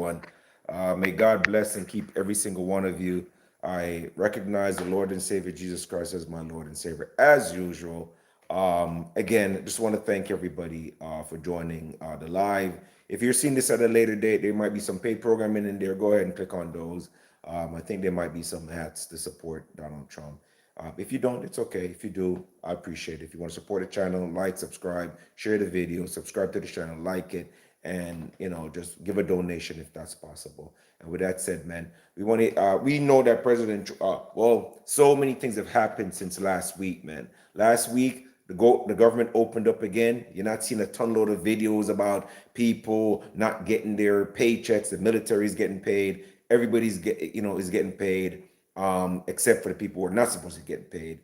everyone. May God bless and keep every single one of you. I recognize the Lord and Savior Jesus Christ as my Lord and Savior, as usual. Again, just want to thank everybody for joining the live. If you're seeing this at a later date, there might be some paid programming in there. Go ahead and click on those. I think there might be some hats to support Donald Trump. If you don't, it's okay. If you do, I appreciate it. If you want to support the channel, like, subscribe, share the video, subscribe to the channel, like it, and just give a donation if that's possible. And with that said, man, we know that so many things have happened since last week, man. Last week, the government opened up again. You're not seeing a ton load of videos about people not getting their paychecks. The military is getting paid. Is getting paid, except for the people who are not supposed to get paid.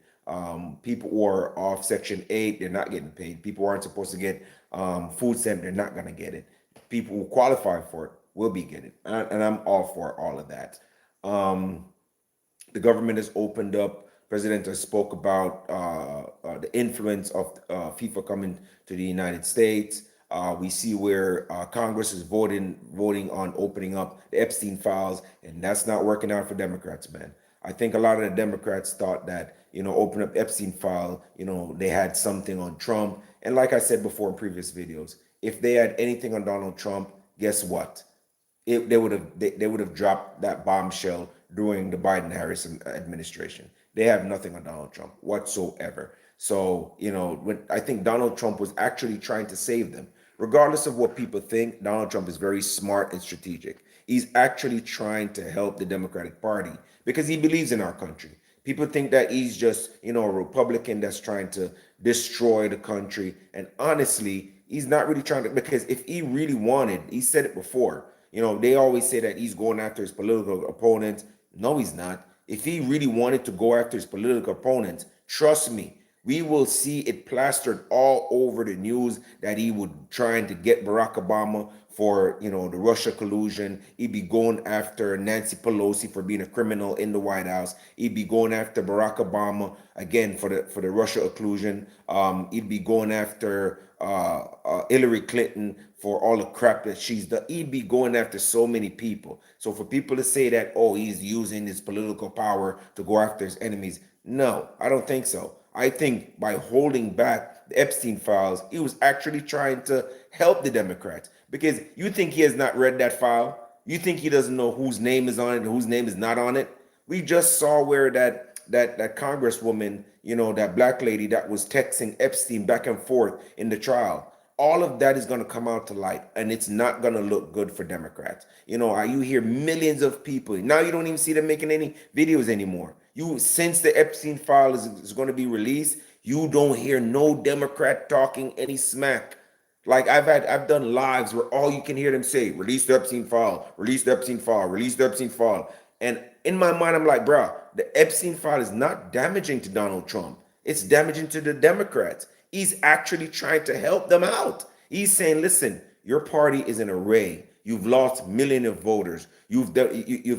People who are off Section 8, they're not getting paid. People who aren't supposed to get food stamp, they're not going to get it. People who qualify for it will be getting it. And I'm all for all of that. The government has opened up. President has spoke about the influence of FIFA coming to the United States. We see where Congress is voting on opening up the Epstein files, and that's not working out for Democrats, man. I think a lot of the Democrats thought that, open up Epstein file, they had something on Trump. And like I said before in previous videos, if they had anything on Donald Trump, guess what? They would have dropped that bombshell during the Biden-Harris administration. They have nothing on Donald Trump whatsoever. So, I think Donald Trump was actually trying to save them. Regardless of what people think, Donald Trump is very smart and strategic. He's actually trying to help the Democratic Party because he believes in our country. People think that he's just, a Republican that's trying to destroy the country. And honestly, he's not really trying to, because if he really wanted, he said it before, they always say that he's going after his political opponents. No, he's not. If he really wanted to go after his political opponents, trust me, we will see it plastered all over the news that he would trying to get Barack Obama for, the Russia collusion. He'd be going after Nancy Pelosi for being a criminal in the White House. He'd be going after Barack Obama again for the Russia collusion. He'd be going after Hillary Clinton for all the crap that she's done. He'd be going after so many people. So for people to say that, oh, he's using his political power to go after his enemies, no, I don't think so. I think by holding back the Epstein files, he was actually trying to help the Democrats. Because you think he has not read that file? You think he doesn't know whose name is on it and whose name is not on it? We just saw where that congresswoman, that black lady that was texting Epstein back and forth in the trial. All of that is going to come out to light, and it's not going to look good for Democrats. You hear millions of people. Now you don't even see them making any videos anymore. Since the Epstein file is going to be released, you don't hear no Democrat talking any smack. Like I've done lives where all you can hear them say, release the Epstein file, release the Epstein file, release the Epstein file. And in my mind, I'm like, bro, the Epstein file is not damaging to Donald Trump. It's damaging to the Democrats. He's actually trying to help them out. He's saying, listen, your party is an array. You've lost millions of voters. You've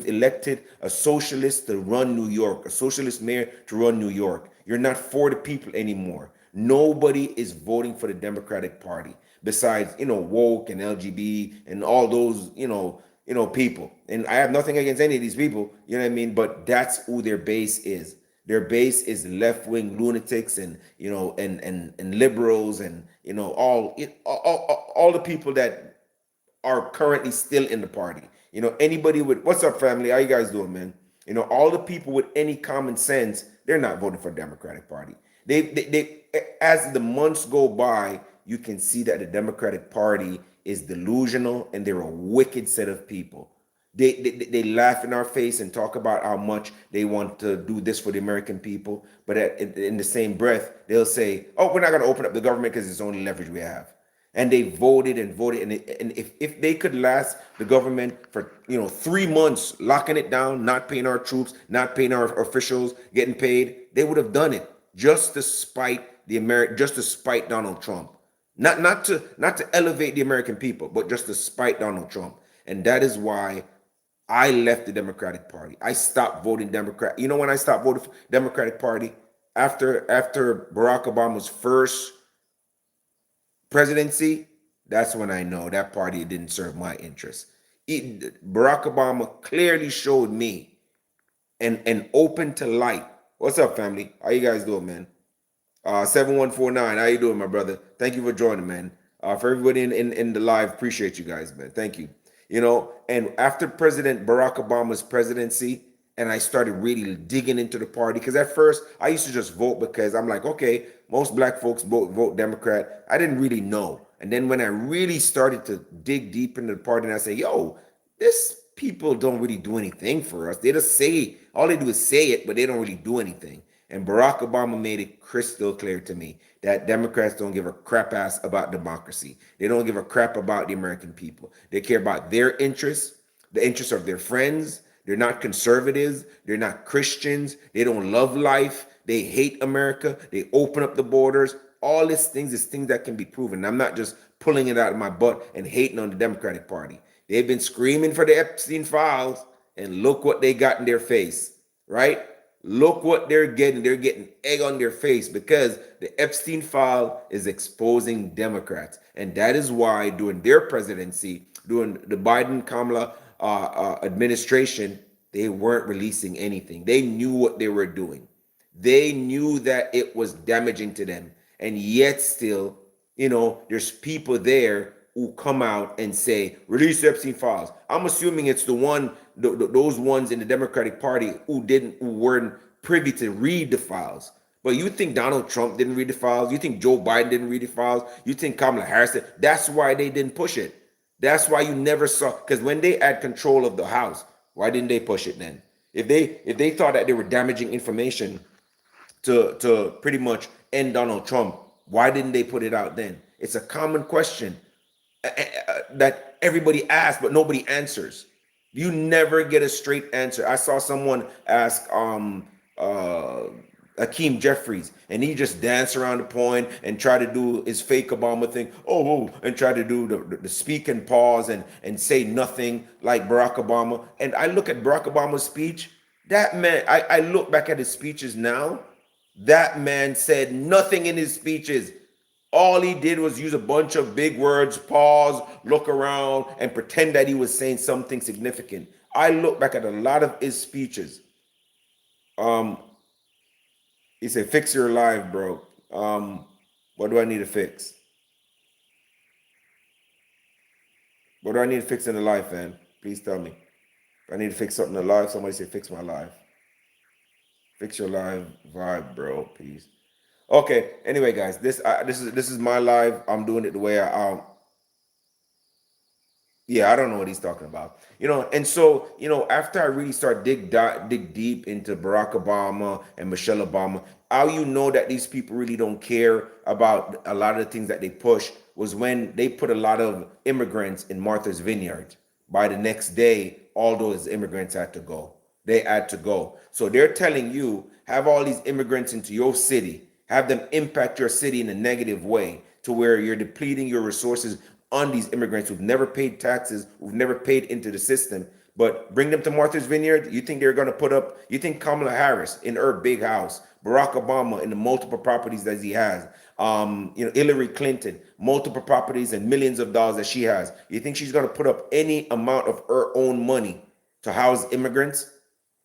elected a socialist to run New York, a socialist mayor to run New York. You're not for the people anymore. Nobody is voting for the Democratic Party besides, woke and LGBT and all those, people. And I have nothing against any of these people, you know what I mean? But that's who their base is. Their base is left-wing lunatics and and liberals and all the people that are currently still in the party. Anybody with what's up, family? How you guys doing, man? All the people with any common sense, they're not voting for the Democratic Party. They as the months go by, you can see that the Democratic Party is delusional and they're a wicked set of people. They laugh in our face and talk about how much they want to do this for the American people, but in the same breath, they'll say, "Oh, we're not going to open up the government because it's the only leverage we have." And they voted and voted, and if they could last the government for 3 months, locking it down, not paying our troops, not paying our officials, getting paid, they would have done it just to spite just to spite Donald Trump, not to elevate the American people, but just to spite Donald Trump, and that is why I left the Democratic Party. I stopped voting Democrat. You know when I stopped voting for Democratic Party? After Barack Obama's first presidency, that's when I know that party didn't serve my interests. Barack Obama clearly showed me and open to light. What's up, family? How you guys doing, man? 7149. How you doing, my brother? Thank you for joining, man. For everybody in the live, appreciate you guys, man. Thank you. And after President Barack Obama's presidency, and I started really digging into the party, because at first I used to just vote because I'm like, okay, most black folks vote Democrat. I didn't really know. And then when I really started to dig deep into the party, and I say, yo, this people don't really do anything for us. They just say, all they do is say it, but they don't really do anything. And Barack Obama made it crystal clear to me that Democrats don't give a crap ass about democracy. They don't give a crap about the American people. They care about their interests, the interests of their friends. They're not conservatives. They're not Christians. They don't love life. They hate America. They open up the borders. All these things is things that can be proven. I'm not just pulling it out of my butt and hating on the Democratic Party. They've been screaming for the Epstein files, and look what they got in their face, right? Look what they're getting. They're getting egg on their face because the Epstein file is exposing Democrats. And that is why during their presidency, during the Biden Kamala administration, they weren't releasing anything. They knew what they were doing. They knew that it was damaging to them. And yet still, there's people there who come out and say, release Epstein files. I'm assuming it's those ones in the Democratic Party who weren't privy to read the files. But you think Donald Trump didn't read the files? You think Joe Biden didn't read the files? You think Kamala Harris did? That's why they didn't push it. That's why you never saw, because when they had control of the House, why didn't they push it then? If they thought that they were damaging information to pretty much end Donald Trump, why didn't they put it out then? It's a common question that everybody asks, but nobody answers. You never get a straight answer. I saw someone ask Akeem Jeffries, and he just danced around the point and try to do his fake Obama thing. And try to do the speak and pause and say nothing like Barack Obama. And I look at Barack Obama's speech. That man, I look back at his speeches now. That man said nothing in his speeches. All he did was use a bunch of big words, pause, look around, and pretend that he was saying something significant. I look back at a lot of his speeches. He said, fix your life, bro. What do I need to fix? What do I need to fix in the life, man? Please tell me. If I need to fix something in the life, somebody say, fix my life. Fix your life vibe, bro. Peace. Okay. Anyway, guys, this is my live. I'm doing it the way yeah, I don't know what he's talking about. And so, after I really start dig deep into Barack Obama and Michelle Obama, how you know that these people really don't care about a lot of the things that they push was when they put a lot of immigrants in Martha's Vineyard. By the next day, all those immigrants had to go. They had to go. So they're telling you, have all these immigrants into your city, have them impact your city in a negative way to where you're depleting your resources on these immigrants who've never paid taxes, who've never paid into the system, but bring them to Martha's Vineyard. You think they're going to put up, you think Kamala Harris in her big house, Barack Obama in the multiple properties that he has, Hillary Clinton, multiple properties and millions of dollars that she has. You think she's going to put up any amount of her own money to house immigrants?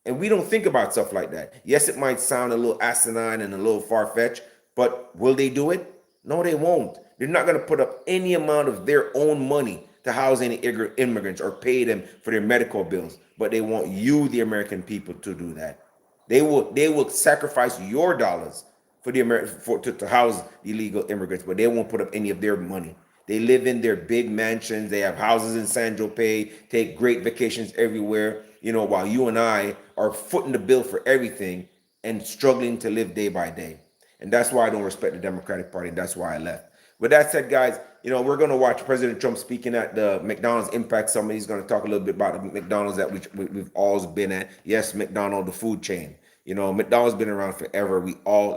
And we don't think about stuff like that. Yes, it might sound a little asinine and a little far-fetched, but will they do it? No, they won't. They're not going to put up any amount of their own money to house any immigrants or pay them for their medical bills. But they want you, the American people, to do that. They will sacrifice your dollars for to house the illegal immigrants, but they won't put up any of their money. They live in their big mansions. They have houses in San Jose, take great vacations everywhere, while you and I are footing the bill for everything and struggling to live day by day. And that's why I don't respect the Democratic Party. That's why I left. With that said, guys, we're going to watch President Trump speaking at the McDonald's Impact Summit. He's going to talk a little bit about the McDonald's that we've always been at. Yes, McDonald's, the food chain. McDonald's been around forever.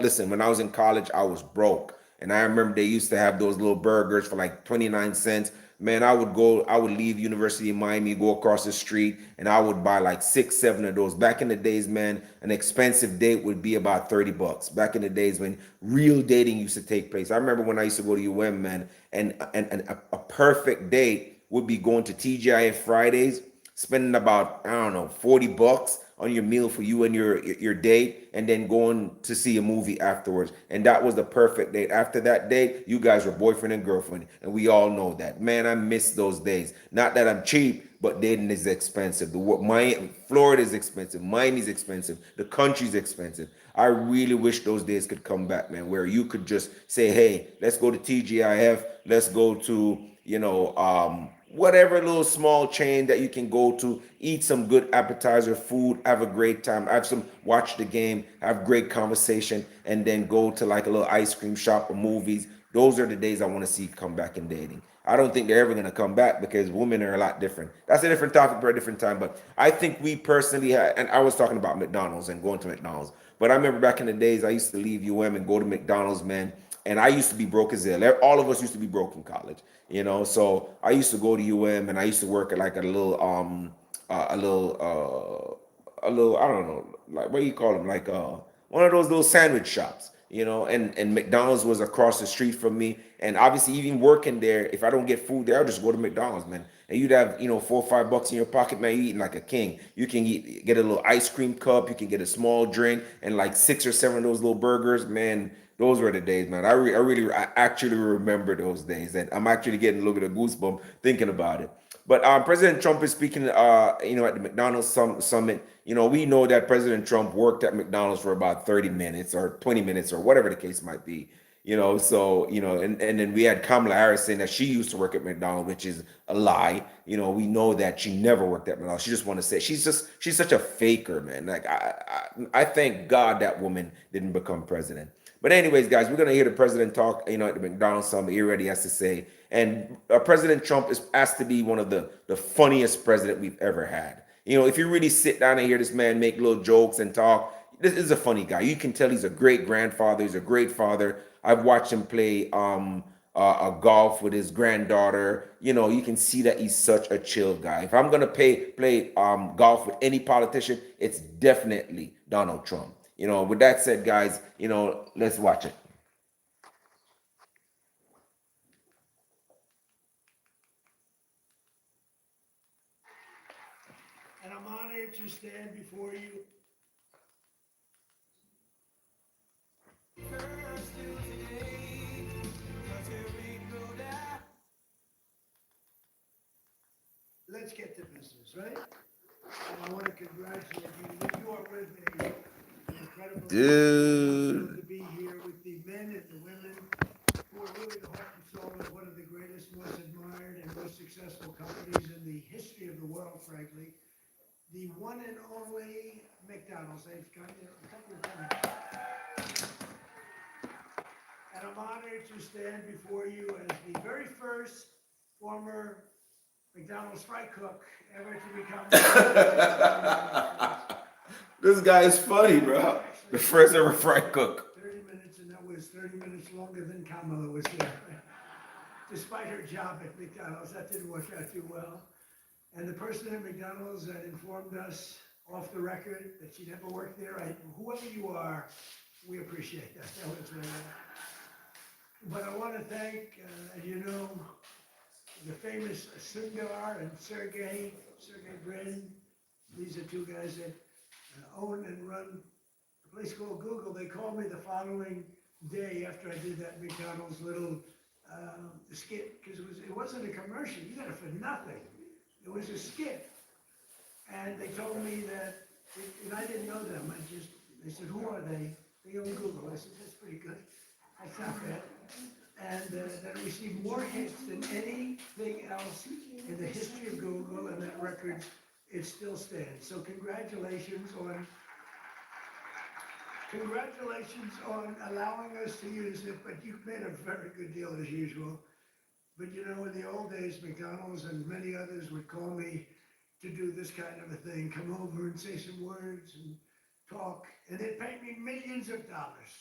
Listen, when I was in college, I was broke. And I remember they used to have those little burgers for like 29 cents. Man, I would leave University of Miami, go across the street, and I would buy like 6, 7 of those. Back in the days, man, an expensive date would be about $30. Back in the days when real dating used to take place. I remember when I used to go to UM, man, and a perfect date would be going to TGIF Fridays, spending about, I don't know, $40 on your meal for you and your date, and then going to see a movie afterwards. And that was the perfect date. After that date, you guys were boyfriend and girlfriend, and we all know that. Man, I miss those days. Not that I'm cheap, but dating is expensive. Florida is expensive. Miami's expensive. The country's expensive. I really wish those days could come back, man, where you could just say, hey, let's go to TGIF. Let's go to, whatever little small chain that you can go to, eat some good appetizer food, have a great time, watch the game, have great conversation, and then go to like a little ice cream shop or movies. Those are the days I want to see come back in dating. I don't think they're ever going to come back because women are a lot different. That's a different topic for a different time. But I think we personally had, and I was talking about McDonald's and going to McDonald's. But I remember back in the days, I used to leave UM and go to McDonald's, man. And I used to be broke as hell. All of us used to be broke in college, So I used to go to UM and I used to work at like a little, I don't know, like what do you call them, like one of those little sandwich shops, and McDonald's was across the street from me. And obviously, even working there, if I don't get food there, I'll just go to McDonald's, man. And you'd have, $4 or $5 in your pocket, man. You eating like a king. You can get a little ice cream cup, you can get a small drink, and like 6 or 7 of those little burgers, man. Those were the days, man. I actually remember those days, and I'm actually getting a little bit of goosebump thinking about it. But President Trump is speaking, at the McDonald's summit. We know that President Trump worked at McDonald's for about 30 minutes or 20 minutes or whatever the case might be. So, and then we had Kamala Harris saying that she used to work at McDonald's, which is a lie. We know that she never worked at McDonald's. She just want to say she's such a faker, man. Like I thank God that woman didn't become president. But anyways, guys, we're gonna hear the president talk, at the McDonald's summit. Hear what he has to say. And President Trump has to be one of the funniest president we've ever had. If you really sit down and hear this man make little jokes and talk, this is a funny guy. You can tell he's a great grandfather. He's a great father. I've watched him play a golf with his granddaughter. You can see that he's such a chill guy. If I'm gonna play golf with any politician, it's definitely Donald Trump. With that said, guys, let's watch it. And I'm honored to stand before you. Let's get to business, right? And I want to congratulate you. You are with me. Incredible. Dude. To be here with the men and the women who are really the heart and soul of one of the greatest, most admired, and most successful companies in the history of the world, frankly. The one and only McDonald's. They've got a couple of times. And I'm honored to stand before you as the very first former McDonald's fry cook ever to become. This guy is funny, bro. The first ever fry cook. 30 minutes, and that was 30 minutes longer than Kamala was here. Despite her job at McDonald's, that didn't work out too well. And the person at McDonald's that informed us off the record that she never worked there, whoever you are, we appreciate that. That was but I want to thank, the famous Sundar and Sergey Brin. These are two guys that own and run a place called Google. They called me the following day after I did that McDonald's little skit, because it wasn't a commercial. You got it for nothing. It was a skit. And they told me that, and I didn't know them. They said, who are they? They own Google. I said, that's pretty good. That's not bad. And that received more hits than anything else in the history of Google, and that record, it still stands. So congratulations on allowing us to use it, but you've made a very good deal as usual. But in the old days, McDonald's and many others would call me to do this kind of a thing, come over and say some words and talk, and they'd pay me millions of dollars.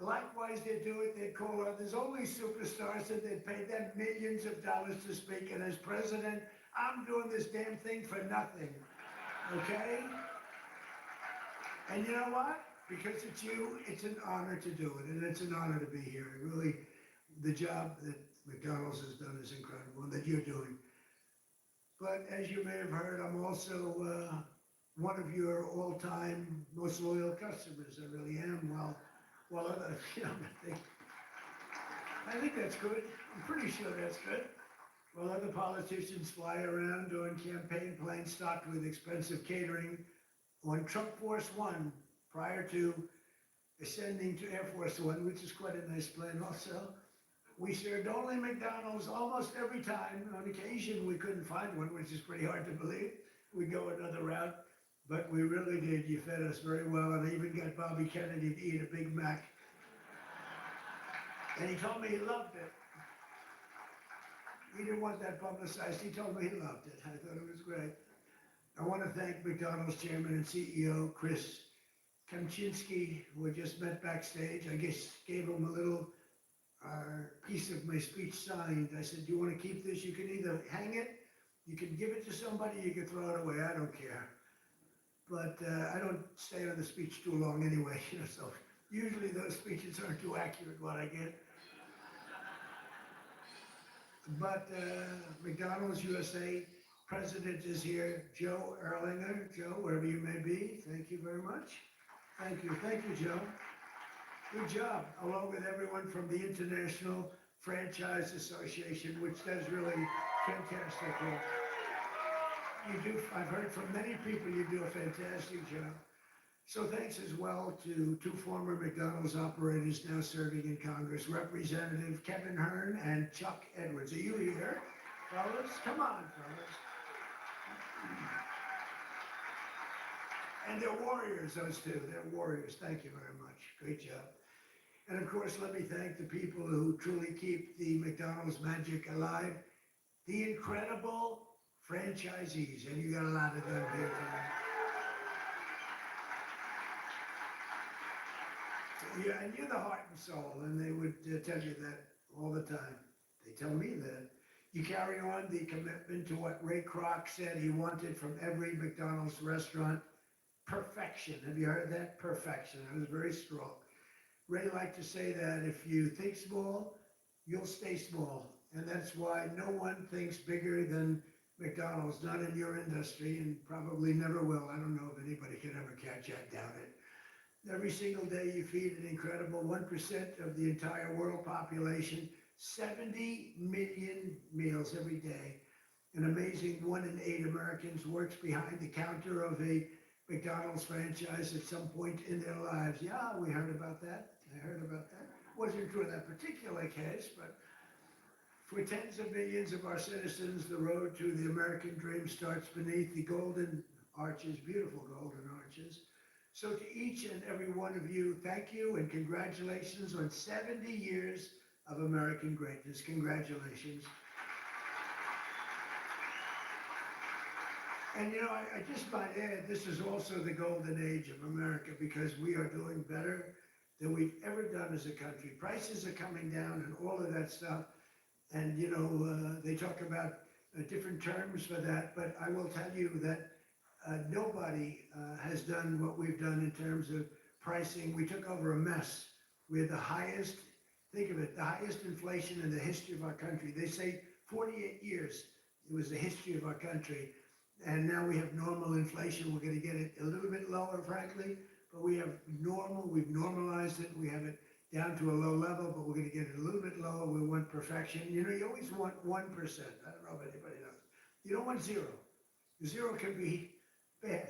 Likewise, they'd do it, they'd call others, only superstars, and they'd pay them millions of dollars to speak. And as president, I'm doing this damn thing for nothing, okay? And you know what? Because it's you, it's an honor to do it, and it's an honor to be here. Really, the job that McDonald's has done is incredible, and that you're doing. But as you may have heard, I'm also one of your all-time most loyal customers. I really am. While other, I think that's good. I'm pretty sure that's good. While other politicians fly around doing campaign planes stocked with expensive catering on Trump Force One prior to ascending to Air Force One, which is quite a nice plane also. We served only McDonald's almost every time. On occasion, we couldn't find one, which is pretty hard to believe. We'd go another route, but we really did. You fed us very well, and I even got Bobby Kennedy to eat a Big Mac. And he told me he loved it. He didn't want that publicized. He told me he loved it. I thought it was great. I want to thank McDonald's Chairman and CEO, Chris Kempczinski, who I just met backstage. I guess gave him a little piece of my speech signed. I said, do you want to keep this? You can either hang it, you can give it to somebody, you can throw it away. I don't care. But I don't stay on the speech too long anyway, so usually those speeches aren't too accurate what I get. But McDonald's USA president is here, Joe Erlinger. Joe, wherever you may be, thank you very much. Thank you, Joe. Good job, along with everyone from the International Franchise Association, which does really fantastic work. You do, I've heard from many people you do a fantastic job. So thanks as well to two former McDonald's operators now serving in Congress, Representative Kevin Hearn and Chuck Edwards. Are you here, fellas? Come on, fellas. And they're warriors, those two. They're warriors. Thank you very much. Great job. And of course, let me thank the people who truly keep the McDonald's magic alive, the incredible franchisees. And you got a lot of them here tonight. Yeah, and you're the heart and soul, and they would tell you that all the time. They tell me that. You carry on the commitment to what Ray Kroc said he wanted from every McDonald's restaurant. Perfection. Have you heard that? Perfection. It was very strong. Ray liked to say that if you think small, you'll stay small. And that's why no one thinks bigger than McDonald's, not in your industry, and probably never will. I don't know if anybody can ever catch that, doubt it. Every single day you feed an incredible 1% of the entire world population, 70 million meals every day. An amazing 1 in 8 Americans works behind the counter of a McDonald's franchise at some point in their lives. Yeah, we heard about that. I heard about that. Wasn't true in that particular case, but for tens of millions of our citizens, the road to the American dream starts beneath the golden arches, beautiful golden arches. So to each and every one of you, thank you and congratulations on 70 years of American greatness. Congratulations. And I just might add, this is also the golden age of America because we are doing better than we've ever done as a country. Prices are coming down and all of that stuff. And, they talk about different terms for that, but I will tell you that nobody has done what we've done in terms of pricing. We took over a mess. We had the highest, think of it, the highest inflation in the history of our country. They say 48 years it was the history of our country. And now we have normal inflation. We're going to get it a little bit lower, frankly, but we have normal. We've normalized it. We have it down to a low level, but we're going to get it a little bit lower. We want perfection. You always want 1%. I don't know if anybody knows. You don't want 0. 0 can be bad.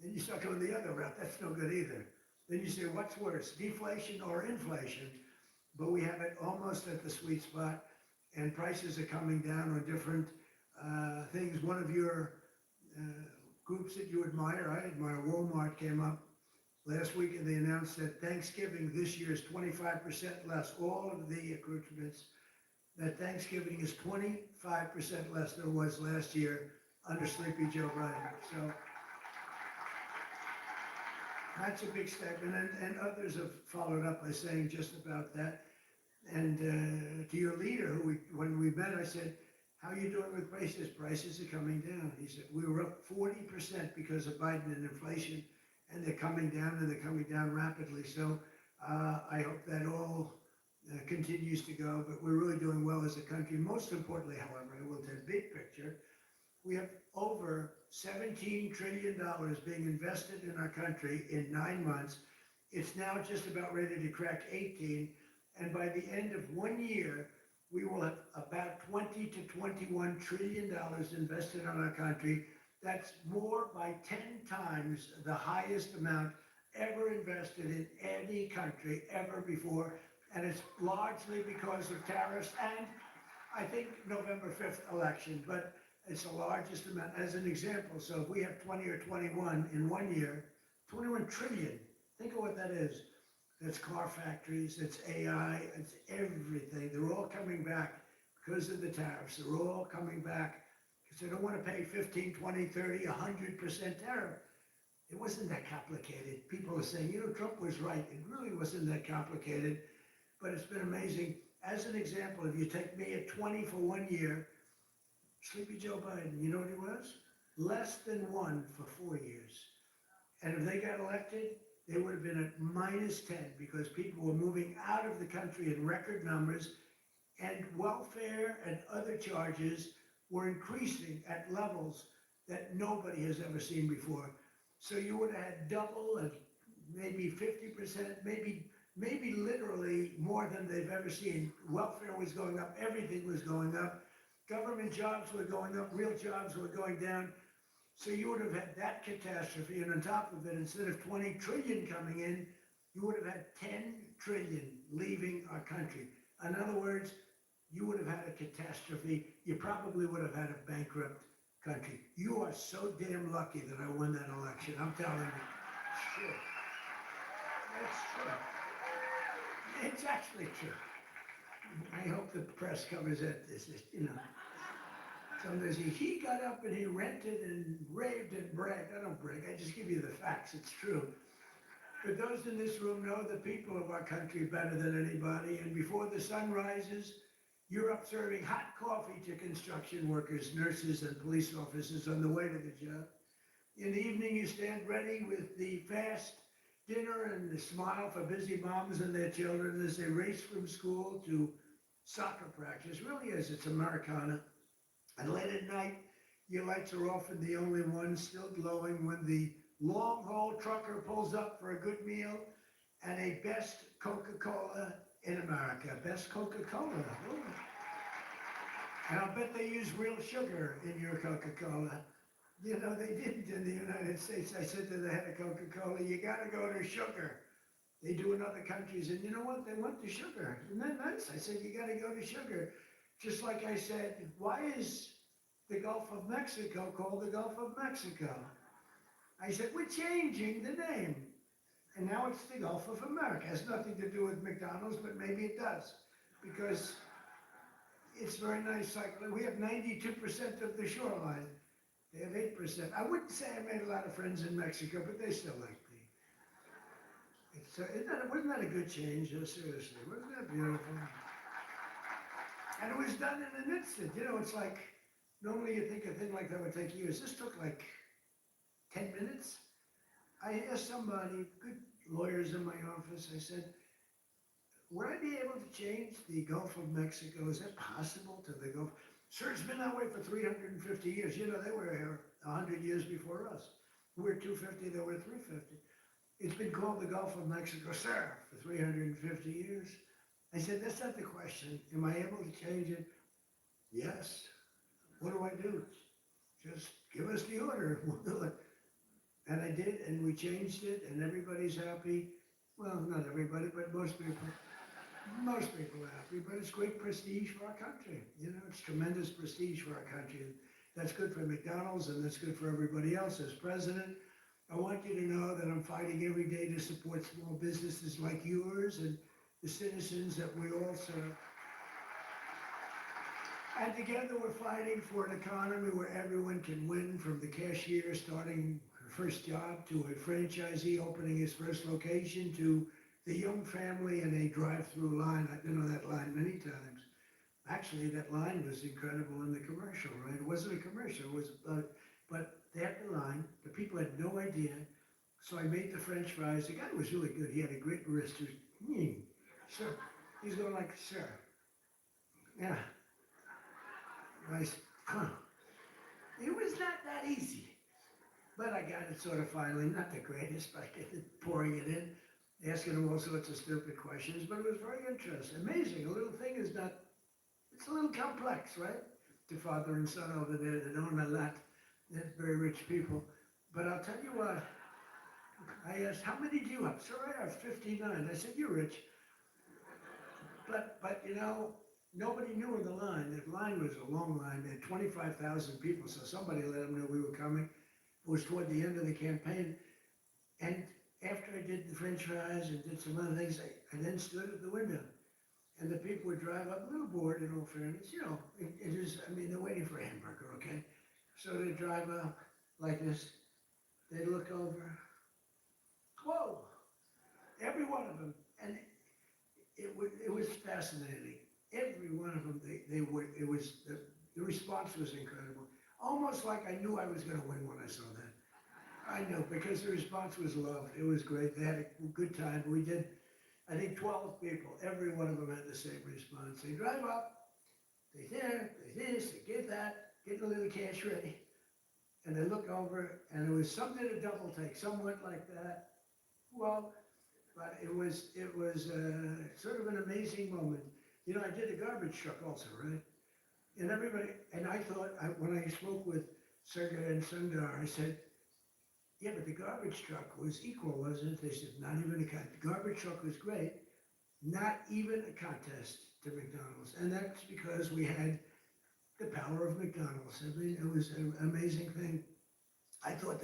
Then you start going the other route. That's no good either. Then you say, what's worse, deflation or inflation? But we have it almost at the sweet spot, and prices are coming down on different things. One of your groups that you admire, I admire, Walmart, came up last week and they announced that Thanksgiving this year is 25% less. All of the accoutrements, that Thanksgiving is 25% less than it was last year under Sleepy Joe Biden. So that's a big step. And others have followed up by saying just about that. And to your leader, when we met, I said, how are you doing with prices? Prices are coming down. He said, we were up 40% because of Biden and inflation, and they're coming down, and they're coming down rapidly. So I hope that all continues to go, but we're really doing well as a country. Most importantly, however, I will tell you, big picture, we have over $17 trillion being invested in our country in 9 months. It's now just about ready to crack 18, and by the end of 1 year, we will have about 20 to 21 trillion dollars invested in our country. That's more by 10 times the highest amount ever invested in any country ever before, and it's largely because of tariffs and I think November 5th election, but it's the largest amount as an example. So if we have 20 or 21 in 1 year, 21 trillion, think of what that is. It's car factories, it's AI, it's everything. They're all coming back because of the tariffs. They're all coming back because they don't want to pay 15, 20, 30, 100% tariff. It wasn't that complicated. People are saying, Trump was right. It really wasn't that complicated, but it's been amazing. As an example, if you take me at 20 for 1 year, Sleepy Joe Biden, you know what he was? Less than 1 for 4 years. And if they got elected, they would have been at -10 because people were moving out of the country in record numbers, and welfare and other charges were increasing at levels that nobody has ever seen before. So you would have had double and maybe 50%, maybe literally more than they've ever seen. Welfare was going up, everything was going up. Government jobs were going up, real jobs were going down. So you would have had that catastrophe, and on top of it, instead of 20 trillion coming in, you would have had 10 trillion leaving our country. In other words, you would have had a catastrophe. You probably would have had a bankrupt country. You are so damn lucky that I won that election. I'm telling you. Sure. That's true. It's actually true. I hope the press covers it. This is, Sometimes he got up and he ranted and raved and bragged. I don't brag, I just give you the facts, it's true. But those in this room know the people of our country better than anybody, and before the sun rises, you're up serving hot coffee to construction workers, nurses, and police officers on the way to the job. In the evening, you stand ready with the fast dinner and the smile for busy moms and their children as they race from school to soccer practice. Really is, it's Americana. And late at night, your lights are often the only ones still glowing when the long-haul trucker pulls up for a good meal and a best Coca-Cola in America. Best Coca-Cola. Ooh. And I'll bet they use real sugar in your Coca-Cola. They didn't in the United States. I said to the head of Coca-Cola, you gotta go to sugar. They do in other countries, and you know what? They went to sugar. Isn't that nice? I said, you gotta go to sugar. Just like I said, why is the Gulf of Mexico called the Gulf of Mexico? I said, we're changing the name. And now it's the Gulf of America. It has nothing to do with McDonald's, but maybe it does. Because it's very nice cycling. We have 92% of the shoreline. They have 8%. I wouldn't say I made a lot of friends in Mexico, but they still like me. Wasn't that a good change? Seriously, wasn't that beautiful? And it was done in an instant. It's like, normally you think a thing like that would take years. This took like 10 minutes. I asked somebody, good lawyers in my office, I said, would I be able to change the Gulf of Mexico? Is that possible to the Gulf? Sir, it's been that way for 350 years. They were here 100 years before us. We're 250, they were 350. It's been called the Gulf of Mexico, sir, for 350 years. I said, that's not the question. Am I able to change it? Yes. What do I do? Just give us the order. We'll do it. And I did, and we changed it, and everybody's happy. Well, not everybody, but most people. Most people are happy, but it's great prestige for our country. It's tremendous prestige for our country. That's good for McDonald's, and that's good for everybody else. As president, I want you to know that I'm fighting every day to support small businesses like yours and the citizens that we all serve. And together we're fighting for an economy where everyone can win, from the cashier starting her first job to a franchisee opening his first location to the young family in a drive-through line. I've been on that line many times. Actually, that line was incredible in the commercial, right? It wasn't a commercial, it was, but they had the line. The people had no idea. So I made the French fries. The guy was really good. He had a great wrist. So He's going like, sir, yeah. I said, huh. It was not that easy. But I got it sort of finally, not the greatest, but I get it, pouring it in, asking him all sorts of stupid questions, but it was very interesting. Amazing. A little thing is not, it's a little complex, right? The father and son over there that own a lot. They're very rich people. But I'll tell you what, I asked, how many do you have? Sir, I have 59. I said, you're rich. But you know, nobody knew in the line. The line was a long line. There had 25,000 people, so somebody let them know we were coming. It was toward the end of the campaign. And after I did the french fries and did some other things, I then stood at the window. And the people would drive up, a little bored in all fairness, you know, it is, I mean, they're waiting for a hamburger, okay? So they drive up like this, they look over, whoa, every one of them. And it was fascinating. Every one of them, they were, it was, the response was incredible. Almost like I knew I was gonna win when I saw that. I know, because the response was love. It was great. They had a good time. We did, I think, 12 people. Every one of them had the same response. They drive up, they there, they this, they get that, get a little cash ready. And they look over, and it was something to double take. Some went like that. Well, but it was sort of an amazing moment. You know, I did a garbage truck also, right? And everybody, and I thought, when I spoke with Sergey and Sundar, I said, yeah, but the garbage truck was equal, wasn't it? They said, not even a contest. The garbage truck was great, not even a contest to McDonald's. And that's because we had the power of McDonald's. I mean, it was an amazing thing. I thought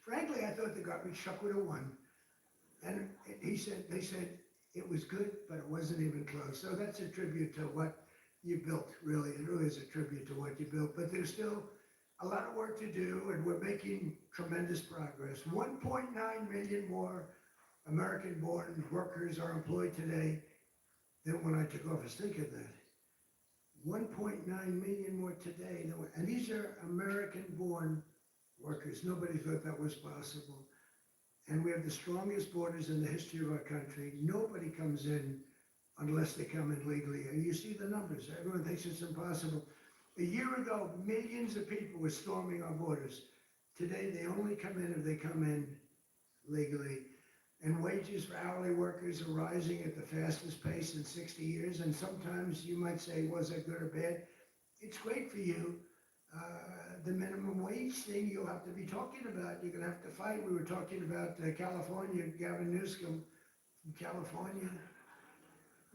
frankly, I thought the garbage truck would have won. And they said it was good, but it wasn't even close. So that's a tribute to what you built, really. It really is a tribute to what you built. But there's still a lot of work to do, and we're making tremendous progress. 1.9 million more American-born workers are employed today than when I took office. Think of that. 1.9 million more today. And these are American-born workers. Nobody thought that was possible. And we have the strongest borders in the history of our country. Nobody comes in unless they come in legally. And you see the numbers. Everyone thinks it's impossible. A year ago, millions of people were storming our borders. Today, they only come in if they come in legally. And wages for hourly workers are rising at the fastest pace in 60 years. And sometimes you might say, was that good or bad? It's great for you. The minimum wage thing you'll have to be talking about. You're going to have to fight. We were talking about California, Gavin Newsom from California.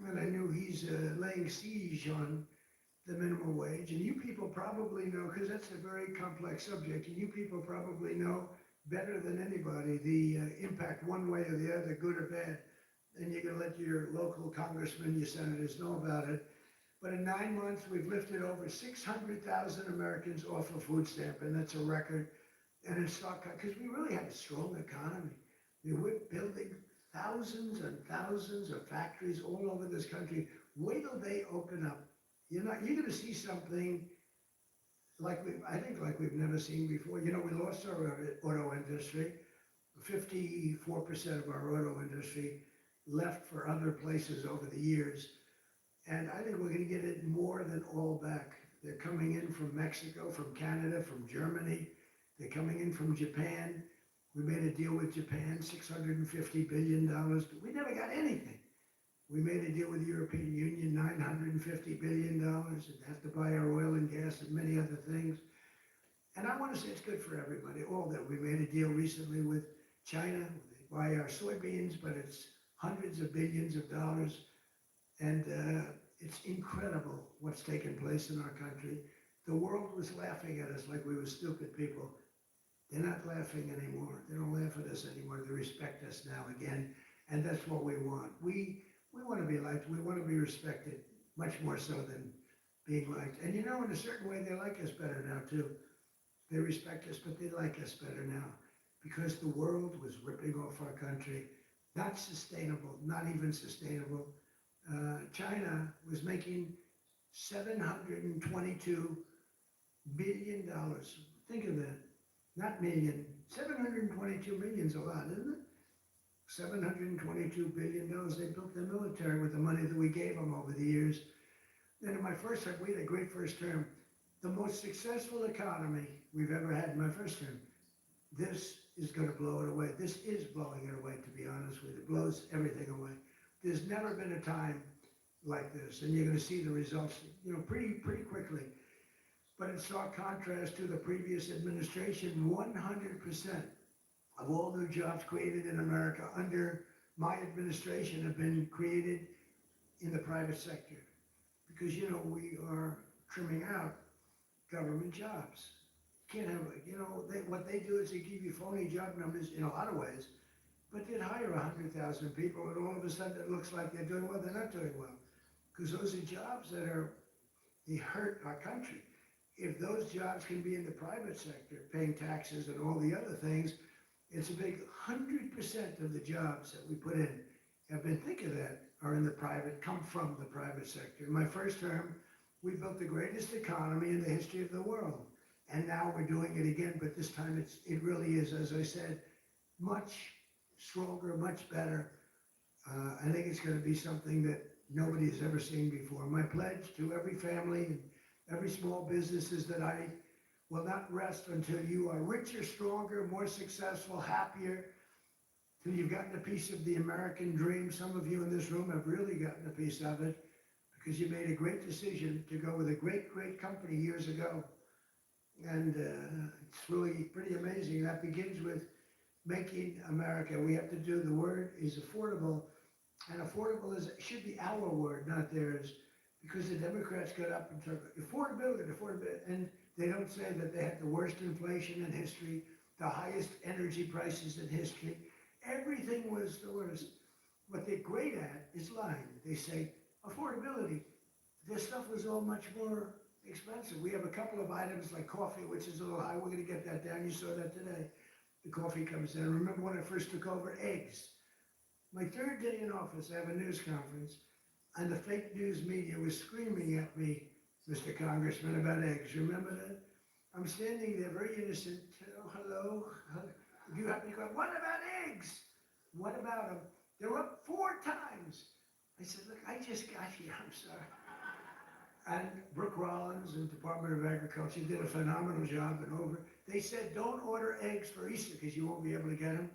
And I knew he's laying siege on the minimum wage. And you people probably know, because that's a very complex subject, and you people probably know better than anybody the impact one way or the other, good or bad. And you're going to let your local congressmen, your senators know about it. But in 9 months, we've lifted over 600,000 Americans off of food stamp, and that's a record. And it's not, because we really have a strong economy. I mean, we're building thousands and thousands of factories all over this country. Wait till they open up. You're going to see something I think like we've never seen before. You know, we lost our auto industry. 54% of our auto industry left for other places over the years. And I think we're going to get it more than all back. They're coming in from Mexico, from Canada, from Germany. They're coming in from Japan. We made a deal with Japan, $650 billion. But we never got anything. We made a deal with the European Union, $950 billion, and have to buy our oil and gas and many other things. And I want to say it's good for everybody, all that. We made a deal recently with China. They buy our soybeans, but it's hundreds of billions of dollars. And it's incredible what's taken place in our country. The world was laughing at us like we were stupid people. They're not laughing anymore. They don't laugh at us anymore. They respect us now again. And that's what we want. We want to be liked. We want to be respected, much more so than being liked. And you know, in a certain way, they like us better now, too. They respect us, but they like us better now. Because the world was ripping off our country. Not sustainable, not even sustainable. China was making $722 billion. Think of that. Not million. 722 million is a lot, isn't it? $722 billion. They built the military with the money that we gave them over the years. Then in my first term, we had a great first term. The most successful economy we've ever had in my first term. This is going to blow it away. This is blowing it away, to be honest with you. It blows everything away. There's never been a time like this, and you're going to see the results, pretty quickly. But in stark contrast to the previous administration, 100% of all new jobs created in America under my administration have been created in the private sector. Because, we are trimming out government jobs. Can't have, what they do is they give you phony job numbers in a lot of ways, but they'd hire 100,000 people, and all of a sudden it looks like they're doing well. They're not doing well. Because those are jobs they hurt our country. If those jobs can be in the private sector, paying taxes and all the other things, it's a big 100% of the jobs that we put in have been, think of that, are in the private, come from the private sector. In my first term, we built the greatest economy in the history of the world. And now we're doing it again, but this time it really is, as I said, much stronger, much better. I think it's going to be something that nobody has ever seen before. My pledge to every family and every small business is that I will not rest until you are richer, stronger, more successful, happier, till you've gotten a piece of the American dream. Some of you in this room have really gotten a piece of it because you made a great decision to go with a great company years ago. And it's really pretty amazing. That begins with making America. We have to do, the word is affordable, and affordable should be our word, not theirs, because the Democrats got up and took affordability, and they don't say that they had the worst inflation in history, the highest energy prices in history. Everything was the worst. What they're great at is lying. They say affordability. Their stuff was all much more expensive. We have a couple of items like coffee, which is a little high. We're going to get that down. You saw that today. The coffee comes down. Remember when I first took over, eggs. My third day in office, I have a news conference, and the fake news media was screaming at me, Mr. Congressman, about eggs. Remember that? I'm standing there very innocent. Oh, hello. Do you happen to go, what about eggs? What about them? They're up 4 times. I said, look, I just got here. I'm sorry. And Brooke Rollins and Department of Agriculture did a phenomenal job. And they said, don't order eggs for Easter because you won't be able to get them.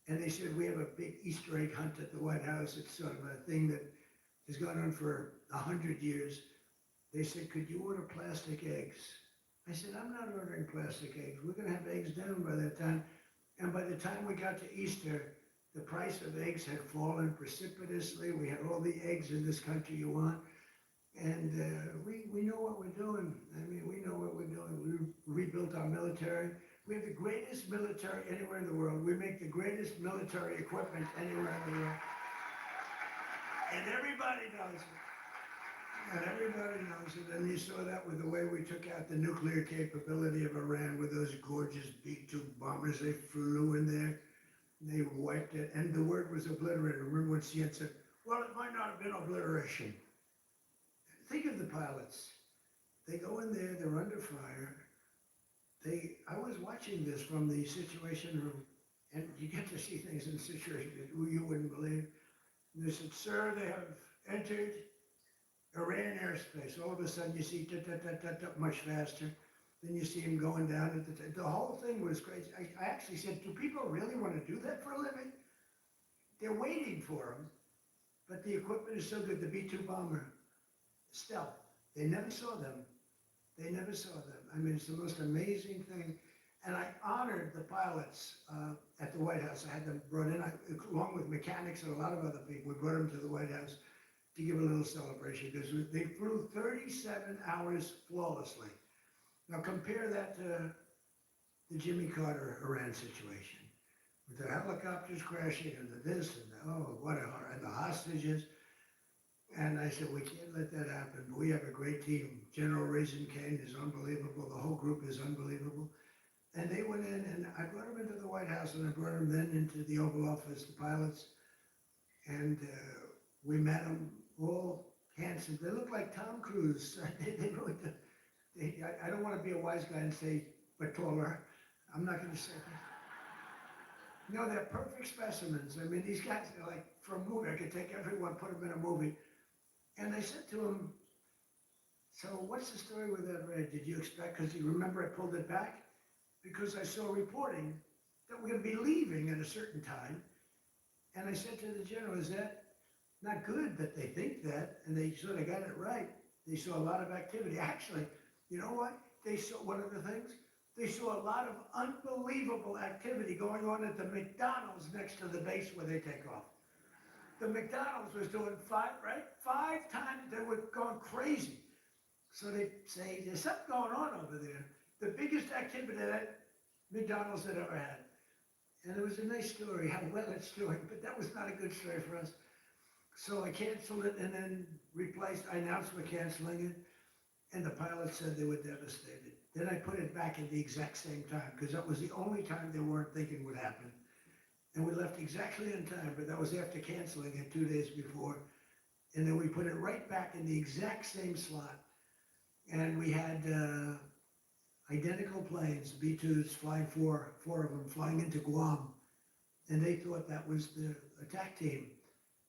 And they said, we have a big Easter egg hunt at the White House. It's sort of a thing that has gone on for 100 years. They said, could you order plastic eggs? I said, I'm not ordering plastic eggs. We're going to have eggs down by that time. And by the time we got to Easter, the price of eggs had fallen precipitously. We had all the eggs in this country you want. And we know what we're doing. I mean, we know what we're doing. We rebuilt our military. We have the greatest military anywhere in the world. We make the greatest military equipment anywhere in the world. And everybody knows it. And everybody knows it. And you saw that with the way we took out the nuclear capability of Iran with those gorgeous B-2 bombers. They flew in there. They wiped it. And the word was obliterated. Remember when CNN said, well, it might not have been obliteration. Think of the pilots. They go in there, they're under fire. I was watching this from the Situation Room, and you get to see things in situations that you wouldn't believe. And they said, sir, they have entered Iran airspace. All of a sudden you see much faster. Then you see him going down. The whole thing was crazy. I actually said, do people really want to do that for a living? They're waiting for him, but the equipment is so good. The B-2 bomber, stealth. They never saw them. They never saw them. I mean, it's the most amazing thing. And I honored the pilots at the White House. I had them brought in, along with mechanics and a lot of other people. We brought them to the White House to give a little celebration because they flew 37 hours flawlessly. Now compare that to the Jimmy Carter Iran situation, with the helicopters crashing and the this and the, oh, what a horror, and the hostages. And I said, we can't let that happen. We have a great team. General Raisin Kane is unbelievable. The whole group is unbelievable. And they went in, and I brought them into the White House, and I brought them then into the Oval Office, the pilots. And we met them all handsome. They look like Tom Cruise. They really do. I don't want to be a wise guy and say, but taller. I'm not going to say that. No, they're perfect specimens. I mean, these guys are like, for a movie, I could take everyone, put them in a movie. And they said to him, so what's the story with that raid? Did you expect, because you remember I pulled it back? Because I saw reporting that we're gonna be leaving at a certain time. And I said to the general, is that not good that they think that? And they sort of got it right. They saw a lot of activity. Actually, you know what? They saw, one of the things, they saw a lot of unbelievable activity going on at the McDonald's next to the base where they take off. The McDonald's was doing right? 5 times, they were going crazy. So they say, there's something going on over there. The biggest activity that McDonald's had ever had. And it was a nice story, how well it's doing, but that was not a good story for us. So I canceled it and then I announced we're canceling it. And the pilot said they were devastated. Then I put it back at the exact same time, because that was the only time they weren't thinking would happen. And we left exactly in time, but that was after canceling it 2 days before. And then we put it right back in the exact same slot. And we had identical planes, B-2s, flying four of them, flying into Guam. And they thought that was the attack team.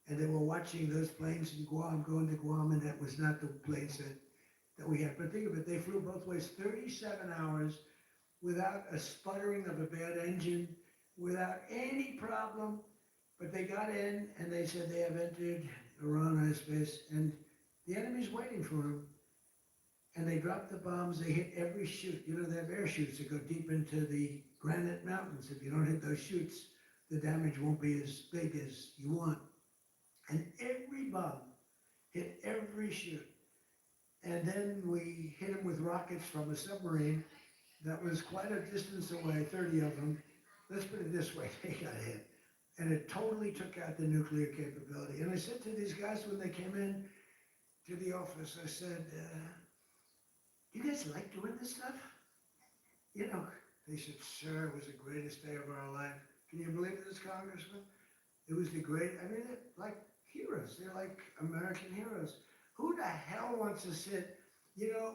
And they were watching those planes in Guam, going to Guam, and that was not the planes that we had. But think of it, they flew both ways 37 hours without a sputtering of a bad engine, without any problem. But they got in and they said they have entered Iran airspace, and the enemy's waiting for them. And they dropped the bombs, they hit every chute. You know, they have air chutes that go deep into the granite mountains. If you don't hit those chutes, the damage won't be as big as you want. And every bomb hit every chute. And then we hit them with rockets from a submarine that was quite a distance away, 30 of them. Let's put it this way, they got hit. And it totally took out the nuclear capability. And I said to these guys when they came in to the office, I said, you guys like doing this stuff? You know, they said, sir, it was the greatest day of our life. Can you believe this, Congressman? It was the great, I mean, they're like heroes. They're like American heroes. Who the hell wants to sit, you know,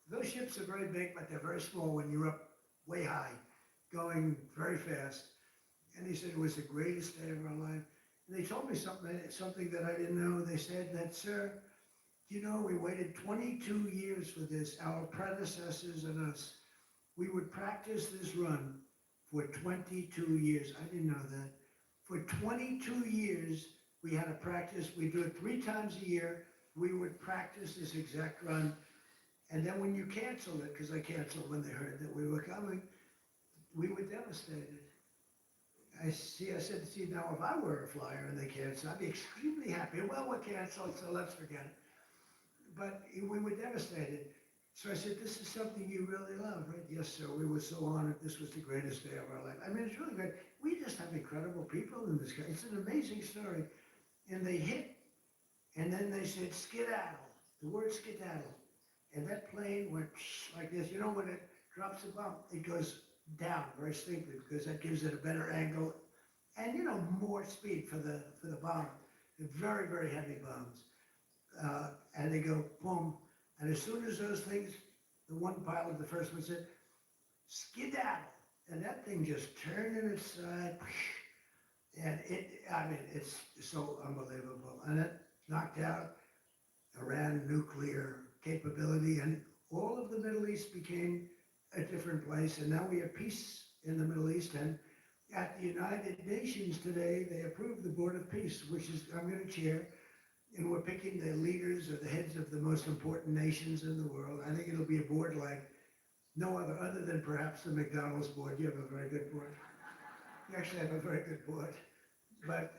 those ships are very big, but they're very small when you're up way high, going very fast. And he said it was the greatest day of our life. And they told me something that I didn't know. They said that, sir, you know, we waited 22 years for this, our predecessors and us. We would practice this run for 22 years. I didn't know that. For 22 years, we had to practice. We do it 3 times a year. We would practice this exact run. And then when you canceled it, because I canceled when they heard that we were coming, we were devastated. I said, see, now if I were a flyer and they canceled, I'd be extremely happy. Well, we're canceled, so let's forget it. But we were devastated. So I said, this is something you really love, right? Yes, sir. We were so honored. This was the greatest day of our life. I mean, it's really great. We just have incredible people in this country. It's an amazing story. And they hit, and then they said, skedaddle. The word skedaddle. And that plane went like this. You know, when it drops a bomb, it goes down very steeply because that gives it a better angle and, you know, more speed for the bomb. They're very, very heavy bombs. And they go boom. And as soon as those things, the one pilot, the first one said, skedaddle. And that thing just turned in its side. And it's so unbelievable. And it knocked out Iran nuclear capability. And all of the Middle East became a different place. And now we have peace in the Middle East. And at the United Nations today, they approved the Board of Peace, which is, I'm going to chair. And we're picking the leaders or the heads of the most important nations in the world. I think it'll be a board like no other than perhaps the McDonald's board. You have a very good board. You actually have a very good board. But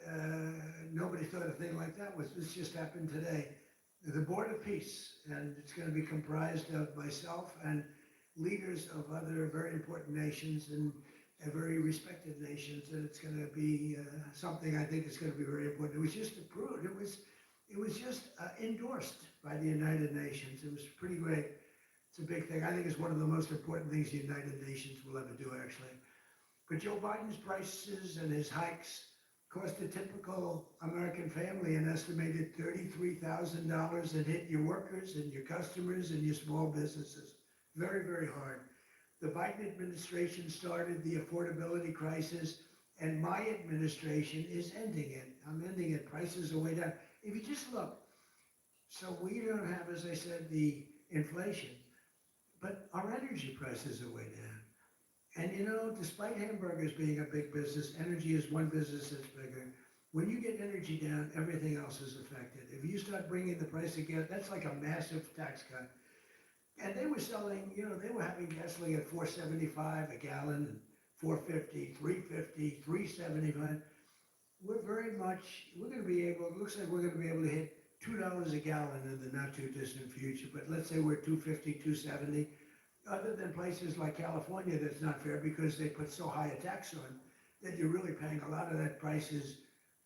nobody thought a thing like that was, this just happened today. The Board of Peace, and it's going to be comprised of myself and leaders of other very important nations and very respected nations. And it's going to be something I think is going to be very important. It was just approved. It was just endorsed by the United Nations. It was pretty great. It's a big thing. I think it's one of the most important things the United Nations will ever do, actually. But Joe Biden's prices and his hikes cost a typical American family an estimated $33,000 and hit your workers and your customers and your small businesses. Very, very hard. The Biden administration started the affordability crisis And my administration is ending it. I'm ending it. Prices are way down. If you just look, so we don't have, as I said, the inflation, but our energy prices are way down. And you know, despite hamburgers being a big business, energy is one business that's bigger. When you get energy down, everything else is affected. If you start bringing the price of gas, that's like a massive tax cut. And they were selling, you know, they were having gasoline at 4.75 a gallon, and 4.50, 3.50, 3.75. We're gonna be able, it looks like we're gonna be able to hit $2 a gallon in the not too distant future, but let's say we're 2.50, 2.70. Other than places like California, that's not fair because they put so high a tax on that you're really paying a lot of that price is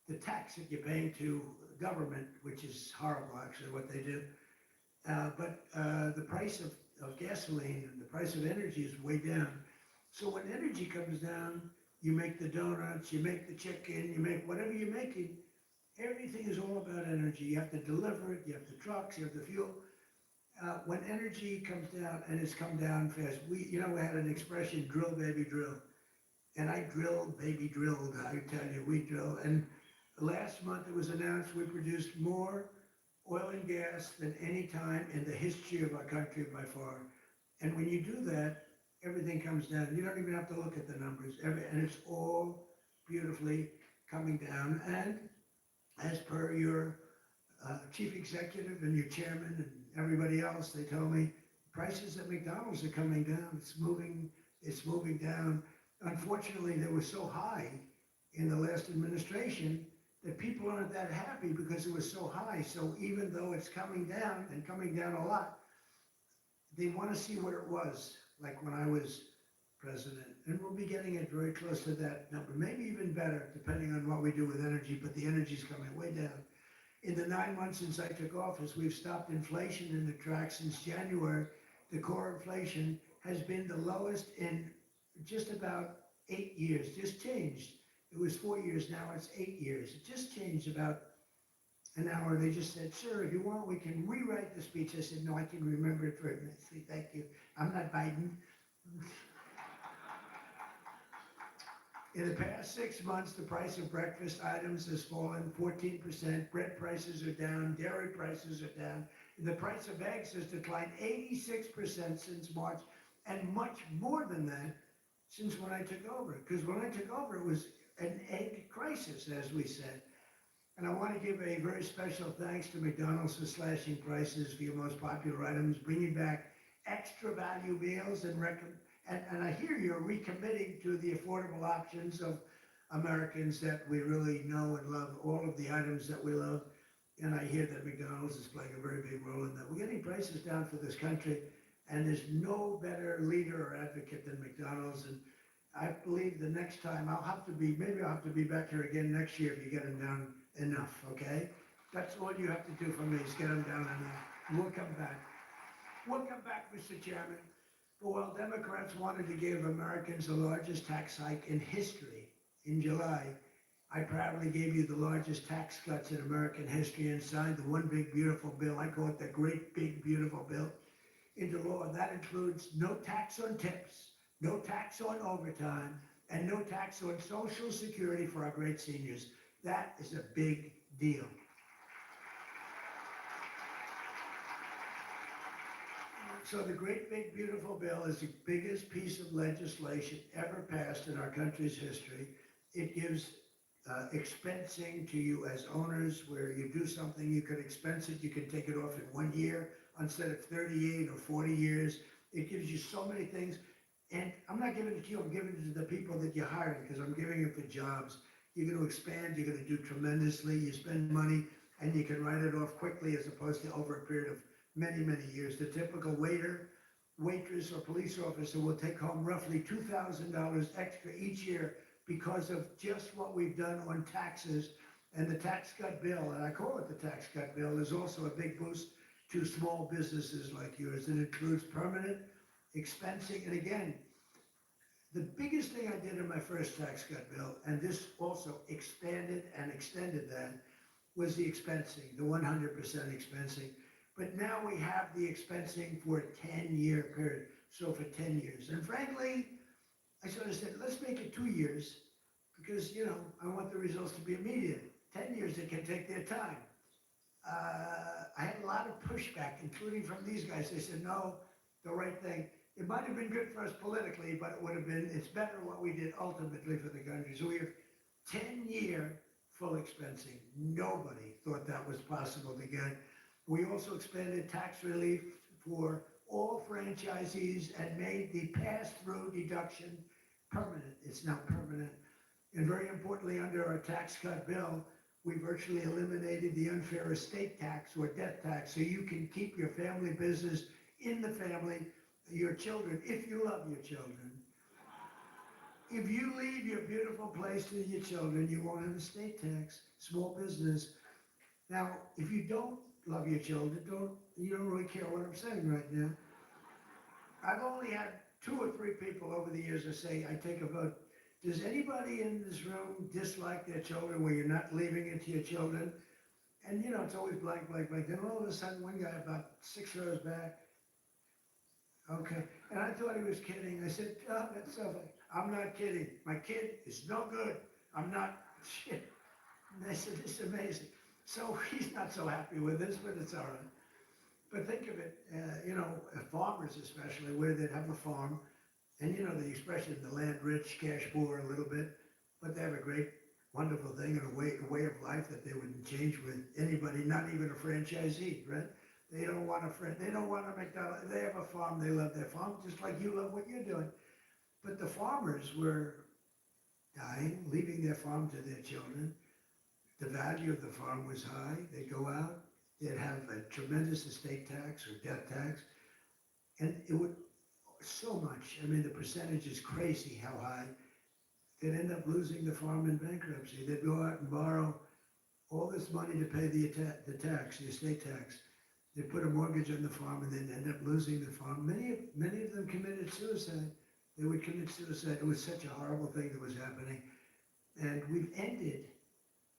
the tax that you're paying to government, which is horrible actually what they do. But the price of gasoline and the price of energy is way down. So when energy comes down, you make the donuts, you make the chicken, you make whatever you're making, everything is all about energy. You have to deliver it, you have the trucks, you have the fuel. When energy comes down, and it's come down fast, we had an expression, drill, baby, drill. And I drilled, baby, drilled, I tell you, we drilled. And last month it was announced we produced more oil and gas than any time in the history of our country by far. And when you do that, everything comes down. You don't even have to look at the numbers. And it's all beautifully coming down. And as per your chief executive and your chairman and everybody else, they told me prices at McDonald's are coming down. It's moving down. Unfortunately, they were so high in the last administration that people aren't that happy because it was so high. So even though it's coming down and coming down a lot, they want to see what it was like when I was president. And we'll be getting it very close to that number, maybe even better, depending on what we do with energy, but the energy's coming way down. In the 9 months since I took office, we've stopped inflation in the tracks since January. The core inflation has been the lowest in just about 8 years, just changed. It was 4 years, now it's 8 years. It just changed about an hour. They just said, sir, if you want, we can rewrite the speech. I said, no, I can remember it for a minute. I said, thank you. I'm not Biden. In the past 6 months, the price of breakfast items has fallen 14%. Bread prices are down, dairy prices are down. And the price of eggs has declined 86% since March, and much more than that since when I took over. Because when I took over, it was an egg crisis, as we said. And I want to give a very special thanks to McDonald's for slashing prices for your most popular items, bringing back extra value meals, and I hear you're recommitting to the affordable options of Americans that we really know and love, all of the items that we love. And I hear that McDonald's is playing a very big role in that. We're getting prices down for this country, and there's no better leader or advocate than McDonald's. And I believe the next time maybe I'll have to be back here again next year if you get them down enough, okay? That's all you have to do for me is get them down enough. We'll come back. We'll come back, Mr. Chairman. But while Democrats wanted to give Americans the largest tax hike in history in July, I proudly gave you the largest tax cuts in American history and signed the one big beautiful bill, I call it the great big beautiful bill, into law. That includes no tax on tips, no tax on overtime, and no tax on Social Security for our great seniors. That is a big deal. So the great big beautiful bill is the biggest piece of legislation ever passed in our country's history. It gives expensing to you as owners, where you do something, you could expense it, you can take it off in 1 year instead of 38 or 40 years. It gives you so many things. And I'm not giving it to you, I'm giving it to the people that you're hiring, because I'm giving it for jobs. You're going to expand, you're going to do tremendously, you spend money, and you can write it off quickly as opposed to over a period of many, many years. The typical waiter, waitress, or police officer will take home roughly $2,000 extra each year because of just what we've done on taxes. And the tax cut bill, and I call it the tax cut bill, is also a big boost to small businesses like yours. It includes permanent expensing. And again, the biggest thing I did in my first tax cut bill, and this also expanded and extended that, was the expensing, the 100% expensing. But now we have the expensing for a 10-year period, so for 10 years. And frankly, I sort of said, let's make it 2 years, because, you know, I want the results to be immediate. 10 years, they can take their time. I had a lot of pushback, including from these guys. They said, no, the right thing. It might have been good for us politically, but it would have been, it's better what we did ultimately for the country. So we have 10-year full expensing. Nobody thought that was possible to get. We also expanded tax relief for all franchisees and made the pass-through deduction permanent. It's now permanent. And very importantly, under our tax cut bill, we virtually eliminated the unfair estate tax or death tax, so you can keep your family business in the family, your children, if you love your children. If you leave your beautiful place to your children, you won't have estate tax, small business. Now, if you don't love your children, you don't really care what I'm saying right now. I've only had 2 or 3 people over the years that say, I take a vote. Does anybody in this room dislike their children where you're not leaving it to your children? And you know, it's always blank, blank, blank. Then all of a sudden, one guy about 6 rows back, okay. And I thought he was kidding. I said, oh, that's so funny. I'm not kidding. My kid is no good. I'm not, shit. And they said, this is amazing. So he's not so happy with this, but it's all right. But think of it, you know, farmers especially, where they have a farm, and you know the expression, the land rich, cash poor a little bit, but they have a great, wonderful thing and a way of life that they wouldn't change with anybody, not even a franchisee, right? They don't want they don't want a McDonald's, they have a farm, they love their farm, just like you love what you're doing. But the farmers were dying, leaving their farm to their children. The value of the farm was high. They'd go out, they'd have a tremendous estate tax or death tax, and it would, so much, I mean, the percentage is crazy how high. They'd end up losing the farm in bankruptcy. They'd go out and borrow all this money to pay the tax, the estate tax. They'd put a mortgage on the farm and then end up losing the farm. Many of them committed suicide. They would commit suicide. It was such a horrible thing that was happening. And we've ended,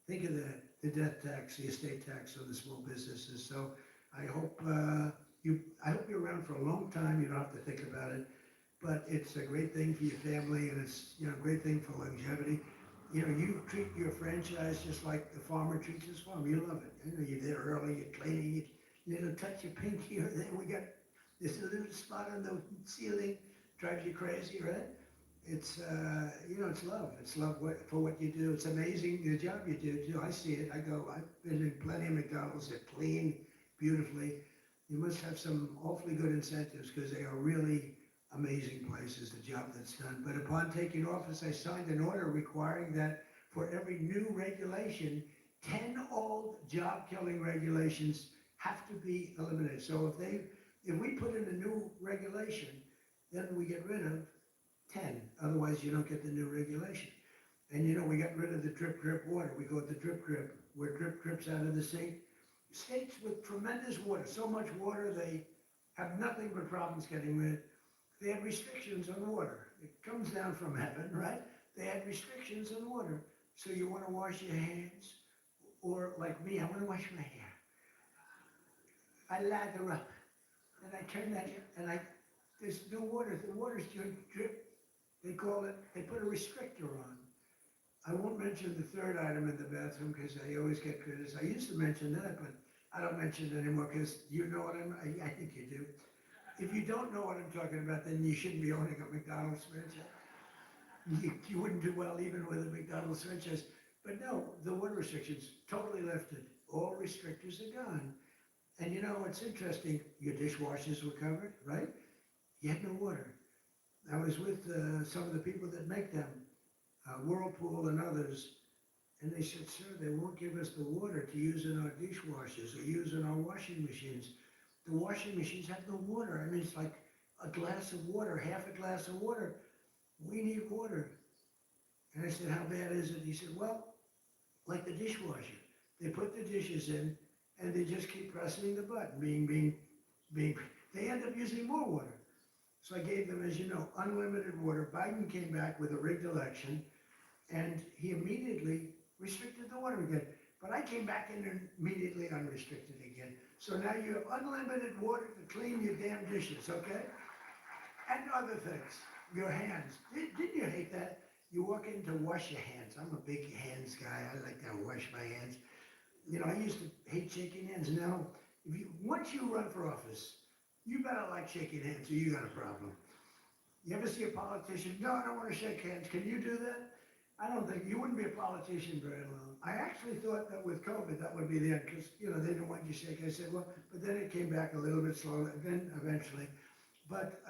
think of that, the death tax, the estate tax on the small businesses. So I hope you're around for a long time. You don't have to think about it, but it's a great thing for your family, and it's, you know, a great thing for longevity. You know, you treat your franchise just like the farmer treats his farm. You love it. You know, you're there early, you're cleaning, you know, touch your pinky or then we got this little spot on the ceiling, drives you crazy, right? It's, you know, it's love. It's love for what you do. It's amazing the job you do too. I see it. I've been in plenty of McDonald's. They're clean beautifully. You must have some awfully good incentives because they are really amazing places, the job that's done. But upon taking office, I signed an order requiring that for every new regulation, 10 old job-killing regulations have to be eliminated. So if we put in a new regulation, then we get rid of 10. Otherwise, you don't get the new regulation. And you know, we got rid of the drip water. We go with the drip, where drip drips out of the sink. States with tremendous water, so much water, they have nothing but problems getting rid. They have restrictions on water. It comes down from heaven, right? They had restrictions on water. So you want to wash your hands, or like me, I want to wash my hair. I lather up, and I turn that, and there's no water. The water's drip. They call it, they put a restrictor on. I won't mention the third item in the bathroom because I always get criticized. I used to mention that, but I don't mention it anymore because you know what I think you do. If you don't know what I'm talking about, then you shouldn't be owning a McDonald's franchise. You wouldn't do well even with a McDonald's franchise. But no, the water restrictions totally lifted. All restrictors are gone. And you know, what's interesting, your dishwashers were covered, right? You had no water. I was with some of the people that make them, Whirlpool and others, and they said, sir, they won't give us the water to use in our dishwashers or use in our washing machines. The washing machines have no water. I mean, it's like a glass of water, half a glass of water. We need water. And I said, how bad is it? He said, well, like the dishwasher. They put the dishes in, and they just keep pressing the button, they end up using more water. So I gave them, as you know, unlimited water. Biden came back with a rigged election, and he immediately restricted the water again. But I came back in and immediately unrestricted again. So now you have unlimited water to clean your damn dishes, okay? And other things, your hands. Didn't you hate that? You walk in to wash your hands. I'm a big hands guy. I like to wash my hands. You know, I used to hate shaking hands. Now, once you run for office, you better like shaking hands or you got a problem. You ever see a politician? No, I don't want to shake hands. Can you do that? I don't think you wouldn't be a politician very long. I actually thought that with COVID that would be the end because they didn't want you to shake. I said, well, but then it came back a little bit slowly, then eventually. But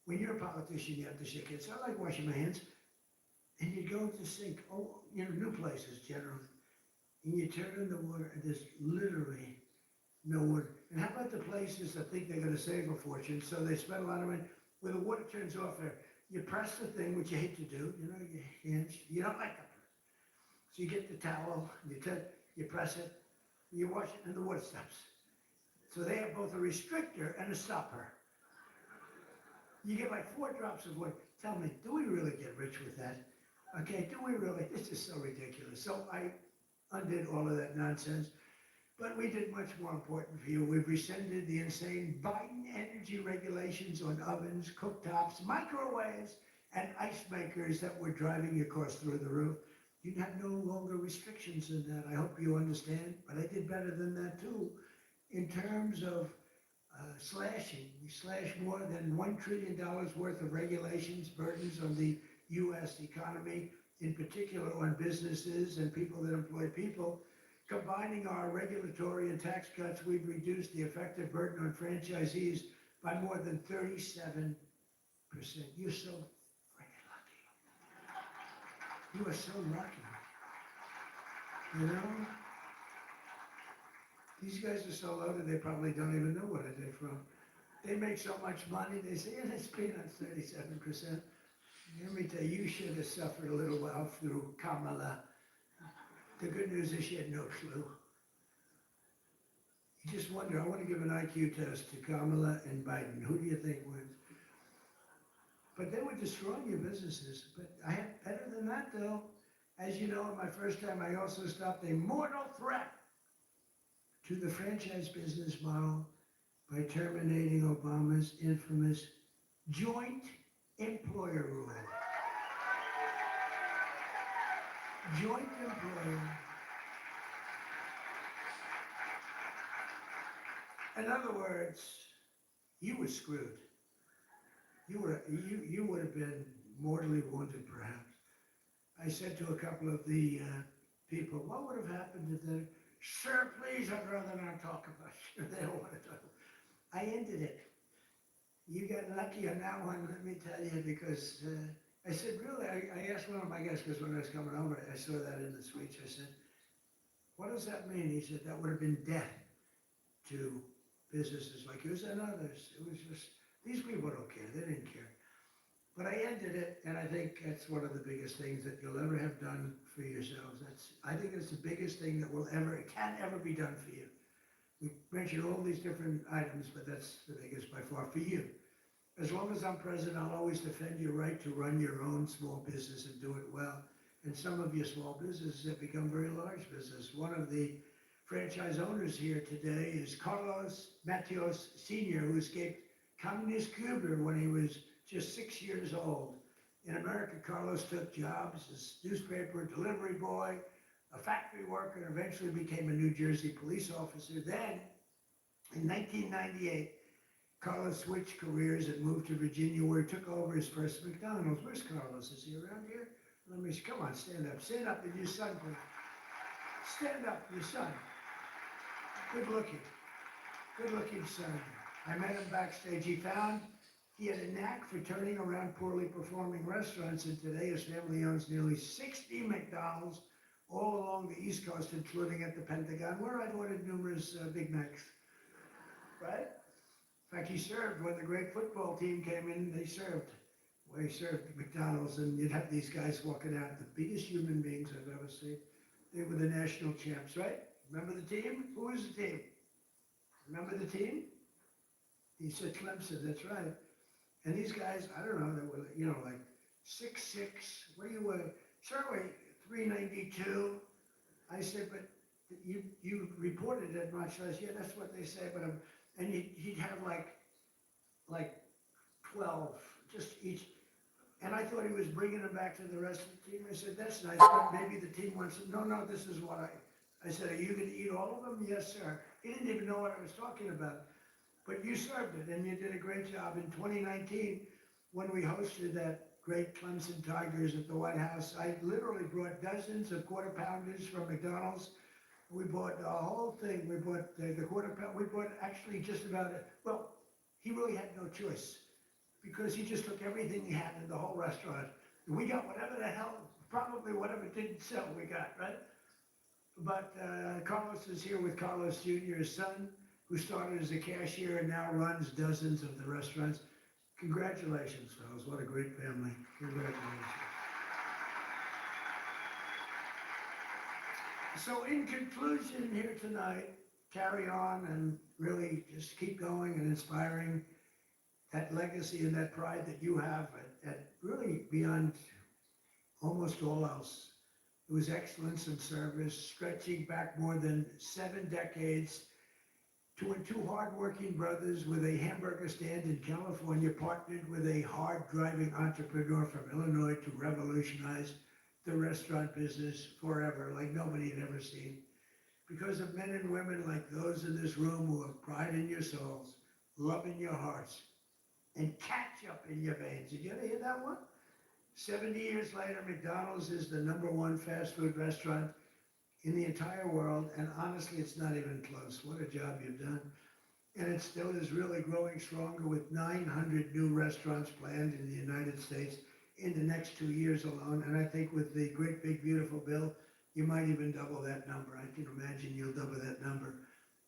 when you're a politician, you have to shake hands. So I like washing my hands. And you go to sink, new places generally, and you turn in the water, and there's literally no water. And how about the places that think they're going to save a fortune, so they spend a lot of money, where the water turns off there. You press the thing, which you hate to do, your hands, you don't like that. So you get the towel, you press it, you wash it, and the water stops. So they have both a restrictor and a stopper. You get like 4 drops of water. Tell me, do we really get rich with that? Okay, do we really? This is so ridiculous. So I undid all of that nonsense. But we did much more important for you. We've rescinded the insane Biden energy regulations on ovens, cooktops, microwaves, and ice makers that were driving your costs through the roof. You have no longer restrictions in that. I hope you understand. But I did better than that too. In terms of slashing, we slashed more than $1 trillion worth of regulations, burdens on the U.S. economy, in particular on businesses and people that employ people. Combining our regulatory and tax cuts, we've reduced the effective burden on franchisees by more than 37%. You're so freaking lucky. You are so lucky. You know? These guys are so loaded, they probably don't even know what they're from. They make so much money, they say, yeah, it's peanuts, 37%. Let me tell you, you should have suffered a little while through Kamala. The good news is she had no clue. You just wonder, I want to give an IQ test to Kamala and Biden. Who do you think wins? But they were destroying your businesses. But I had better than that, though. As you know, in my first time, I also stopped a mortal threat to the franchise business model by terminating Obama's infamous joint employer rule. Joint employer. In other words, you were screwed. You would have been mortally wounded, perhaps. I said to a couple of the people, what would have happened if they, sir, please, I'd rather not talk about it. They don't want to talk. I ended it. You got lucky on that one, let me tell you, because I said, really, I asked one of my guests, because when I was coming over, I saw that in the speech. I said, what does that mean? He said, that would have been death to businesses like yours and others. It was just, these people don't care, they didn't care. But I ended it, and I think that's one of the biggest things that you'll ever have done for yourselves. I think it's the biggest thing that it can ever be done for you. We mentioned all these different items, but that's the biggest by far for you. As long as I'm president, I'll always defend your right to run your own small business and do it well. And some of your small businesses have become very large business. One of the franchise owners here today is Carlos Matios Sr., who escaped communist Cuba when he was just 6 years old. In America, Carlos took jobs as newspaper delivery boy, a factory worker, and eventually became a New Jersey police officer. Then, in 1998, Carlos switched careers and moved to Virginia, where he took over his first McDonald's. Where's Carlos? Is he around here? Come on, stand up. Stand up with your son, please. Stand up, your son. Good looking son. I met him backstage. He had a knack for turning around poorly performing restaurants, and today his family owns nearly 60 McDonald's all along the East Coast, including at the Pentagon, where I've ordered numerous Big Macs. Right? In fact, he served when the great football team came in, they served. Well, he served McDonald's, and you'd have these guys walking out, the biggest human beings I've ever seen. They were the national champs, right? Remember the team? Who was the team? Remember the team? He said Clemson, that's right. And these guys, I don't know, they were, like 6'6". What do you weigh? Sir, weigh 392. I said, but you reported it much less. Yeah, that's what they say, but and he'd have like 12, just each. And I thought he was bringing them back to the rest of the team. I said, that's nice, but maybe the team wants them. No, this is what I said, are you gonna eat all of them? Yes, sir. He didn't even know what I was talking about. But you served it, and you did a great job. In 2019, when we hosted that great Clemson Tigers at the White House, I literally brought dozens of quarter pounders from McDonald's. We bought the whole thing. We bought the quarter pound. We bought actually just about it. Well, he really had no choice because he just took everything he had in the whole restaurant. We got whatever the hell, probably whatever didn't sell, we got, right? But Carlos is here with Carlos Jr., his son, who started as a cashier and now runs dozens of the restaurants. Congratulations, fellas. What a great family. Congratulations. So in conclusion here tonight, carry on and really just keep going and inspiring that legacy and that pride that you have at really beyond almost all else. It was excellence in service, stretching back more than 7 decades to when 2 hardworking brothers with a hamburger stand in California partnered with a hard-driving entrepreneur from Illinois to revolutionize the restaurant business forever, like nobody had ever seen. Because of men and women like those in this room who have pride in your souls, love in your hearts, and ketchup in your veins. Did you ever hear that one? 70 years later, McDonald's is the #1 fast food restaurant in the entire world, and honestly, it's not even close. What a job you've done. And it still is really growing stronger with 900 new restaurants planned in the United States in the next 2 years alone. And I think with the great big beautiful bill, you might even double that number. I can imagine you'll double that number.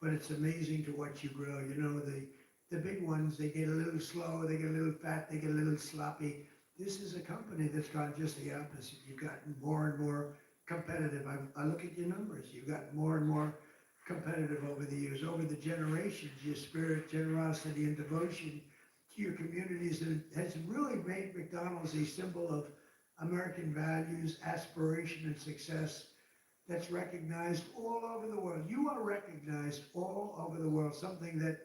But it's amazing to watch you grow. You know, the big ones, they get a little slow, they get a little fat, they get a little sloppy. This is a company that's gone just the opposite. You've gotten more and more competitive. I look at your numbers. You've gotten more and more competitive over the years, over the generations. Your spirit, generosity, and devotion to your communities has really made McDonald's a symbol of American values, aspiration, and success that's recognized all over the world. You are recognized all over the world, something that,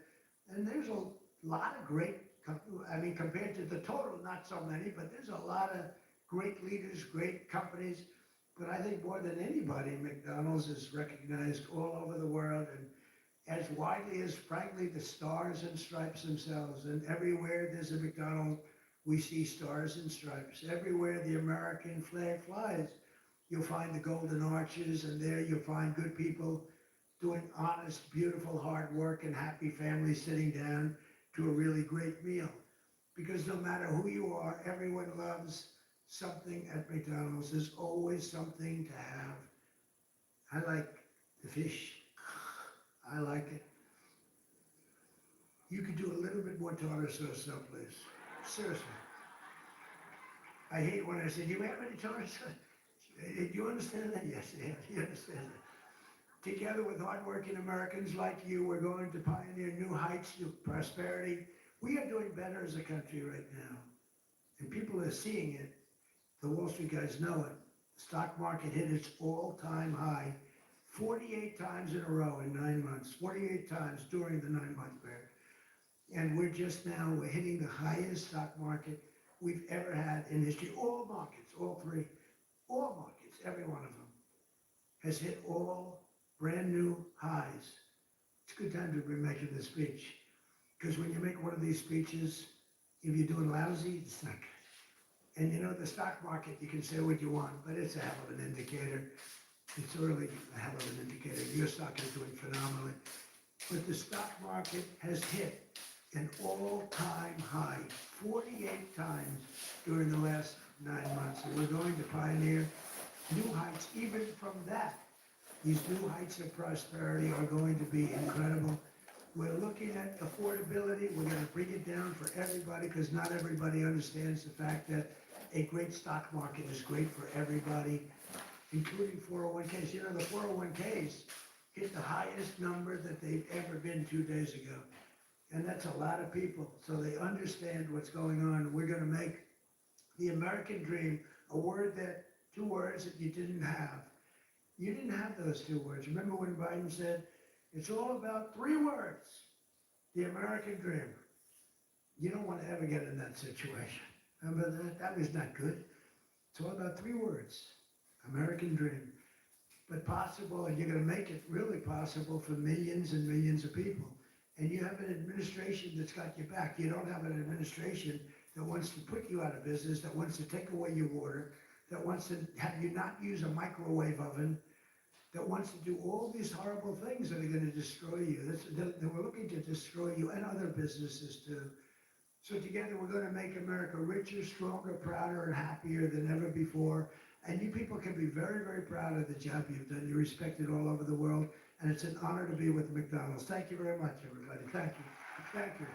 and there's a lot of great, I mean, compared to the total, not so many, but there's a lot of great leaders, great companies. But I think more than anybody, McDonald's is recognized all over the world and as widely as, frankly, the stars and stripes themselves. And everywhere there's a McDonald's, we see stars and stripes. Everywhere the American flag flies, you'll find the golden arches, and there you'll find good people doing honest, beautiful, hard work, and happy families sitting down to a really great meal. Because no matter who you are, everyone loves something at McDonald's. There's always something to have. I like the fish. I like it. You could do a little bit more tartar sauce someplace. Seriously. I hate when I say, do you have any tartar sauce? Do you understand that? Yes, you understand that. Together with hardworking Americans like you, we're going to pioneer new heights of prosperity. We are doing better as a country right now. And people are seeing it. The Wall Street guys know it. The stock market hit its all-time high 48 times in a row in 9 months, 48 times during the 9-month period. And we're hitting the highest stock market we've ever had in history. All markets, all three, all markets, every one of them has hit all brand new highs. It's a good time to remeasure the speech. Because when you make one of these speeches, if you're doing lousy, it's not good. And you know, the stock market, you can say what you want, but it's a hell of an indicator. It's really a hell of an indicator. Your stock is doing phenomenally. But the stock market has hit an all-time high 48 times during the last 9 months. And we're going to pioneer new heights even from that. These new heights of prosperity are going to be incredible. We're looking at affordability. We're going to bring it down for everybody because not everybody understands the fact that a great stock market is great for everybody, including 401ks. You know, the 401ks hit the highest number that they've ever been 2 days ago. And that's a lot of people. So they understand what's going on. We're going to make the American dream a word that, 2 words that you didn't have. You didn't have those 2 words. Remember when Biden said, it's all about 3 words, the American dream. You don't want to ever get in that situation. Remember that? That was not good. It's all about three words: American dream. But possible, and you're going to make it really possible for millions and millions of people. And you have an administration that's got your back. You don't have an administration that wants to put you out of business, that wants to take away your water, that wants to have you not use a microwave oven, that wants to do all these horrible things that are going to destroy you. That we're looking to destroy you and other businesses too. So together we're going to make America richer, stronger, prouder, and happier than ever before. And you people can be very, very proud of the job you've done. You're respected all over the world, and it's an honor to be with McDonald's. Thank you very much, everybody. Thank you. Thank you.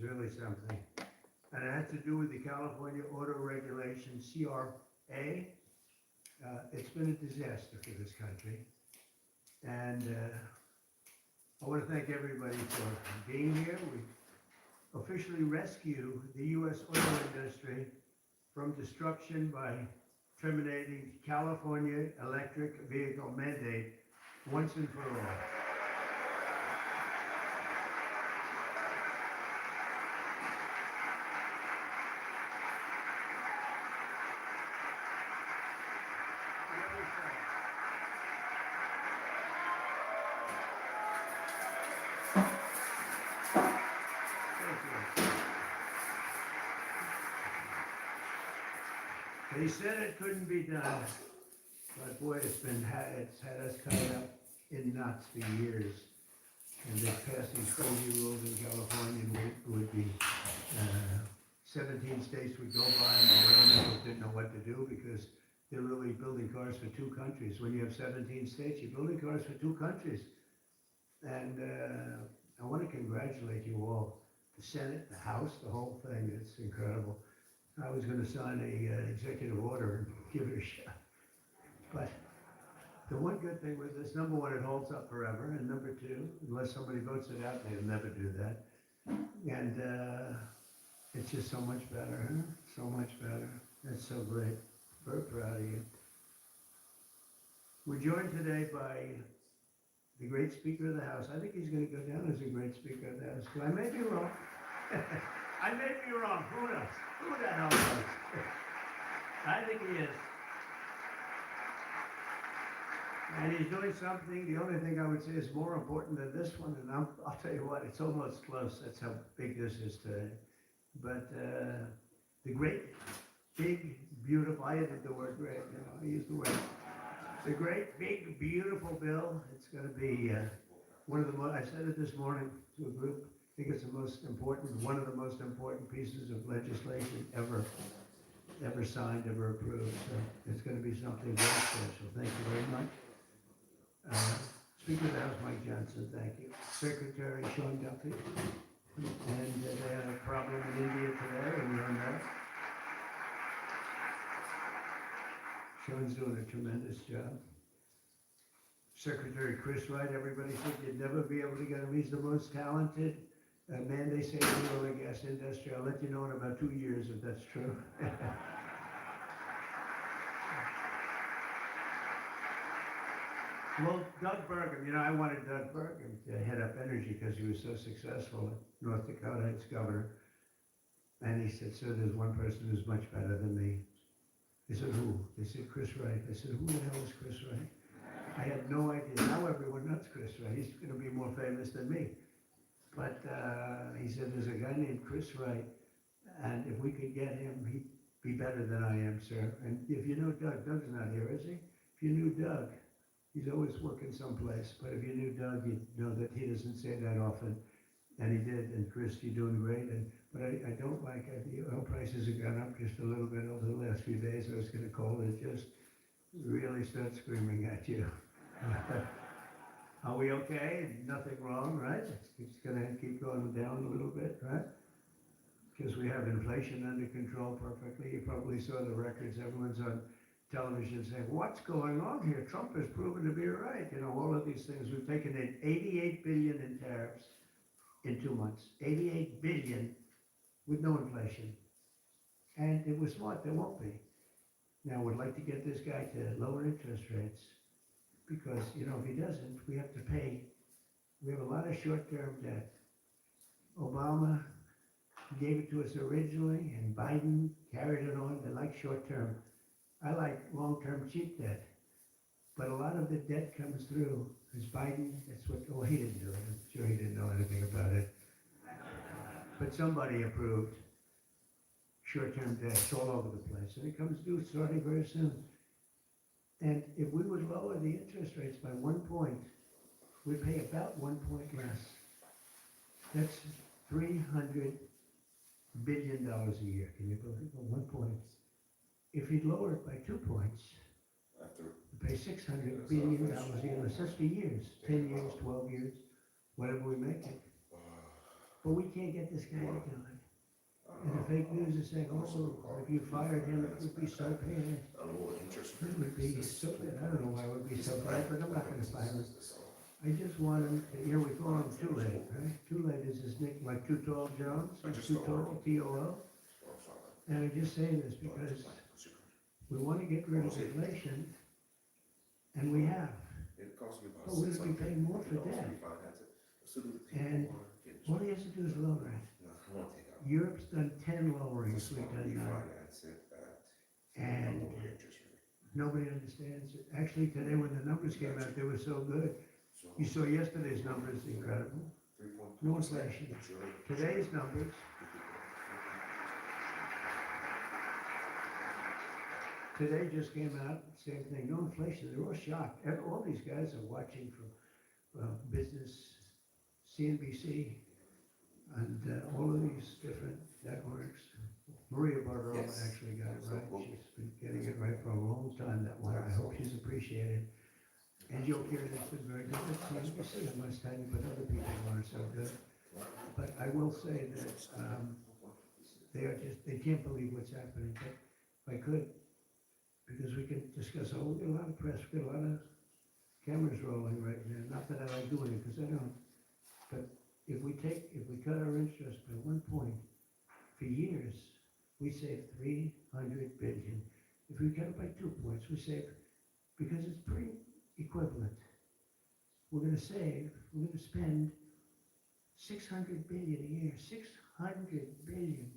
It's really something. And it has to do with the California Auto Regulation, CRA. It's been a disaster for this country. And I want to thank everybody for being here. We officially rescue the U.S. auto industry from destruction by terminating California electric vehicle mandate once and for all. They said it couldn't be done, but boy, it's had us tied up in knots for years. And they passed these crazy rules in California, and it would be 17 states would go by, and the automakers didn't know what to do because they're really building cars for two countries. When you have 17 states, you're building cars for two countries. And I want to congratulate you all, the Senate, the House, the whole thing. It's incredible. I was going to sign an executive order and give it a shot. But the one good thing with this, number one, it holds up forever. And number two, unless somebody votes it out, they'll never do that. And it's just so much better, huh? So much better. That's so great. Very proud of you. We're joined today by the great Speaker of the House. I think he's going to go down as a great Speaker of the House. I may be wrong. I may be wrong. Who knows? Who the hell knows? I think he is. And he's doing something, the only thing I would say is more important than this one, and I'll tell you what, it's almost close. That's how big this is today. But the great, big, beautiful, I added the word great, I used the word. The great, big, beautiful bill. It's going to be one of the most, I said it this morning to a group, I think it's the most important, one of the most important pieces of legislation ever signed, ever approved. So it's going to be something very special. Thank you very much. Speaker of the House, Mike Johnson, thank you. Secretary Sean Duffy. And they had a problem in India today, and we learned that. Sean's doing a tremendous job. Secretary Chris Wright, everybody said you'd never be able to get him. He's the most talented man they say in the oil and gas industry. I'll let you know in about 2 years if that's true. Well, Doug Burgum, I wanted Doug Burgum to head up energy because he was so successful in North Dakota as governor. And he said, sir, there's one person who's much better than me. They said, who? They said, Chris Wright. I said, who the hell is Chris Wright? I had no idea. Now everyone knows Chris Wright. He's going to be more famous than me. But he said, there's a guy named Chris Wright. And if we could get him, he'd be better than I am, sir. And if you knew Doug, Doug's not here, is he? If you knew Doug, he's always working someplace, but if you knew Doug, you'd know that he doesn't say that often. And he did, and Chris, you're doing great, but I don't like, the oil prices have gone up just a little bit over the last few days. I was gonna call it, just really start screaming at you. Are we okay? Nothing wrong, right? It's gonna keep going down a little bit, right? Because we have inflation under control perfectly. You probably saw the records. Everyone's on television saying, what's going on here? Trump has proven to be right. You know, all of these things. We've taken in 88 billion in tariffs in 2 months. 88 billion with no inflation. And it was smart, there won't be. Now, we'd like to get this guy to lower interest rates because, you know, if he doesn't, we have to pay. We have a lot of short-term debt. Obama gave it to us originally, and Biden carried it on. They like short-term. I like long-term cheap debt. But a lot of the debt comes through because Biden, that's what, oh, he didn't do it. I'm sure he didn't know anything about it. But somebody approved short-term debts all over the place. And it comes due starting very soon. And if we would lower the interest rates by 1 point, we'd pay about 1 point less. That's $300 billion a year. Can you believe it? 1 point. If he'd lower it by 2 points, we pay $600 billion a year. That's for years, 10 years, 12 years, whatever we make it. But we can't get this guy to do it. And the fake news is saying, oh, if you fired him, it would be so bad. It would be so bad. I don't know why it would be so bad, but I'm not gonna fire him. I just want him, you know, we call him Too Late, right? Too Late is his nickname, like Too Tall Jones, Too Tall, T-O-O. And I just say this because we wanna get rid of inflation, and we have. But we would be paying more for debt. And all he has to do is lower it. Europe's done 10 lowerings, we've done 9. And nobody understands it. Actually, today when the numbers came out, they were so good. You saw yesterday's numbers, incredible. No inflation. Today's numbers. Today just came out, same thing, no inflation. They're all shocked. All these guys are watching from business, CNBC, and all of these different networks. Maria Barbarella actually got it right. She's been getting it right for a long time, that one. I hope she's appreciated. And Joe Kieran has been very good at CNBC. I'm not telling you, but other people aren't so good. But I will say that they can't believe what's happening. But if I could, because we can discuss, we get a lot of press, we get a lot of cameras rolling right now. Not that I like doing it, because I don't. But if we cut our interest by 1 point for years, we save $300 billion. If we cut it by 2 points, we save, because it's pretty equivalent. We're gonna spend $600 billion a year, $600 billion,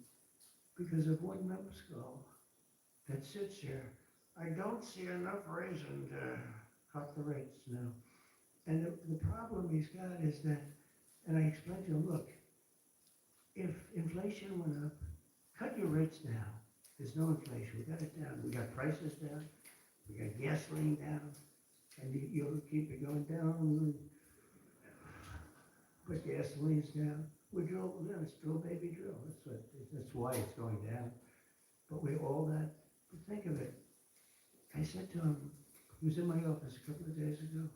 because of one numbskull that sits here. I don't see enough reason to cut the rates now. And the problem he's got is that, and I explained to him, look, if inflation went up, cut your rates down. There's no inflation, we got it down. We got prices down, we got gasoline down, and you'll keep it going down. But gasoline's down. It's drill, baby, drill. That's why it's going down. But think of it. I said to him, he was in my office a couple of days ago.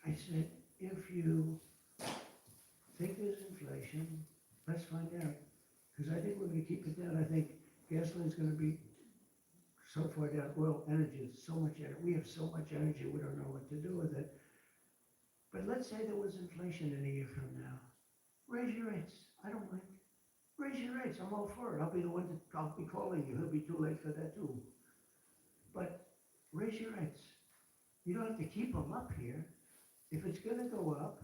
I said, if you think there's inflation, let's find out. Because I think we're gonna keep it down. I think gasoline's gonna be so far down. Oil, energy, so much energy. We have so much energy, we don't know what to do with it. But let's say there was inflation in a year from now. Raise your rates. I don't mind. Raise your rates. I'm all for it. I'll be the one I'll be calling you. He'll be too late for that too. But raise your rates. You don't have to keep them up here. If it's gonna go up,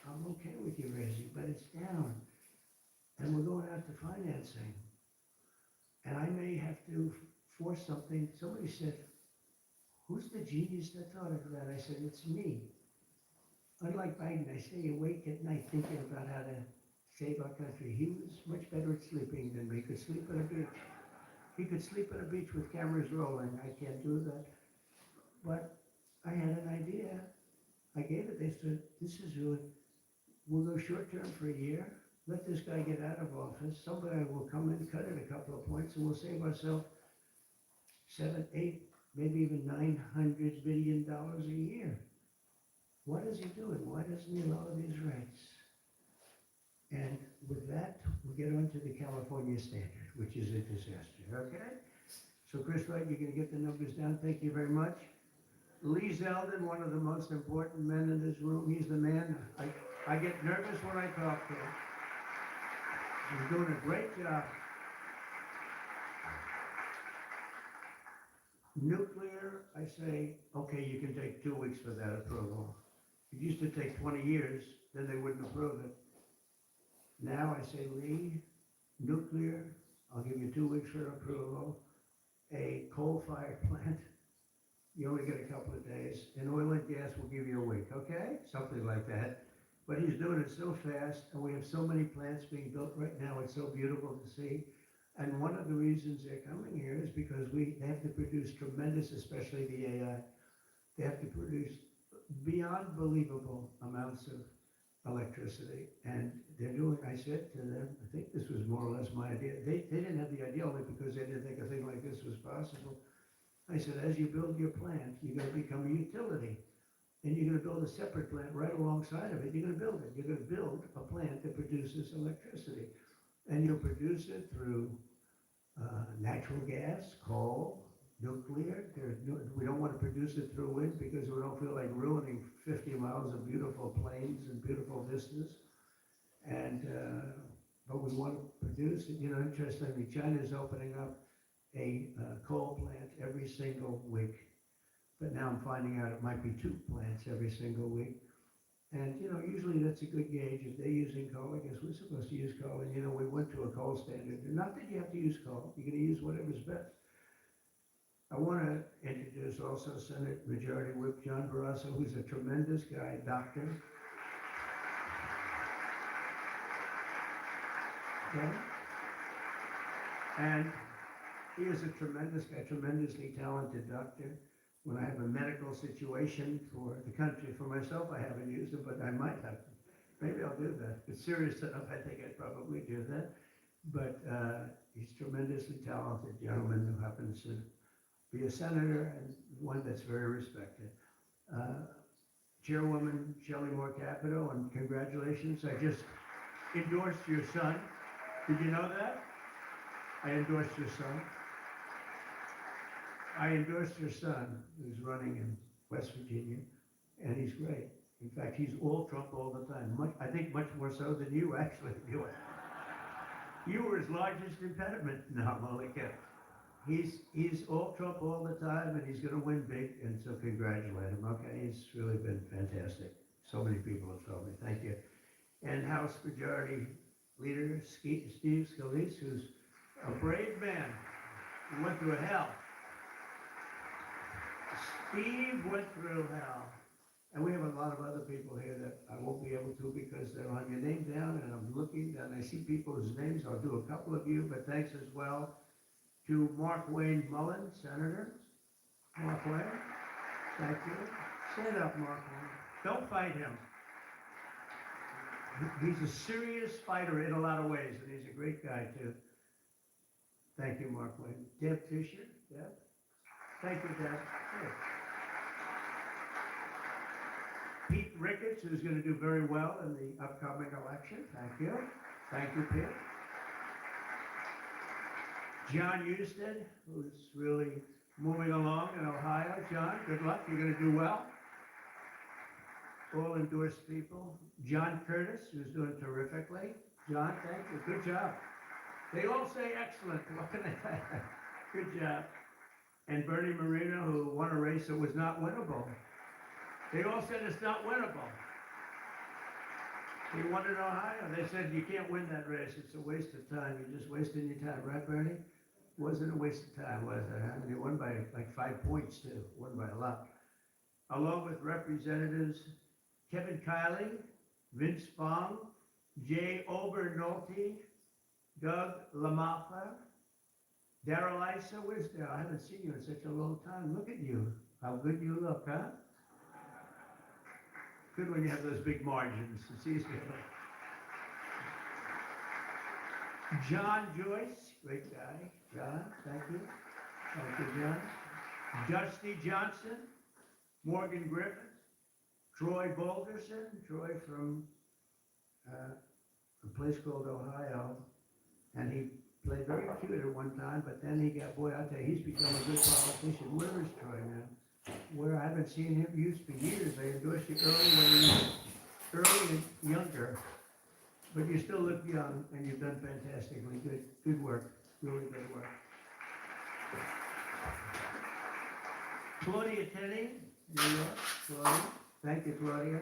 I'm okay with you raising, but it's down. And we're going out to financing. And I may have to force something. Somebody said, who's the genius that thought of that? I said, it's me. Unlike Biden, I stay awake at night thinking about how to save our country. He was much better at sleeping than me. He could sleep on a beach. He could sleep on a beach with cameras rolling. I can't do that. But I had an idea. I gave it. They said, this is really, we'll go short term for a year. Let this guy get out of office. Somebody will come in, cut it a couple of points, and we'll save ourselves 7, 8, maybe even $900 billion a year. What is he doing? Why doesn't he lower these rates? And with that, we get on to the California standard, which is a disaster, okay? So Chris Wright, you're gonna get the numbers down. Thank you very much. Lee Zeldin, one of the most important men in this room. He's the man. I get nervous when I talk to him. He's doing a great job. Nuclear, I say, okay, you can take 2 weeks for that approval. It used to take 20 years, then they wouldn't approve it. Now I say, Lee, nuclear, I'll give you 2 weeks for approval. A coal-fired plant, you only get a couple of days. And oil and gas will give you a week, okay? Something like that. But he's doing it so fast, and we have so many plants being built right now. It's so beautiful to see. And one of the reasons they're coming here is because they have to produce tremendous, especially the AI, they have to produce beyond believable amounts of electricity. And they're doing, I said to them, I think this was more or less my idea. They didn't have the idea only because they didn't think a thing like this was possible. I said, as you build your plant, you're going to become a utility. And you're going to build a separate plant right alongside of it. You're going to build it. You're going to build a plant that produces electricity. And you'll produce it through natural gas, coal, nuclear. We don't want to produce it through wind because we don't feel like ruining 50 miles of beautiful plains and beautiful vistas. And but we want to produce it. You know, interestingly, China's opening up a coal plant every single week. But now I'm finding out it might be 2 plants every single week. And, you know, usually that's a good gauge. If they're using coal, I guess we're supposed to use coal. And, you know, we went to a coal standard. Not that you have to use coal. You're going to use whatever's best. I want to introduce also Senate Majority Whip John Barrasso, who's a tremendous guy, doctor. Okay? And he is a tremendous guy, tremendously talented doctor. When I have a medical situation for the country, for myself, I haven't used it, but I might have. Maybe I'll do that. If it's serious enough, I think I'd probably do that. But he's a tremendously talented gentleman who happens to be a senator and one that's very respected. Chairwoman Shelley Moore Capito, and congratulations. I just endorsed your son. Did you know that? I endorsed your son. I endorsed your son, who's running in West Virginia, and he's great. In fact, he's all Trump all the time. I think much more so than you, actually. You were his largest impediment. No, I'm only kidding. He's all Trump all the time, and he's going to win big, and so congratulate him, okay? He's really been fantastic. So many people have told me. Thank you. And House Majority Leader Steve Scalise, who's a brave man who went through hell. Steve went through hell. And we have a lot of other people here that I won't be able to because they don't have your name down, and I'm looking and I see people's names. I'll do a couple of you, but thanks as well to Mark Wayne Mullen, Senator. Mark Wayne, thank you. Stand up, Mark Wayne. Don't fight him. He's a serious fighter in a lot of ways, and he's a great guy too. Thank you, Mark Wayne. Deb Fisher, Deb. Thank you, Deb. Hey. Pete Ricketts, who's going to do very well in the upcoming election. Thank you. Thank you, Pete. John Husted, who's really moving along in Ohio. John, good luck. You're going to do well. All endorsed people. John Curtis, who's doing terrifically. John, thank you. Good job. They all say excellent. What can I say? Good job. And Bernie Moreno, who won a race that was not winnable. They all said it's not winnable. He won in Ohio. They said you can't win that race. It's a waste of time. You're just wasting your time, right, Bernie? Wasn't a waste of time, was it? I mean, he won by like 5 points too. Won by a lot. Along with Representatives Kevin Kiley, Vince Fong, Jay Obernolte, Doug Lamaffa, Daryl Isa, where's Daryl? I haven't seen you in such a long time. Look at you. How good you look, huh? Good when you have those big margins. It's easier. John Joyce, great guy. John, thank you. Thank you, John. Dusty Johnson, Morgan Griffith, Troy Balderson, Troy from a place called Ohio, and he played very cute at one time, but then he got, boy, I tell you, he's become a good politician. Where is Troy now? Where I haven't seen him used for years. They endorsed you early when you were early and younger, but you still look young, and you've done fantastically good work, really good work. Claudia Tenney, New York, Claudia. Thank you, Claudia.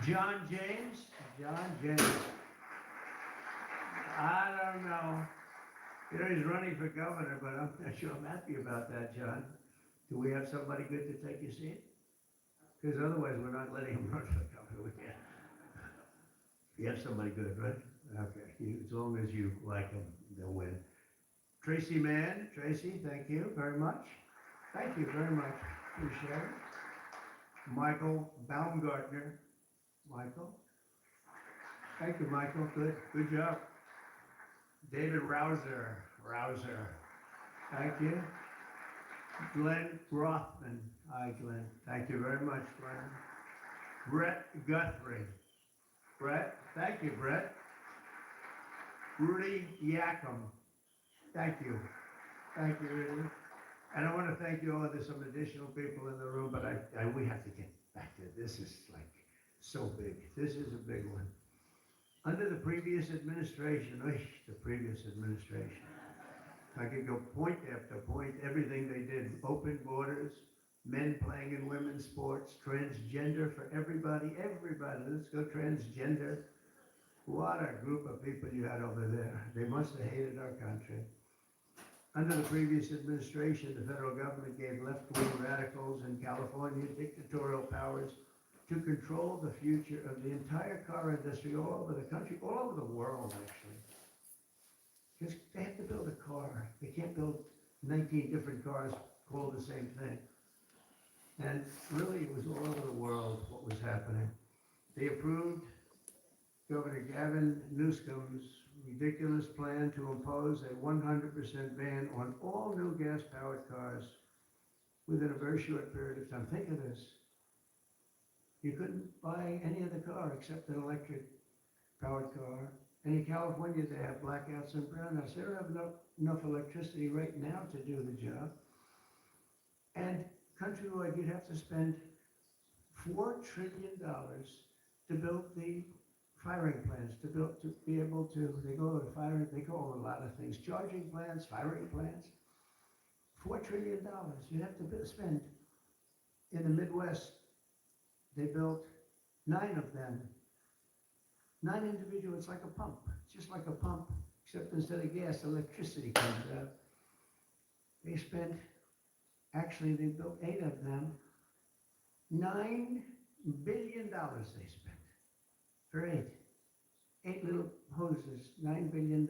John James. I don't know. You know, he's running for governor, but I'm not sure I'm happy about that, John. Do we have somebody good to take your seat? Because otherwise, we're not letting him run for governor. We can't. You have somebody good, right? Okay. As long as you like him, they'll win. Tracy Mann. Tracy, thank you very much. Thank you very much. Appreciate it. Michael Baumgartner. Michael. Thank you, Michael. Good job. David Rouser. Thank you. Glenn Rothman. Hi, Glenn. Thank you very much, Glenn. Brett Guthrie. Brett. Thank you, Brett. Rudy Yakum. Thank you. Thank you, Rudy. And I want to thank you all. There's some additional people in the room, but we have to get back to it. This is like so big. This is a big one. Under the previous administration, I could go point after point, everything they did, open borders, men playing in women's sports, transgender for everybody, let's go transgender. What a group of people you had over there. They must have hated our country. Under the previous administration, the federal government gave left-wing radicals in California dictatorial powers to control the future of the entire car industry all over the country, all over the world, actually. Because they have to build a car. They can't build 19 different cars called the same thing. And really, it was all over the world what was happening. They approved Governor Gavin Newsom's ridiculous plan to impose a 100% ban on all new gas-powered cars within a very short period of time. Think of this. You couldn't buy any other car except an electric-powered car. And in California, they have blackouts and brownouts. They don't have enough electricity right now to do the job. And countrywide, you'd have to spend $4 trillion to build the firing plants, to be able to, they call a lot of things, charging plants, firing plants. $4 trillion you have to spend. In the Midwest, they built 9 of them. 9 individual, it's like a pump. It's just like a pump, except instead of gas, electricity comes out. They built 8 of them. $9 billion they spent for 8. 8 little hoses, $9 billion.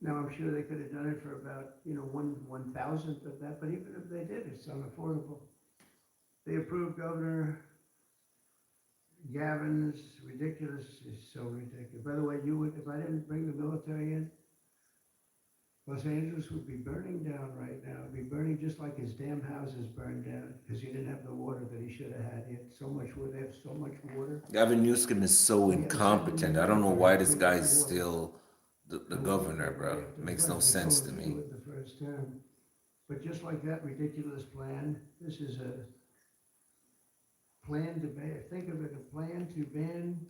Now, I'm sure they could have done it for about, 1/1000th of that, but even if they did, it's unaffordable. They approved Governor Gavin's ridiculous, it's so ridiculous. By the way, if I didn't bring the military in, Los Angeles would be burning down right now. It'd be burning just like his damn houses burned down because he didn't have the water that he should have had. He had so much water. They have so much water. Gavin Newsom is so incompetent. I don't know why this guy is still the governor, bro. Makes no sense to me. The first term. But just like that ridiculous plan, this is a plan to ban. Think of it, a plan to ban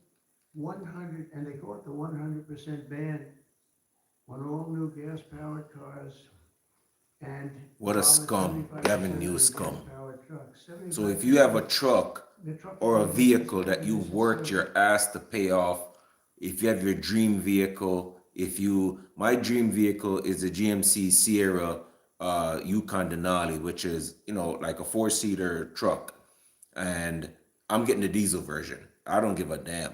100, and they call it the 100% ban on all new gas-powered cars. And what a scum, Gavin Newsom. So if you have a truck or a vehicle that you worked your ass to pay off, if you have your dream vehicle, my dream vehicle is a GMC Sierra Yukon Denali, which is, like a 4-seater truck. And I'm getting the diesel version. I don't give a damn.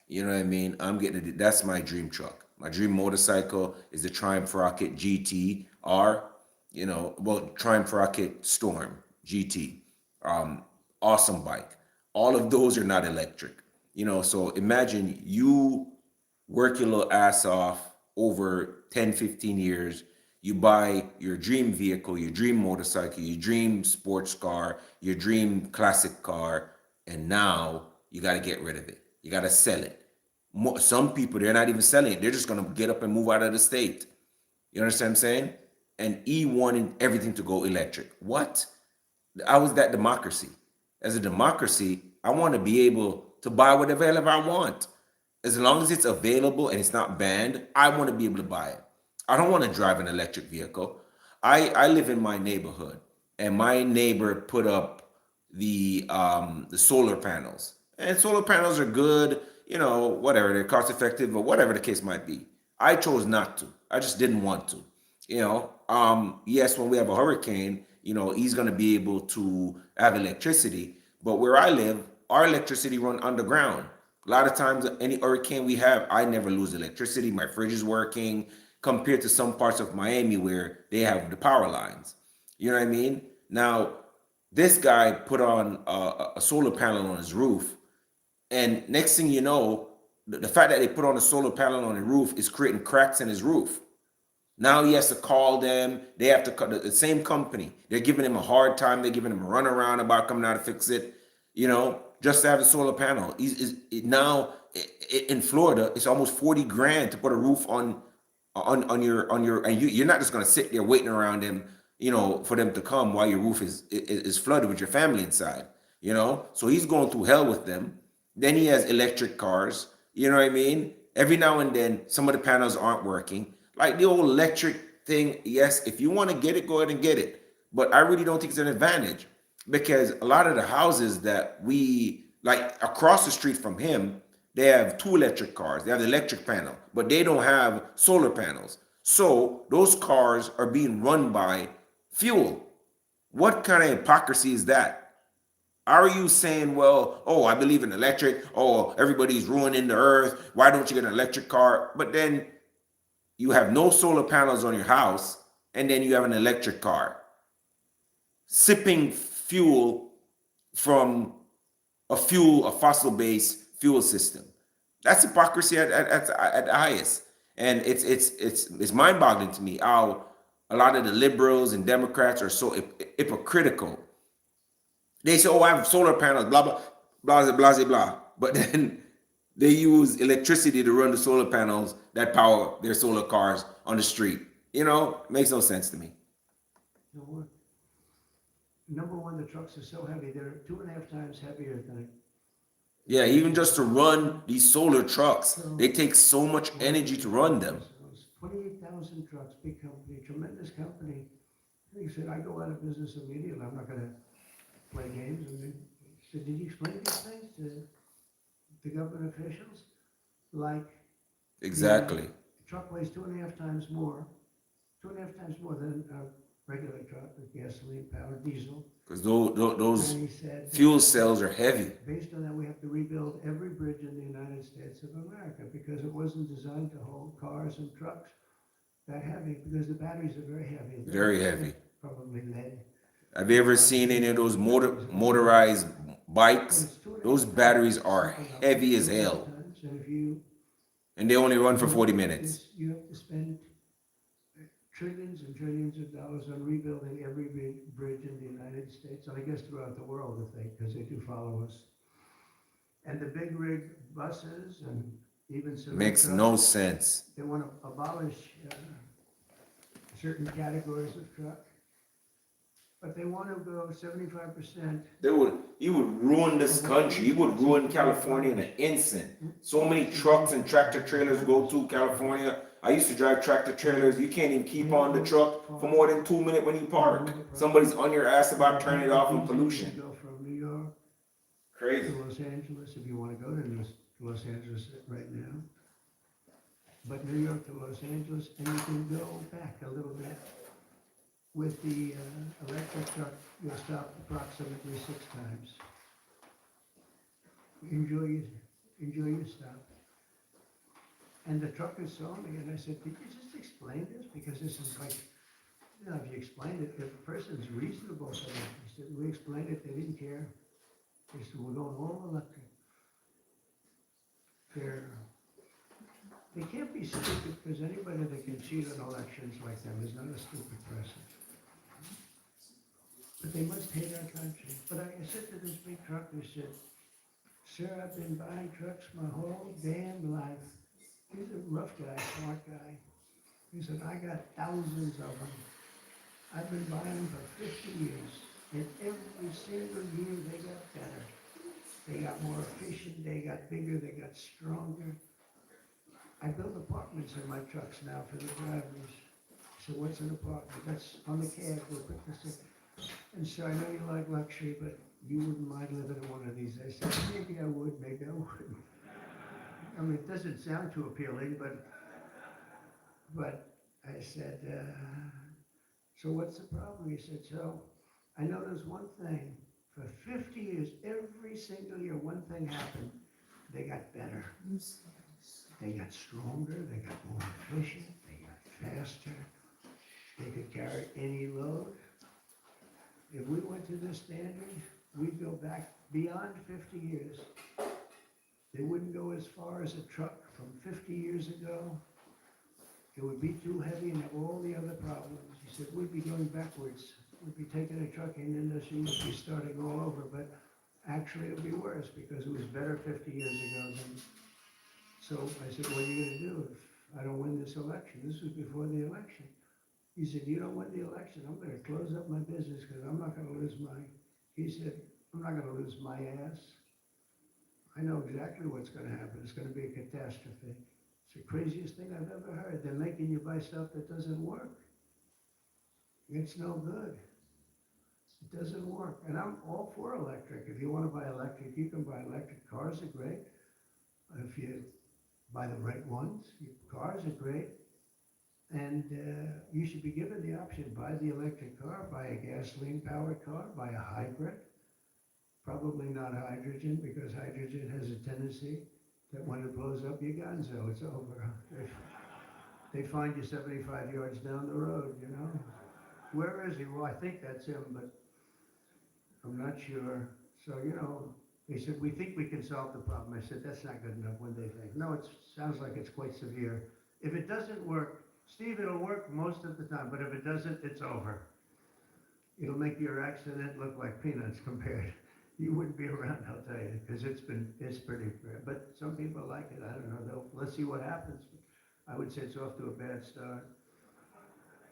You know what I mean? I'm getting it. That's my dream truck. My dream motorcycle is the Triumph Rocket GT-R. Well, Triumph Rocket Storm GT. Um, awesome bike. All of those are not electric. So imagine you work your little ass off over 10, 15 years. You buy your dream vehicle, your dream motorcycle, your dream sports car, your dream classic car, and now you got to get rid of it. You got to sell it. Some people, they're not even selling it. They're just going to get up and move out of the state. You understand what I'm saying? And E wanted everything to go electric. What? I was that democracy. As a democracy, I want to be able to buy whatever hell I want. As long as it's available and it's not banned, I want to be able to buy it. I don't want to drive an electric vehicle. I live in my neighborhood, and my neighbor put up the solar panels. And solar panels are good, whatever, they're cost effective or whatever the case might be. I chose not to. I just didn't want to. Yes, when we have a hurricane, he's going to be able to have electricity. But where I live, our electricity run underground. A lot of times, any hurricane we have, I never lose electricity. My fridge is working compared to some parts of Miami where they have the power lines. You know what I mean? Now, this guy put on a solar panel on his roof, and next thing you know, the fact that they put on a solar panel on the roof is creating cracks in his roof. Now he has to call them. They have to cut the same company. They're giving him a hard time. They're giving him a runaround about coming out to fix it, just to have a solar panel. Now in Florida, it's almost 40 grand to put a roof on your and you're not just gonna sit there waiting around them, for them to come while your roof is flooded with your family inside. So he's going through hell with them. Then he has electric cars. You know what I mean? Every now and then, some of the panels aren't working. Like the old electric thing, yes, if you want to get it, go ahead and get it. But I really don't think it's an advantage because a lot of the houses that we like across the street from him, they have two electric cars. They have the electric panel, but they don't have solar panels. So those cars are being run by fuel. What kind of hypocrisy is that? Are you saying, well, oh, I believe in electric. Oh, everybody's ruining the earth. Why don't you get an electric car? But then you have no solar panels on your house, and then you have an electric car sipping fuel from a fossil-based fuel system. That's hypocrisy at the highest, and it's mind-boggling to me how a lot of the liberals and Democrats are so hypocritical. They say, "Oh, I have solar panels, blah blah blah blah blah blah," but then they use electricity to run the solar panels that power their solar cars on the street. Makes no sense to me. No, number one, the trucks are so heavy, they're 2.5 times heavier than. Yeah, even just to run these solar trucks, they take so much energy to run them. 28,000 trucks, big company, tremendous company. He said, I go out of business immediately, I'm not gonna play games. And he said, did you explain these things to the government officials? Like. Exactly. The truck weighs 2.5 times more than a regular truck with gasoline powered diesel. Because those And he said, fuel cells are heavy. based on that, we have to rebuild every bridge in the United States of America because it wasn't designed to hold cars and trucks that heavy because the batteries are very heavy. Very heavy. Probably lead. Have you ever seen any of those motorized bikes? Those batteries are heavy as hell. And they only run for 40 minutes. You have to spend trillions and trillions of dollars on rebuilding every bridge in the United States, and I guess throughout the world, because they do follow us. And the big rig buses and even some Makes trucks, no sense. they want to abolish certain categories of truck, but they want to go 75%. He would ruin this country. He would ruin California in an instant. So many trucks and tractor trailers go to California. I used to drive tractor trailers. You can't even keep on the truck for more than 2 minutes when you park. Somebody's on your ass about turning it off in pollution. You go from New York Crazy. to Los Angeles if you want to go to Los Angeles right now. But New York to Los Angeles, and you can go back a little bit. With the electric truck, you'll stop approximately 6 times. Enjoy your stop. And the trucker saw me and I said, "Did you just explain this? Because this is like, you know, if you explain it, if a person's reasonable for that." He said, "We explained it, they didn't care." They said, "We're going all electric." They can't be stupid, because anybody that can cheat on elections like them is not a stupid person. But they must hate our country. But I said to this big trucker, I said, "Sir, I've been buying trucks my whole damn life." He's a rough guy, smart guy. He said, "I got thousands of them. I've been buying them for 50 years. And every single year they got better. They got more efficient, they got bigger, they got stronger. I build apartments in my trucks now for the drivers." So what's an apartment? That's on the cab, we'll put this in. And so I know you like luxury, but you wouldn't mind living in one of these. I said, "Maybe I would, maybe I wouldn't." I mean, it doesn't sound too appealing, but I said, "So what's the problem?" He said, "So I noticed one thing. For 50 years, every single year, one thing happened. They got better. They got stronger, they got more efficient, they got faster. They could carry any load. If we went to this standard, we'd go back beyond 50 years. They wouldn't go as far as a truck from 50 years ago. It would be too heavy and have all the other problems." He said, "We'd be going backwards. We'd be taking a trucking industry, we'd be starting all over, but actually it'd be worse because it was better 50 years ago than." So I said, "What are you gonna do if I don't win this election?" This was before the election. He said, "You don't win the election, I'm gonna close up my business because I'm not gonna lose he said, "I'm not gonna lose my ass. I know exactly what's gonna happen. It's gonna be a catastrophe. It's the craziest thing I've ever heard. They're making you buy stuff that doesn't work. It's no good. It doesn't work." And I'm all for electric. If you wanna buy electric, you can buy electric. Cars are great. If you buy the right ones, cars are great. And you should be given the option, buy the electric car, buy a gasoline powered car, buy a hybrid. Probably not hydrogen, because hydrogen has a tendency that when it blows up, you're gonzo, it's over. They find you 75 yards down the road, you know? Where is he? Well, I think that's him, but I'm not sure. So, you know, they said, "We think we can solve the problem." I said, "That's not good enough." When they think, "No, it sounds like it's quite severe." If it doesn't work, Steve, it'll work most of the time, but if it doesn't, it's over. It'll make your accident look like peanuts compared. You wouldn't be around, I'll tell you, because it's pretty bad. But some people like it, I don't know, let's see what happens. I would say it's off to a bad start.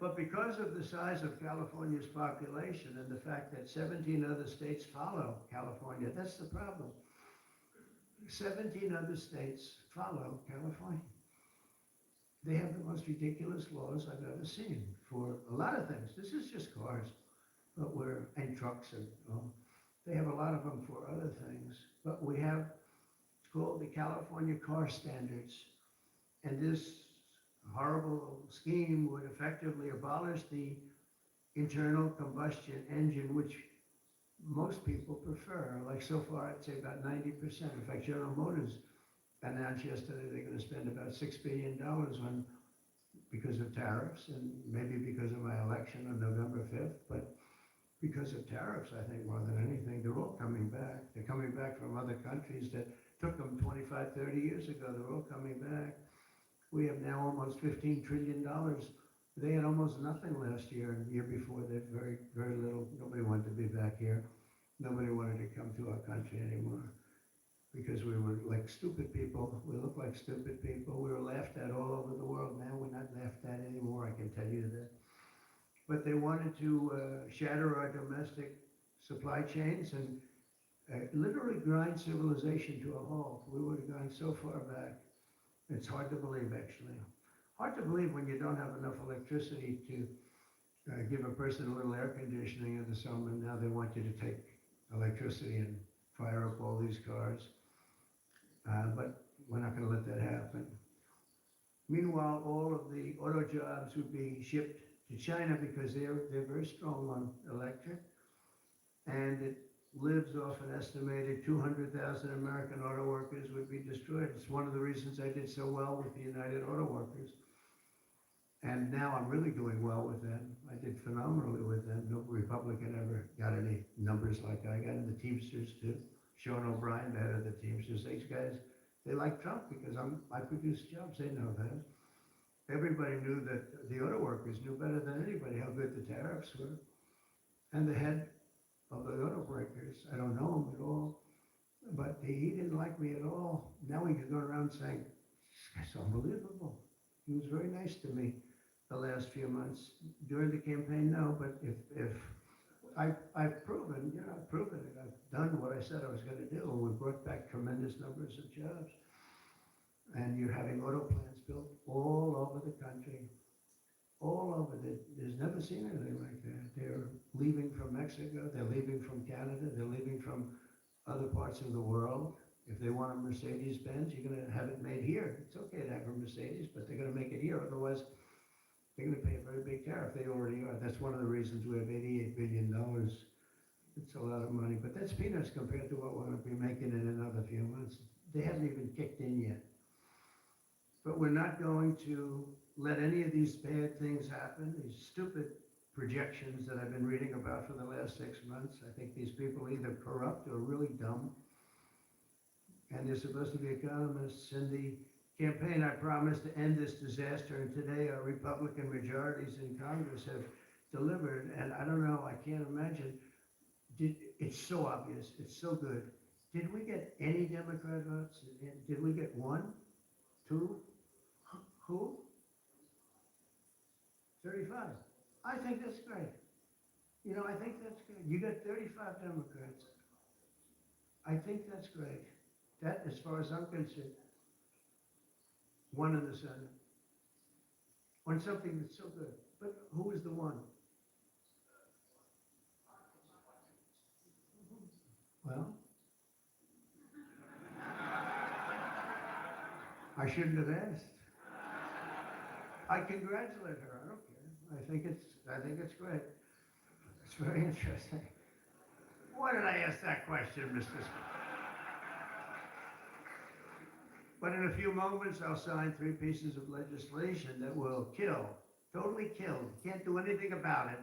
But because of the size of California's population and the fact that 17 other states follow California, that's the problem. 17 other states follow California. They have the most ridiculous laws I've ever seen for a lot of things. This is just cars, and trucks, and they have a lot of them for other things. But we have, it's called the California Car Standards. And this horrible scheme would effectively abolish the internal combustion engine, which most people prefer. Like so far, I'd say about 90%. In fact, General Motors announced yesterday they're going to spend about $6 billion because of tariffs, and maybe because of my election on November 5th, but because of tariffs, I think, more than anything. They're all coming back. They're coming back from other countries that took them 25, 30 years ago. They're all coming back. We have now almost $15 trillion. They had almost nothing last year, and the year before they had very, very little. Nobody wanted to be back here. Nobody wanted to come to our country anymore because we were like stupid people. We looked like stupid people. We were laughed at all over the world. Now we're not laughed at anymore, I can tell you that. But they wanted to shatter our domestic supply chains and literally grind civilization to a halt. We would have gone so far back. It's hard to believe, actually. Hard to believe when you don't have enough electricity to give a person a little air conditioning in the summer. Now they want you to take electricity and fire up all these cars. But we're not going to let that happen. Meanwhile, all of the auto jobs would be shipped to China because they're very strong on electric. And lives off an estimated 200,000 American auto workers would be destroyed. It's one of the reasons I did so well with the United Auto Workers. And now I'm really doing well with them. I did phenomenally with them. No Republican ever got any numbers like I got in the Teamsters too. Sean O'Brien, the head of the Teamsters. These guys, they like Trump because I produce jobs. They know that. Everybody knew that the auto workers knew better than anybody how good the tariffs were. And the head of the auto breakers, I don't know him at all, but he didn't like me at all. Now he can go around saying, this guy's unbelievable. He was very nice to me the last few months. During the campaign, no, but if I've proven, I've proven it. I've done what I said I was going to do. We brought back tremendous numbers of jobs. And you're having auto plants built all over the country, all over. There's never seen anything like that. They're leaving from Mexico, they're leaving from Canada, they're leaving from other parts of the world. If they want a Mercedes-Benz, you're going to have it made here. It's okay to have a Mercedes, but they're going to make it here. Otherwise, they're going to pay a very big tariff. They already are. That's one of the reasons we have $88 billion. It's a lot of money, but that's peanuts compared to what we're going to be making in another few months. They haven't even kicked in yet. But we're not going to let any of these bad things happen, these stupid projections that I've been reading about for the last 6 months. I think these people are either corrupt or really dumb. And they're supposed to be economists. In the campaign, I promised to end this disaster, and today our Republican majorities in Congress have delivered. And I don't know, I can't imagine. It's so obvious, it's so good. Did we get any Democrat votes? Did we get one, two? Who? 35. I think that's great. I think that's good. You got 35 Democrats. I think that's great. That, as far as I'm concerned, one in the Senate. On something that's so good. But who is the one? Well, I shouldn't have asked. I congratulate her. I don't care. I think it's great. It's very interesting. Why did I ask that question, Mr. Speaker? But in a few moments, I'll sign 3 pieces of legislation that will kill, totally kill. Can't do anything about it.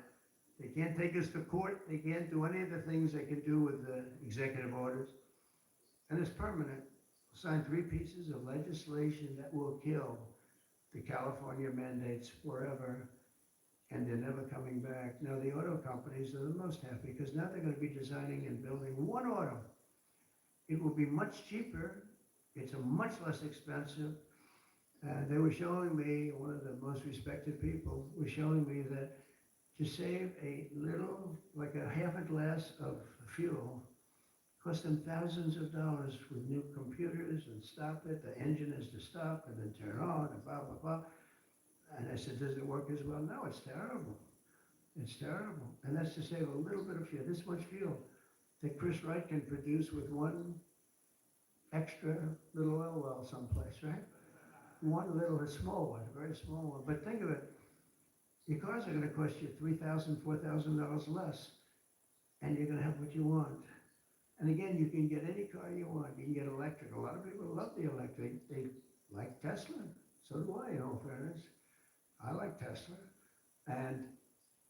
They can't take us to court. They can't do any of the things they can do with the executive orders. And it's permanent. I'll sign 3 pieces of legislation that will kill the California mandates forever, and they're never coming back. Now, the auto companies are the most happy because now they're going to be designing and building one auto. It will be much cheaper. It's a much less expensive. They were showing me, one of the most respected people was showing me that to save a little, like a half a glass of fuel, cost them thousands of dollars with new computers and stop it. The engine is to stop and then turn on and blah, blah, blah. And I said, does it work as well? No, it's terrible. It's terrible. And that's to save a little bit of fuel, this much fuel that Chris Wright can produce with one extra little oil well someplace, right? One little, a small one, a very small one. But think of it, your cars are going to cost you $3,000, $4,000 less, and you're going to have what you want. And again, you can get any car you want. You can get electric. A lot of people love the electric. They like Tesla. So do I, in all fairness. I like Tesla. And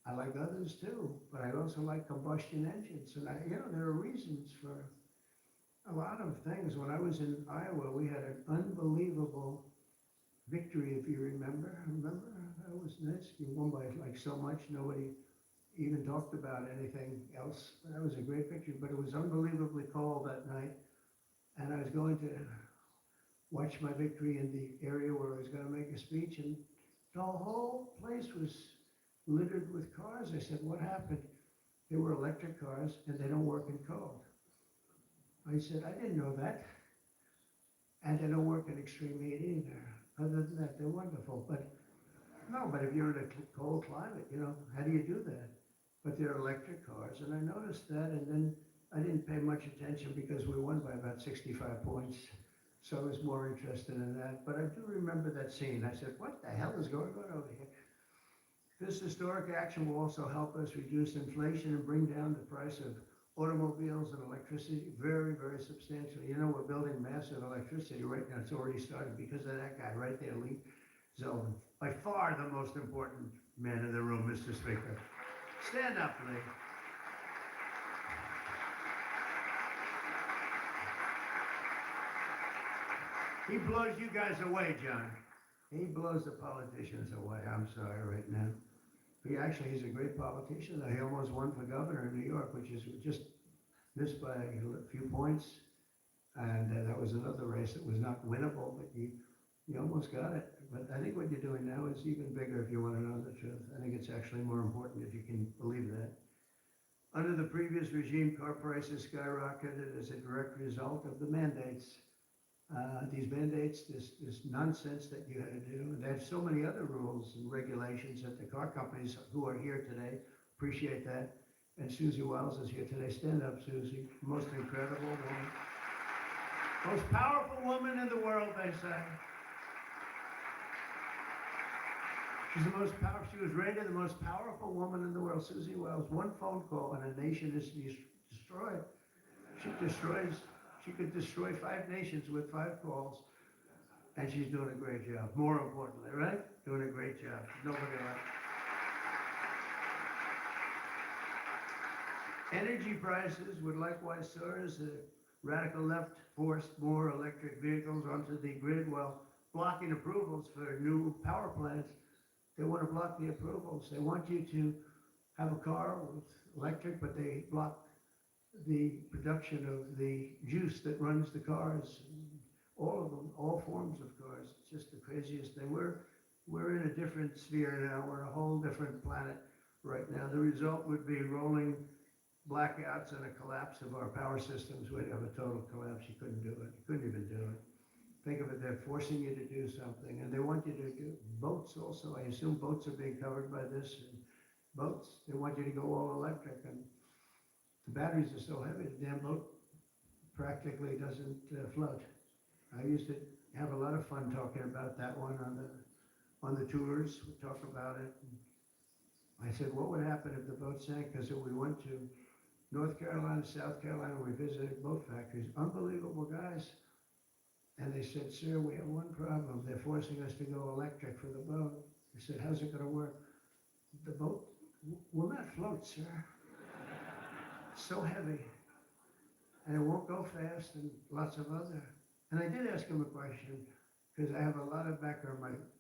I like others too. But I also like combustion engines. And there are reasons for a lot of things. When I was in Iowa, we had an unbelievable victory, if you remember. Remember? That was nice. We won by like so much. Nobody even talked about anything else. That was a great picture, but it was unbelievably cold that night. And I was going to watch my victory in the area where I was going to make a speech, and the whole place was littered with cars. I said, what happened? They were electric cars, and they don't work in cold. I said, I didn't know that. And they don't work in extreme heat either. Other than that, they're wonderful. But if you're in a cold climate, how do you do that? But they're electric cars, and I noticed that, and then I didn't pay much attention because we won by about 65 points, so I was more interested in that. But I do remember that scene. I said, what the hell is going on over here? This historic action will also help us reduce inflation and bring down the price of automobiles and electricity, very, very substantial. You know, we're building massive electricity right now. It's already started because of that guy right there, Lee Zeldin. By far the most important man in the room, Mr. Speaker. Stand up, Lee. He blows you guys away, John. He blows the politicians away. I'm sorry right now. He's a great politician. He almost won for governor in New York, which is just missed by a few points. And that was another race that was not winnable, but you almost got it. But I think what you're doing now is even bigger if you want to know the truth. I think it's actually more important if you can believe that. Under the previous regime, car prices skyrocketed as a direct result of the mandates. These mandates, this nonsense that you had to do. And they have so many other rules and regulations that the car companies who are here today appreciate that. And Susie Wiles is here today. Stand up, Susie. Most incredible woman. Most powerful woman in the world, they say. She's the most powerful. She was rated the most powerful woman in the world. Susie Wiles. One phone call and a nation is destroyed. She could destroy 5 nations with 5 calls, and she's doing a great job. More importantly, right? Doing a great job. Nobody like. Energy prices would likewise soar as the radical left forced more electric vehicles onto the grid while blocking approvals for new power plants. They want to block the approvals. They want you to have a car with electric, but they block the production of the juice that runs the cars, all of them, all forms of cars. It's just the craziest thing. We're in a different sphere now. We're a whole different planet right now. The result would be rolling blackouts and a collapse of our power systems. We'd have a total collapse. You couldn't do it. You couldn't even do it. Think of it, they're forcing you to do something, and they want you to do boats also. I assume boats are being covered by this. And boats, they want you to go all electric, and the batteries are so heavy, the damn boat practically doesn't float. I used to have a lot of fun talking about that one on the tours. We talk about it. And I said, what would happen if the boat sank? Because we went to North Carolina, South Carolina, we visited boat factories. Unbelievable guys. And they said, sir, we have one problem. They're forcing us to go electric for the boat. I said, how's it going to work? The boat will not float, sir. It's so heavy. And it won't go fast, and lots of other. And I did ask him a question, because I have a lot of background.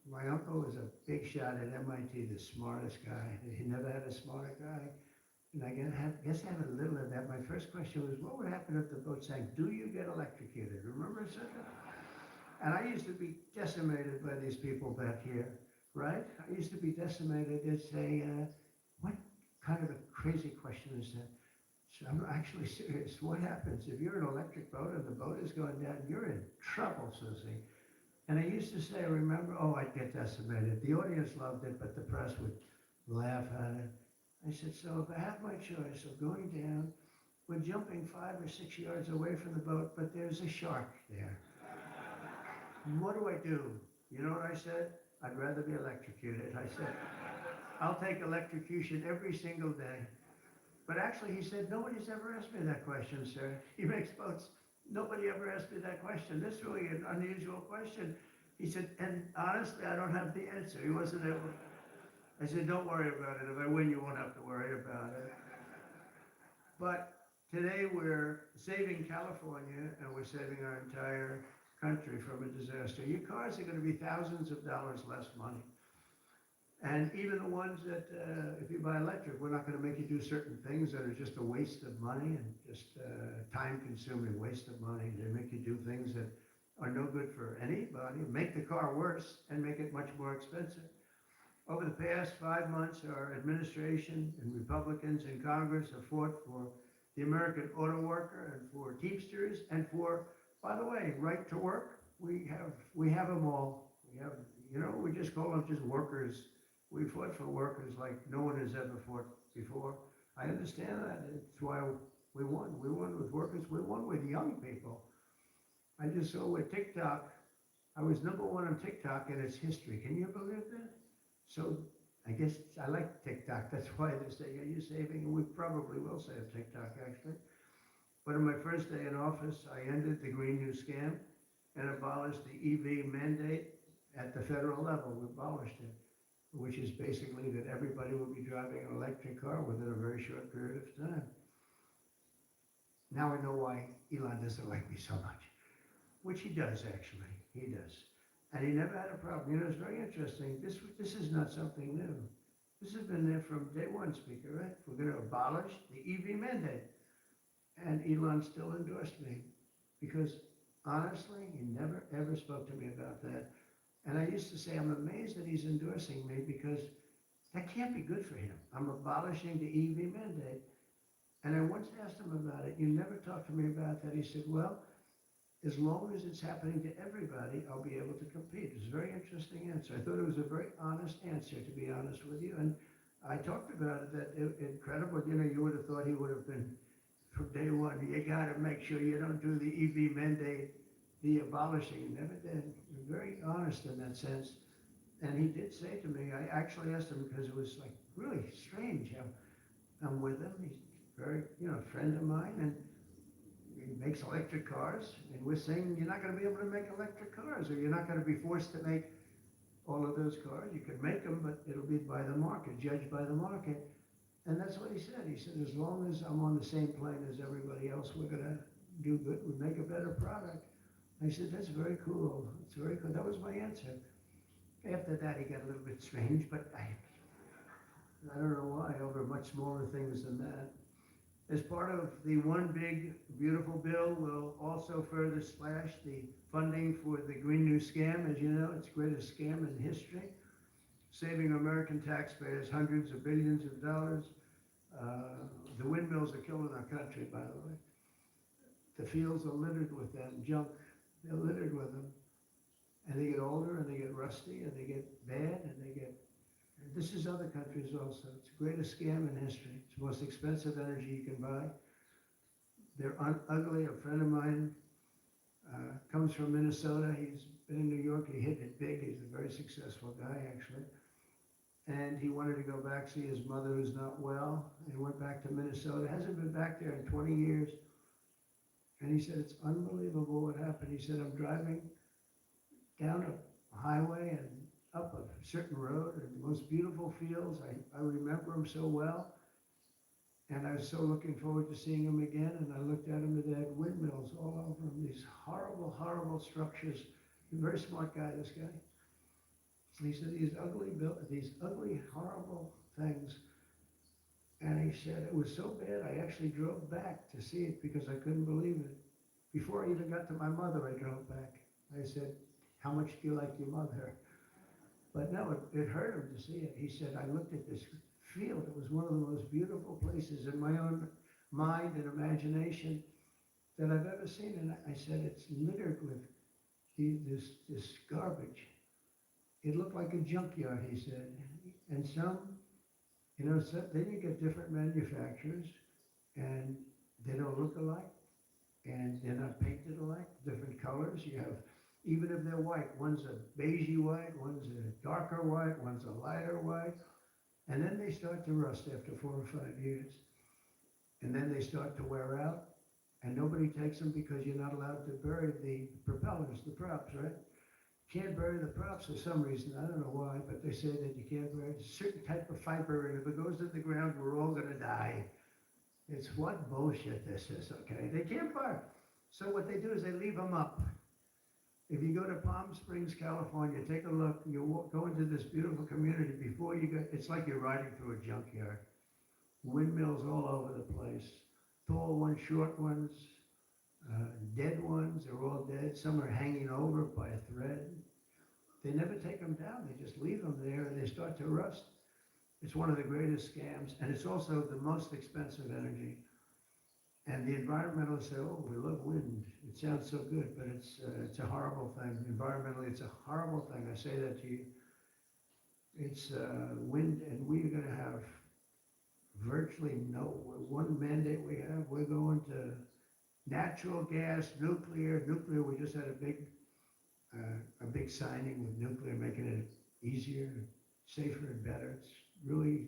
My uncle was a big shot at MIT, the smartest guy. He never had a smarter guy. And I guess I have a little of that. My first question was, what would happen if the boat sank? Do you get electrocuted? Remember I said that? And I used to be decimated by these people back here, right? I used to be decimated. They'd say, what kind of a crazy question is that? So I'm actually serious. What happens if you're an electric boat and the boat is going down? You're in trouble, Susie. And I used to say, remember, oh, I'd get decimated. The audience loved it, but the press would laugh at it. I said, so if I have my choice of going down, we're jumping 5 or 6 yards away from the boat, but there's a shark there. What do I do? You know what I said? I'd rather be electrocuted. I said, I'll take electrocution every single day. But actually, he said, nobody's ever asked me that question, sir. He makes boats. Nobody ever asked me that question. This is really an unusual question. He said, and honestly, I don't have the answer. He wasn't able. I said, don't worry about it. If I win, you won't have to worry about it. But today we're saving California, and we're saving our entire country from a disaster. Your cars are going to be thousands of dollars less money. And even the ones that, if you buy electric, we're not going to make you do certain things that are just a waste of money and just time-consuming waste of money. They make you do things that are no good for anybody, make the car worse, and make it much more expensive. Over the past 5 months, our administration and Republicans in Congress have fought for the American auto worker and for Teamsters and for, by the way, right to work. We have them all. We just call them just workers. We fought for workers like no one has ever fought before. I understand that. It's why we won. We won with workers. We won with young people. I just saw with TikTok. I was #1 on TikTok in its history. Can you believe that? So I guess I like TikTok. That's why they're saying, are you saving? And we probably will save TikTok, actually. But on my first day in office, I ended the Green New Scam and abolished the EV mandate at the federal level. We abolished it, which is basically that everybody will be driving an electric car within a very short period of time. Now I know why Elon doesn't like me so much, which he does, actually. He does. And he never had a problem. You know, it's very interesting. This is not something new. This has been there from day one, Speaker, right? We're going to abolish the EV mandate. And Elon still endorsed me because honestly, he never ever spoke to me about that. And I used to say, I'm amazed that he's endorsing me because that can't be good for him. I'm abolishing the EV mandate. And I once asked him about it. You never talked to me about that. He said, well, as long as it's happening to everybody, I'll be able to compete. It's a very interesting answer. I thought it was a very honest answer, to be honest with you. And I talked about it, that incredible, you know, you would have thought he would have been from day one. You gotta make sure you don't do the EV mandate, the abolishing. He never did. He was very honest in that sense. And he did say to me, I actually asked him because it was like really strange how I'm with him. He's very, you know, a friend of mine, and he makes electric cars, and we're saying you're not going to be able to make electric cars, or you're not going to be forced to make all of those cars. You could make them, but it'll be by the market, judged by the market. And that's what he said. He said, as long as I'm on the same plane as everybody else, we're going to do good. We make a better product. I said, that's very cool. It's very cool. That was my answer. After that, he got a little bit strange, but I don't know why, over much smaller things than that. As part of the One Big Beautiful Bill, we'll also further slash the funding for the Green New Scam. As you know, it's the greatest scam in history, saving American taxpayers hundreds of billions of dollars. The windmills are killing our country, by the way. The fields are littered with them, junk. They're littered with them. And they get older, and they get rusty, and they get bad, and they get... And this is other countries also. It's the greatest scam in history. It's the most expensive energy you can buy. They're ugly. A friend of mine comes from Minnesota. He's been in New York. He hit it big. He's a very successful guy, actually. And he wanted to go back, see his mother who's not well. And he went back to Minnesota. Hasn't been back there in 20 years. And he said, it's unbelievable what happened. He said, I'm driving down a highway and up a certain road, and the most beautiful fields. I remember them so well. And I was so looking forward to seeing them again. And I looked at them, and they had windmills all over them, these horrible, horrible structures. He's a very smart guy, this guy. And he said, these ugly, horrible things. And he said, it was so bad, I actually drove back to see it because I couldn't believe it. Before I even got to my mother, I drove back. I said, how much do you like your mother? But no, it hurt him to see it. He said, I looked at this field. It was one of the most beautiful places in my own mind and imagination that I've ever seen. And I said, it's littered with this garbage. It looked like a junkyard, he said. And some, you know, so then you get different manufacturers, and they don't look alike, and they're not painted alike, different colors. You have, even if they're white, one's a beigey white, one's a darker white, one's a lighter white. And then they start to rust after 4 or 5 years. And then they start to wear out, and nobody takes them because you're not allowed to bury the propellers, the props, right? Can't bury the props for some reason. I don't know why, but they say that you can't bury a certain type of fiber, and if it goes in the ground, we're all gonna die. It's what bullshit this is, okay? They can't bury. So what they do is they leave them up. If you go to Palm Springs, California, take a look, you go into this beautiful community. Before you go, it's like you're riding through a junkyard. Windmills all over the place. Tall ones, short ones, dead ones, they're all dead. Some are hanging over by a thread. They never take them down, they just leave them there and they start to rust. It's one of the greatest scams, and it's also the most expensive energy. And the environmentalists say, oh, we love wind. It sounds so good, but it's a horrible thing. Environmentally, it's a horrible thing. I say that to you. It's wind, and we're going to have virtually no, one mandate we have, we're going to natural gas, nuclear. Nuclear, we just had a big signing with nuclear, making it easier. safer and better. It's really,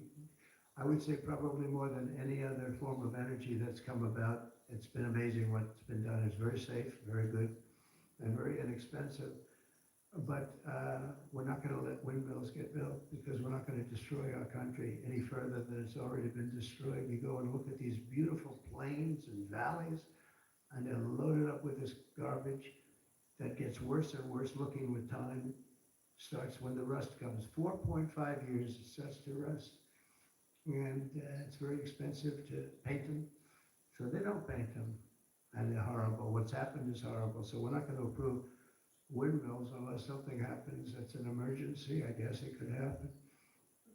I would say probably more than any other form of energy that's come about. It's been amazing what's been done. It's very safe, very good, and very inexpensive. But we're not going to let windmills get built because we're not going to destroy our country any further than it's already been destroyed. You go and look at these beautiful plains and valleys, and they're loaded up with this garbage that gets worse and worse looking with time. Starts when the rust comes. 4.5 years it starts to rust. And it's very expensive to paint them. So they don't paint them. And they're horrible. What's happened is horrible. So we're not going to approve windmills unless something happens that's an emergency. I guess it could happen.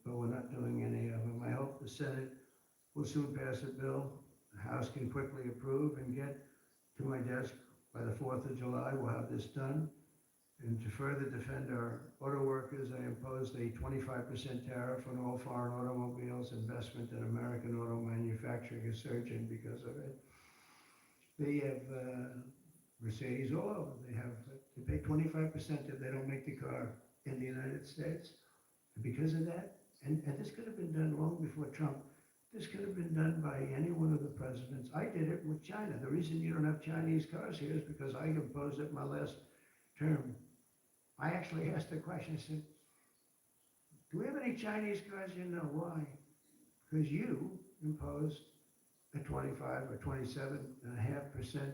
But we're not doing any of them. I hope the Senate will soon pass a bill. The House can quickly approve and get to my desk by the 4th of July. We'll have this done. And to further defend our auto workers, I imposed a 25% tariff on all foreign automobiles. Investment in American auto manufacturing is surging because of it. They have Mercedes all over. They pay 25% if they don't make the car in the United States. And because of that, and this could have been done long before Trump. This could have been done by any one of the presidents. I did it with China. The reason you don't have Chinese cars here is because I imposed it my last term. I actually asked the question, I said, do we have any Chinese cars? You know, why? Because you imposed a 25 or 27.5%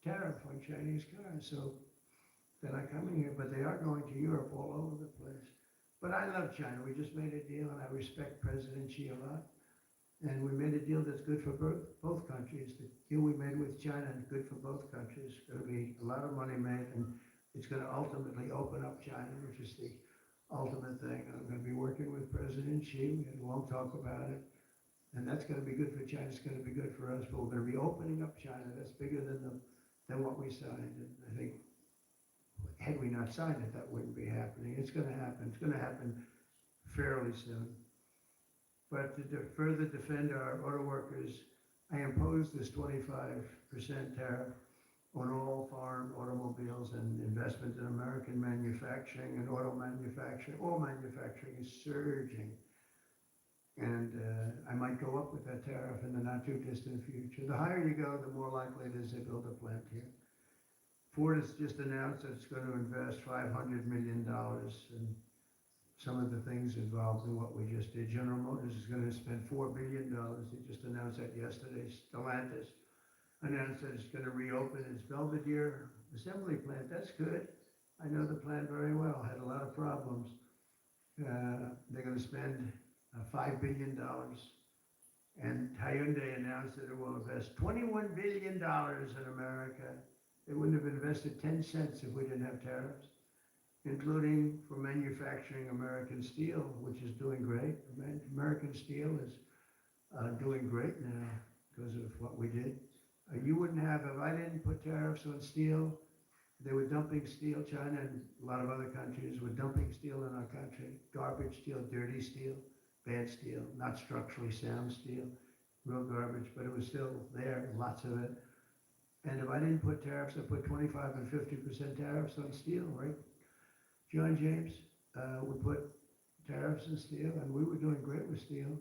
tariff on Chinese cars. So they're not coming here, but they are going to Europe all over the place. But I love China. We just made a deal, and I respect President Xi a lot. And we made a deal that's good for both countries. The deal we made with China is good for both countries. It's going to be a lot of money made, and it's going to ultimately open up China, which is the ultimate thing. I'm going to be working with President Xi. We had a long talk about it. And that's going to be good for China. It's going to be good for us. But we're going to be opening up China. That's bigger than what we signed. And I think had we not signed it, that wouldn't be happening. It's going to happen. It's going to happen fairly soon. But to further defend our auto workers, I imposed this 25% tariff on all foreign automobiles and investment in American manufacturing and auto manufacturing. All manufacturing is surging. And I might go up with that tariff in the not too distant future. The higher you go, the more likely it is they build a plant here. Ford has just announced that it's going to invest $500 million in some of the things involved in what we just did. General Motors is going to spend $4 billion. They just announced that yesterday. Stellantis announced that it's going to reopen its Belvidere assembly plant. That's good. I know the plant very well. Had a lot of problems. They're going to spend $5 billion. And Hyundai announced that it will invest $21 billion in America. They wouldn't have invested 10 cents if we didn't have tariffs, including for manufacturing American steel, which is doing great. American steel is doing great now because of what we did. You wouldn't have, if I didn't put tariffs on steel, they were dumping steel. China and a lot of other countries were dumping steel in our country. Garbage steel, dirty steel, bad steel, not structurally sound steel, real garbage, but it was still there, lots of it. And if I didn't put tariffs, I put 25 and 50% tariffs on steel, right? John James would put tariffs on steel, and we were doing great with steel.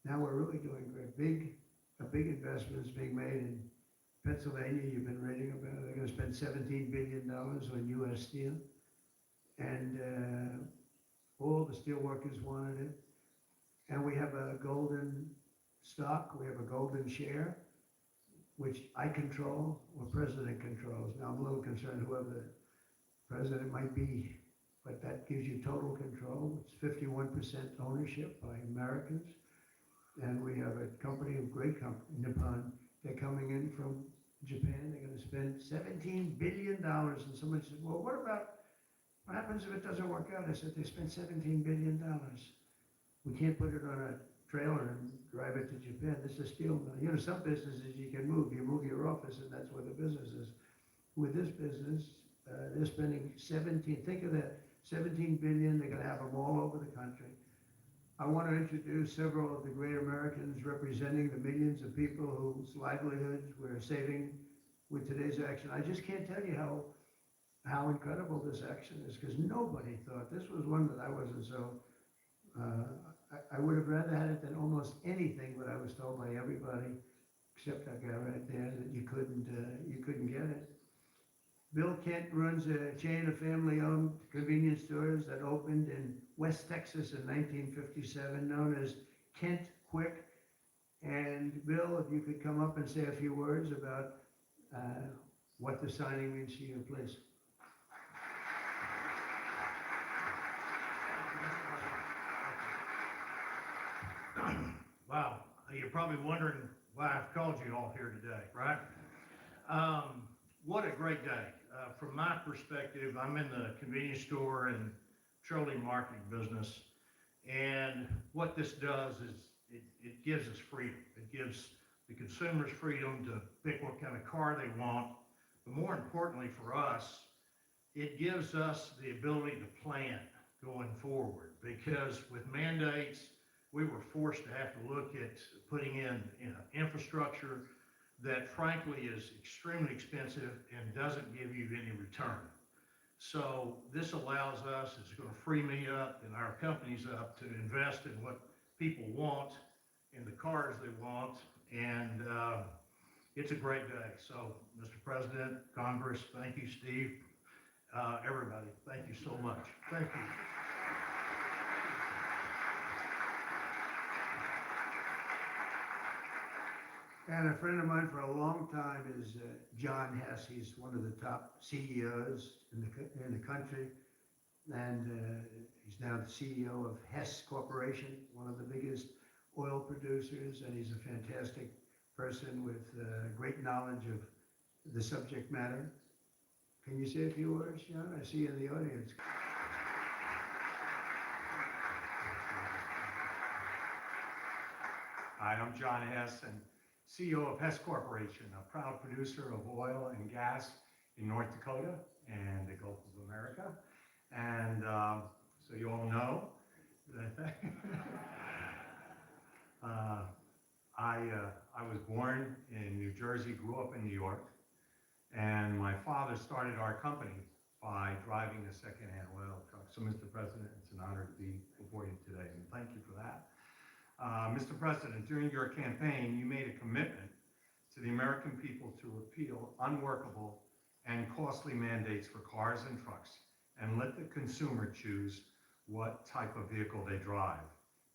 Now we're really doing great. A big investment is being made in Pennsylvania. You've been reading about it. They're going to spend $17 billion on U.S. steel. And all the steel workers wanted it. And we have a golden stock. We have a golden share, which I control, or President controls. Now I'm a little concerned whoever the president might be, but that gives you total control. It's 51% ownership by Americans. And we have a company, a great company, Nippon. They're coming in from Japan. They're going to spend $17 billion. And somebody said, well, what happens if it doesn't work out? I said, they spent $17 billion. We can't put it on a trailer and drive it to Japan. This is steel mill. You know, some businesses you can move. You move your office and that's where the business is. With this business, they're spending think of that, 17 billion. They're going to have them all over the country. I want to introduce several of the great Americans representing the millions of people whose livelihoods we're saving with today's action. I just can't tell you how incredible this action is, because nobody thought. This was one that I wasn't so I would have rather had it than almost anything, but I was told by everybody, except that guy right there, that you couldn't get it. Bill Kent runs a chain of family-owned convenience stores that opened in West Texas in 1957, known as Kent Quick. And Bill, if you could come up and say a few words about what the signing means to you, please. Wow, you're probably wondering why I've called you all here today, right? What a great day. From my perspective, I'm in the convenience store and petroleum marketing business. And what this does is it gives us freedom. It gives the consumers freedom to pick what kind of car they want. But more importantly for us, it gives us the ability to plan going forward, because with mandates, we were forced to have to look at putting in infrastructure that frankly is extremely expensive and doesn't give you any return. So this allows us, it's going to free me up and our companies up to invest in what people want, in the cars they want, and it's a great day. So, Mr. President, Congress, thank you, Steve, everybody, thank you so much. Thank you. And a friend of mine for a long time is John Hess. He's one of the top CEOs in the country, and he's now the CEO of Hess Corporation, one of the biggest oil producers, and he's a fantastic person with great knowledge of the subject matter. Can you say a few words, John? I see you in the audience. Hi, I'm John Hess, and CEO of Hess Corporation, a proud producer of oil and gas in North Dakota and the Gulf of America. And so you all know that I was born in New Jersey, grew up in New York, and my father started our company by driving a secondhand oil truck. So, Mr. President, it's an honor to be before you today, and thank you for that. Mr. President, during your campaign, you made a commitment to the American people to repeal unworkable and costly mandates for cars and trucks and let the consumer choose what type of vehicle they drive.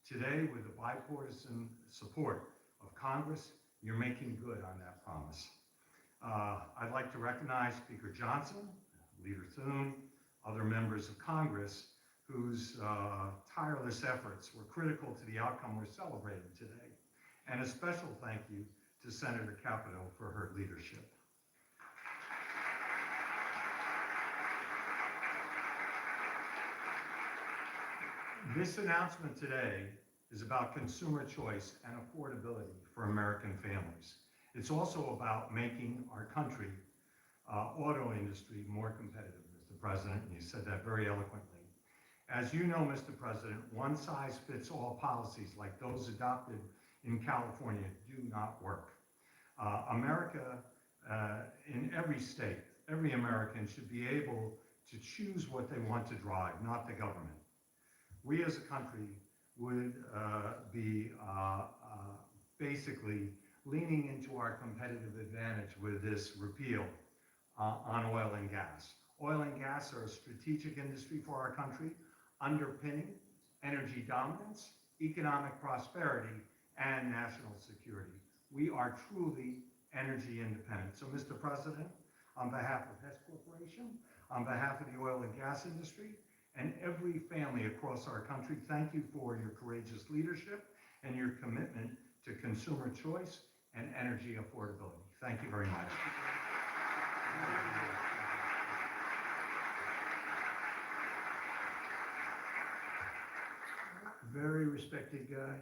Today, with the bipartisan support of Congress, you're making good on that promise. I'd like to recognize Speaker Johnson, Leader Thune, other members of Congress whose tireless efforts were critical to the outcome we're celebrating today. And a special thank you to Senator Capito for her leadership. This announcement today is about consumer choice and affordability for American families. It's also about making our country auto industry more competitive, Mr. President, and you said that very eloquently. As you know, Mr. President, one-size-fits-all policies like those adopted in California do not work. America, in every state, every American should be able to choose what they want to drive, not the government. We as a country would be basically leaning into our competitive advantage with this repeal on oil and gas. Oil and gas are a strategic industry for our country, underpinning energy dominance, economic prosperity, and national security. We are truly energy independent. So, Mr. President, on behalf of Hess Corporation, on behalf of the oil and gas industry, and every family across our country, thank you for your courageous leadership and your commitment to consumer choice and energy affordability. Thank you very much. Very respected guy.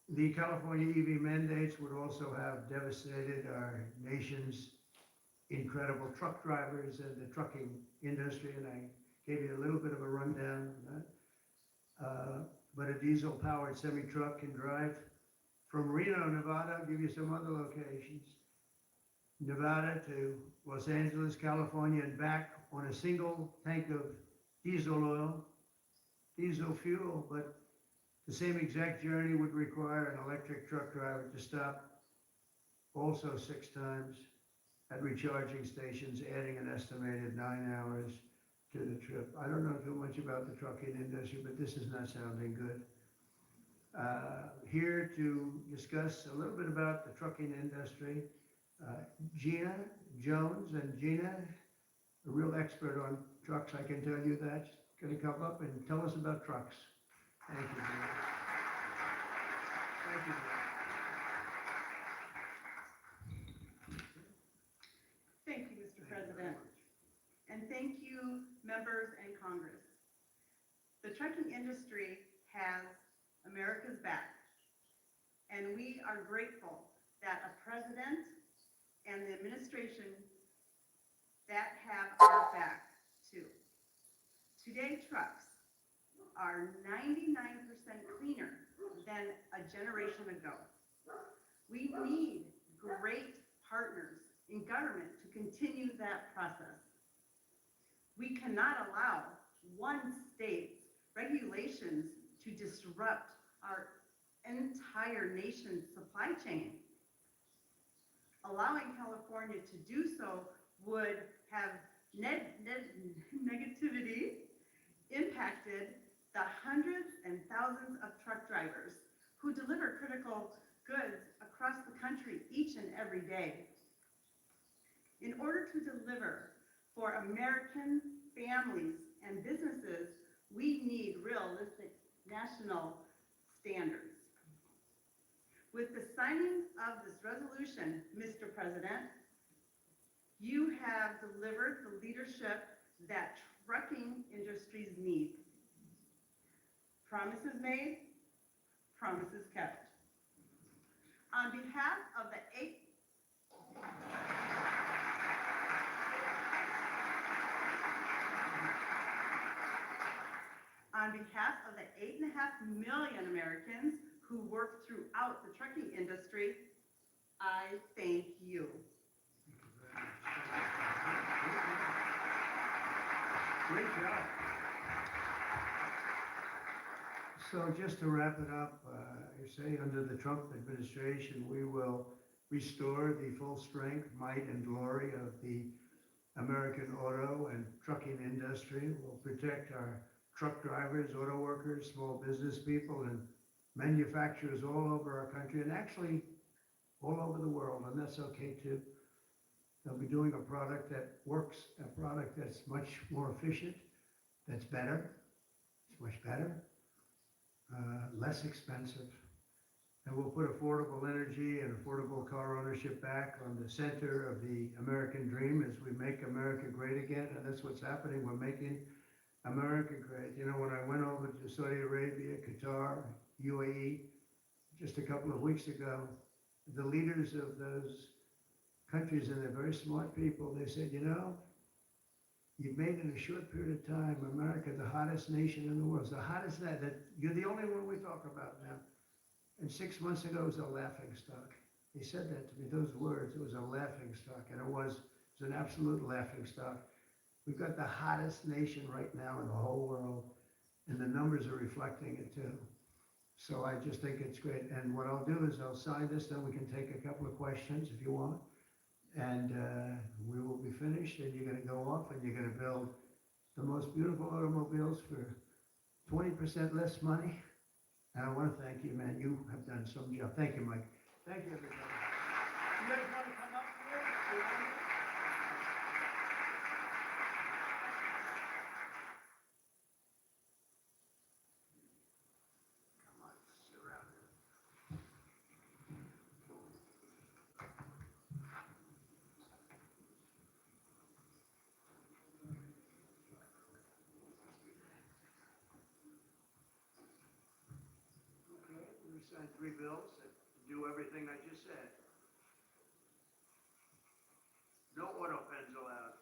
The California EV mandates would also have devastated our nation's incredible truck drivers and the trucking industry, and I gave you a little bit of a rundown on that. But a diesel-powered semi-truck can drive from Reno, Nevada, I'll give you some other locations, Nevada to Los Angeles, California, and back on a single tank of diesel oil diesel fuel, but the same exact journey would require an electric truck driver to stop also 6 times at recharging stations, adding an estimated 9 hours to the trip. I don't know too much about the trucking industry, but this is not sounding good. Here to discuss a little bit about the trucking industry, Gina Jones. And Gina, a real expert on trucks, I can tell you that, going to come up and tell us about trucks. Thank you, Gina. Thank you, Gina. Thank you, Mr. President, and thank you, members and Congress. The trucking industry has America's back, and we are grateful that a president and the administration that have our back too. Today, trucks are 99% cleaner than a generation ago. We need great partners in government to continue that process. We cannot allow one state's regulations to disrupt our entire nation's supply chain. Allowing California to do so would have negativity impacted the hundreds and thousands of truck drivers who deliver critical goods across the country each and every day. In order to deliver for American families and businesses, we need realistic national standards. With the signing of this resolution, Mr. President, you have delivered the leadership that trucking industries need. Promises made, promises kept. On behalf of the On behalf of the 8.5 million Americans who work throughout the trucking industry, I thank you. Great job. So just to wrap it up, you say under the Trump administration, we will restore the full strength, might, and glory of the American auto and trucking industry. We'll protect our truck drivers, auto workers, small business people, and manufacturers all over our country, and actually all over the world, and that's okay too. They'll be doing a product that works, a product that's much more efficient, that's better, it's much better, less expensive. And we'll put affordable energy and affordable car ownership back on the center of the American dream as we make America great again, and that's what's happening. We're making America great. You know, when I went over to Saudi Arabia, Qatar, UAE, just a couple of weeks ago, the leaders of those countries, and they're very smart people, they said, you know, you've made in a short period of time America the hottest nation in the world. It's the hottest that you're the only one we talk about now. And 6 months ago, it was a laughing stock. He said that to me, those words, it was a laughing stock, and it was an absolute laughing stock. We've got the hottest nation right now in the whole world, and the numbers are reflecting it too. So I just think it's great. And what I'll do is I'll sign this, then we can take a couple of questions if you want. And we will be finished, and you're going to go off and you're going to build the most beautiful automobiles for 20% less money. And I want to thank you, man. You have done some job. Thank you, Mike. Thank you, everybody. You guys want to come up here? Come on, sit around here. Okay, we signed 3 bills that do everything I just said. No auto pens allowed.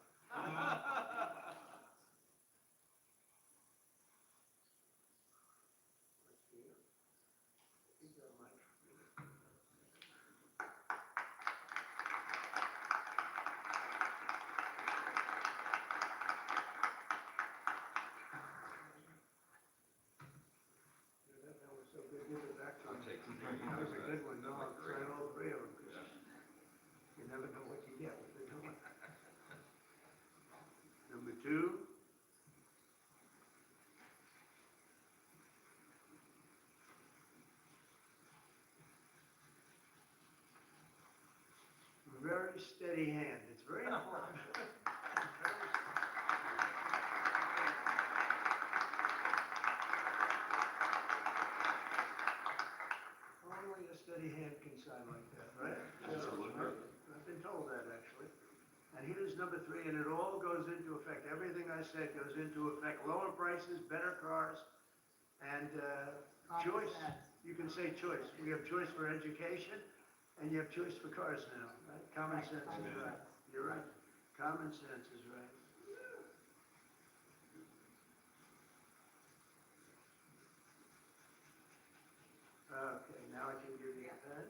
very steady hand. It's very important. Only a steady hand can sign like that, right? Absolutely. I've been told that, actually. And here's number 3, and it all goes into effect. Everything I said goes into effect. Lower prices, better cars, and choice. You can say choice. We have choice for education, and you have choice for cars now, right? Common sense is right. You're right. Common sense is right. Okay, now I can give you a pen.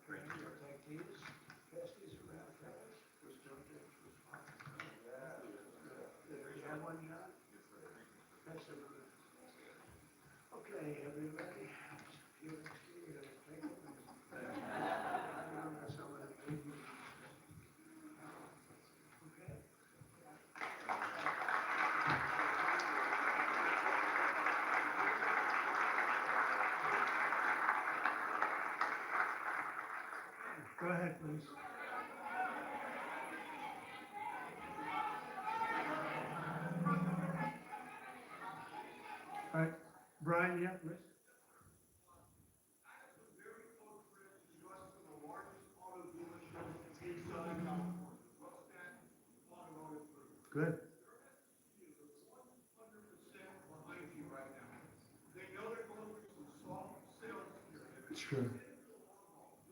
Okay, you'll take these, pass these around, fellas. You have one, John? Pass them around. Okay, everybody. You're gonna take them. Okay. Go ahead, please. All right, Brian, yeah, please. Good. It's true.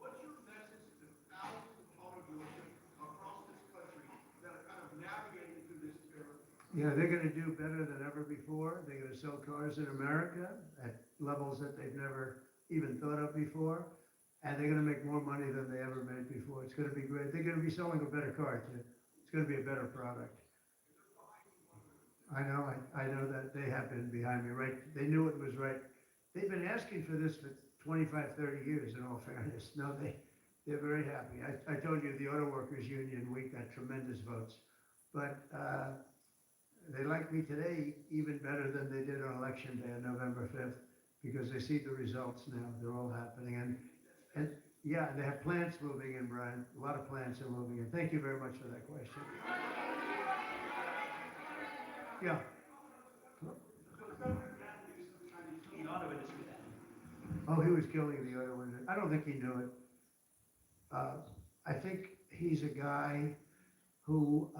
What's your message to thousands of auto dealerships across this country that are kind of navigating through this era? Yeah, they're gonna do better than ever before. They're gonna sell cars in America at levels that they've never even thought of before. And they're gonna make more money than they ever made before. It's gonna be great. They're gonna be selling a better car too. It's gonna be a better product. I know that they have been behind me, right? They knew it was right. They've been asking for this for 25, 30 years, in all fairness. No, they're very happy. I told you the Auto Workers Union, we got tremendous votes. But they like me today even better than they did on election day on November 5th, because they see the results now. They're all happening. And yeah, they have plants moving in, Brian. A lot of plants are moving in. Thank you very much for that question. Yeah. Oh, he was killing the auto industry. I don't think he knew it. I think he's a guy who,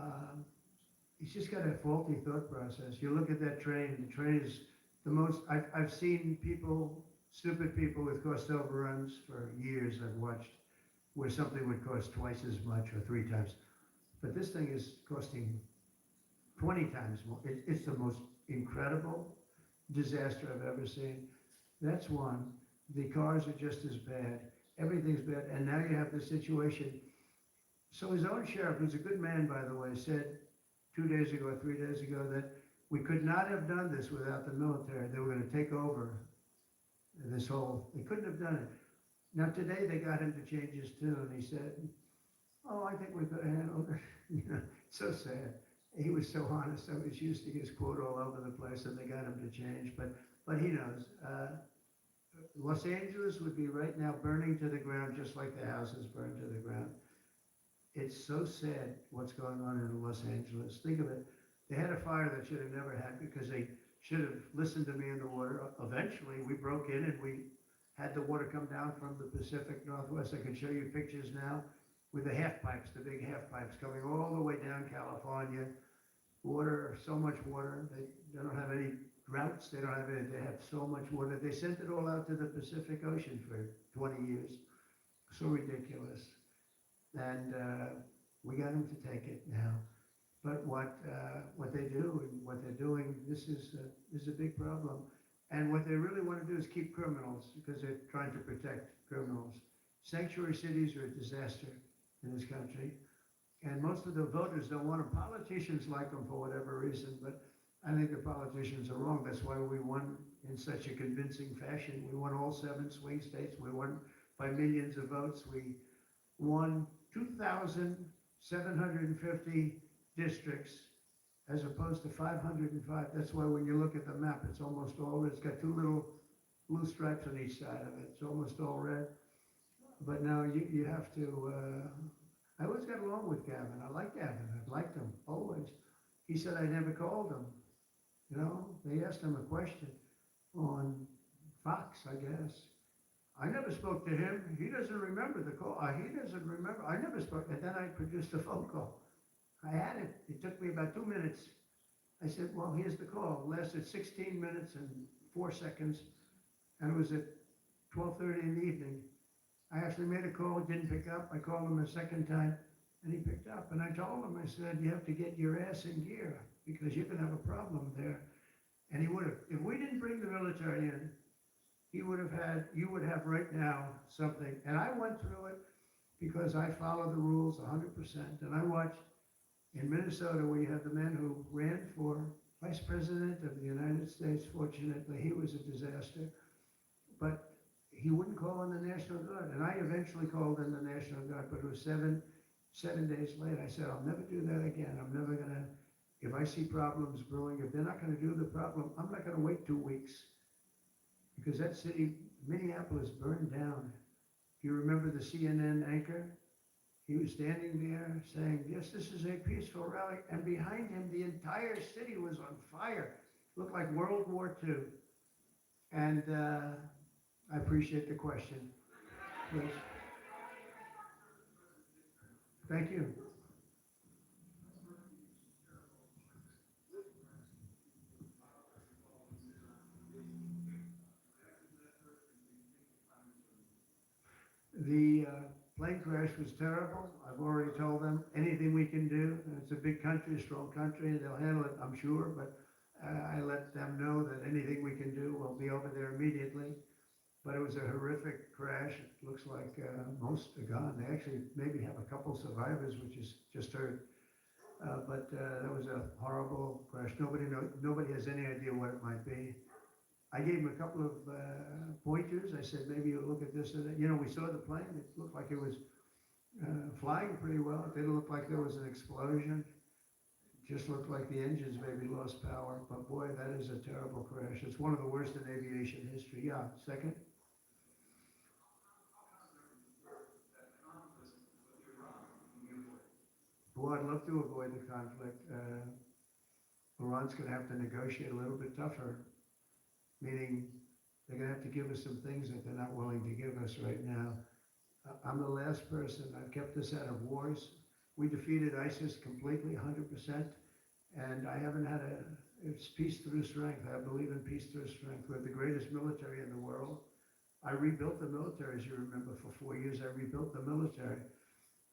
he's just got a faulty thought process. You look at that train, the train is the most, I've seen people, stupid people with cost overruns for years I've watched, where something would cost twice as much or 3 times. But this thing is costing 20 times more. It's the most incredible disaster I've ever seen. That's one. The cars are just as bad. Everything's bad. And now you have this situation. So his own sheriff, who's a good man, by the way, said 2 days ago or 3 days ago that we could not have done this without the military. They were going to take over this whole, they couldn't have done it. Now today they got him to change his tune. He said, oh, I think we could have handled it. You know, so sad. He was so honest. I was used to his quote all over the place, and they got him to change. But he knows. Los Angeles would be right now burning to the ground, just like the houses burned to the ground. It's so sad what's going on in Los Angeles. Think of it. They had a fire that should have never had because they should have listened to me in the water. Eventually, we broke in and we had the water come down from the Pacific Northwest. I can show you pictures now with the half pipes, the big half pipes coming all the way down California. Water, so much water. They don't have any droughts. They don't have any, they have so much water. They sent it all out to the Pacific Ocean for 20 years. So ridiculous. And we got them to take it now. But what they do and what they're doing, this is a big problem. And what they really want to do is keep criminals because they're trying to protect criminals. Sanctuary cities are a disaster in this country. And most of the voters don't want them. Politicians like them for whatever reason, but I think the politicians are wrong. That's why we won in such a convincing fashion. We won all 7 swing states. We won by millions of votes. We won 2,750 districts as opposed to 505. That's why when you look at the map, it's almost all, it's got two little blue stripes on each side of it. It's almost all red. But now you have to, I always got along with Gavin. I like Gavin. I've liked him, always. He said I never called him. You know, they asked him a question on Fox, I guess. I never spoke to him. He doesn't remember the call. He doesn't remember. I never spoke. And then I produced a phone call. I had it. It took me about 2 minutes. I said, well, here's the call. It lasted 16 minutes and 4 seconds. And it was at 12:30 in the evening. I actually made a call, didn't pick up. I called him a second time, and he picked up. And I told him, I said, you have to get your ass in gear because you're going to have a problem there. And he would have. If we didn't bring the military in, you would have right now something. And I went through it because I follow the rules 100%. And I watched in Minnesota, we had the man who ran for vice president of the United States. Fortunately, he was a disaster. But he wouldn't call in the National Guard. And I eventually called in the National Guard, but it was seven days later. I said, I'll never do that again. I'm never going to, if I see problems brewing, if they're not going to do the problem, I'm not going to wait 2 weeks. Because that city, Minneapolis, burned down. Do you remember the CNN anchor? He was standing there saying, yes, this is a peaceful rally. And behind him, the entire city was on fire. Looked like World War II. And I appreciate the question. Please. Thank you. The plane crash was terrible. I've already told them anything we can do. It's a big country, a strong country. They'll handle it, I'm sure. But I let them know that anything we can do, we'll be over there immediately. But it was a horrific crash. It looks like most are gone. They actually maybe have a couple survivors, which is just heard. But that was a horrible crash. Nobody has any idea what it might be. I gave him a couple of pointers. I said, maybe you look at this or that. You know, we saw the plane. It looked like it was flying pretty well. It didn't look like there was an explosion. It just looked like the engines maybe lost power. But boy, that is a terrible crash. It's one of the worst in aviation history. Yeah, second. Boy, I'd love to avoid the conflict. Iran's going to have to negotiate a little bit tougher. Meaning they're going to have to give us some things that they're not willing to give us right now. I'm the last person. I've kept us out of wars. We defeated ISIS completely, 100%. And I haven't had it's peace through strength. I believe in peace through strength. We're the greatest military in the world. I rebuilt the military, as you remember, for 4 years. I rebuilt the military.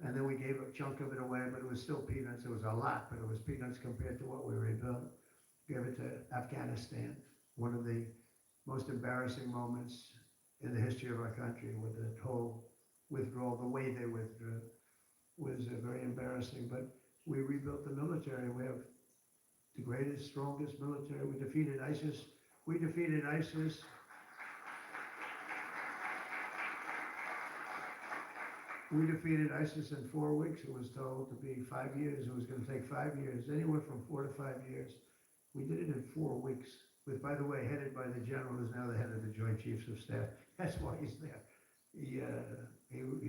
And then we gave a chunk of it away, but it was still peanuts. It was a lot, but it was peanuts compared to what we rebuilt. Gave it to Afghanistan. One of the most embarrassing moments in the history of our country with the whole withdrawal, the way they withdrew was very embarrassing. But we rebuilt the military. We have the greatest, strongest military. We defeated ISIS. We defeated ISIS. We defeated ISIS in 4 weeks. It was told to be 5 years. It was going to take 5 years, anywhere from 4 to 5 years. We did it in 4 weeks. With, by the way, headed by the general who's now the head of the Joint Chiefs of Staff. That's why he's there. He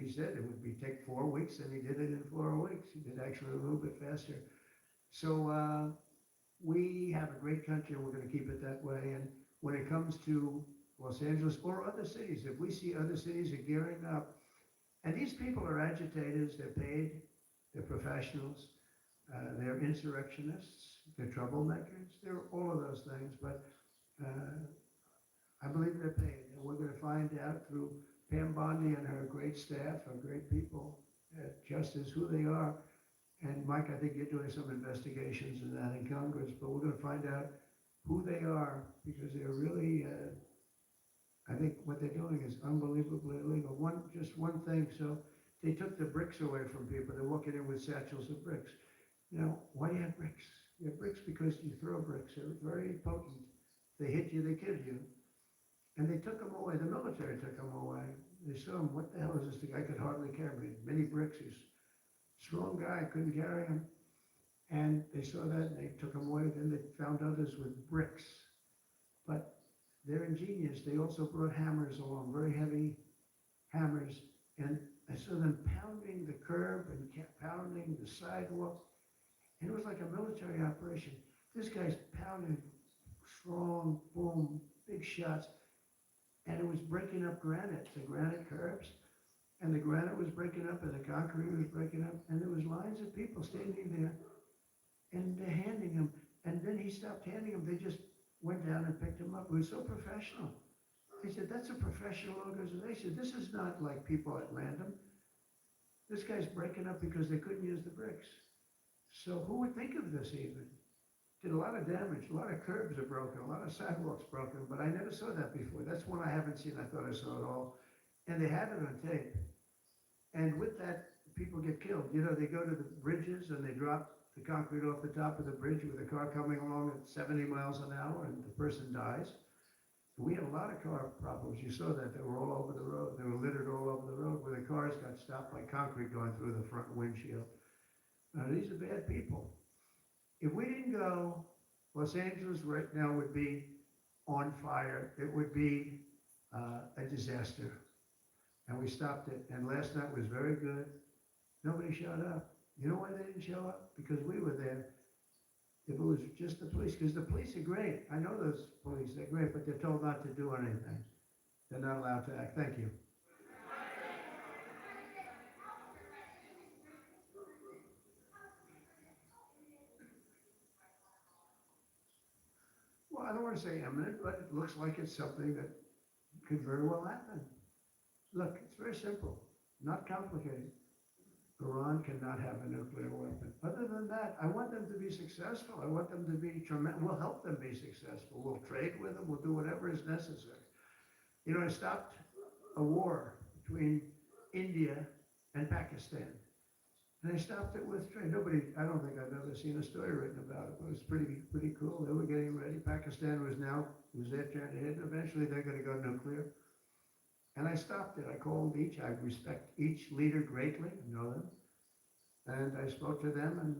said it would take 4 weeks, and he did it in 4 weeks. He did actually a little bit faster. So we have a great country, and we're going to keep it that way. And when it comes to Los Angeles or other cities, if we see other cities are gearing up, and these people are agitators, they're paid, they're professionals, they're insurrectionists, they're troublemakers, they're all of those things, but I believe they're paid. And we're going to find out through Pam Bondi and her great staff, her great people at Justice, who they are. And Mike, I think you're doing some investigations in that in Congress, but we're going to find out who they are, because they're really, I think what they're doing is unbelievably illegal. Just one thing, so they took the bricks away from people. They're walking in with satchels of bricks. You know, why do you have bricks? You have bricks because you throw bricks. They're very potent. They hit you, they kill you. And they took them away. The military took them away. They saw him, what the hell is this? The guy could hardly carry many bricks. He's a strong guy, couldn't carry him. And they saw that and they took them away. Then they found others with bricks. But they're ingenious. They also brought hammers along, very heavy hammers. And I saw them pounding the curb and kept pounding the sidewalk. And it was like a military operation. This guy's pounding strong, boom, big shots. And it was breaking up granite, the granite curbs. And the granite was breaking up and the concrete was breaking up. And there was lines of people standing there and they're handing him. And then he stopped handing them. They just went down and picked him up. It was so professional. He said, that's a professional organization. This is not like people at random. This guy's breaking up because they couldn't use the bricks. So who would think of this even? Did a lot of damage, a lot of curbs are broken, a lot of sidewalks broken, but I never saw that before. That's one I haven't seen. I thought I saw it all. And they had it on tape. And with that, people get killed. You know, they go to the bridges and they drop the concrete off the top of the bridge with a car coming along at 70 miles an hour and the person dies. We had a lot of car problems. You saw that. They were all over the road. They were littered all over the road where the cars got stopped by concrete going through the front windshield. Now, these are bad people. If we didn't go, Los Angeles right now would be on fire. It would be a disaster. And we stopped it. And last night was very good. Nobody showed up. You know why they didn't show up? Because we were there. If it was just the police, because the police are great. I know those police, they're great, but they're told not to do anything. They're not allowed to act. Thank you. Well, I don't want to say imminent, but it looks like it's something that could very well happen. Look, it's very simple, not complicated. Iran cannot have a nuclear weapon. Other than that, I want them to be successful. I want them to be tremendous. We'll help them be successful. We'll trade with them. We'll do whatever is necessary. You know, I stopped a war between India and Pakistan. And I stopped it with trade. Nobody, I don't think I've ever seen a story written about it, but it was pretty cool. They were getting ready. Pakistan was there trying to hit. Eventually they're going to go nuclear. And I stopped it. I called each. I respect each leader greatly. I know them. And I spoke to them and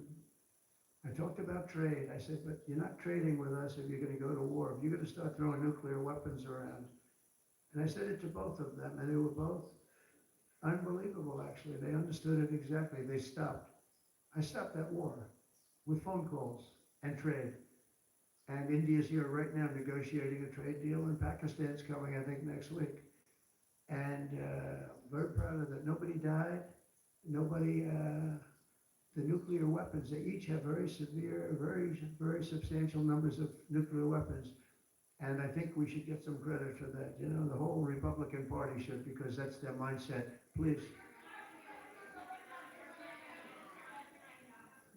I talked about trade. I said, but you're not trading with us if you're going to go to war. If you're going to start throwing nuclear weapons around. And I said it to both of them, and they were both unbelievable, actually. They understood it exactly. They stopped. I stopped that war with phone calls and trade. And India's here right now negotiating a trade deal, and Pakistan's coming, I think, next week. And I'm very proud of that. Nobody died. Nobody, the nuclear weapons, they each have very severe, very substantial numbers of nuclear weapons. And I think we should get some credit for that. You know, the whole Republican Party should, because that's their mindset. Please.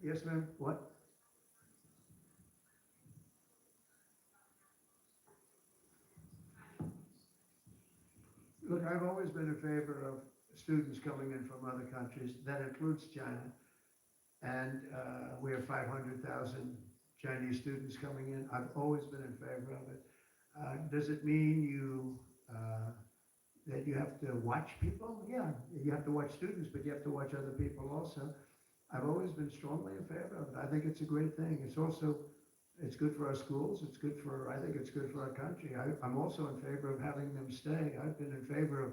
Yes, ma'am? What? Look, I've always been in favor of students coming in from other countries. That includes China. And we have 500,000 Chinese students coming in. I've always been in favor of it. Does it mean that you have to watch people? Yeah, you have to watch students, but you have to watch other people also. I've always been strongly in favor of it. I think it's a great thing. It's good for our schools. I think it's good for our country. I'm also in favor of having them stay. I've been in favor of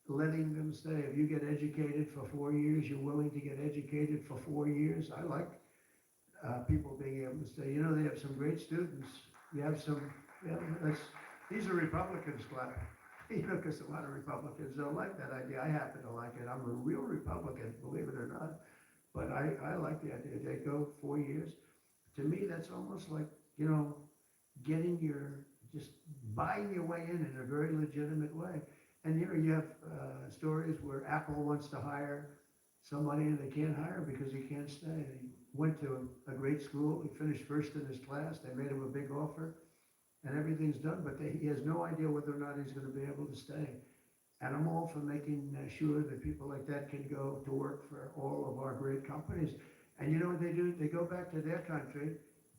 letting them stay. If you get educated for 4 years, you're willing to get educated for 4 years. I like people being able to stay. You know, they have some great students. You have some, these are Republicans, Clark. You know, because a lot of Republicans don't like that idea. I happen to like it. I'm a real Republican, believe it or not. But I like the idea. They go 4 years. To me, that's almost like, you know, just buying your way in a very legitimate way. And you have stories where Apple wants to hire somebody and they can't hire because he can't stay. He went to a great school. He finished first in his class. They made him a big offer and everything's done, but he has no idea whether or not he's going to be able to stay. And I'm all for making sure that people like that can go to work for all of our great companies. And you know what they do? They go back to their country,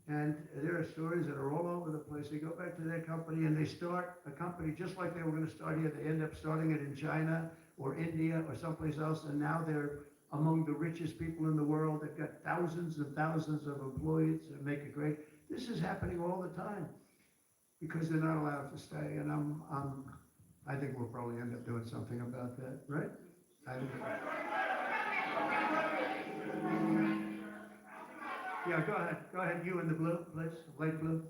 and there are stories that are all over the place. They go back to their company and they start a company just like they were going to start here. They end up starting it in China or India or someplace else, and now they're among the richest people in the world. They've got thousands and thousands of employees that make it great. This is happening all the time because they're not allowed to stay. And I think we'll probably end up doing something about that, right? Yeah, go ahead. Go ahead. You in the blue, please. Light blue.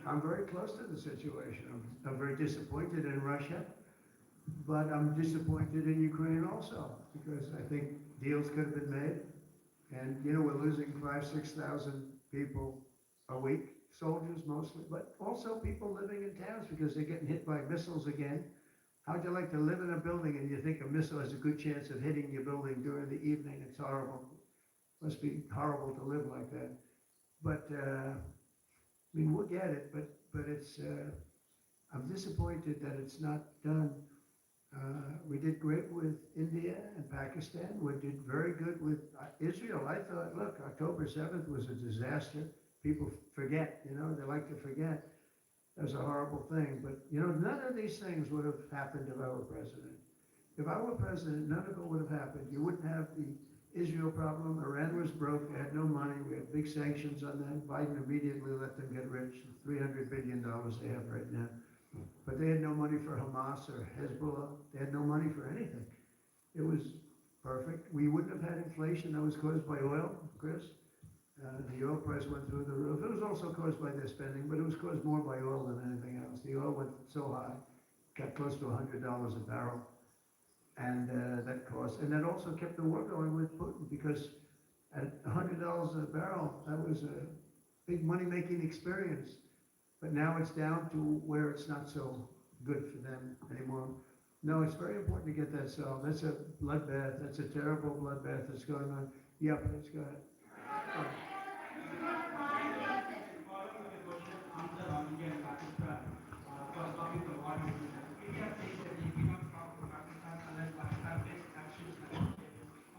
I'm very close to the situation. I'm very disappointed in Russia, but I'm disappointed in Ukraine also, because I think deals could have been made. And, you know, we're losing 5,000-6,000 people a week, soldiers mostly, but also people living in towns because they're getting hit by missiles again. How'd you like to live in a building and you think a missile has a good chance of hitting your building during the evening? It's horrible. Must be horrible to live like that. But, I mean, we'll get it, but it's, I'm disappointed that it's not done. We did great with India and Pakistan. We did very good with Israel. I thought, look, October 7th was a disaster. People forget, you know, they like to forget. That was a horrible thing. But, you know, none of these things would have happened if I were president. If I were president, none of it would have happened. You wouldn't have the Israel problem. Iran was broke. They had no money. We had big sanctions on them. Biden immediately let them get rich. $300 billion they have right now. But they had no money for Hamas or Hezbollah. They had no money for anything. It was perfect. We wouldn't have had inflation that was caused by oil, Chris. The oil price went through the roof. It was also caused by their spending, but it was caused more by oil than anything else. The oil went so high, got close to $100 a barrel. And that cost, and that also kept the war going with Putin, because at $100 a barrel, that was a big money-making experience. But now it's down to where it's not so good for them anymore. No, it's very important to get that solved. That's a bloodbath. That's a terrible bloodbath that's going on. Yeah, please go ahead.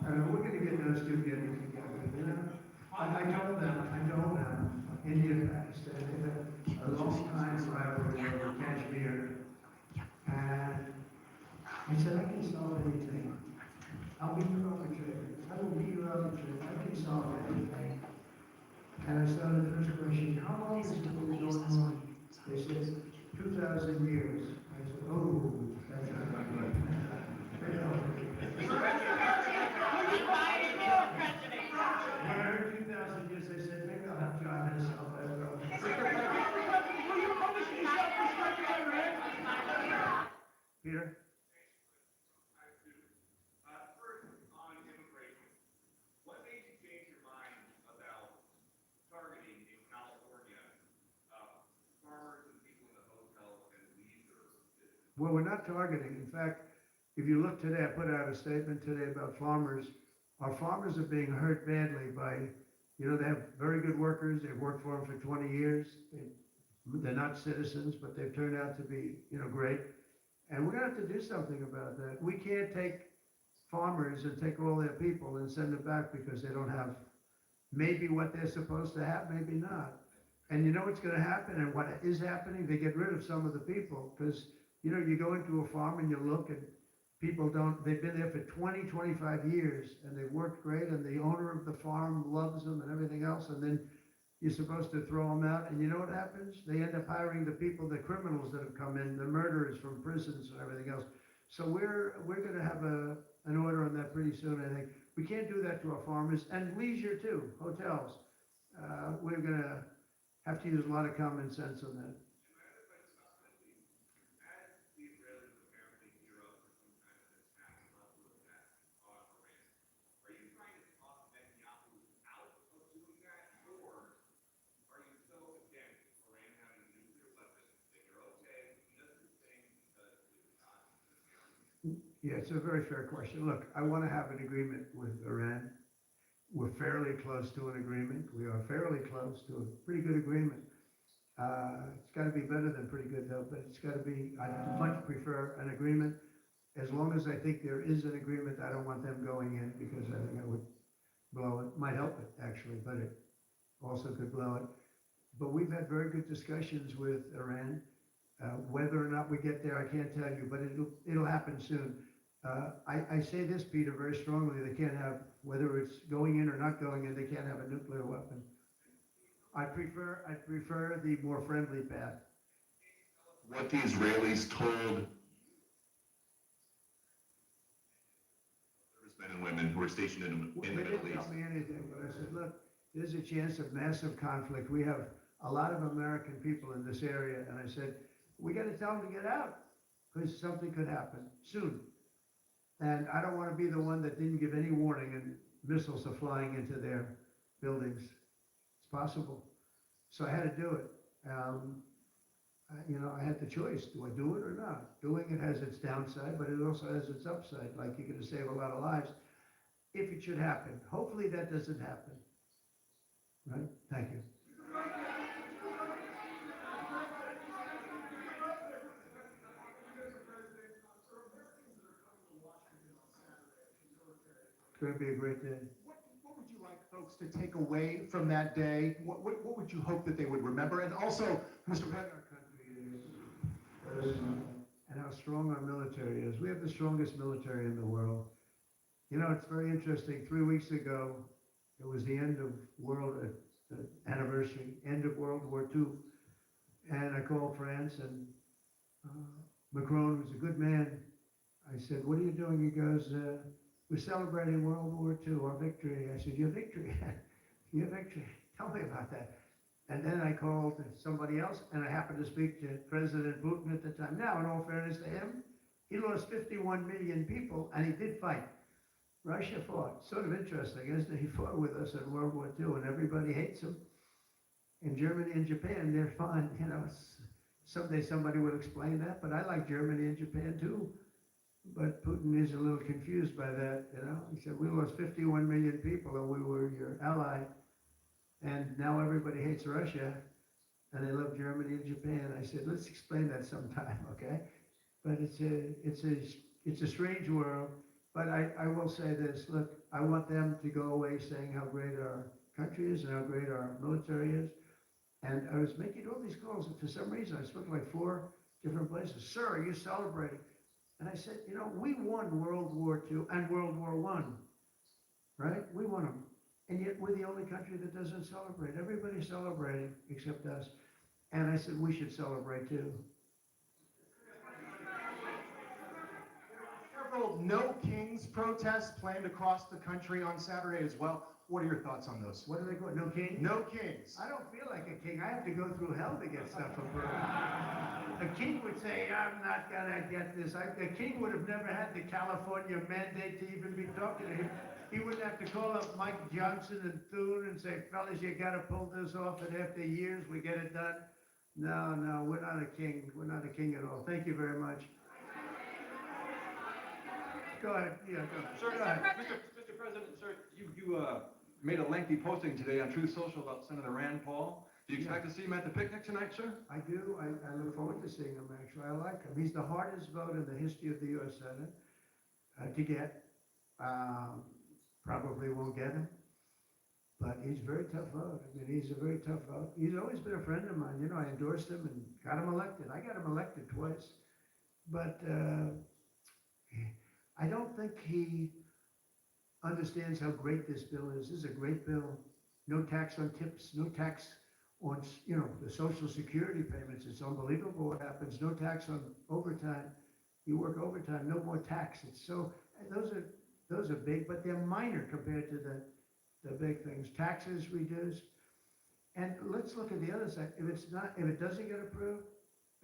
We're going to get those two getting together. You know? I told them, India and Pakistan, they had a long time rivalry over Kashmir. And I said, I can solve anything. I'll be your arbitrator. I will be your arbitrator. I can solve anything. And I started the first question, how long has it been going on? They said, 2,000 years. I said, oh, that's not good. When I heard 2,000 years, I said, maybe I'll have John myself. Peter? First, on immigration, what made you change your mind about targeting in California, farmers and people in the hotel and leisure business? Well, we're not targeting. In fact, if you look today, I put out a statement today about farmers. Our farmers are being hurt badly by, you know, they have very good workers. They've worked for them for 20 years. They're not citizens, but they've turned out to be, you know, great. And we're going to have to do something about that. We can't take farmers and take all their people and send them back because they don't have maybe what they're supposed to have, maybe not. And you know what's going to happen and what is happening? They get rid of some of the people because, you know, you go into a farm and you look and people they've been there for 20, 25 years and they've worked great and the owner of the farm loves them and everything else, and then you're supposed to throw them out, and you know what happens? They end up hiring the people, the criminals that have come in, the murderers from prisons and everything else. So we're going to have an order on that pretty soon, I think. We can't do that to our farmers, and leisure too, hotels. We're going to have to use a lot of common sense on that. Yeah, it's a very fair question. Look, I want to have an agreement with Iran. We're fairly close to an agreement. We are fairly close to a pretty good agreement. It's got to be better than pretty good though, but it's got to be, I'd much prefer an agreement. As long as I think there is an agreement, I don't want them going in because I think it would blow it. Might help it actually, but it also could blow it. but we've had very good discussions with Iran. Whether or not we get there, I can't tell you, but it'll happen soon. I say this, Peter, very strongly, they can't have, whether it's going in or not going in, they can't have a nuclear weapon. I prefer the more friendly path. What the Israelis told servicemen and women who are stationed in Well, the they Middle didn't East. tell me anything, but I said, look, there's a chance of massive conflict. We have a lot of American people in this area, and I said, we gotta tell them to get out, because something could happen soon. And I don't wanna be the one that didn't give any warning and missiles are flying into their buildings. It's possible. So I had to do it. I had the choice. Do I do it or not? Doing it has its downside, but it also has its upside. Like you're gonna save a lot of lives if it should happen. Hopefully that doesn't happen. Right? Thank you. It's gonna be a great day. What would you like folks to take away from that day? What would you hope that they would remember? And also, Mr. President, Our country is, and how strong our military is. We have the strongest military in the world. You know, it's very interesting. 3 weeks ago, it was the end of anniversary, end of World War II. And I called France and Macron was a good man. I said, what are you doing? He goes, we're celebrating World War II, our victory. I said, your victory? Your victory? Tell me about that. And then I called somebody else, and I happened to speak to President Putin at the time. Now, in all fairness to him, he lost 51 million people, and he did fight. Russia fought. Sort of interesting, isn't it? He fought with us in World War II, and everybody hates him. In Germany and Japan, they're fine. You know, someday somebody will explain that, but I like Germany and Japan too. But Putin is a little confused by that, you know. He said, we lost 51 million people, and we were your ally. And now everybody hates Russia, and they love Germany and Japan. I said, let's explain that sometime, okay? But it's a strange world. But I will say this, look, I want them to go away saying how great our country is and how great our military is. And I was making all these calls, and for some reason, I spoke to like 4 different places. Sir, are you celebrating? And I said, you know, we won World War II and World War I, right? We won them. And yet we're the only country that doesn't celebrate. Everybody's celebrating except us. And I said, we should celebrate too. several No Kings protests planned across the country on Saturday as well. What are your thoughts on those? What do they call it? No king? No Kings. I don't feel like a king. I have to go through hell to get stuff approved. A king would say, I'm not gonna get this. The king would have never had the California mandate to even be talking to him. He wouldn't have to call up Mike Johnson and Thune and say, fellas, you gotta pull this off, and after years, we get it done. No, we're not a king. We're not a king at all. Thank you very much. Go ahead, yeah, go. Sir, Go ahead. Mr. President, sir, you made a lengthy posting today on Truth Social about Senator Rand Paul. Do you expect to see him at the picnic tonight, sir? I do. I look forward to seeing him, actually. I like him. He's the hardest vote in the history of the U.S. Senate to get. Probably won't get him, but he's a very tough vote. I mean, he's a very tough vote. He's always been a friend of mine. You know, I endorsed him and got him elected. I got him elected twice, but I don't think he understands how great this bill is. This is a great bill. No tax on tips, no tax on, you know, the Social Security payments. It's unbelievable what happens. No tax on overtime. You work overtime, no more tax. It's so, those are big, but they're minor compared to the big things. Taxes reduced. And let's look at the other side. If it doesn't get approved,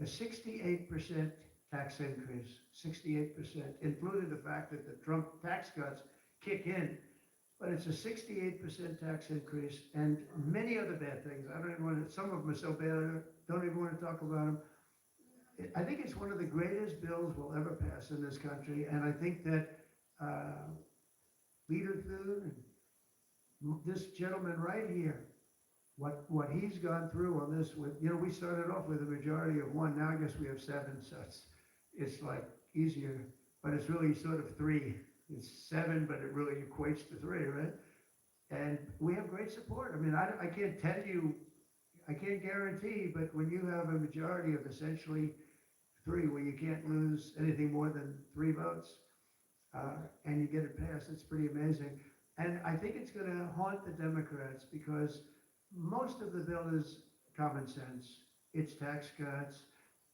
a 68% tax increase, 68%, including the fact that the Trump tax cuts kick in, but it's a 68% tax increase and many other bad things. I don't even want to, some of them are so bad, I don't even want to talk about them. I think it's one of the greatest bills we'll ever pass in this country, and I think that Leader Thune and this gentleman right here, what he's gone through on this with, you know, we started off with a majority of 1, now I guess we have 7, so it's like easier, but it's really sort of 3. It's 7, but it really equates to 3, right? And we have great support. I mean, I can't tell you, I can't guarantee, but when you have a majority of essentially three, where you can't lose anything more than 3 votes, and you get it passed, it's pretty amazing. And I think it's gonna haunt the Democrats, because most of the bill is common sense. It's tax cuts,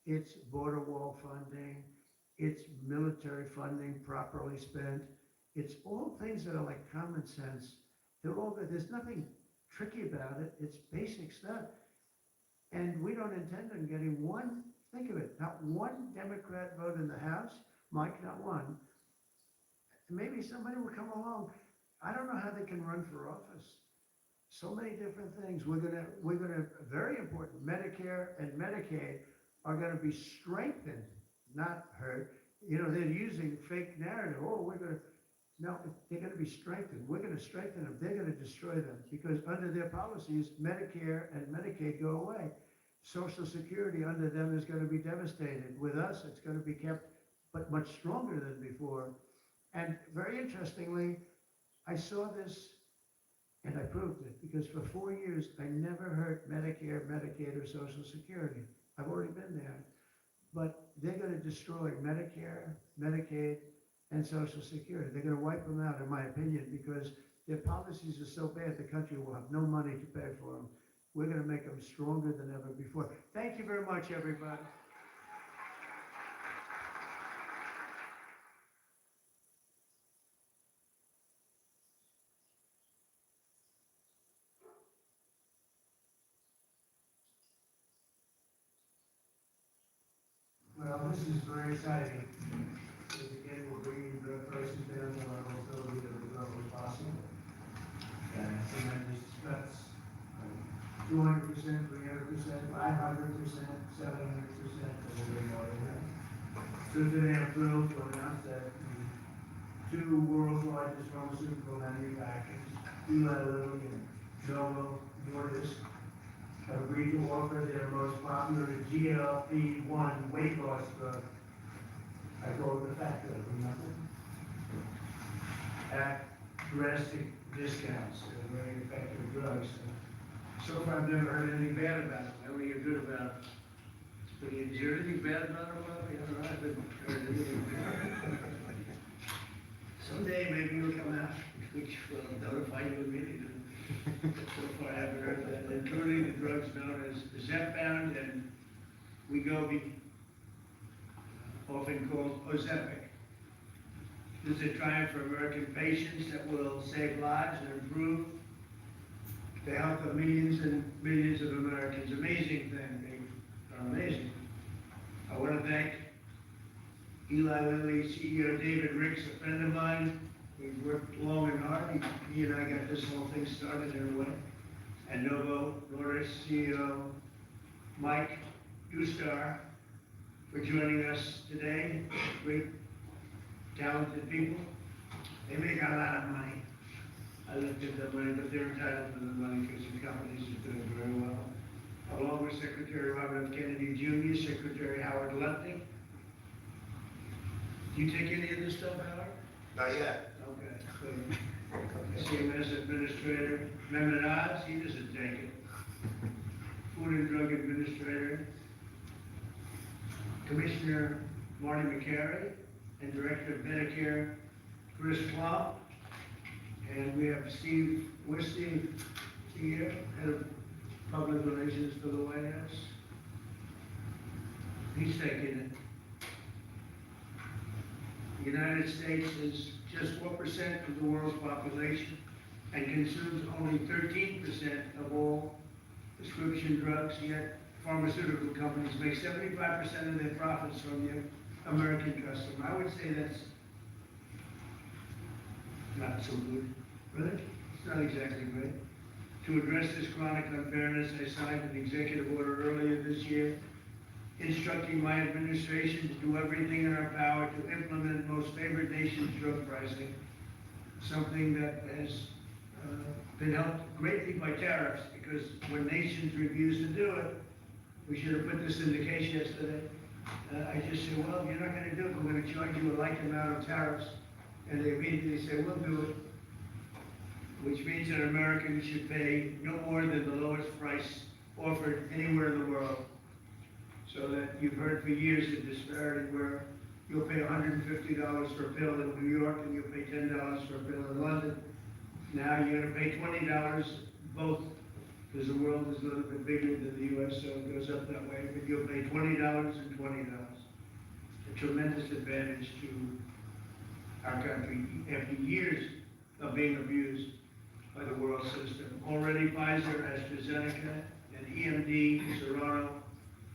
it's border wall funding, it's military funding properly spent. It's all things that are like common sense. They're all good. There's nothing tricky about it. It's basic stuff. And we don't intend on getting one, think of it, not one Democrat vote in the House. Mike, not one. Maybe somebody will come along. I don't know how they can run for office. So many different things. We're gonna, very important, Medicare and Medicaid are gonna be strengthened, not hurt. You know, they're using fake narrative. Oh, no, they're gonna be strengthened. We're gonna strengthen them. They're gonna destroy them, because under their policies, Medicare and Medicaid go away. Social Security under them is gonna be devastated. With us, it's gonna be kept, but much stronger than before. And very interestingly, I saw this and I proved it, because for 4 years, I never heard Medicare, Medicaid, or Social Security. I've already been there. But they're gonna destroy Medicare, Medicaid, and Social Security. They're gonna wipe them out, in my opinion, because their policies are so bad, the country will have no money to pay for them. We're gonna make them stronger than ever before. Thank you very much, everybody. Well, this is very exciting. Because again, we're bringing drug prices down to levels that we never thought was possible. And tremendous cuts, 200%, 300%, 500%, 700%, and we're more than that. So today I'm thrilled to announce that the 2 world's largest pharmaceutical manufacturers, Eli Lilly and Novo Nordisk, have agreed to offer their most popular GLP-1 weight loss drug. I call it the fat drug, remember? At drastic discounts. They're very effective drugs. So far, I've never heard anything bad about it. I only hear good about it. But is there anything bad about it? Well, I don't know. I haven't heard anything bad. Someday, maybe you'll come out, which will notify you immediately. So far, I haven't heard that. Including the drugs known as Zepbound and Wegovy, often called Ozempic. This is a triumph for American patients that will save lives and improve the health of millions and millions of Americans. Amazing thing, amazing. I want to thank Eli Lilly CEO David Ricks, a friend of mine. We've worked long and hard. He and I got this whole thing started in a way. And Novo Nordisk CEO Mike Gustar for joining us today. Great, talented people. They make a lot of money. I looked at the money, but they're entitled to the money because the companies are doing very well. Along with Secretary Robert F. Kennedy Jr., Secretary Howard Lutnick. Do you take any of this stuff, Howard? Not yet. Okay. CMS Administrator Mehmet Oz, he doesn't take it. Food and Drug Administrator Commissioner Marty McCary, and Director of Medicare Chris Plum. And we have Steve Wisty here, Head of Public Relations for the White House. He's taking it. The United States is just 4% of the world's population and consumes only 13% of all prescription drugs, yet pharmaceutical companies make 75% of their profits from the American customer. I would say that's not so good. Really? It's not exactly great. To address this chronic unfairness, I signed an executive order earlier this year instructing my administration to do everything in our power to implement most favored nations drug pricing, something that has been helped greatly by tariffs, because when nations refuse to do it, we should have put this in the case yesterday. I just said, well, you're not going to do it, we're going to charge you a like amount of tariffs. And they immediately say, we'll do it, which means that Americans should pay no more than the lowest price offered anywhere in the world. So that you've heard for years the disparity where you'll pay $150 for a pill in New York and you'll pay $10 for a pill in London. Now you're gonna pay $20 both, because the world is a little bit bigger than the US, so it goes up that way, but you'll pay $20 and $20. A tremendous advantage to our country after years of being abused by the world system. Already Pfizer, AstraZeneca, and EMD, Serrano,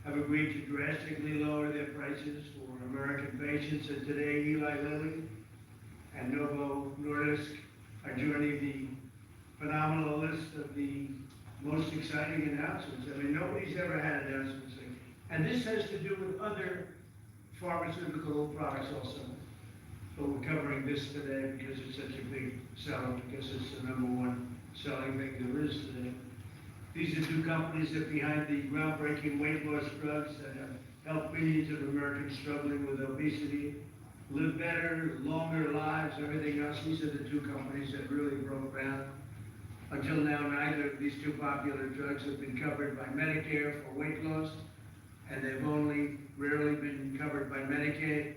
have agreed to drastically lower their prices for American patients, and today Eli Lilly and Novo Nordisk are joining the phenomenal list of the most exciting announcements. I mean, nobody's ever had announcements like, and this has to do with other pharmaceutical products also. But we're covering this today because it's such a big seller, because it's the #1 selling thing there is today. These are two companies that are behind the groundbreaking weight loss drugs that have helped millions of Americans struggling with obesity live better, longer lives, everything else. These are the two companies that really broke ground. Until now, neither of these two popular drugs have been covered by Medicare for weight loss, and they've only rarely been covered by Medicaid.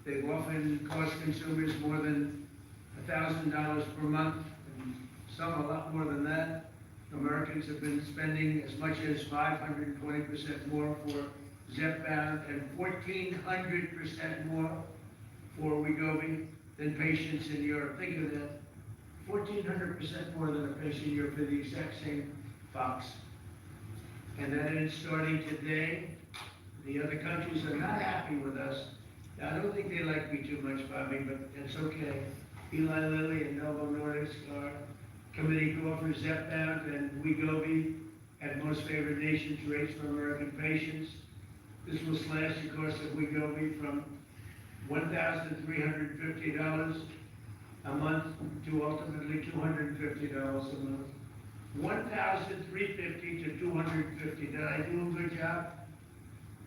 They've often cost consumers more than $1,000 per month, and some a lot more than that. Americans have been spending as much as 520% more for Zepbound and 1,400% more for Wegovy than patients in Europe. Think of that. 1,400% more than a patient in Europe for the exact same box. And that is starting today. The other countries are not happy with us. Now, I don't think they like me too much, Bobby, but it's okay. Eli Lilly and Novo Nordisk are committing to offer Zepbound and Wegovy at most favored nations rates for American patients. This will slash the cost of Wegovy from $1,350 a month to ultimately $250 a month. $1,350 to $250. Did I do a good job?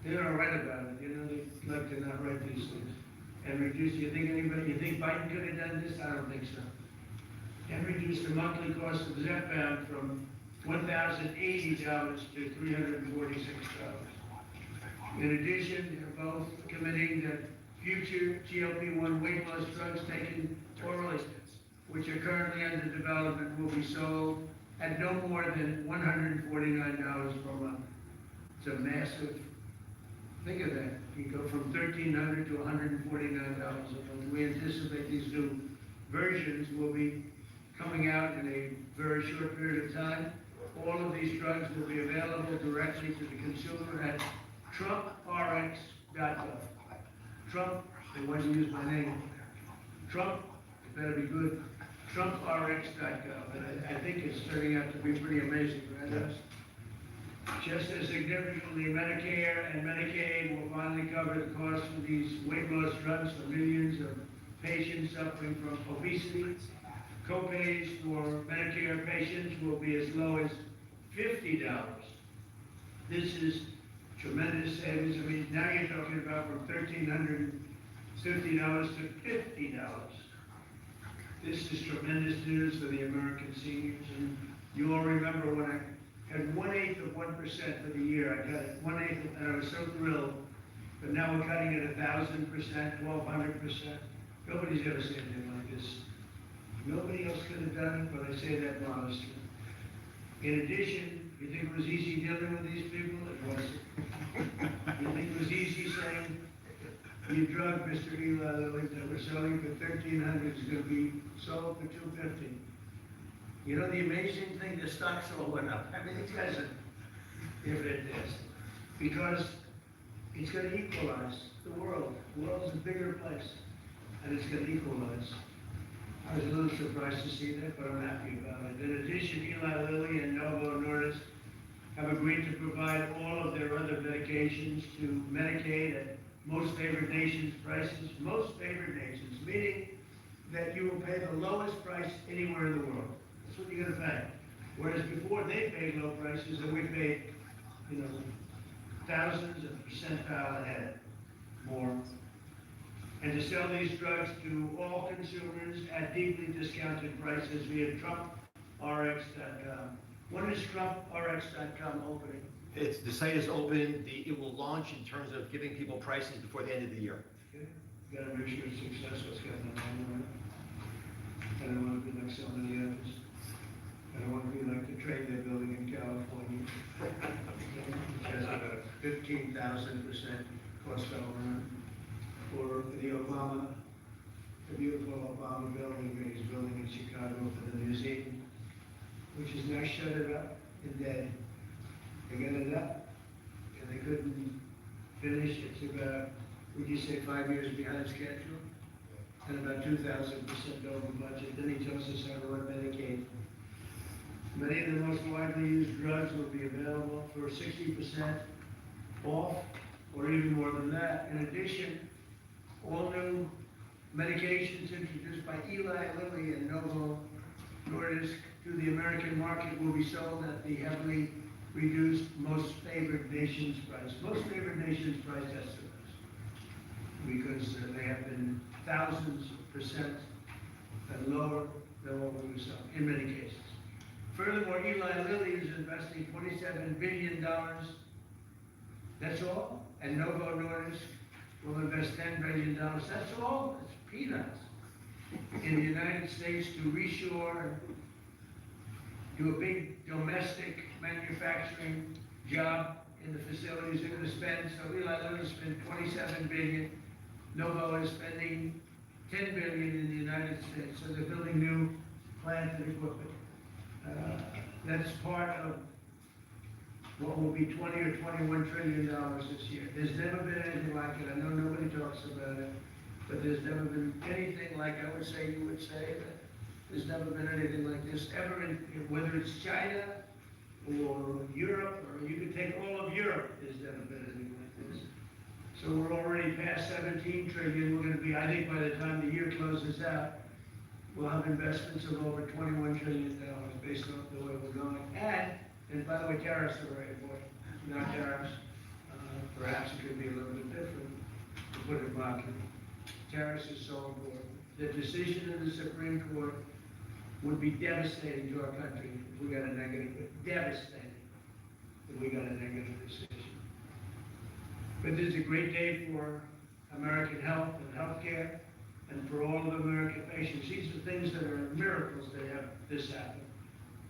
They're all right about it. You know, they like to not write these things. And reduce, you think Biden could have done this? I don't think so. And reduce the monthly cost of Zepbound from $1,080 to $346. In addition, they're both committing that future GLP-1 weight loss drugs taken orally, which are currently under development, will be sold at no more than $149 per month. It's a massive, think of that. You go from $1,300 to $149 a month. We anticipate these new versions will be coming out in a very short period of time. All of these drugs will be available directly to the consumer at TrumpRx.gov. Trump, they want to use my name. Trump, it better be good. TrumpRx.gov. And I think it's turning out to be pretty amazing, right? Yes. Just as significantly, Medicare and Medicaid will finally cover the cost of these weight loss drugs for millions of patients suffering from obesity. Co-pays for Medicare patients will be as low as $50. This is tremendous savings. I mean, now you're talking about from $1,350 to $50. This is tremendous news for the American seniors. And you all remember when I had 1/8 of 1% for the year. I got it 1/8, and I was so thrilled. But now we're cutting it 1,000%, 1,200%. Nobody's ever said anything like this. Nobody else could have done it, but I say that modestly. In addition, you think it was easy dealing with these people? It wasn't. You think it was easy saying, your drug, Mr. Eli Lilly, that we're selling for $1,300 is going to be sold for $250. You know the amazing thing, the stocks all went up. I mean, these guys are, if it is, because it's going to equalize the world. The world's a bigger place, and it's going to equalize. I was a little surprised to see that, but I'm happy about it. In addition, Eli Lilly and Novo Nordisk have agreed to provide all of their other medications to Medicaid at most favored nations prices. Most favored nations, meaning that you will pay the lowest price anywhere in the world. That's what you're going to pay. Whereas before they paid low prices and we paid, you know, thousands of percentile ahead more. And to sell these drugs to all consumers at deeply discounted prices via TrumpRx.com. When is TrumpRx.com opening? It's, the site is open, it will launch in terms of giving people prices before the end of the year. Okay, gotta make sure it's successful, it's got nothing. I don't wanna be like so many others. I don't wanna be like the train they're building in California. Which has about 15,000% cost overrun. Or the Obama, the beautiful Obama building that he's building in Chicago for the museum, which is now shuttered up and dead. They got it up, and they couldn't finish. It's about, would you say, 5 years behind schedule? And about 2,000% over budget. Then he tells us how to run Medicaid. Many of the most widely used drugs will be available for 60% off, or even more than that. In addition, all new medications introduced by Eli Lilly and Novo Nordisk to the American market will be sold at the heavily reduced most favored nations price. Most favored nations price estimates, because they have been thousands of percent lower than what we were selling in many cases. Furthermore, Eli Lilly is investing $27 billion. That's all. And Novo Nordisk will invest $10 billion. That's all. It's peanuts. In the United States to reshore, do a big domestic manufacturing job in the facilities they're gonna spend. So Eli Lilly spent $27 billion. Novo is spending $10 billion in the United States. So they're building new plant and equipment. That's part of what will be 20 or $21 trillion this year. There's never been anything like it. I know nobody talks about it, but there's never been anything like, I would say, you would say, that there's never been anything like this ever in, whether it's China or Europe, or you could take all of Europe, there's never been anything like this. So we're already past 17 trillion. We're gonna be, I think by the time the year closes out, we'll have investments of over $21 trillion based on the way we're going. And by the way, tariffs are very important. Not tariffs, perhaps it could be a little bit different, to put it mildly. Tariffs is so important. The decision of the Supreme Court would be devastating to our country if we got a negative, devastating if we got a negative decision. But this is a great day for American health and healthcare, and for all of American patients. These are things that are miracles that have this happen.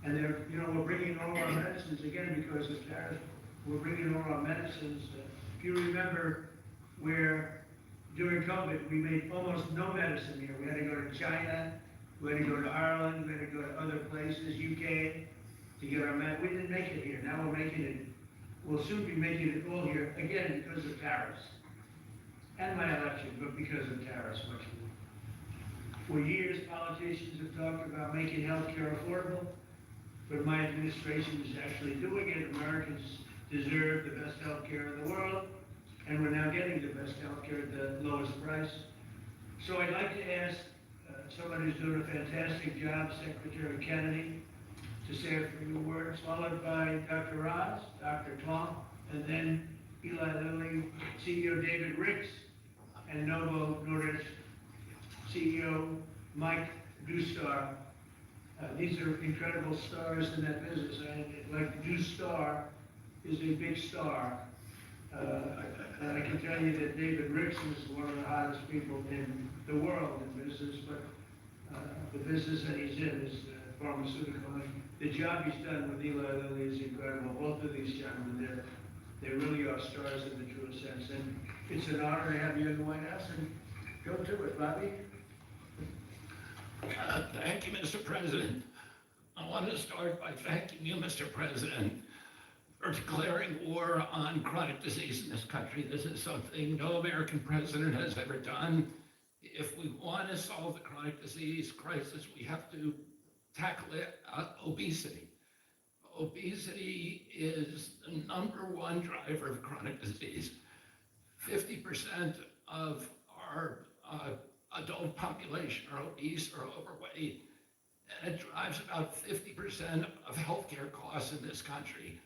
And they're, you know, we're bringing all our medicines, again, because of tariffs, we're bringing all our medicines. If you remember where during COVID, we made almost no medicine here. We had to go to China, we had to go to Ireland, we had to go to other places, UK, to get our med. We didn't make it here. Now we're making it, we'll soon be making it all here, again, because of tariffs. And my election, but because of tariffs, much more. For years, politicians have talked about making healthcare affordable, but my administration is actually doing it. Americans deserve the best healthcare in the world, and we're now getting the best healthcare at the lowest price. So I'd like to ask someone who's doing a fantastic job, Secretary Kennedy, to say a few words, followed by Dr. Ross, Dr. Tom, and then Eli Lilly, CEO David Ricks, and Novo Nordisk CEO Mike Dustar. These are incredible stars in that business. Like Dustar is a big star. And I can tell you that David Ricks is one of the hottest people in the world in business, but the business that he's in is pharmaceutical. And the job he's done with Eli Lilly is incredible. Both of these gentlemen, they really are stars in the truest sense. And it's an honor to have you in the White House, and go to it, Bobby. Thank you, Mr. President. I want to start by thanking you, Mr. President, for declaring war on chronic disease in this country. This is something no American president has ever done. If we want to solve the chronic disease crisis, we have to tackle it, obesity. Obesity is the #1 driver of chronic disease. 50% of our adult population are obese or overweight, and it drives about 50% of healthcare costs in this country.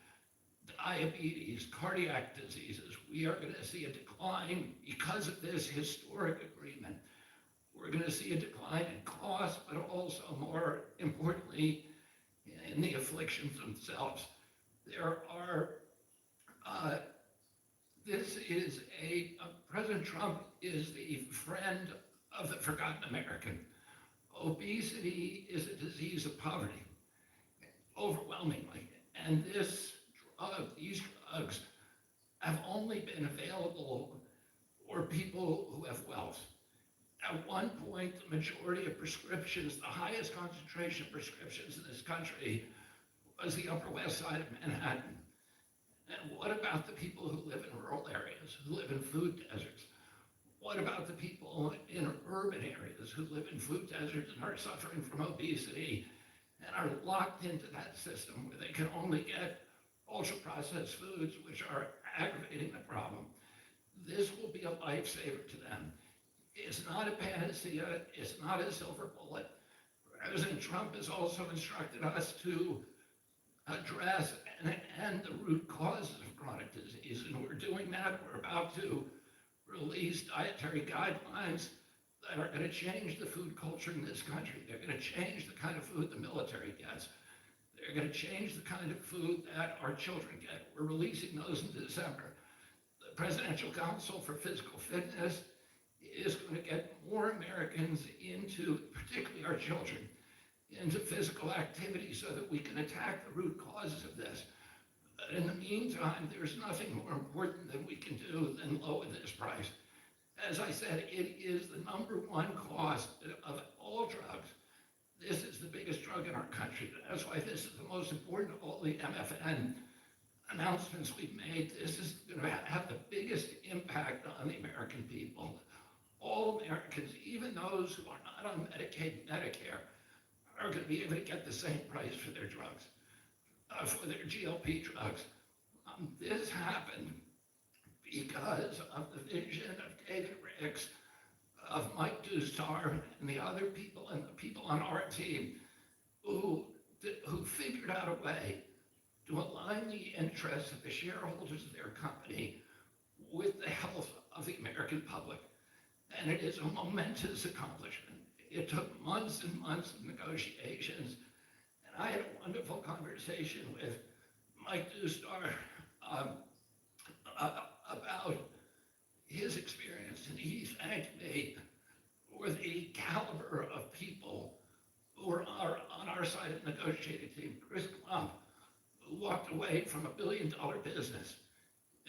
Diabetes, cardiac diseases, we are going to see a decline because of this historic agreement. We're going to see a decline in cost, but also more importantly, in the afflictions themselves. There are, President Trump is the friend of the forgotten American. Obesity is a disease of poverty, overwhelmingly. And these drugs have only been available for people who have wealth. At one point, the majority of prescriptions, the highest concentration of prescriptions in this country was the Upper West Side of Manhattan. And what about the people who live in rural areas, who live in food deserts? What about the people in urban areas who live in food deserts and are suffering from obesity and are locked into that system where they can only get ultra-processed foods, which are aggravating the problem? This will be a lifesaver to them. It's not a panacea. It's not a silver bullet. President Trump has also instructed us to address and end the root causes of chronic disease, and we're doing that. We're about to release dietary guidelines that are going to change the food culture in this country. They're going to change the kind of food the military gets. They're going to change the kind of food that our children get. We're releasing those in December. The Presidential Council for Physical Fitness is going to get more Americans into, particularly our children, into physical activity so that we can attack the root causes of this. But in the meantime, there's nothing more important that we can do than lower this price. As I said, it is the #1 cost of all drugs. This is the biggest drug in our country. That's why this is the most important of all the MFN announcements we've made. This is going to have the biggest impact on the American people. All Americans, even those who are not on Medicaid and Medicare, are going to be able to get the same price for their drugs, for their GLP drugs. This happened because of the vision of David Ricks, of Mike Dustar, and the other people, and the people on our team who figured out a way to align the interests of the shareholders of their company with the health of the American public. And it is a momentous accomplishment. It took months and months of negotiations. And I had a wonderful conversation with Mike Dustar about his experience. And he thanked me for the caliber of people who are on our side of the negotiating team. Chris Klump, who walked away from $1 billion business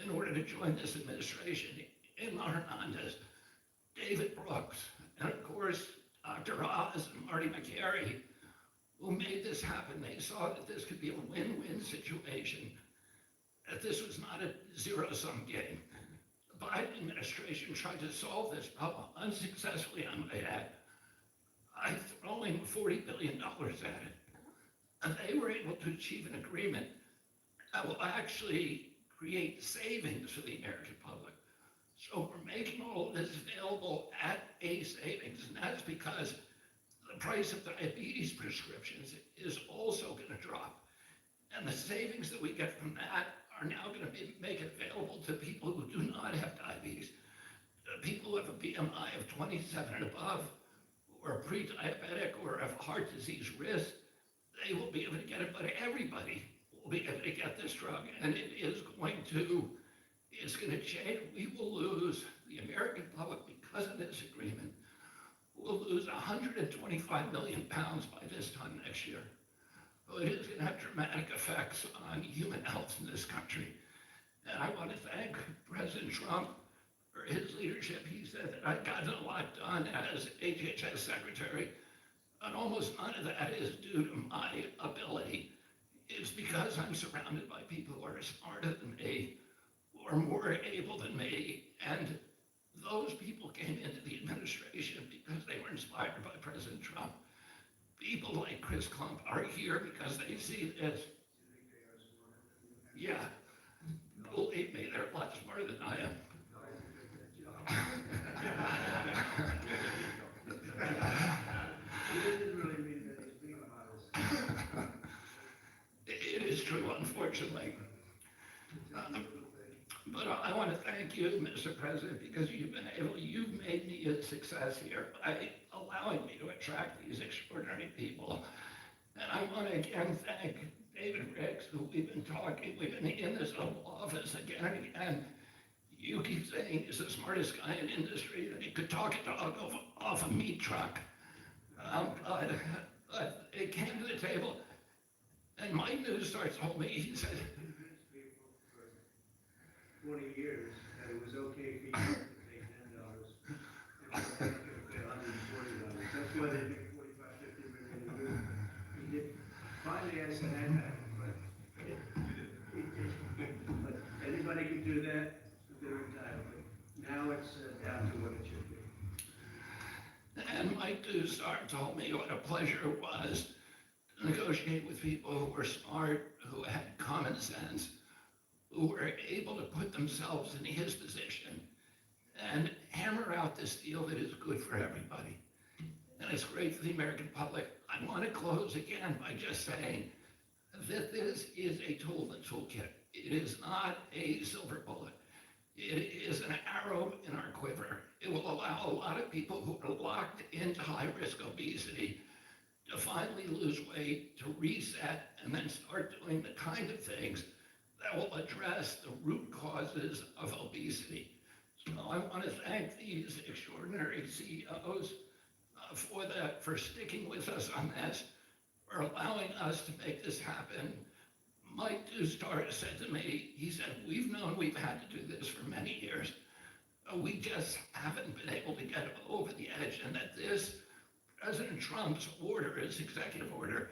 in order to join this administration. Emma Hernandez, David Brooks, and of course, Dr. Oz and Marty McCary, who made this happen. They saw that this could be a win-win situation, that this was not a zero-sum game. The Biden administration tried to solve this problem unsuccessfully, I might add, by throwing $40 billion at it. And they were able to achieve an agreement that will actually create savings for the American public. So we're making all of this available at a savings, and that's because the price of diabetes prescriptions is also going to drop. And the savings that we get from that are now going to make it available to people who do not have diabetes. People who have a BMI of 27 and above, who are pre-diabetic or have heart disease risk, they will be able to get it, but everybody will be able to get this drug, and it is going to change. We will lose, the American public, because of this agreement, will lose 125 million pounds by this time next year. So it is going to have dramatic effects on human health in this country. And I want to thank President Trump for his leadership. He said that I've gotten a lot done as HHS Secretary, and almost none of that is due to my ability. It's because I'm surrounded by people who are smarter than me, who are more able than me, and those people came into the administration because they were inspired by President Trump. People like Chris Klump are here because they see this. Yeah, believe me, they're a lot smarter than I am. It is true, unfortunately. But I want to thank you, Mr. President, because you've made me a success here by allowing me to attract these extraordinary people. And I want to again thank David Ricks, who we've been in this Oval Office again and again. You keep saying he's the smartest guy in industry, that he could talk a dog off a meat truck. But it came to the table, and Mike Newstar told me, he said, People for 20 years that it was okay for you to pay $10 and for them to pay $140. That's why they paid 45, 50 million a year. He did, finally I said, but anybody can do that, they're entitled. But now it's down to what it should be. and Mike Newstar told me what a pleasure it was to negotiate with people who were smart, who had common sense, who were able to put themselves in his position and hammer out this deal that is good for everybody. And it's great for the American public. I want to close again by just saying that this is a tool in the toolkit. It is not a silver bullet. It is an arrow in our quiver. It will allow a lot of people who are locked into high-risk obesity to finally lose weight, to reset, and then start doing the kind of things that will address the root causes of obesity. So I want to thank these extraordinary CEOs for sticking with us on this, for allowing us to make this happen. Mike Newstar said to me, he said, we've known we've had to do this for many years. We just haven't been able to get over the edge, and that this President Trump's order, his executive order,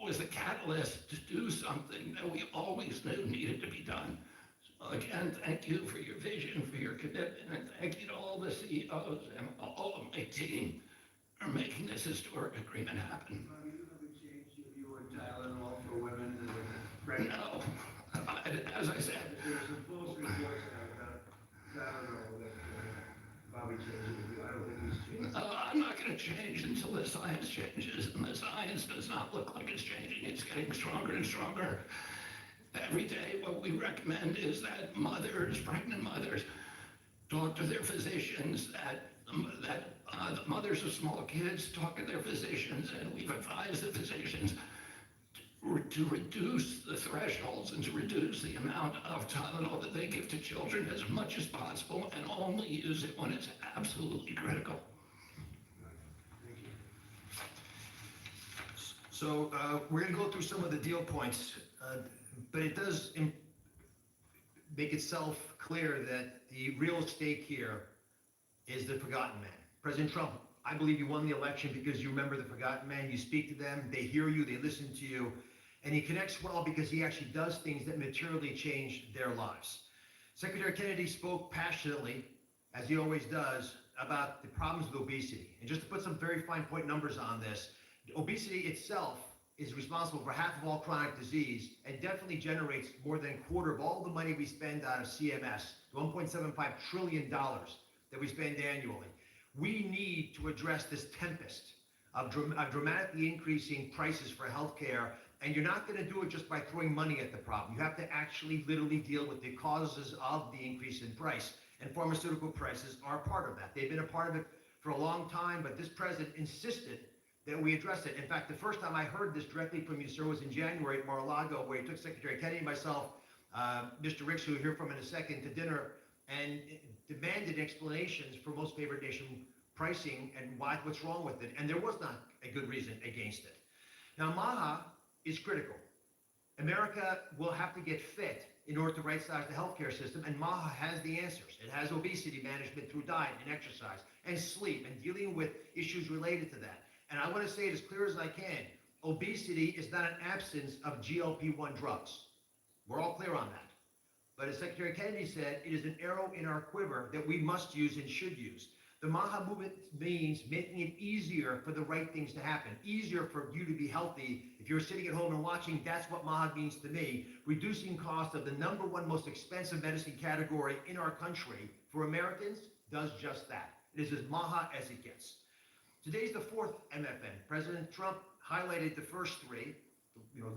was a catalyst to do something that we always knew needed to be done. So again, thank you for your vision, for your commitment, and thank you to all the CEOs and all of my team for making this historic agreement happen. Bobby, you haven't changed your view on Tylenol for women that are pregnant. No, as I said, There were some false reports out about Tylenol that Bobby changed his view. I don't think he's changed. I'm not going to change until the science changes, and the science does not look like it's changing. It's getting stronger and stronger. Every day, what we recommend is that pregnant mothers, talk to their physicians, that the mothers of small kids talk to their physicians, and we've advised the physicians to reduce the thresholds and to reduce the amount of Tylenol that they give to children as much as possible, and only use it when it's absolutely critical. So we're going to go through some of the deal points, but it does make itself clear that the real stake here is the forgotten man. President Trump, I believe you won the election because you remember the forgotten man. You speak to them, they hear you, they listen to you, and he connects well because he actually does things that materially change their lives. Secretary Kennedy spoke passionately, as he always does, about the problems with obesity. And just to put some very fine point numbers on this, obesity itself is responsible for half of all chronic disease and definitely generates more than a quarter of all the money we spend out of CMS, $1.75 trillion that we spend annually. We need to address this tempest of dramatically increasing prices for healthcare, and you're not going to do it just by throwing money at the problem. You have to actually literally deal with the causes of the increase in price, and pharmaceutical prices are a part of that. They've been a part of it for a long time, but this president insisted that we address it. In fact, the first time I heard this directly from you, sir, was in January at Mar-a-Lago, where he took Secretary Kennedy and myself, Mr. Ricks, who we'll hear from in a second, to dinner, and demanded explanations for most favored nation pricing and what's wrong with it. And there was not a good reason against it. Now, MAHA is critical. America will have to get fit in order to right-size the healthcare system, and MAHA has the answers. It has obesity management through diet and exercise and sleep and dealing with issues related to that. And I want to say it as clear as I can, obesity is not an absence of GLP-1 drugs. We're all clear on that. But as Secretary Kennedy said, it is an arrow in our quiver that we must use and should use. The MAHA movement means making it easier for the right things to happen, easier for you to be healthy. If you're sitting at home and watching, that's what MAHA means to me. Reducing cost of the #1 most expensive medicine category in our country for Americans does just that. It is as MAHA as it gets. Today's the fourth MFN. President Trump highlighted the first three.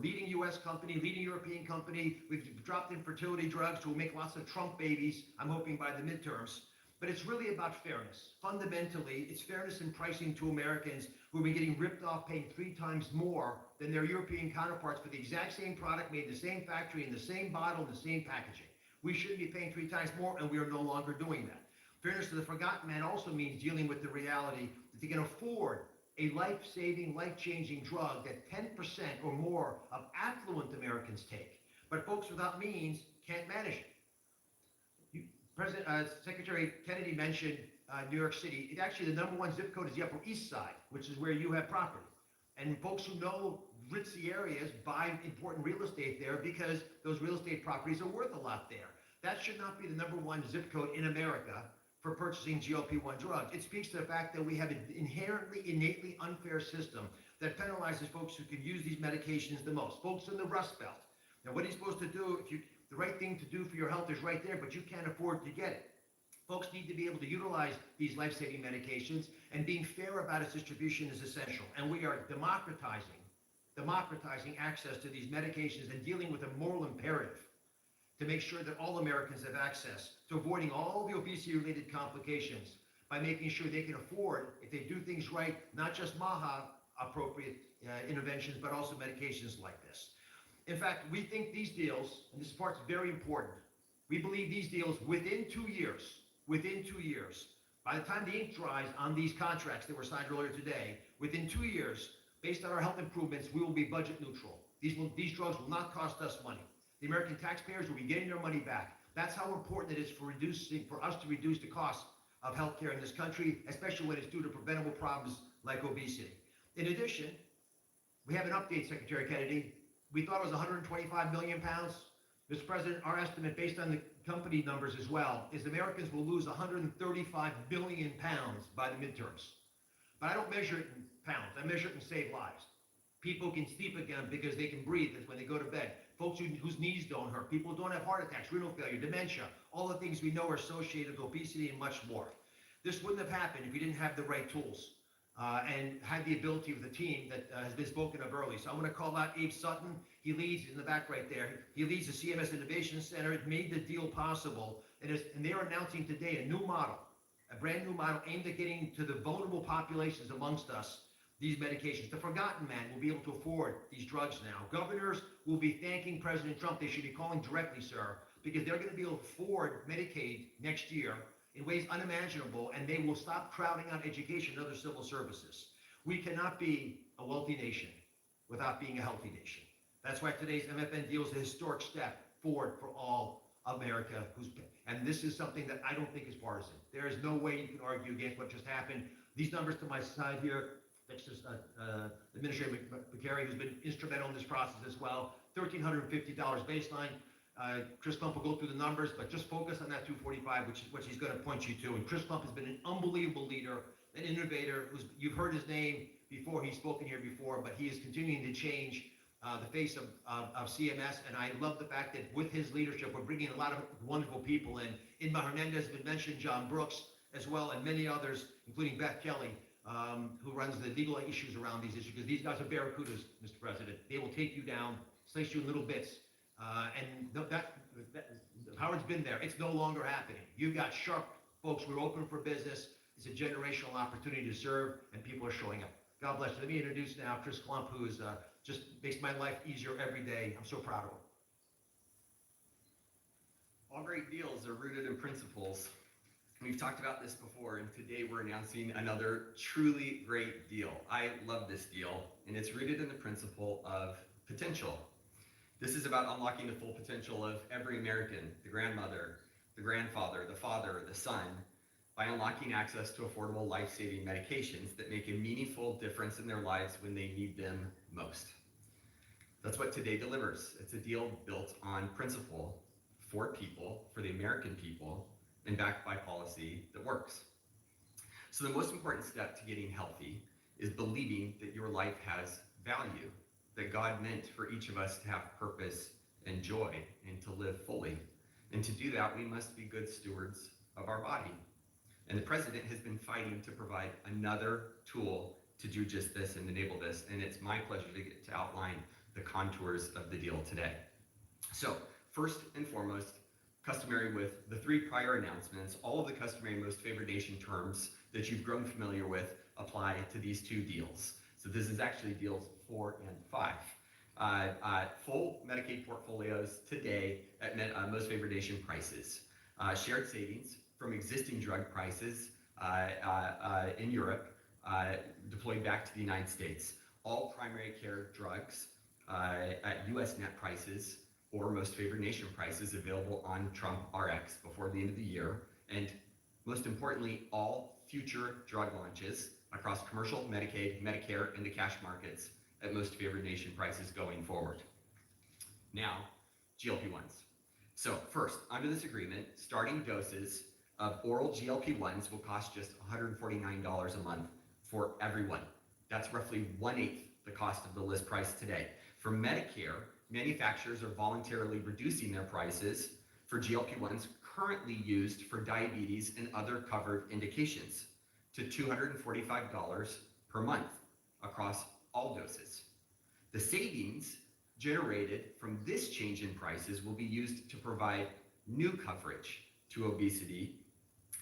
Leading U.S. company, leading European company. We've dropped in fertility drugs to make lots of Trump babies, I'm hoping by the midterms. But it's really about fairness. Fundamentally, it's fairness in pricing to Americans who have been getting ripped off paying 3 times more than their European counterparts for the exact same product made in the same factory, in the same bottle, in the same packaging. We shouldn't be paying 3 times more, and we are no longer doing that. Fairness to the forgotten man also means dealing with the reality that they can afford a life-saving, life-changing drug that 10% or more of affluent Americans take. But folks without means can't manage it. Secretary Kennedy mentioned New York City. It actually, the #1 zip code is the Upper East Side, which is where you have property. And folks who know ritzy areas buy important real estate there because those real estate properties are worth a lot there. That should not be the #1 zip code in America for purchasing GLP-1 drugs. It speaks to the fact that we have an inherently, innately unfair system that penalizes folks who can use these medications the most. Folks in the Rust Belt. Now, what are you supposed to do if the right thing to do for your health is right there, but you can't afford to get it? Folks need to be able to utilize these life-saving medications, and being fair about its distribution is essential. And we are democratizing access to these medications and dealing with a moral imperative to make sure that all Americans have access to avoiding all the obesity-related complications by making sure they can afford, if they do things right, not just MAHA appropriate interventions, but also medications like this. In fact, we think these deals, and this part's very important, we believe these deals within 2 years, by the time the ink dries on these contracts that were signed earlier today, within 2 years, based on our health improvements, we will be budget neutral. These drugs will not cost us money. The American taxpayers will be getting their money back. That's how important it is for us to reduce the cost of healthcare in this country, especially when it's due to preventable problems like obesity. In addition, we have an update, Secretary Kennedy. We thought it was 125 million pounds. Mr. President, our estimate, based on the company numbers as well, is Americans will lose 135 billion pounds by the midterms. But I don't measure it in pounds. I measure it in saved lives. People can sleep again because they can breathe when they go to bed. Folks whose knees don't hurt. People who don't have heart attacks, renal failure, dementia, all the things we know are associated with obesity and much more. This wouldn't have happened if we didn't have the right tools and had the ability with the team that has been spoken of early. So I'm going to call out Abe Sutton. He leads in the back right there. He leads the CMS Innovation Center. It made the deal possible. And they are announcing today a new model, a brand new model aimed at getting to the vulnerable populations amongst us these medications. The forgotten man will be able to afford these drugs now. Governors will be thanking President Trump. They should be calling directly, sir, because they're going to be able to afford Medicaid next year in ways unimaginable, and they will stop crowding out education and other civil services. We cannot be a wealthy nation without being a healthy nation. That's why today's MFN deal is a historic step forward for all America. And this is something that I don't think is partisan. There is no way you can argue against what just happened. These numbers to my side here, that's just Administrator McCary, who's been instrumental in this process as well. $1,350 baseline. Chris Klump will go through the numbers, but just focus on that 245, which is what he's going to point you to. And Chris Klump has been an unbelievable leader, an innovator. You've heard his name before. He's spoken here before, but he is continuing to change the face of CMS. And I love the fact that with his leadership, we're bringing a lot of wonderful people in. Inma Hernandez has been mentioned, John Brooks as well, and many others, including Beth Kelly, who runs the legal issues around these issues, because these guys are barracudas, Mr. President. They will take you down, slice you in little bits. And Howard's been there. It's no longer happening. You've got sharp folks. We're open for business. It's a generational opportunity to serve, and people are showing up. God bless you. Let me introduce now Chris Klump, who is just makes my life easier every day. I'm so proud of him. All great deals are rooted in principles. We've talked about this before, and today we're announcing another truly great deal. I love this deal, and it's rooted in the principle of potential. This is about unlocking the full potential of every American, the grandmother, the grandfather, the father, the son, by unlocking access to affordable life-saving medications that make a meaningful difference in their lives when they need them most. That's what today delivers. It's a deal built on principle for people, for the American people, and backed by policy that works. So the most important step to getting healthy is believing that your life has value, that God meant for each of us to have purpose and joy and to live fully. And to do that, we must be good stewards of our body. And the president has been fighting to provide another tool to do just this and enable this. And it's my pleasure to get to outline the contours of the deal today. So first and foremost, customary with the 3 prior announcements, all of the customary most favored nation terms that you've grown familiar with apply to these 2 deals. So this is actually deals 4 and 5. Full Medicaid portfolios today at most favored nation prices. Shared savings from existing drug prices in Europe deployed back to the United States. All primary care drugs at US net prices or most favored nation prices available on Trump RX before the end of the year. And most importantly, all future drug launches across commercial, Medicaid, Medicare, and the cash markets at most favored nation prices going forward. Now, GLP-1s. So first, under this agreement, starting doses of oral GLP-1s will cost just $149 a month for everyone. That's roughly 1/8 the cost of the list price today. For Medicare, manufacturers are voluntarily reducing their prices for GLP-1s currently used for diabetes and other covered indications to $245 per month across all doses. The savings generated from this change in prices will be used to provide new coverage to obesity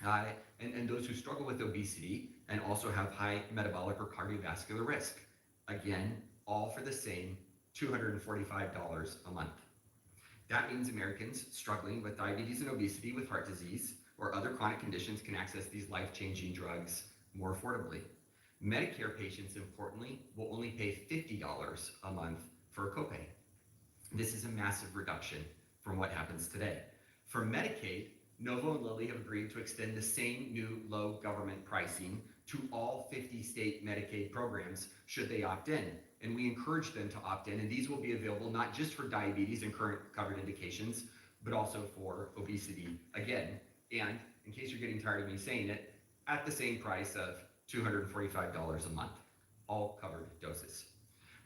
and those who struggle with obesity and also have high metabolic or cardiovascular risk. Again, all for the same $245 a month. That means Americans struggling with diabetes and obesity with heart disease or other chronic conditions can access these life-changing drugs more affordably. Medicare patients, importantly, will only pay $50 a month for a copay. This is a massive reduction from what happens today. For Medicaid, Novo and Lilly have agreed to extend the same new low government pricing to all 50 state Medicaid programs should they opt in. And we encourage them to opt in, and these will be available not just for diabetes and current covered indications, but also for obesity again. And in case you're getting tired of me saying it, at the same price of $245 a month, all covered doses.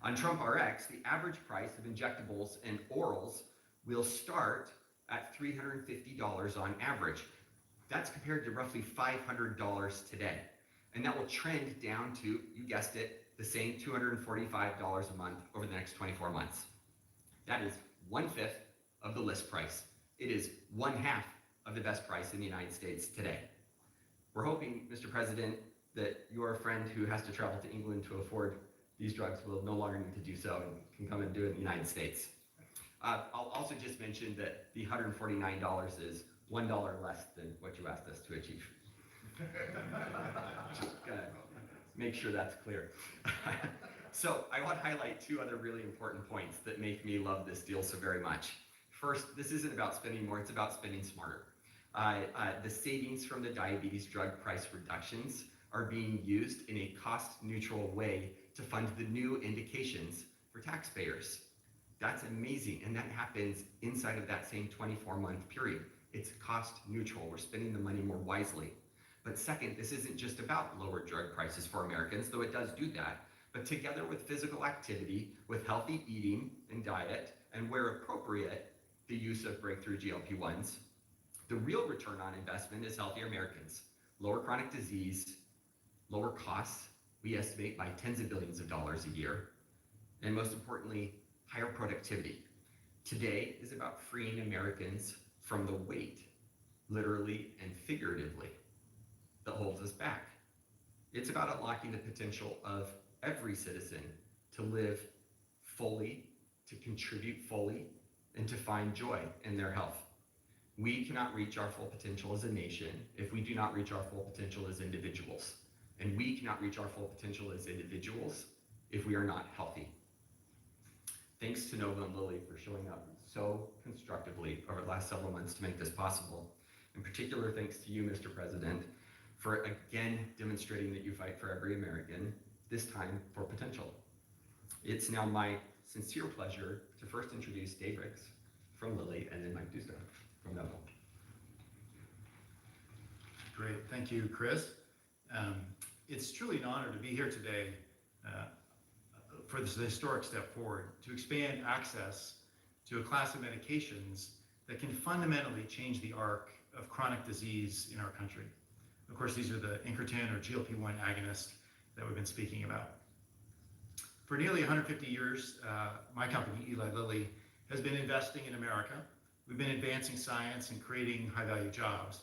On Trump RX, the average price of injectables and orals will start at $350 on average. That's compared to roughly $500 today. And that will trend down to, you guessed it, the same $245 a month over the next 24 months. That is 1/5 of the list price. It is 1/2 of the best price in the United States today. We're hoping, Mr. President, that your friend who has to travel to England to afford these drugs will no longer need to do so and can come and do it in the United States. I'll also just mention that the $149 is $1 less than what you asked us to achieve. Just gonna make sure that's clear. So I want to highlight 2 other really important points that make me love this deal so very much. First, this isn't about spending more, it's about spending smarter. The savings from the diabetes drug price reductions are being used in a cost-neutral way to fund the new indications for taxpayers. That's amazing, and that happens inside of that same 24-month period. It's cost-neutral. We're spending the money more wisely. But second, this isn't just about lower drug prices for Americans, though it does do that, but together with physical activity, with healthy eating and diet, and where appropriate, the use of breakthrough GLP-1s, the real return on investment is healthier Americans, lower chronic disease, lower costs, we estimate by tens of billions of dollars a year, and most importantly, higher productivity. Today is about freeing Americans from the weight, literally and figuratively, that holds us back. It's about unlocking the potential of every citizen to live fully, to contribute fully, and to find joy in their health. We cannot reach our full potential as a nation if we do not reach our full potential as individuals. And we cannot reach our full potential as individuals if we are not healthy. Thanks to Nova and Lilly for showing up so constructively over the last several months to make this possible. In particular, thanks to you, Mr. President, for again demonstrating that you fight for every American, this time for potential. It's now my sincere pleasure to first introduce Dave Ricks from Lilly and then Mike Dusta from Nova. Great, thank you, Chris. It's truly an honor to be here today for this historic step forward to expand access to a class of medications that can fundamentally change the arc of chronic disease in our country. Of course, these are the incretin or GLP-1 agonists that we've been speaking about. For nearly 150 years, my company, Eli Lilly, has been investing in America We've been advancing science and creating high-value jobs.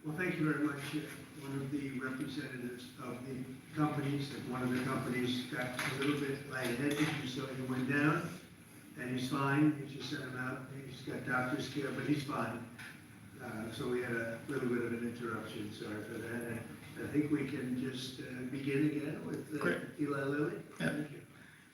Well, thank you very much. One of the representatives of the companies, one of the companies got a little bit lightheaded, so he went down, and he's fine. He just sent him out. He's got doctor's care, but he's fine. So we had a little bit of an interruption. Sorry for that. And I think we can just begin again with Great. Eli Lilly. Yeah. Thank you.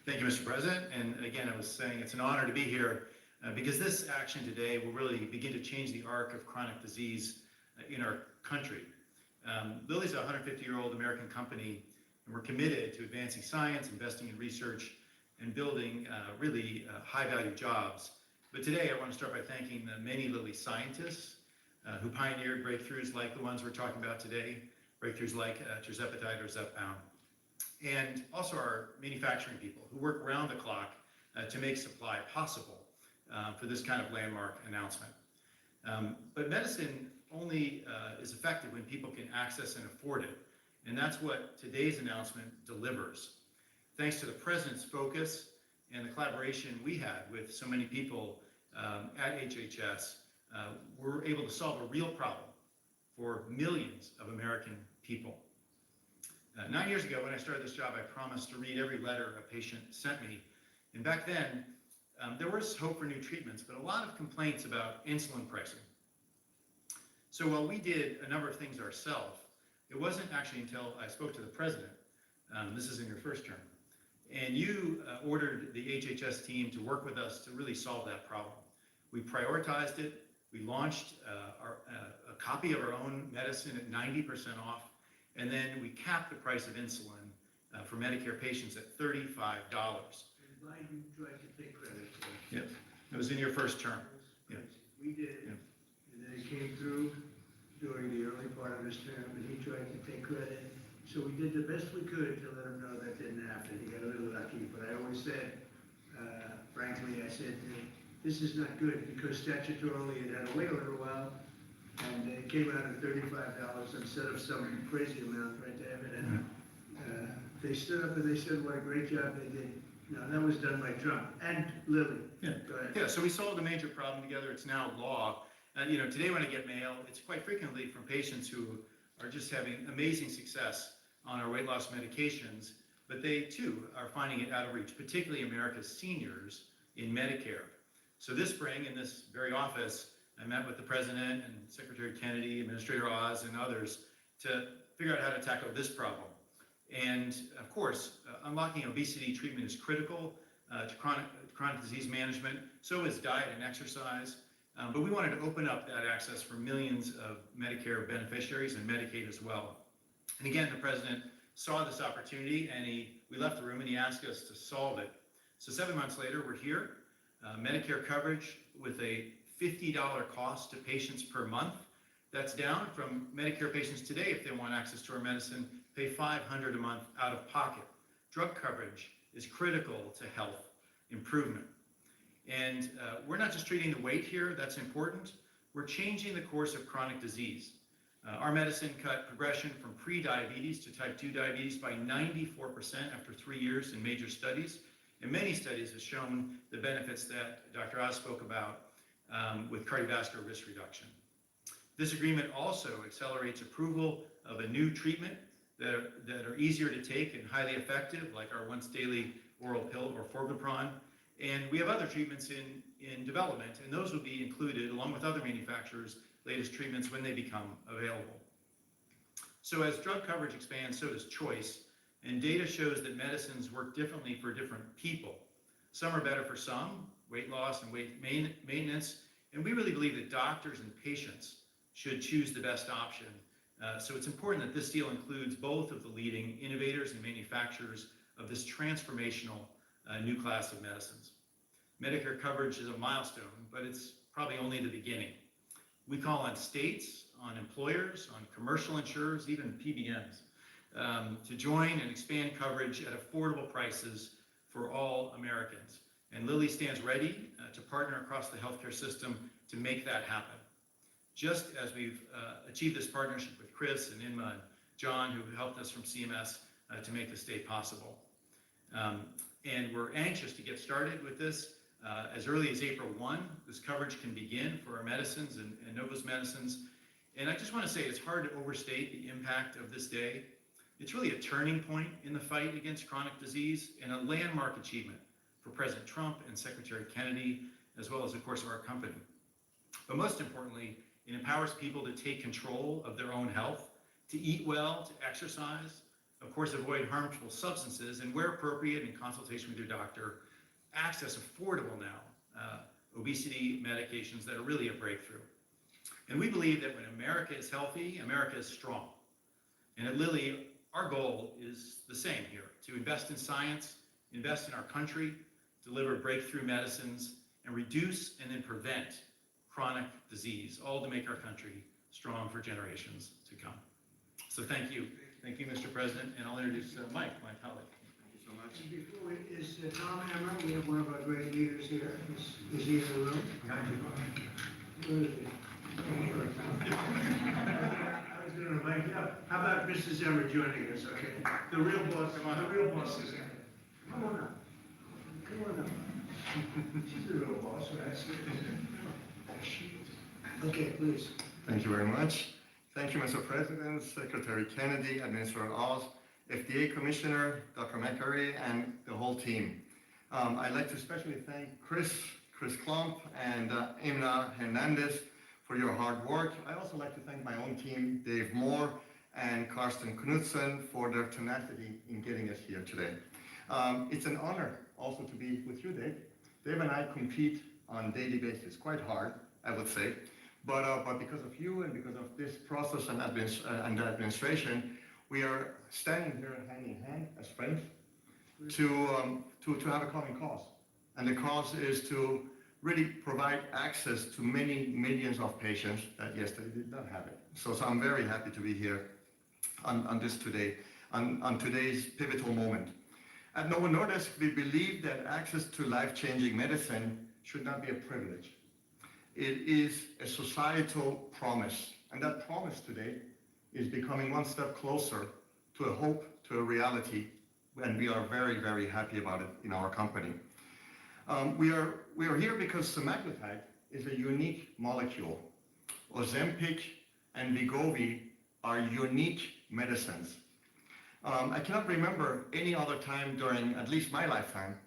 Thank you, Mr. President. And again, I was saying it's an honor to be here because this action today will really begin to change the arc of chronic disease in our country. Lilly's a 150-year-old American company, and we're committed to advancing science, investing in research, and building really high-value jobs. But today, I want to start by thanking the many Lilly scientists who pioneered breakthroughs like the ones we're talking about today, breakthroughs like tirzepatide or Zepbound, and also our manufacturing people who work around the clock to make supply possible for this kind of landmark announcement. But medicine only is effective when people can access and afford it, and that's what today's announcement delivers. Thanks to the President's focus and the collaboration we had with so many people at HHS, we're able to solve a real problem for millions of American people. 9 years ago, when I started this job, I promised to read every letter a patient sent me. And back then, there was hope for new treatments, but a lot of complaints about insulin pricing. So while we did a number of things ourselves, it wasn't actually until I spoke to the President, this is in your first term, and you ordered the HHS team to work with us to really solve that problem. We prioritized it. We launched a copy of our own medicine at 90% off, and then we capped the price of insulin for Medicare patients at $35. And Biden tried to take credit for it. Yep, it was in your first term. Yeah. We did it. Yeah. And then it came through during the early part of his term, and he tried to take credit. So we did the best we could to let him know that didn't happen. He got a little lucky, but I always said, frankly, I said, this is not good because statutorily it had to wait a little while, and it came out at $35 instead of some crazy amount, right, David? And they stood up and they said what a great job they did. Now, that was done by Trump and Lilly. Yeah. Go ahead. Yeah, so we solved a major problem together. It's now law. And today when I get mail, it's quite frequently from patients who are just having amazing success on our weight loss medications, but they too are finding it out of reach, particularly America's seniors in Medicare. So this spring in this very office, I met with the President and Secretary Kennedy, Administrator Oz, and others to figure out how to tackle this problem. And of course, unlocking obesity treatment is critical to chronic disease management. So is diet and exercise. But we wanted to open up that access for millions of Medicare beneficiaries and Medicaid as well. And again, the President saw this opportunity and we left the room and he asked us to solve it. So 7 months later, we're here. Medicare coverage with a $50 cost to patients per month. That's down from Medicare patients today, if they want access to our medicine, pay $500 a month out of pocket. Drug coverage is critical to health improvement. And we're not just treating the weight here, that's important. We're changing the course of chronic disease. Our medicine cut progression from pre-diabetes to type 2 diabetes by 94% after 3 years in major studies. And many studies have shown the benefits that Dr. Oz spoke about with cardiovascular risk reduction. This agreement also accelerates approval of a new treatment that are easier to take and highly effective, like our once daily oral pill or Forgapron. And we have other treatments in development, and those will be included along with other manufacturers' latest treatments when they become available. So as drug coverage expands, so does choice, and data shows that medicines work differently for different people. Some are better for some, weight loss and weight maintenance, and we really believe that doctors and patients should choose the best option. So it's important that this deal includes both of the leading innovators and manufacturers of this transformational new class of medicines. Medicare coverage is a milestone, but it's probably only the beginning. We call on states, on employers, on commercial insurers, even PBMs, to join and expand coverage at affordable prices for all Americans. And Lilly stands ready to partner across the healthcare system to make that happen. Just as we've achieved this partnership with Chris and Inma and John, who helped us from CMS to make this day possible. And we're anxious to get started with this As early as April 1, this coverage can begin for our medicines and Novus medicines. And I just want to say it's hard to overstate the impact of this day. It's really a turning point in the fight against chronic disease and a landmark achievement for President Trump and Secretary Kennedy, as well as, of course, our company. But most importantly, it empowers people to take control of their own health, to eat well, to exercise, of course, avoid harmful substances, and where appropriate, in consultation with your doctor, access affordable now obesity medications that are really a breakthrough. And we believe that when America is healthy, America is strong. And at Lilly, our goal is the same here, to invest in science, invest in our country, deliver breakthrough medicines, and reduce and then prevent chronic disease, all to make our country strong for generations to come. So thank you. Thank you, Mr. President, and I'll introduce Mike, my colleague. Thank you so much. And before we, is Tom Hammer, we have one of our great leaders here. Is he in the room? Where is he? I was gonna invite you up. How about Mrs. Emmer joining us, okay? The real boss, the real boss is here. Come on up. Come on up. She's the real boss, right? Okay, please. Thank you very much. Thank you, Mr. President, Secretary Kennedy, Administrator Oz, FDA Commissioner, Dr. McCary, and the whole team. I'd like to especially thank Chris Klump and Imna Hernandez for your hard work. I also like to thank my own team, Dave Moore and Karsten Knudsen, for their tenacity in getting us here today. It's an honor also to be with you, Dave. Dave and I compete on a daily basis, quite hard, I would say. But because of you and because of this process and the administration, we are standing here hand in hand as friends to have a common cause. And the cause is to really provide access to many millions of patients that yesterday did not have it. So I'm very happy to be here on this today, on today's pivotal moment. At Novo Nordisk, we believe that access to life-changing medicine should not be a privilege. It is a societal promise, and that promise today is becoming one step closer to a hope, to a reality, and we are very, very happy about it in our company. We are here because semaglutide is a unique molecule. Ozempic and Wegovy are unique medicines. I cannot remember any other time during at least my lifetime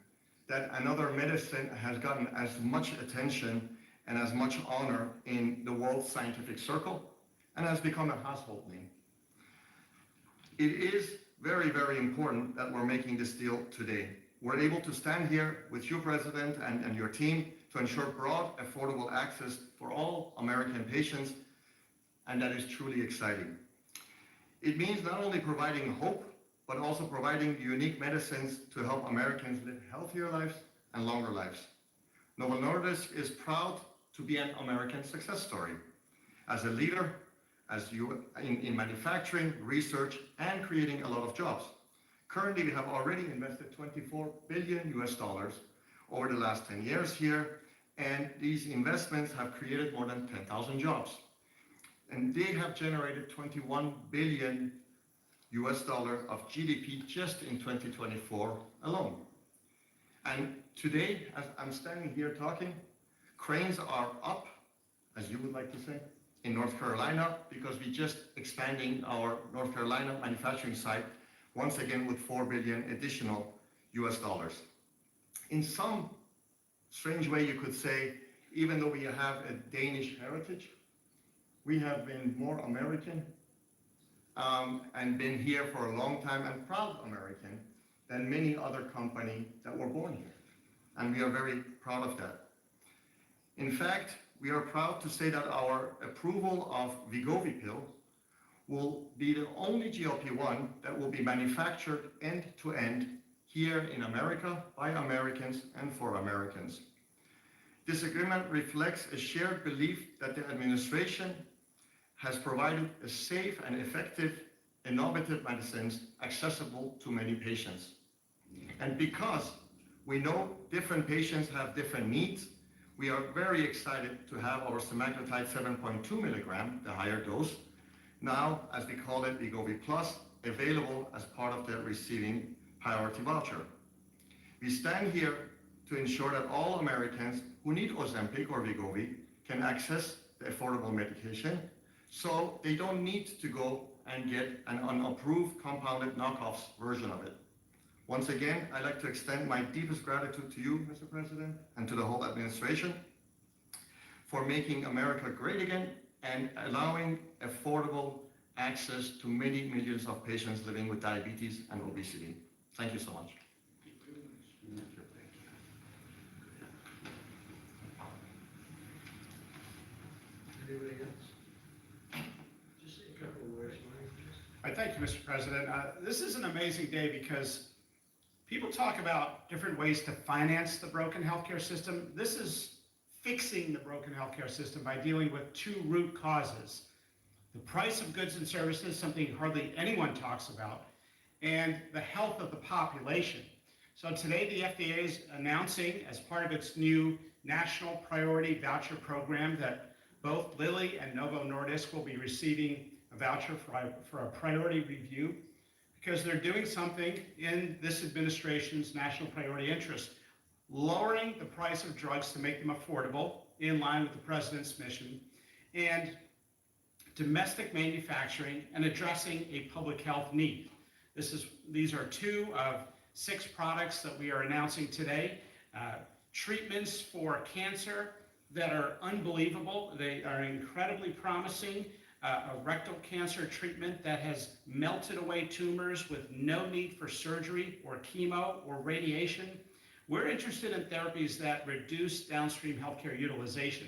that another medicine has gotten as much attention and as much honor in the world scientific circle and has become a household name. It is very, very important that we're making this deal today. We're able to stand here with you, President, and your team to ensure broad, affordable access for all American patients, and that is truly exciting. It means not only providing hope, but also providing unique medicines to help Americans live healthier lives and longer lives. Novo Nordisk is proud to be an American success story. As a leader, in manufacturing, research, and creating a lot of jobs. Currently, we have already invested $24 billion over the last 10 years here, and these investments have created more than 10,000 jobs. And they have generated $21 billion of GDP just in 2024 alone. And today, as I'm standing here talking, cranes are up, as you would like to say, in North Carolina, because we just expanding our North Carolina manufacturing site once again with $4 billion additional dollars. In some strange way, you could say, even though we have a Danish heritage, we have been more American and been here for a long time and proud American than many other companies that were born here. And we are very proud of that. In fact, we are proud to say that our approval of Wegovy pill will be the only GLP-1 that will be manufactured end-to-end here in America by Americans and for Americans. This agreement reflects a shared belief that the administration has provided a safe and effective, innovative medicines accessible to many patients. And because we know different patients have different needs, we are very excited to have our semaglutide 7.2 milligram, the higher dose, now, as we call it, Wegovy Plus, available as part of the receiving priority voucher. We stand here to ensure that all Americans who need Ozempic or Wegovy can access the affordable medication, so they don't need to go and get an unapproved compounded knockoffs version of it. Once again, I'd like to extend my deepest gratitude to you, Mr. President, and to the whole administration for making America great again and allowing affordable access to many millions of patients living with diabetes and obesity. Thank you so much. Anybody else? Just say a couple of words, Mike. Thank you, Mr. President. This is an amazing day because people talk about different ways to finance the broken healthcare system. This is fixing the broken healthcare system by dealing with two root causes: the price of goods and services, something hardly anyone talks about, and the health of the population. So today the FDA is announcing, as part of its new National Priority Voucher Program, that both Lilly and Novo Nordisk will be receiving a voucher for a priority review, because they're doing something in this administration's national priority interest, lowering the price of drugs to make them affordable, in line with the president's mission, and domestic manufacturing and addressing a public health need. These are 2 of 6 products that we are announcing today. Treatments for cancer that are unbelievable. They are incredibly promising. A rectal cancer treatment that has melted away tumors with no need for surgery or chemo or radiation. We're interested in therapies that reduce downstream healthcare utilization.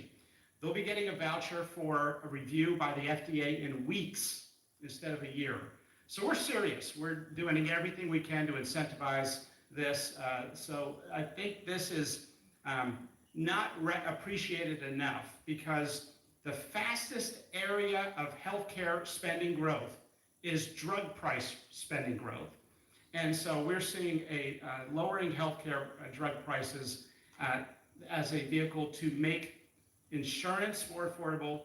They'll be getting a voucher for a review by the FDA in weeks instead of a year. So we're serious. We're doing everything we can to incentivize this. So I think this is not appreciated enough, because the fastest area of healthcare spending growth is drug price spending growth. And so we're seeing a lowering healthcare drug prices as a vehicle to make insurance more affordable,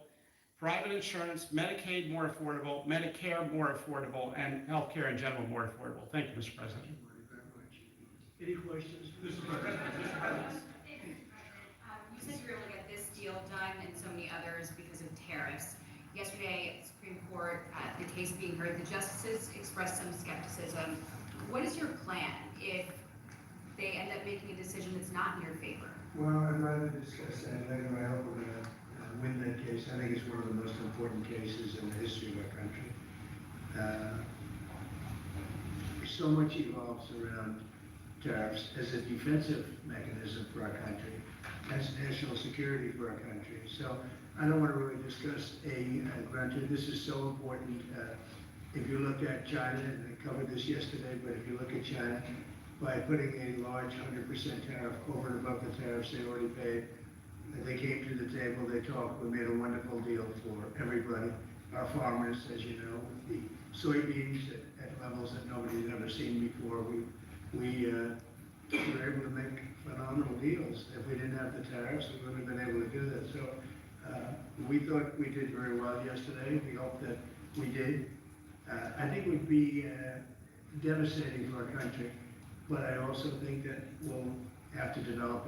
private insurance, Medicaid more affordable, Medicare more affordable, and healthcare in general more affordable. Thank you, Mr. President. Thank you very much. Any questions? Mr. President. You said you were able to get this deal done and so many others because of tariffs. Yesterday at the Supreme Court, the case being heard, the justices expressed some skepticism. What is your plan if they end up making a decision that's not in your favor? Well, I'd rather discuss that later. I hope we're going to win that case. I think it's one of the most important cases in the history of our country. So much evolves around tariffs as a defensive mechanism for our country, as national security for our country. So I don't want to really discuss granted, this is so important. If you look at China, and I covered this yesterday, but if you look at China, by putting a large 100% tariff over and above the tariffs they already paid, they came to the table, they talked, we made a wonderful deal for everybody. Our farmers, as you know, the soybeans at levels that nobody's ever seen before, we were able to make phenomenal deals. If we didn't have the tariffs, we wouldn't have been able to do that. So we thought we did very well yesterday. We hope that we did. I think it would be devastating for our country, but I also think that we'll have to develop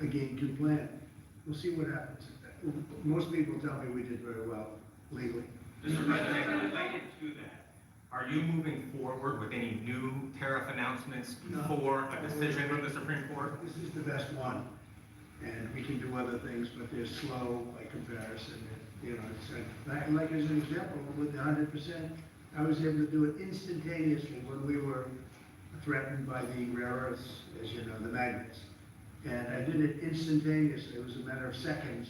a game 2 plan. We'll see what happens. Most people tell me we did very well legally. Mr. President, related to that, are you moving forward with any new tariff announcements before a decision from the Supreme Court? This is the best one, and we can do other things, but they're slow by comparison. You know, it's like as an example, with the 100%, I was able to do it instantaneously when we were threatened by the rare earths, as you know, the magnets. And I did it instantaneously. It was a matter of seconds.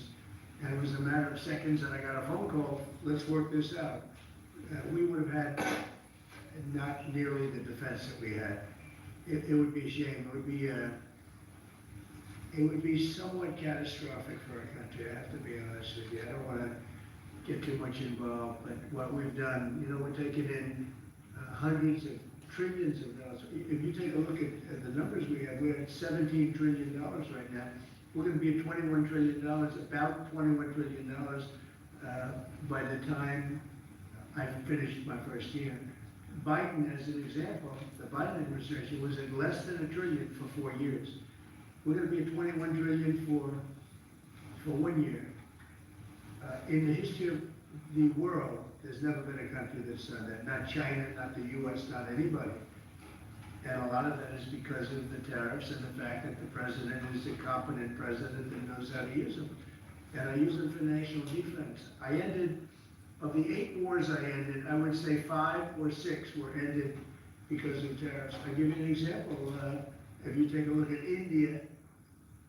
And it was a matter of seconds that I got a phone call, let's work this out. We would have had not nearly the defense that we had. It would be a shame. It would be somewhat catastrophic for our country, I have to be honest with you. I don't want to get too much involved, but what we've done, you know, we're taking in hundreds of trillions of dollars. If you take a look at the numbers we have, we're at $17 trillion right now. We're going to be at $21 trillion, about $21 trillion by the time I've finished my first year. Biden, as an example, the Biden administration was at less than $1 trillion for 4 years. We're gonna be at 21 trillion for 1 year. In the history of the world, there's never been a country that's done that. Not China, not the US, not anybody. And a lot of that is because of the tariffs and the fact that the president is a competent president and knows how to use them. And I use them for national defense. Of the 8 wars I ended, I would say 5 or 6 were ended because of tariffs. I'll give you an example. If you take a look at India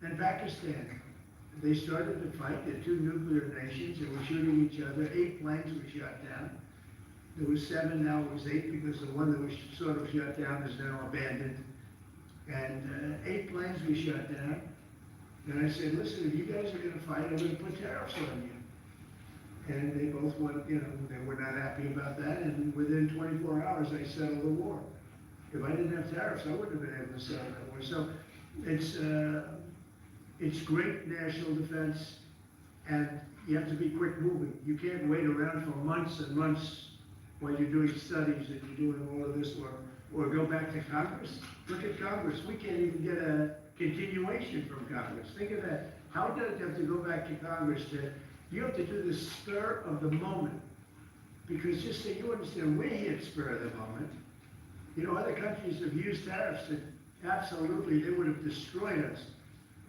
and Pakistan, they started to fight. They're 2 nuclear nations. They were shooting each other. 8 planes were shot down. There was 7, now it was 8, because the one that was sort of shut down is now abandoned. And 8 planes we shot down. And I said, listen, if you guys are gonna fight, I'm gonna put tariffs on you. And they both went, they were not happy about that, and within 24 hours, I settled the war. If I didn't have tariffs, I wouldn't have been able to settle that war. So it's great national defense, and you have to be quick moving. You can't wait around for months and months while you're doing studies and you're doing all of this work, or go back to Congress. Look at Congress. We can't even get a continuation from Congress. Think of that. How does you have to go back to Congress you have to do the spur of the moment? Because just so you understand, we're here at spur of the moment. Other countries have used tariffs that absolutely, they would have destroyed us.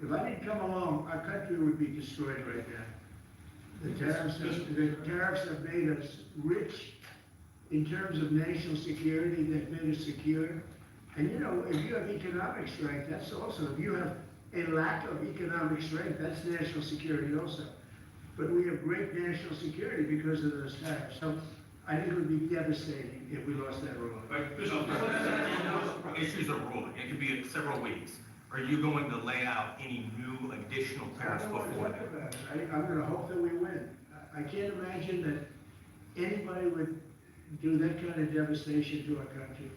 If I didn't come along, our country would be destroyed right now. The tariffs have made us rich in terms of national security. They've made us secure. And if you have economic strength, that's also, if you have a lack of economic strength, that's national security also. But we have great national security because of those tariffs. So I think it would be devastating if we lost that rule. But Bishop, issues are ruling. It could be several weeks. Are you going to lay out any new additional tariffs before that? I'm going to hope that we win. I can't imagine that anybody would do that kind of devastation to our country.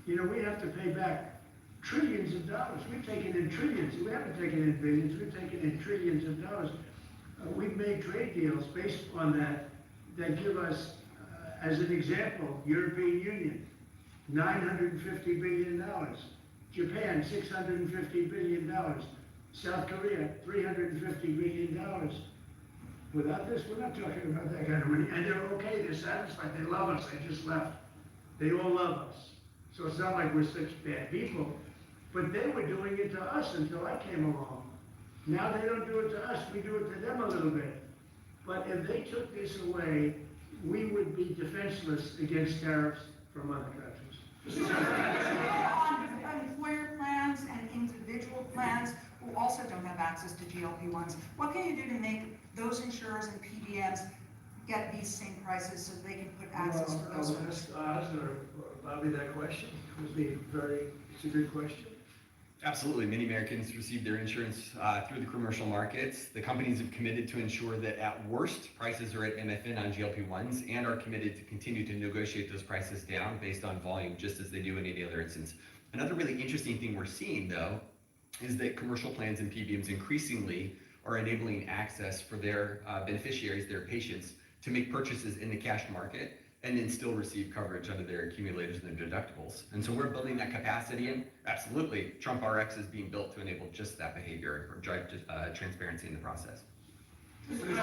We have to pay back trillions of dollars. We've taken in trillions. We haven't taken in billions. We've taken in trillions of dollars. We've made trade deals based on that give us, as an example, European Union, $950 billion. Japan, $650 billion. South Korea, $350 billion. Without this, we're not talking about that kind of money. And they're okay, they're satisfied, they love us, they just left. They all love us. So it's not like we're such bad people. But they were doing it to us until I came along. Now they don't do it to us, we do it to them a little bit. But if they took this away, we would be defenseless against tariffs from other countries. On employer plans and individual plans who also don't have access to GLP-1s, what can you do to make those insurers and PBMs get these same prices so they can put access for those folks? I'll ask Oz or Bobby that question. It's a good question. Absolutely. Many Americans receive their insurance through the commercial markets. The companies have committed to ensure that at worst, prices are at MFN on GLP-1s and are committed to continue to negotiate those prices down based on volume, just as they do in any other instance. Another really interesting thing we're seeing, though, is that commercial plans and PBMs increasingly are enabling access for their beneficiaries, their patients, to make purchases in the cash market and then still receive coverage under their accumulators and their deductibles. And so we're building that capacity in. Absolutely, Trump RX is being built to enable just that behavior or drive transparency in the process. There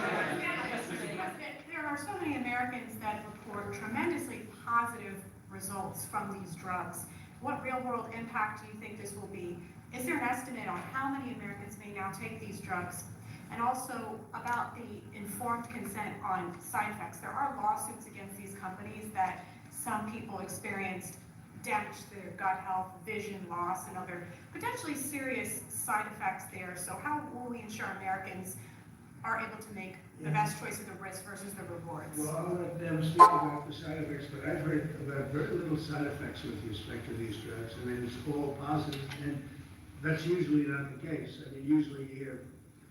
are so many Americans that report tremendously positive results from these drugs. What real-world impact do you think this will be? Is there an estimate on how many Americans may now take these drugs? And also about the informed consent on side effects. There are lawsuits against these companies that some people experienced damage to their gut health, vision loss, and other potentially serious side effects there. So how will we ensure Americans are able to make the best choice of the risk versus the rewards? Well, I'll let them speak about the side effects, but I've heard about very little side effects with respect to these drugs. I mean, it's all positive, and that's usually not the case. I mean, usually you hear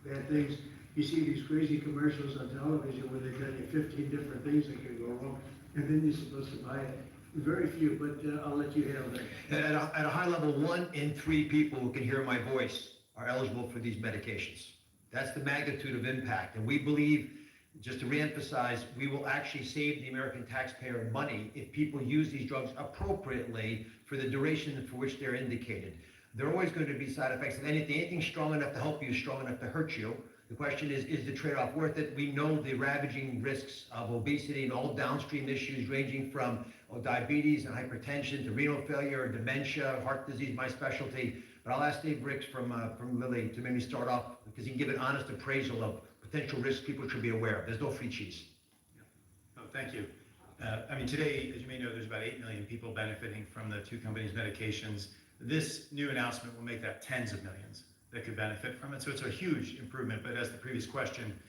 bad things. You see these crazy commercials on television where they tell you 15 different things that can go wrong, and then you're supposed to buy it. Very few, but I'll let you handle that. At a high level, 1 in 3 people who can hear my voice are eligible for these medications. That's the magnitude of impact, and we believe just to reemphasize, we will actually save the American taxpayer money if people use these drugs appropriately for the duration for which they're indicated. There are always going to be side effects, and anything strong enough to help you is strong enough to hurt you. The question is the trade-off worth it? We know the ravaging risks of obesity and all downstream issues ranging from diabetes and hypertension to renal failure, dementia, heart disease, my specialty. But I'll ask Dave Ricks from Lilly to maybe start off because he can give an honest appraisal of potential risks people should be aware of. There's no free cheese. Oh, thank you. I mean, today, as you may know, there's about 8 million people benefiting from the two companies' medications. This new announcement will make that tens of millions that could benefit from it. So it's a huge improvement. But as the previous question,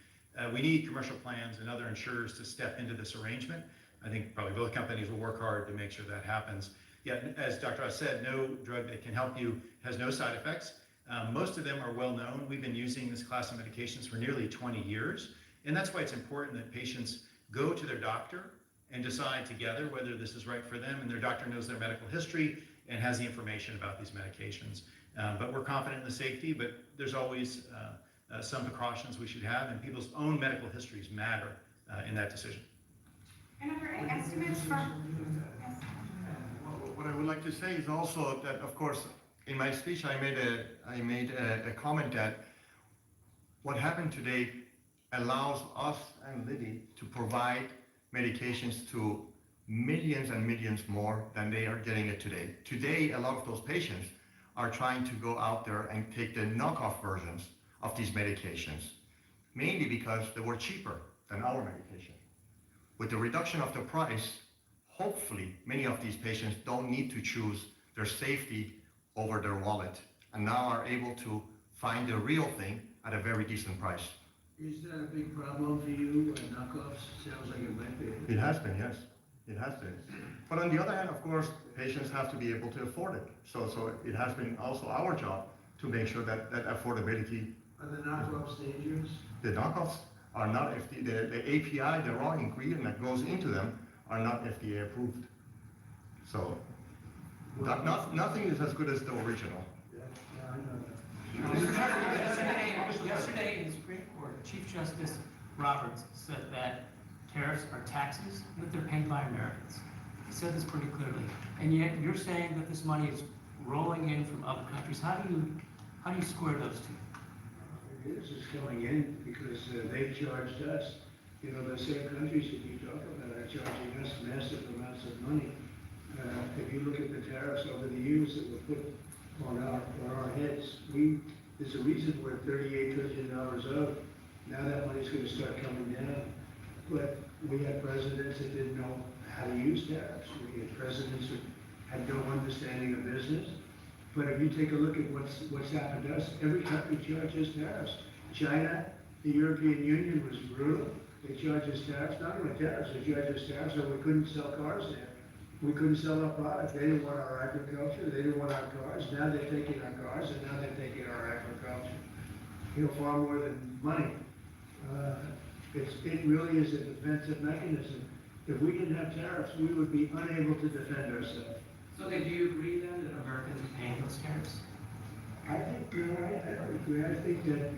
we need commercial plans and other insurers to step into this arrangement. I think probably both companies will work hard to make sure that happens. Yeah, as Dr. Oz said, no drug that can help you has no side effects. Most of them are well known. We've been using this class of medications for nearly 20 years. And that's why it's important that patients go to their doctor and decide together whether this is right for them, and their doctor knows their medical history and has the information about these medications. But we're confident in the safety, but there's always some precautions we should have, and people's own medical histories matter in that decision. And are there any estimates from? What I would like to say is also that, of course, in my speech I made a comment that what happened today allows us and Lilly to provide medications to millions and millions more than they are getting it today. Today, a lot of those patients are trying to go out there and take the knockoff versions of these medications, mainly because they were cheaper than our medication. With the reduction of the price, hopefully many of these patients don't need to choose their safety over their wallet and now are able to find the real thing at a very decent price. Is that a big problem for you? Knockoffs sounds like it might be. It has been, yes. It has been. But on the other hand, of course, patients have to be able to afford it. So it has been also our job to make sure that affordability. Are the knockoffs dangerous? The knockoffs are not FDA, the API, the raw ingredient that goes into them are not FDA approved. So nothing is as good as the original. Yeah, I know that. Yesterday in the Supreme Court, Chief Justice Roberts said that tariffs are taxes and that they're paid by Americans. He said this pretty clearly. And yet you're saying that this money is rolling in from other countries. How do you square those two? It is, it's coming in because they charged us. You know, the same countries that you talk about are charging us massive amounts of money. If you look at the tariffs over the years that were put on our heads, there's a reason we're $38 trillion out. Now that money's going to start coming down. But we had presidents that didn't know how to use tariffs. We had presidents who had no understanding of business. But if you take a look at what's happened to us, every country charges tariffs. China, the European Union was brutal. They charge us tariffs, not only tariffs, they charge us tariffs, so we couldn't sell cars there. We couldn't sell our products. They didn't want our agriculture. They didn't want our cars. Now they're taking our cars, and now they're taking our agriculture. You know, far more than money. It really is a defensive mechanism. If we didn't have tariffs, we would be unable to defend ourselves. So then do you agree then that Americans are paying those tariffs? I think you're right. I don't agree. I think that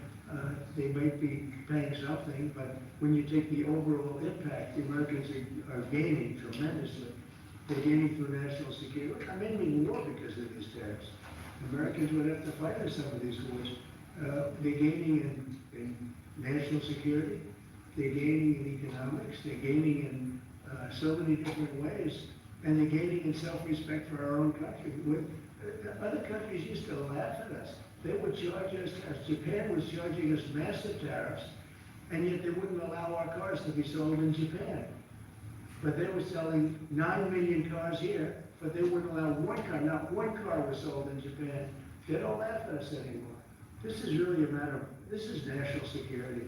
they might be paying something, but when you take the overall impact, the Americans are gaining tremendously. They're gaining through national security. I'm ending war because of these tariffs. Americans would have to fight in some of these wars. They're gaining in national security. They're gaining in economics. They're gaining in so many different ways. And they're gaining in self-respect for our own country. Other countries used to laugh at us. They would charge us, Japan was charging us massive tariffs, and yet they wouldn't allow our cars to be sold in Japan. But they were selling 9 million cars here, but they wouldn't allow one car, not one car was sold in Japan. They don't laugh at us anymore. This is really a matter of, this is national security.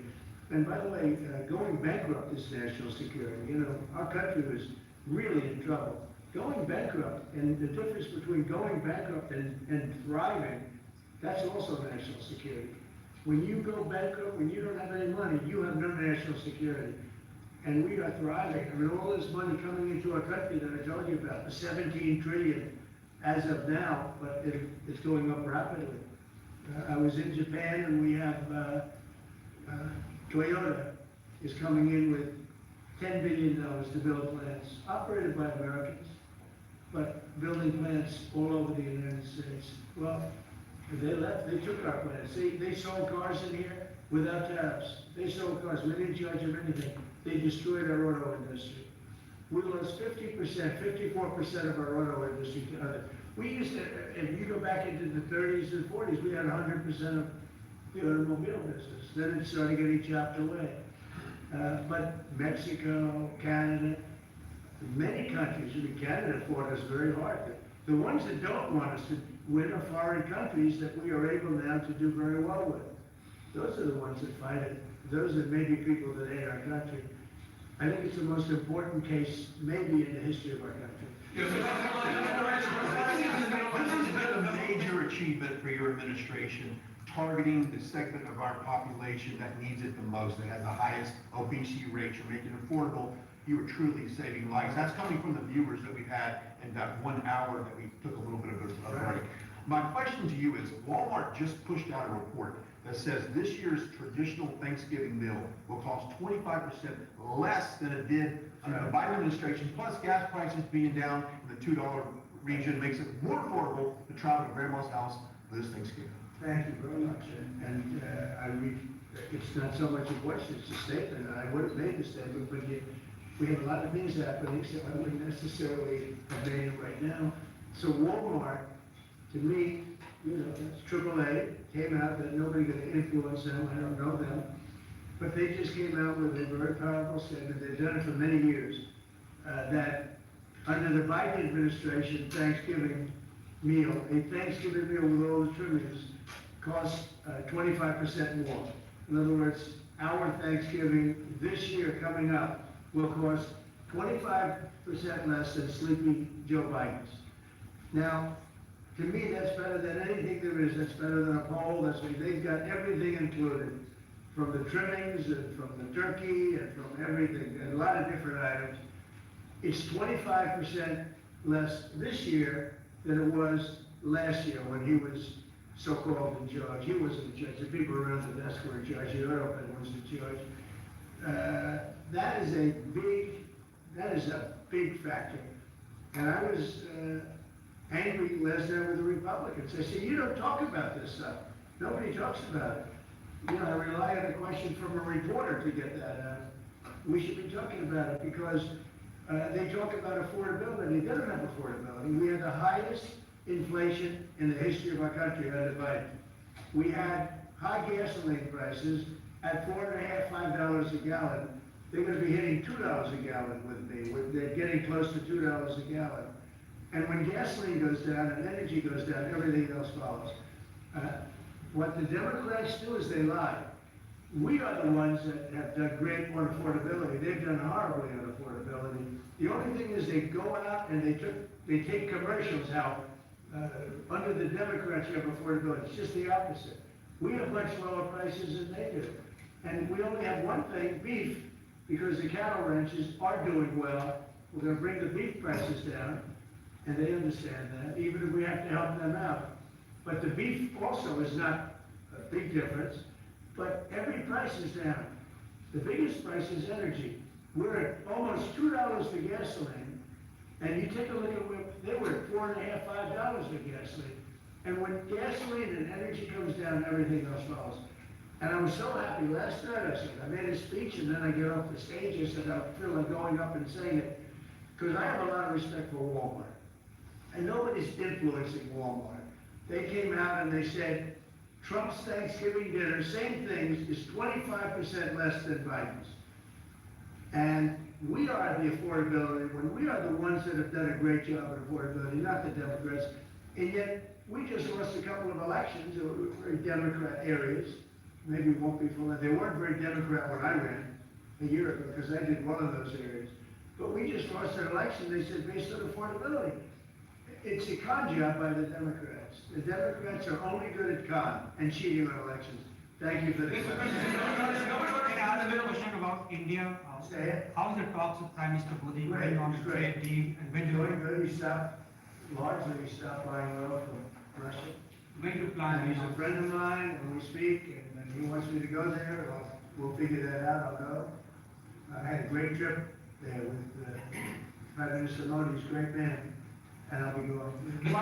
And by the way, going bankrupt is national security. You know, our country was really in trouble. Going bankrupt, and the difference between going bankrupt and thriving, that's also national security. When you go bankrupt, when you don't have any money, you have no national security. And we are thriving. I mean, all this money coming into our country that I told you about, the 17 trillion as of now, but it's going up rapidly. I was in Japan, and we have Toyota is coming in with $10 billion to build plants operated by Americans, but building plants all over the United States. Well, they left, they took our plants. They sold cars in here without tariffs. They sold cars, we didn't charge them anything. They destroyed our auto industry. We lost 50%, 54% of our auto industry to other. We used to, if you go back into the 30s and 40s, we had 100% of the automobile business. Then it started getting chopped away. But Mexico, Canada, many countries, I mean, Canada fought us very hard. The ones that don't want us to win are foreign countries that we are able now to do very well with. Those are the ones that fight it. Those are maybe people that hate our country. I think it's the most important case maybe in the history of our country. This has been a major achievement for your administration, targeting the segment of our population that needs it the most, that has the highest obesity rates. You're making it affordable. You are truly saving lives. That's coming from the viewers that we've had in that 1 hour that we took a little bit of a break. My question to you is, Walmart just pushed out a report that says this year's traditional Thanksgiving meal will cost 25% less than it did under the Biden administration, plus gas prices being down in the $2 region makes it more affordable to travel to grandma's house for this Thanksgiving. Thank you very much. And it's not so much a question, it's a statement. I would have made the statement, but we have a lot of things happening, so I wouldn't necessarily have made it right now. So Walmart, to me, you know, that's AAA, came out that nobody going to influence them, I don't know them. But they just came out with a very powerful statement, they've done it for many years, that under the Biden administration, Thanksgiving meal, a Thanksgiving meal with all the trimmings costs 25% more. In other words, our Thanksgiving this year coming up will cost 25% less than Sleepy Joe Biden's. Now, to me, that's better than anything there is. That's better than a poll. They've got everything included, from the trimmings and from the turkey and from everything, and a lot of different items. It's 25% less this year than it was last year when he was so-called in charge. He wasn't in charge. The people around the desk were in charge. The oil pen was in charge. That is a big factor. And I was angry last night with the Republicans. I said, you don't talk about this stuff. Nobody talks about it. You know, I rely on a question from a reporter to get that out. We should be talking about it because they talk about affordability. They don't have affordability. We had the highest inflation in the history of our country under Biden. We had high gasoline prices at $4.50, $5 a gallon. They're going to be hitting $2 a gallon with me. They're getting close to $2 a gallon. And when gasoline goes down and energy goes down, everything else follows. What the Democrats do is they lie. We are the ones that have done great on affordability. They've done horribly on affordability. The only thing is they go out and they take commercials out. Under the Democrats, you have affordability. It's just the opposite. We have much lower prices than they do. And we only have one thing, beef, because the cattle ranches are doing well. We're going to bring the beef prices down, and they understand that, even if we have to help them out. But the beef also is not a big difference, but every price is down. The biggest price is energy. We're at almost $2 for gasoline, and you take a look at where they were at $4.50, $5 for gasoline. And when gasoline and energy comes down, everything else follows. And I was so happy last night. I made a speech, and then I get off the stage. I said, I feel like going up and saying it, because I have a lot of respect for Walmart. And nobody's influencing Walmart. They came out and they said, Trump's Thanksgiving dinner, same things, is 25% less than Biden's. And we are the affordability, when we are the ones that have done a great job at affordability, not the Democrats. And yet, we just lost a couple of elections that were very Democrat areas. Maybe it won't be full. They weren't very Democrat when I ran a year ago, because I did one of those areas. But we just lost an election, they said, based on affordability. It's a con job by the Democrats. The Democrats are only good at con and cheating on elections. Thank you for the question. Another bit of question about India. How's the talks with Prime Minister Modi going on the trade deal? And when Doing good. He stopped buying oil from Russia. When do you plan? He's a friend of mine, and we speak, and he wants me to go there. We'll figure that out. I'll go. I had a great trip there with Prime Minister Modi, he's a great man, and I'll be going. Novo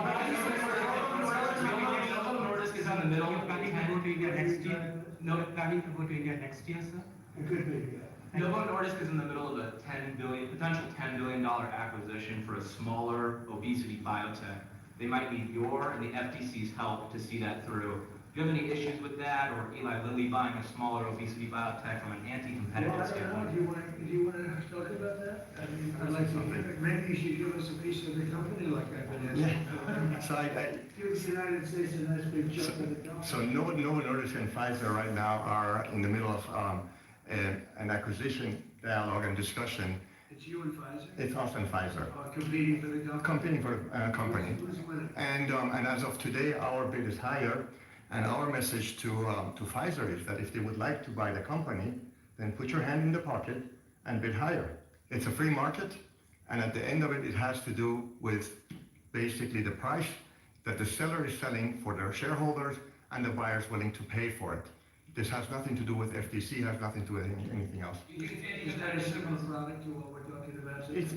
Nordisk is in the middle. Planning to go to India next year. No, planning to go to India next year, sir. It could be, yeah. Novo Nordisk is in the middle of a potential $10 billion acquisition for a smaller obesity biotech. They might need your and the FTC's help to see that through. Do you have any issues with that, or Eli Lilly buying a smaller obesity biotech from an anti-competitive Well, I don't know, standpoint? do you want to talk about that? I mean, I'd like to, maybe you should give us a piece of the company like I've been asking. So Give the United States a nice big chunk of the company. So Novo Nordisk and Pfizer right now are in the middle of an acquisition dialogue and discussion. It's you and Pfizer? It's us and Pfizer. Competing for the company? Competing for the company. Who's winning? And as of today, our bid is higher. And our message to Pfizer is that if they would like to buy the company, then put your hand in the pocket and bid higher. It's a free market, and at the end of it, it has to do with basically the price that the seller is selling for their shareholders and the buyers willing to pay for it. This has nothing to do with FTC, has nothing to do with anything else. Is that a similar product to what we're talking about? It's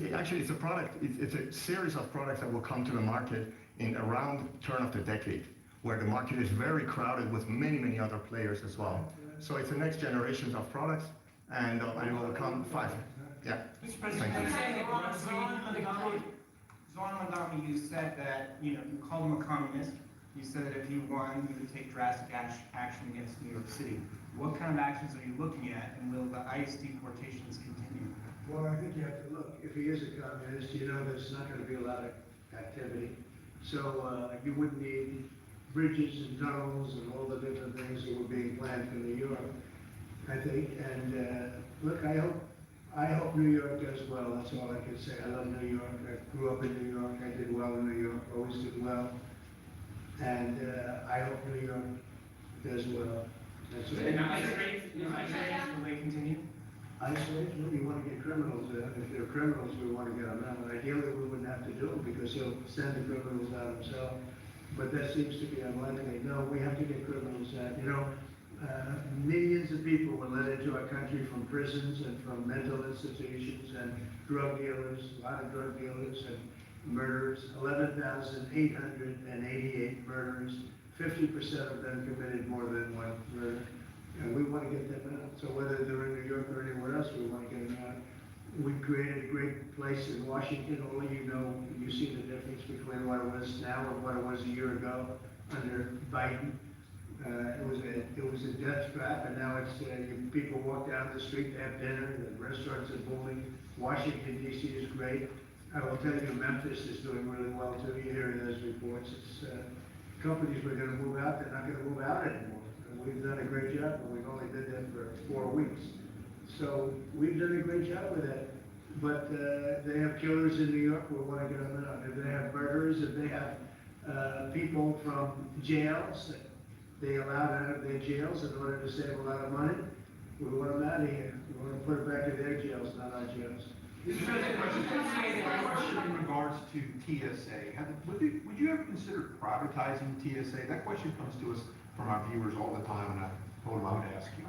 a product, it's a series of products that will come to the market in around turn of the decade, where the market is very crowded with many, many other players as well. So it's the next generations of products, and it will come Pfizer. Yeah. Mr. President, Zoran Mandami, you said that, you called him a communist. You said that if you won, you would take drastic action against New York City. What kind of actions are you looking at, and will the ICE deportations continue? Well, I think you have to look. If he is a communist, you know there's not going to be a lot of activity. So you wouldn't need bridges and tunnels and all the different things that were being planned for New York, I think. And look, I hope New York does well. That's all I can say. I love New York. I grew up in New York. I did well in New York. Always did well. And I hope New York does well. That's what Will they continue? Isolation, we want to get criminals out. If they're criminals, we want to get them out. Ideally, we wouldn't have to do it because he'll send the criminals out himself. But that seems to be unlikely. No, we have to get criminals out. Millions of people were let into our country from prisons and from mental institutions and drug dealers, a lot of drug dealers and murderers. 11,888 murders. 50% of them committed more than one murder. And we want to get them out. So whether they're in New York or anywhere else, we want to get them out. We created a great place in Washington. All you see the difference between what it was now and what it was a year ago under Biden. It was a death trap, and now it's people walk down the street to have dinner. The restaurants are booming. Washington D.C. is great. I will tell you, Memphis is doing really well too. You hear those reports. It's companies were going to move out. They're not going to move out anymore. We've done a great job, but we've only been there for 4 weeks. So we've done a great job with that. But they have killers in New York. We want to get them out. If they have murderers, if they have people from jails that they allowed out of their jails in order to save a lot of money, we want them out of here. We want to put them back in their jails, not our jails. Mr. President, question in regards to TSA. Would you ever consider privatizing TSA? That question comes to us from our viewers all the time, and I told them I would ask you. I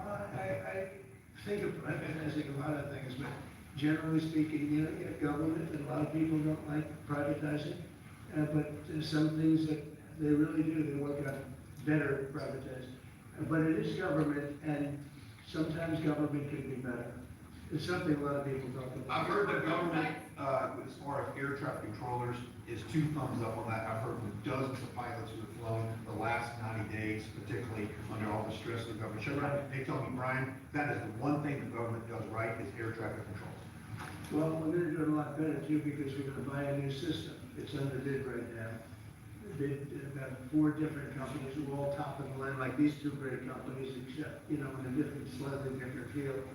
think of privatizing a lot of things, but generally speaking, you have government, and a lot of people don't like privatizing. But there's some things that they really do. They work out better privatized. But it is government, and sometimes government can be better. It's something a lot of people talk about. I've heard that government, as far as air traffic controllers, is 2 thumbs up on that. I've heard from dozens of pilots who have flown the last 90 days, particularly under all the stress of the government. They tell me, Brian, that is the one thing the government does right is air traffic controls. Well, we're going to do it a lot better too because we're going to buy a new system. It's under bid right now. Bid about 4 different companies who are all top of the line, like these 2 great companies, except, in a slightly different field.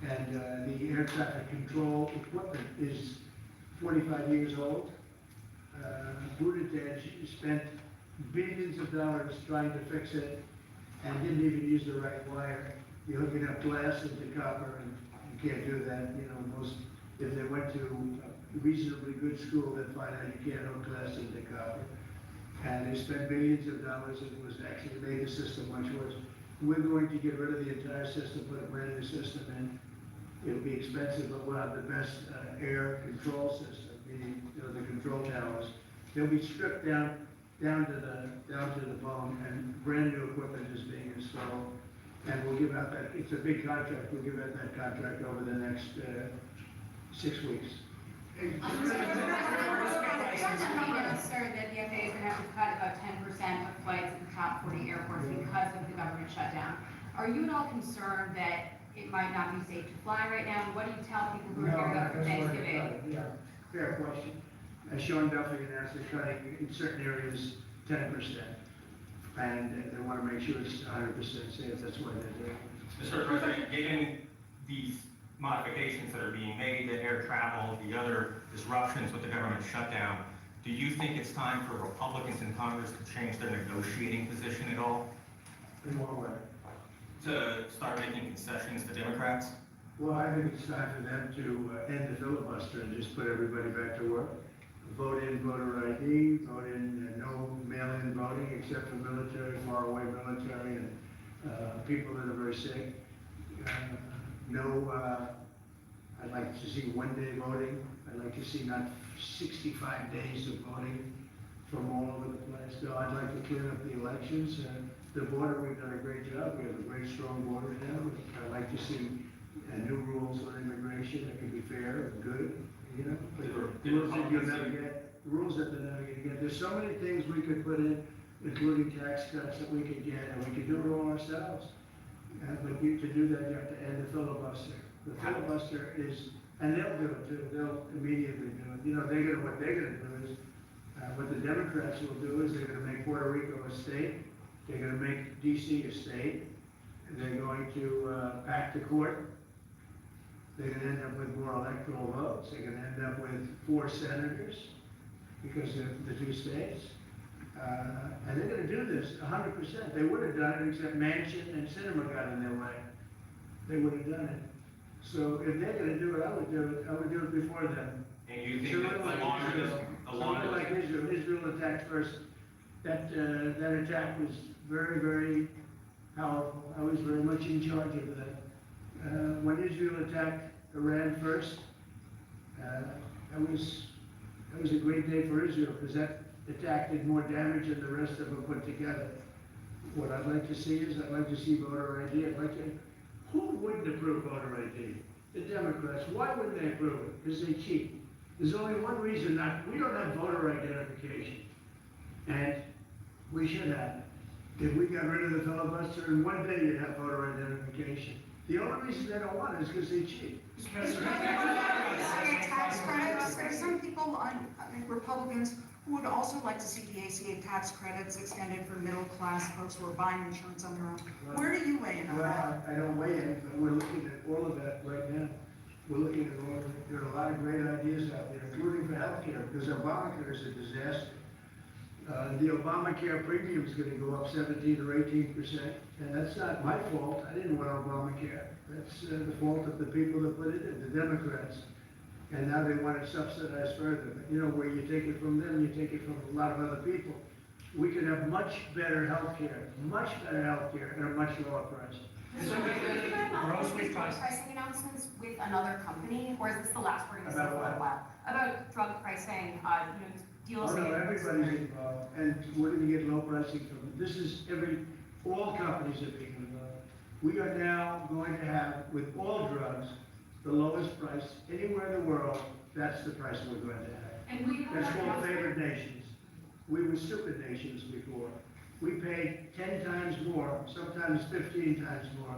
And the air traffic control equipment is 45 years old. Buttigieg spent billions of dollars trying to fix it and didn't even use the right wire. You're hooking up glass into copper, and you can't do that. If they went to a reasonably good school, they'd find out you can't hook glass into copper. And they spent billions of dollars, and it was actually made the system much worse. We're going to get rid of the entire system, put a brand new system in. It'll be expensive, but we'll have the best air control system, meaning, the control towers. They'll be stripped down to the bone, and brand new equipment is being installed. And we'll give out that, it's a big contract, we'll give out that contract over the next 6 weeks. Sir, that the FAA is going to have to cut about 10% of flights at the top 40 airports because of the government shutdown. Are you at all concerned that it might not be safe to fly right now? What do you tell people who are gearing up for Thanksgiving? Yeah, fair question. As Sean Duffy announced, they're cutting in certain areas 10%. And they want to make sure it's 100% safe, that's why they're doing it. Mr. President, given these modifications that are being made, the air travel, the other disruptions with the government shutdown, do you think it's time for Republicans in Congress to change their negotiating position at all? In what way? To start making concessions to Democrats? Well, I think it's time for them to end the filibuster and just put everybody back to work. Vote in voter ID, vote in no mail-in voting except for military, faraway military, and people that are very sick. I'd like to see one-day voting. I'd like to see not 65 days of voting from all over the place. So I'd like to clean up the elections. The border, we've done a great job. We have a great, strong border now. I'd like to see new rules on immigration that can be fair and good, rules that you'll never get, rules that they're never gonna get. There's so many things we could put in, including tax cuts that we could get, and we could do it all ourselves. But to do that, you have to end the filibuster. The filibuster is, and they'll do it too, they'll immediately do it. What they're gonna do is, what the Democrats will do is they're gonna make Puerto Rico a state, they're gonna make DC a state, and they're going to pack the court. They're gonna end up with more electoral votes, they're gonna end up with 4 senators, because of the 2 states. And they're gonna do this 100%. They would have done it, except Manchin and Sinema got in their way. They would have done it. So if they're gonna do it, I would do it before them. And you think that the longer like Israel attacked first, that attack was very, very powerful. I was very much in charge of that. When Israel attacked Iran first, that was a great day for Israel, because that attack did more damage than the rest of them put together. What I'd like to see is, I'd like to see voter ID. Who wouldn't approve voter ID? The Democrats. Why wouldn't they approve it? Because they cheat. There's only one reason we don't have voter identification. And we should have it. If we got rid of the filibuster, in one day you'd have voter identification. The only reason they don't want it is because they cheat. Tax credits, there are some people, Republicans, who would also like to see the ACA tax credits extended for middle-class folks who are buying insurance on their own. Where do you weigh in on that? I don't weigh in, but we're looking at all of that right now. We're looking at all of it. There are a lot of great ideas out there, including for healthcare, because Obamacare is a disaster. The Obamacare premium is going to go up 17 or 18%, and that's not my fault. I didn't want Obamacare. That's the fault of the people that put it in, the Democrats. And now they want it subsidized further. But where you take it from them, you take it from a lot of other people. We could have much better health care at a much lower price. Grocery pricing announcements with another company, or is this the last we're going to see for a while? About drug pricing, deals. Oh, no, everybody's involved, and we're going to get low pricing from, all companies are being involved. We are now going to have, with all drugs, the lowest price anywhere in the world. That's the price we're going to have. That's called favored nations. We were super nations before. We paid 10 times more, sometimes 15 times more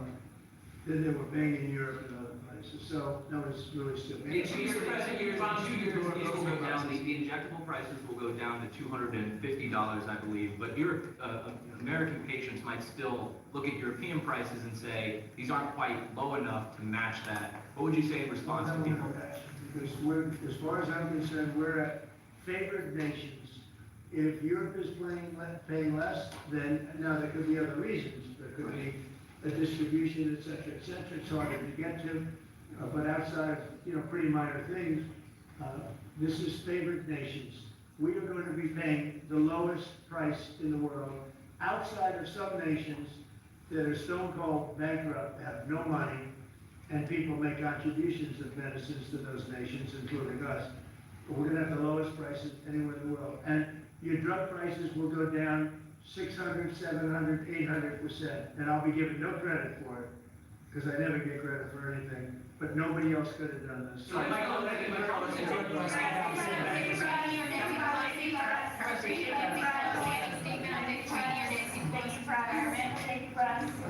than they were paying in Europe and other places. So, no, it's really stupid. In 2 years, these will go down, the injectable prices will go down to $250, I believe, but American patients might still look at European prices and say, these aren't quite low enough to match that. What would you say in response to people? Because as far as I'm concerned, we're at favored nations. If Europe is paying less, then now there could be other reasons. There could be a distribution, et cetera, et cetera. It's harder to get to. But outside of, pretty minor things, this is favored nations. We are going to be paying the lowest price in the world outside of some nations that are stone cold bankrupt, have no money, and people make contributions of medicines to those nations, including us. But we're gonna have the lowest prices anywhere in the world. And your drug prices will go down 600, 700, 800%. And I'll be given no credit for it, because I never get credit for anything. But nobody else could have done this.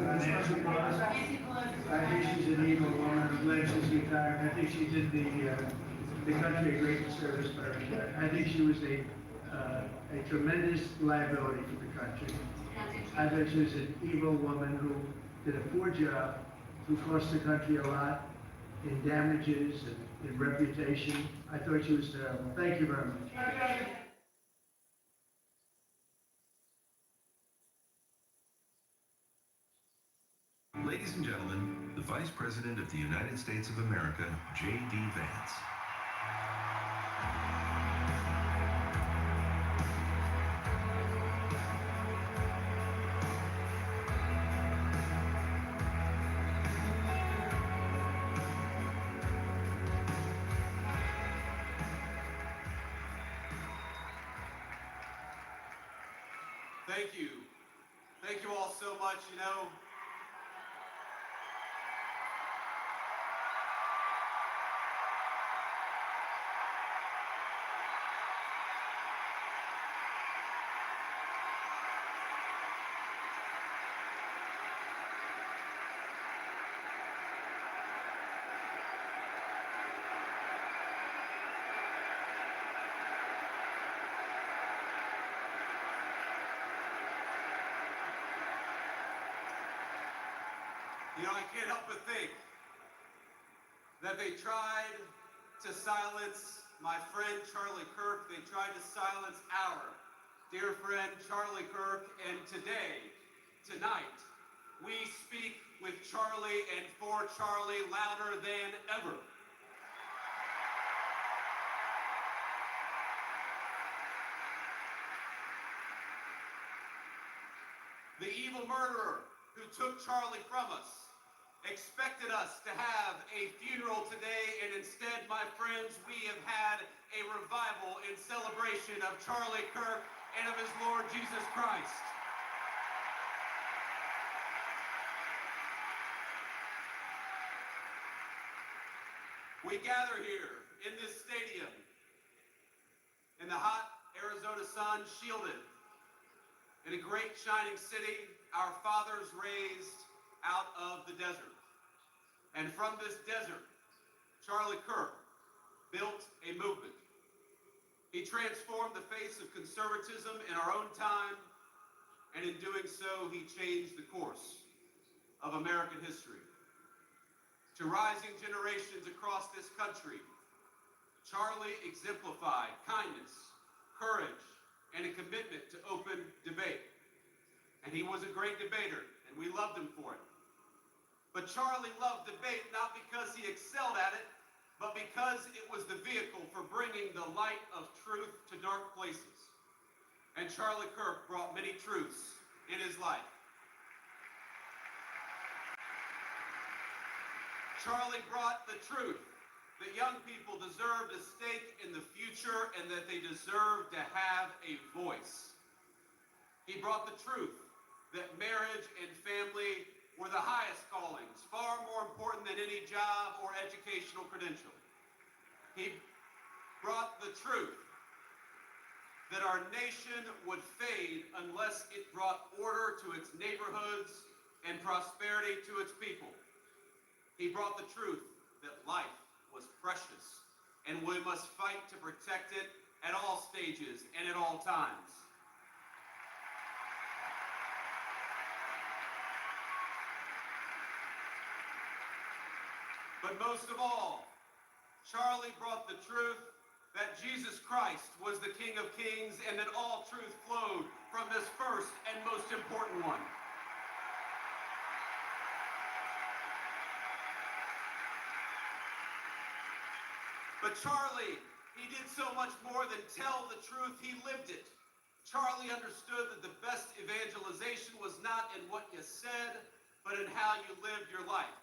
Nancy Pelosi, I think she's an evil woman. I'm glad she's retired. I think she did the country a great service by retiring. I think she was a tremendous liability for the country. I think she was an evil woman who did a poor job, who cost the country a lot in damages and in reputation. I thought she was terrible. Thank you very much. Ladies and gentlemen, the Vice President of the United States of America, J.D. Vance. Thank you. Thank you all so much. You know, I can't help but think that they tried to silence my friend Charlie Kirk. They tried to silence our dear friend Charlie Kirk. And today, tonight, we speak with Charlie and for Charlie louder than ever. The evil murderer who took Charlie from us expected us to have a funeral today, and instead, my friends, we have had a revival in celebration of Charlie Kirk and of his Lord Jesus Christ. We gather here in this stadium in the hot Arizona sun, shielded in a great shining city our fathers raised out of the desert. And from this desert, Charlie Kirk built a movement. He transformed the face of conservatism in our own time, and in doing so, he changed the course of American history. To rising generations across this country, Charlie exemplified kindness, courage, and a commitment to open debate. And he was a great debater, and we loved him for it. But Charlie loved debate not because he excelled at it, but because it was the vehicle for bringing the light of truth to dark places. And Charlie Kirk brought many truths in his life. Charlie brought the truth that young people deserved a stake in the future and that they deserved to have a voice. He brought the truth that marriage and family were the highest callings, far more important than any job or educational credential. He brought the truth that our nation would fade unless it brought order to its neighborhoods and prosperity to its people. He brought the truth that life was precious and we must fight to protect it at all stages and at all times. But most of all, Charlie brought the truth that Jesus Christ was the King of Kings and that all truth flowed from this first and most important one. But Charlie, he did so much more than tell the truth, he lived it. Charlie understood that the best evangelization was not in what you said, but in how you lived your life.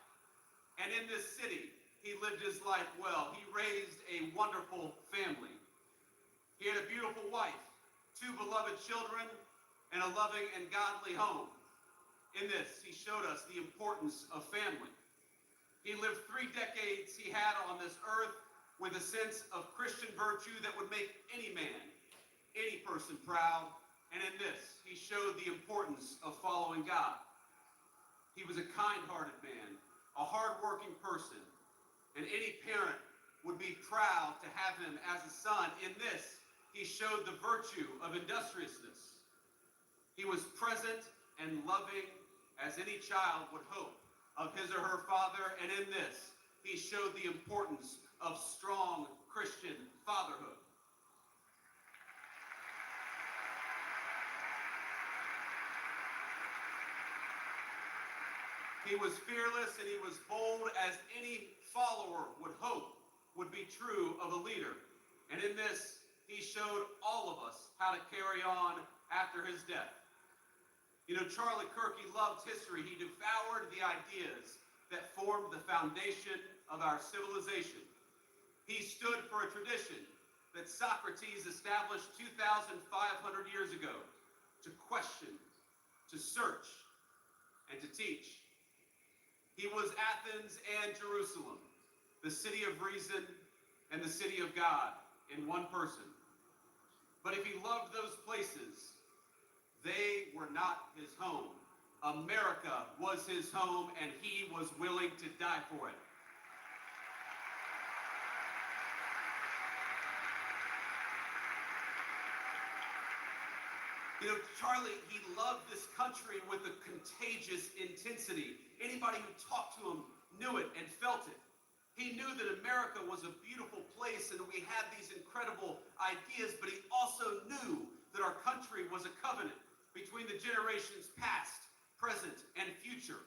And in this city, he lived his life well. He raised a wonderful family. He had a beautiful wife, 2 beloved children, and a loving and godly home. In this, he showed us the importance of family. He lived 3 decades he had on this earth with a sense of Christian virtue that would make any man, any person proud. And in this, he showed the importance of following God. He was a kind-hearted man, a hard-working person, and any parent would be proud to have him as a son. In this, he showed the virtue of industriousness. He was present and loving as any child would hope of his or her father, and in this, he showed the importance of strong Christian fatherhood. He was fearless and he was bold as any follower would hope would be true of a leader. And in this, he showed all of us how to carry on after his death. You know, Charlie Kirk, he loved history. He devoured the ideas that formed the foundation of our civilization. He stood for a tradition that Socrates established 2,500 years ago to question, to search, and to teach. He was Athens and Jerusalem, the city of reason and the city of God in one person. But if he loved those places, they were not his home. America was his home, and he was willing to die for it. You know, Charlie, he loved this country with a contagious intensity. Anybody who talked to him knew it and felt it. He knew that America was a beautiful place and we had these incredible ideas, but he also knew that our country was a covenant between the generations past, present, and future.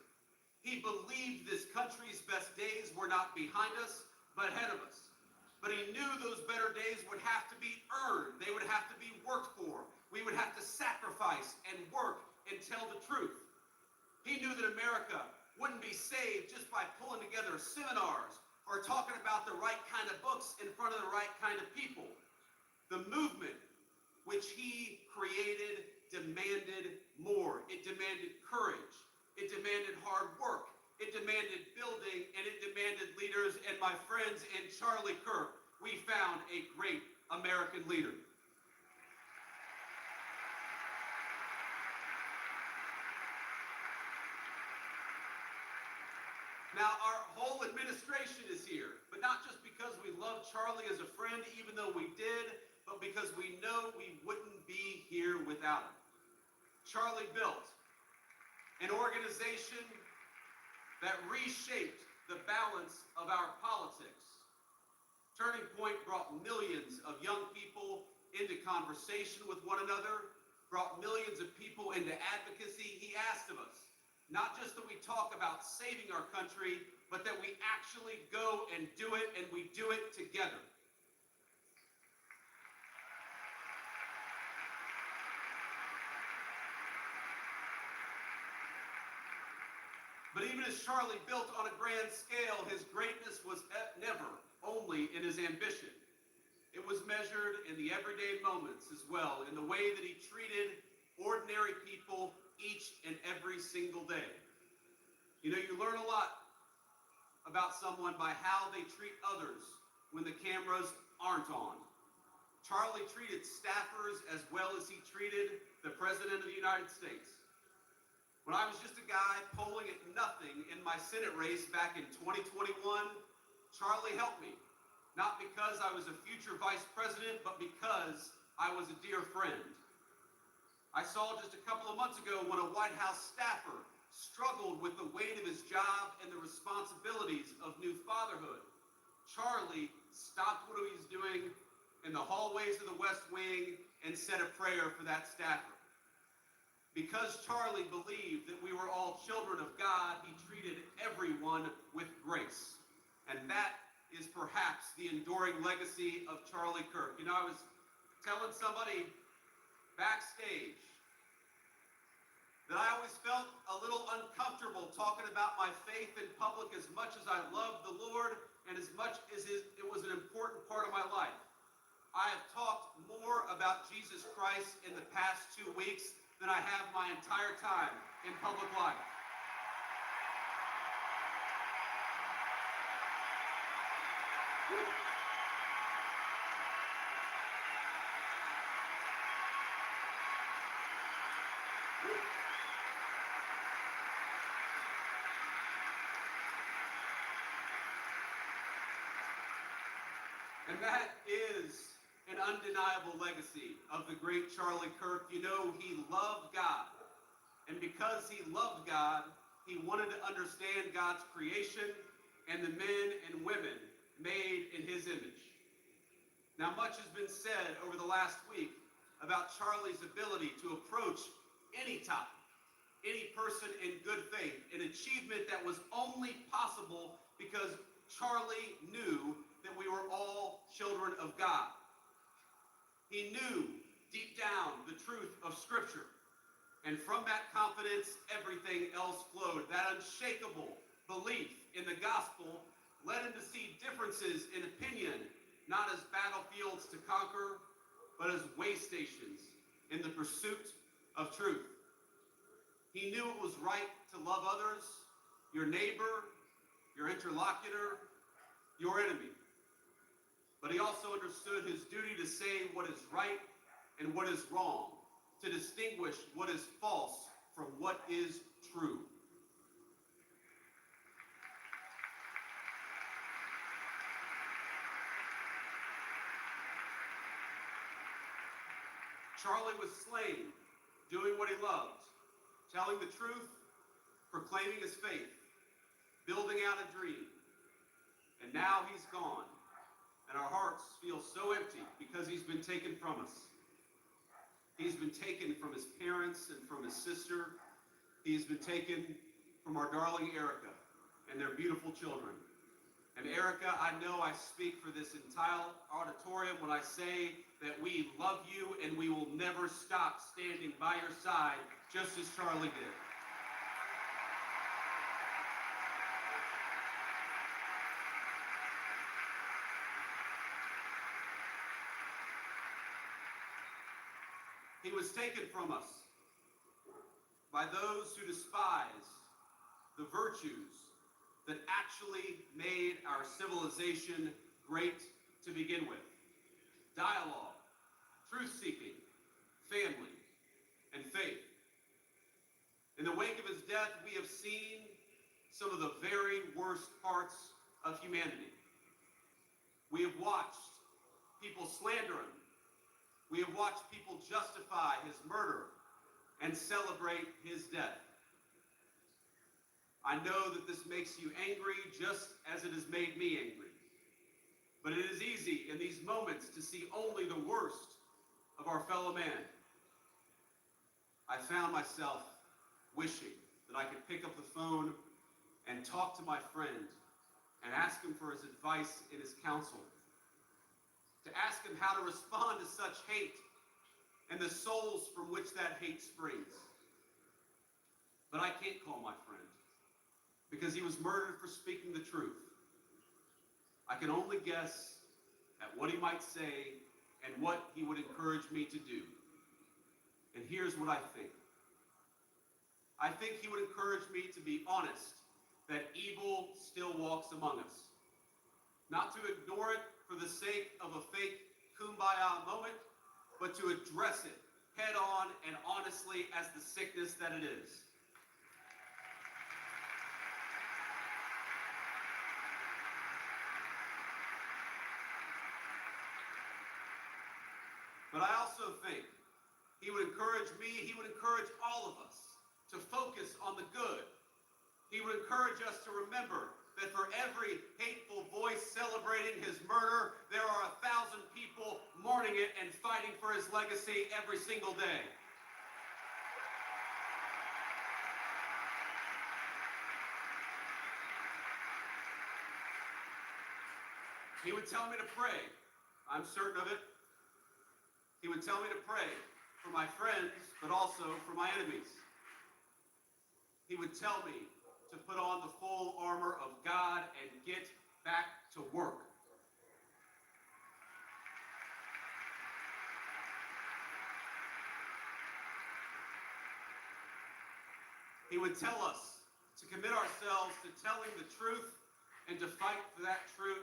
He believed this country's best days were not behind us, but ahead of us. But he knew those better days would have to be earned. They would have to be worked for. We would have to sacrifice and work and tell the truth. He knew that America wouldn't be saved just by pulling together seminars or talking about the right kind of books in front of the right kind of people. The movement which he created demanded more. It demanded courage. It demanded hard work. It demanded building, and it demanded leaders. And my friends, in Charlie Kirk, we found a great American leader. Now, our whole administration is here, but not just because we love Charlie as a friend, even though we did, but because we know we wouldn't be here without him. Charlie built an organization that reshaped the balance of our politics. Turning Point brought millions of young people into conversation with one another, brought millions of people into advocacy. He asked of us, not just that we talk about saving our country, but that we actually go and do it, and we do it together. But even as Charlie built on a grand scale, his greatness was never only in his ambition. It was measured in the everyday moments as well, in the way that he treated ordinary people each and every single day. You know, you learn a lot about someone by how they treat others when the cameras aren't on. Charlie treated staffers as well as he treated the President of the United States. When I was just a guy polling at nothing in my Senate race back in 2021, Charlie helped me. Not because I was a future vice president, but because I was a dear friend. I saw just a couple of months ago when a White House staffer struggled with the weight of his job and the responsibilities of new fatherhood. Charlie stopped what he was doing in the hallways of the West Wing and said a prayer for that staffer. Because Charlie believed that we were all children of God, he treated everyone with grace. And that is perhaps the enduring legacy of Charlie Kirk. You know, I was telling somebody backstage that I always felt a little uncomfortable talking about my faith in public as much as I loved the Lord and as much as it was an important part of my life. I have talked more about Jesus Christ in the past 2 weeks than I have my entire time in public life. And that is an undeniable legacy of the great Charlie Kirk. You know, he loved God. And because he loved God, he wanted to understand God's creation and the men and women made in his image. Now, much has been said over the last week about Charlie's ability to approach any topic, any person in good faith, an achievement that was only possible because Charlie knew that we were all children of God. He knew deep down the truth of Scripture. And from that confidence, everything else flowed. That unshakable belief in the gospel led him to see differences in opinion, not as battlefields to conquer, but as way stations in the pursuit of truth. He knew it was right to love others, your neighbor, your interlocutor, your enemy. But he also understood his duty to say what is right and what is wrong, to distinguish what is false from what is true. Charlie was slain, doing what he loved, telling the truth, proclaiming his faith, building out a dream. And now he's gone, and our hearts feel so empty because he's been taken from us. He's been taken from his parents and from his sister. He's been taken from our darling Erica and their beautiful children. And Erica, I know I speak for this entire auditorium when I say that we love you and we will never stop standing by your side, just as Charlie did. He was taken from us by those who despise the virtues that actually made our civilization great to begin with. Dialogue, truth-seeking, family, and faith. In the wake of his death, we have seen some of the very worst parts of humanity. We have watched people slander him. We have watched people justify his murder and celebrate his death. I know that this makes you angry just as it has made me angry. But it is easy in these moments to see only the worst of our fellow man. I found myself wishing that I could pick up the phone and talk to my friend and ask him for his advice and his counsel. To ask him how to respond to such hate and the souls from which that hate springs. But I can't call my friend because he was murdered for speaking the truth. I can only guess at what he might say and what he would encourage me to do. And here's what I think. I think he would encourage me to be honest that evil still walks among us. Not to ignore it for the sake of a fake kumbaya moment, but to address it head on and honestly as the sickness that it is. But I also think he would encourage me, he would encourage all of us to focus on the good. He would encourage us to remember that for every hateful voice celebrating his murder, there are 1,000 people mourning it and fighting for his legacy every single day. He would tell me to pray. I'm certain of it. He would tell me to pray for my friends, but also for my enemies. He would tell me to put on the full armor of God and get back to work. He would tell us to commit ourselves to telling the truth and to fight for that truth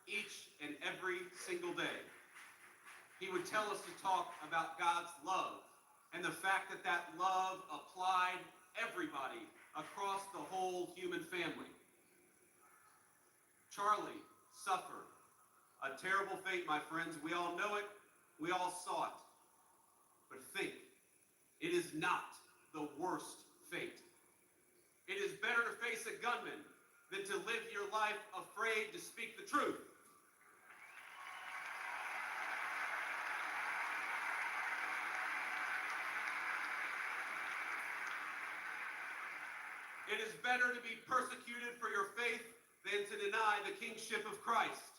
each and every single day. He would tell us to talk about God's love and the fact that that love applied everybody across the whole human family. Charlie suffered a terrible fate, my friends. We all know it. We all saw it. But think, it is not the worst fate. It is better to face a gunman than to live your life afraid to speak the truth. It is better to be persecuted for your faith than to deny the kingship of Christ.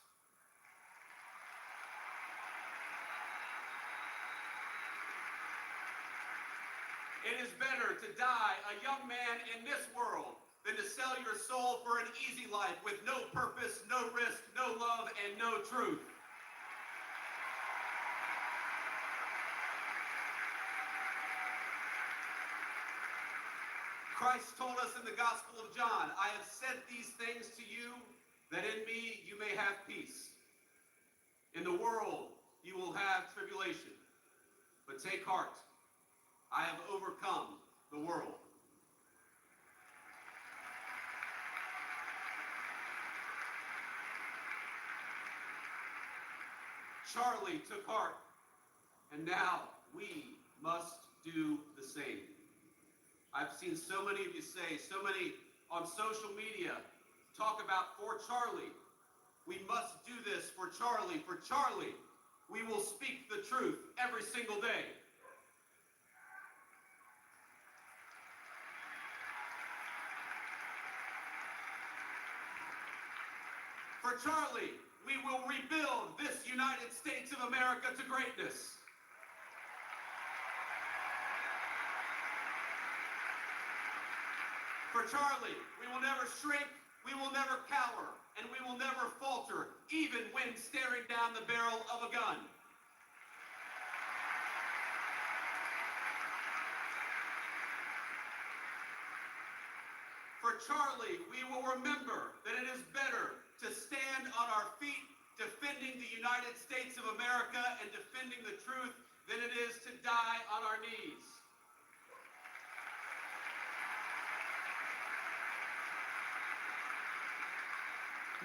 It is better to die a young man in this world than to sell your soul for an easy life with no purpose, no risk, no love, and no truth. Christ told us in the Gospel of John, I have said these things to you, that in me you may have peace. In the world you will have tribulation, but take heart. I have overcome the world. Charlie took heart, and now we must do the same. I've seen so many of you say, so many on social media, talk about for Charlie. We must do this for Charlie. For Charlie, we will speak the truth every single day. For Charlie, we will rebuild this United States of America to greatness. For Charlie, we will never shrink, we will never cower, and we will never falter, even when staring down the barrel of a gun. For Charlie, we will remember that it is better to stand on our feet defending the United States of America and defending the truth than it is to die on our knees.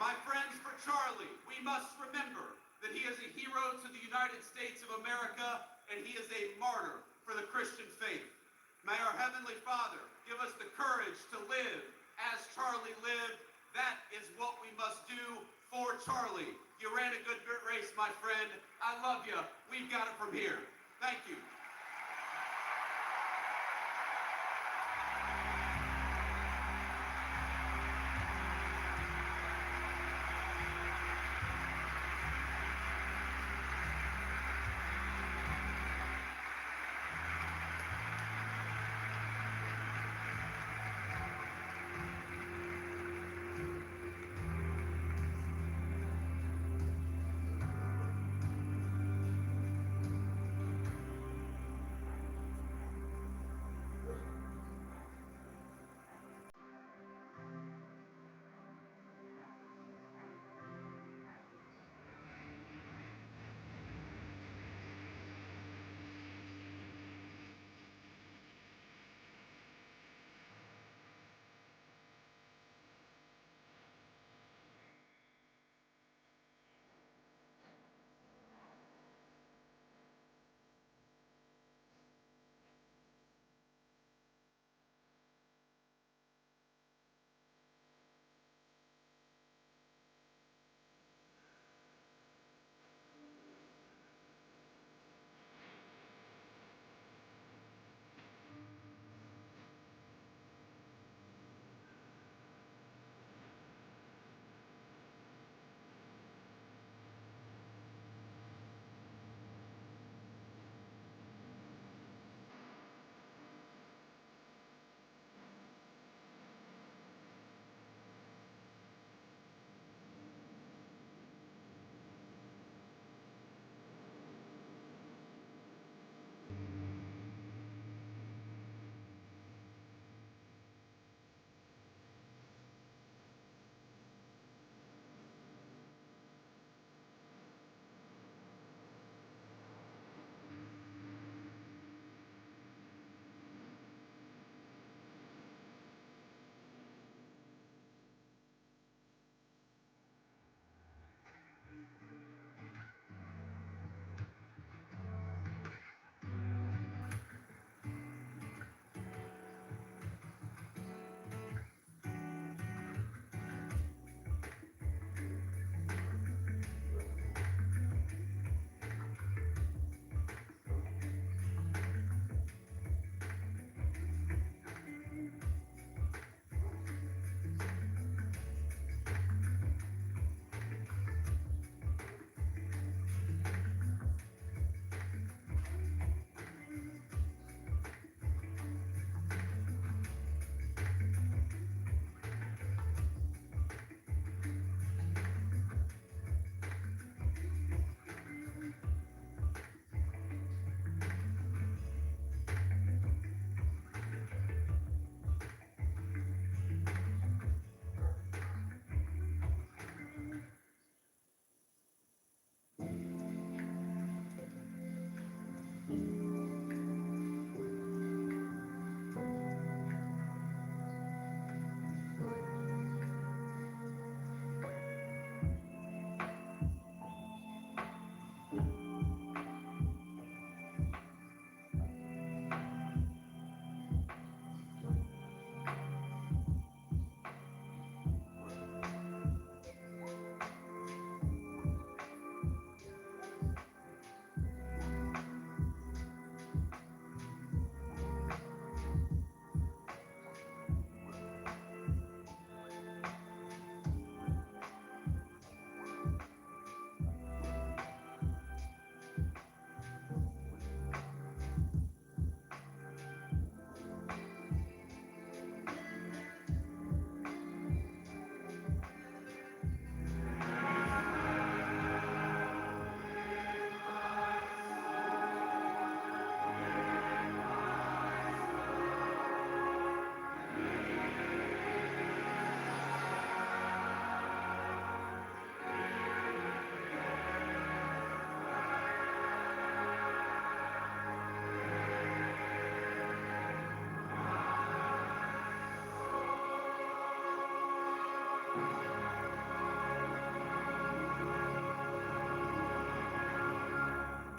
My friends, for Charlie, we must remember that he is a hero to the United States of America and he is a martyr for the Christian faith. May our Heavenly Father give us the courage to live as Charlie lived. That is what we must do for Charlie. You ran a good race, my friend. I love you. We've got it from here. Thank you.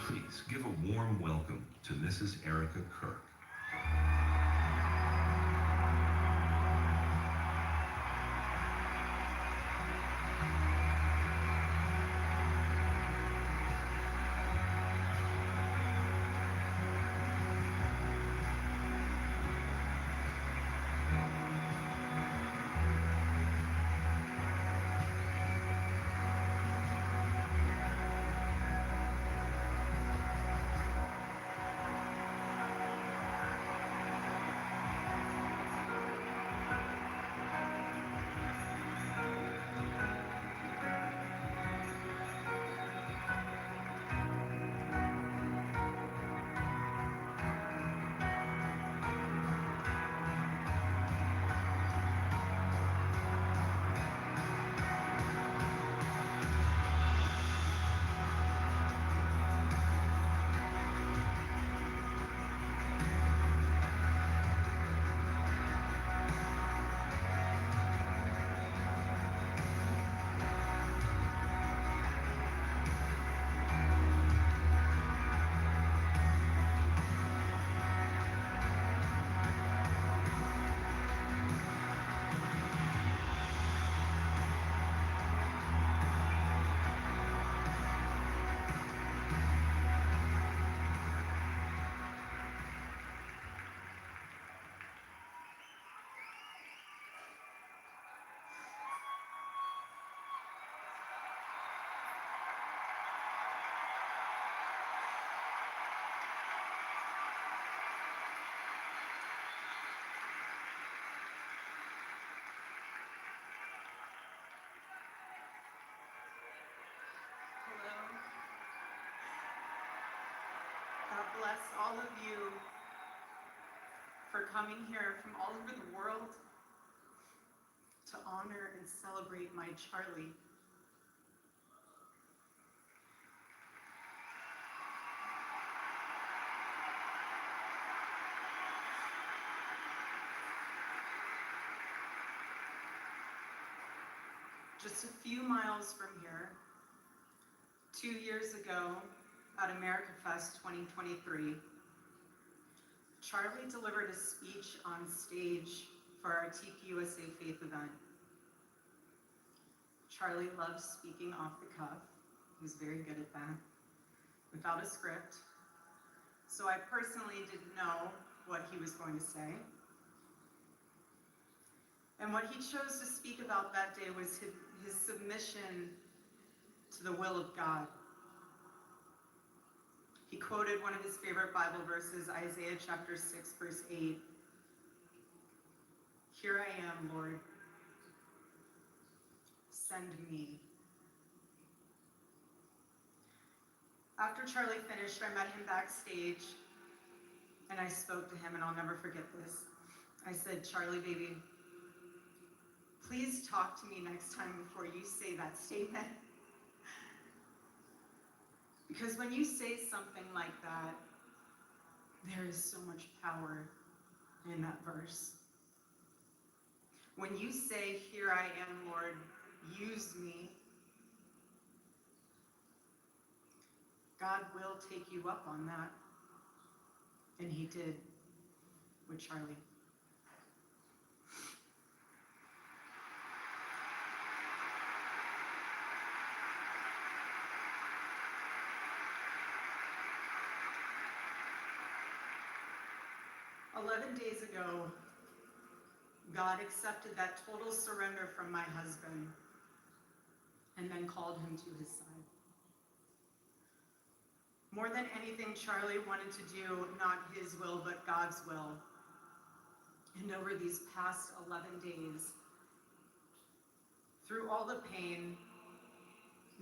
Please give a warm welcome to Mrs. Erica Kirk. Hello. God bless all of you for coming here from all over the world to honor and celebrate my Charlie. Just a few miles from here, 2 years ago at America Fest 2023, Charlie delivered a speech on stage for our TPUSA Faith event. Charlie loves speaking off the cuff. He's very good at that, without a script. So I personally didn't know what he was going to say. And what he chose to speak about that day was his submission to the will of God. He quoted one of his favorite Bible verses, Isaiah chapter 6, verse 8. Here I am, Lord. Send me. After Charlie finished, I met him backstage and I spoke to him, and I'll never forget this. I said, Charlie, baby, please talk to me next time before you say that statement. Because when you say something like that, there is so much power in that verse. When you say, here I am, Lord, use me, God will take you up on that. And he did with Charlie. "11 days ago, God accepted that total surrender from my husband and then called him to his side. More than anything, Charlie wanted to do not his will, but God's will. And over these past 11 days, through all the pain,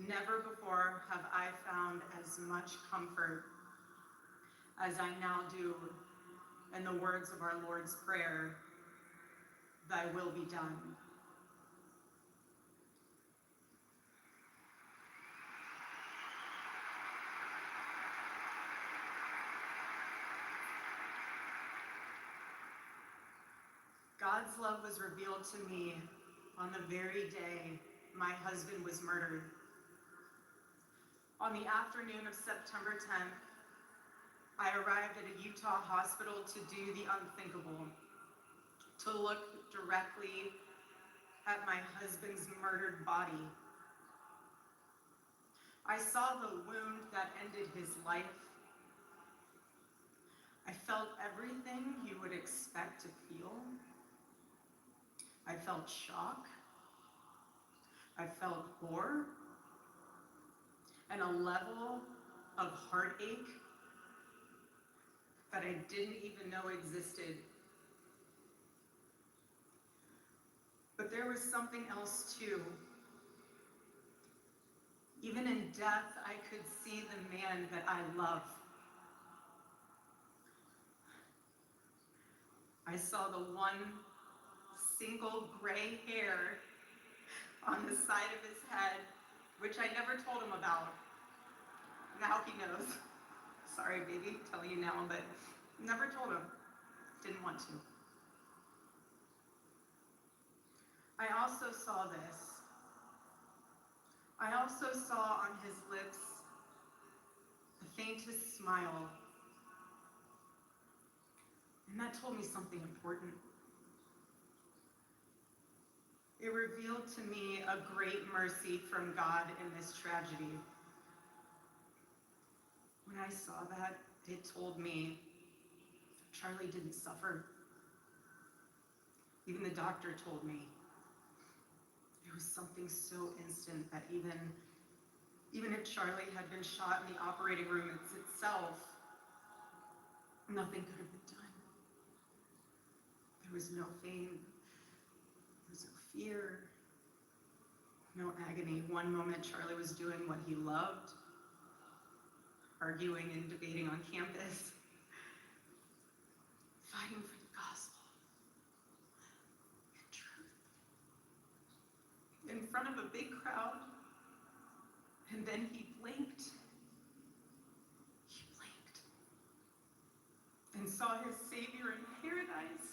never before have I found as much comfort as I now do in the words of our Lord's Prayer, thy will be done. God's love was revealed to me on the very day my husband was murdered. On the afternoon of September 10th, I arrived at a Utah hospital to do the unthinkable, to look directly at my husband's murdered body. I saw the wound that ended his life. I felt everything you would expect to feel. I felt shock. I felt horror. And a level of heartache that I didn't even know existed. But there was something else too. Even in death, I could see the man that I love. I saw the one single gray hair on the side of his head, which I never told him about. Now he knows. Sorry, baby, telling you now, but never told him. Didn't want to. I also saw this. I also saw on his lips the faintest smile. And that told me something important. It revealed to me a great mercy from God in this tragedy. When I saw that, it told me Charlie didn't suffer. Even the doctor told me there was something so instant that even if Charlie had been shot in the operating room itself, nothing could have been done. There was no pain, there was no fear, no agony. One moment Charlie was doing what he loved, arguing and debating on campus, fighting for the gospel and truth in front of a big crowd, and then he blinked. He blinked and saw his Savior in paradise.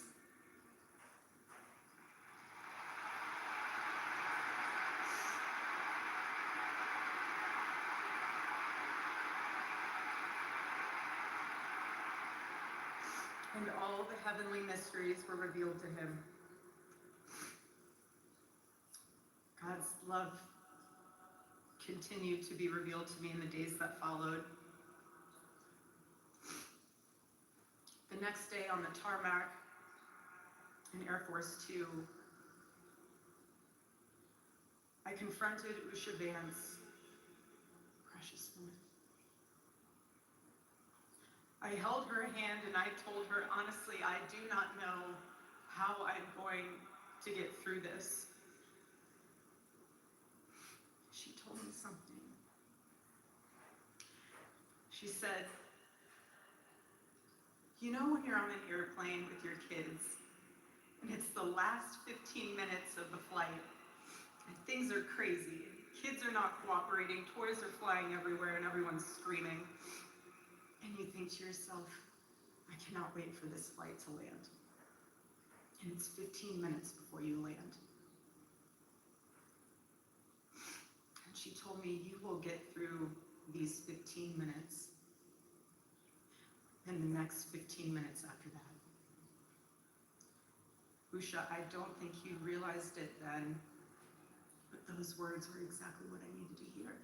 And all the heavenly mysteries were revealed to him. God's love continued to be revealed to me in the days that followed. The next day on the tarmac in Air Force Two, I confronted Usha Vance, precious woman. I held her hand and I told her, honestly, I do not know how I'm going to get through this. She told me something. She said, you know when you're on an airplane with your kids and it's the last 15 minutes of the flight and things are crazy, kids are not cooperating, toys are flying everywhere and everyone's screaming. And you think to yourself, I cannot wait for this flight to land. And it's 15 minutes before you land. And she told me, you will get through these 15 minutes and the next 15 minutes after that. Usha, I don't think you realized it then, but those words were exactly what I needed to hear.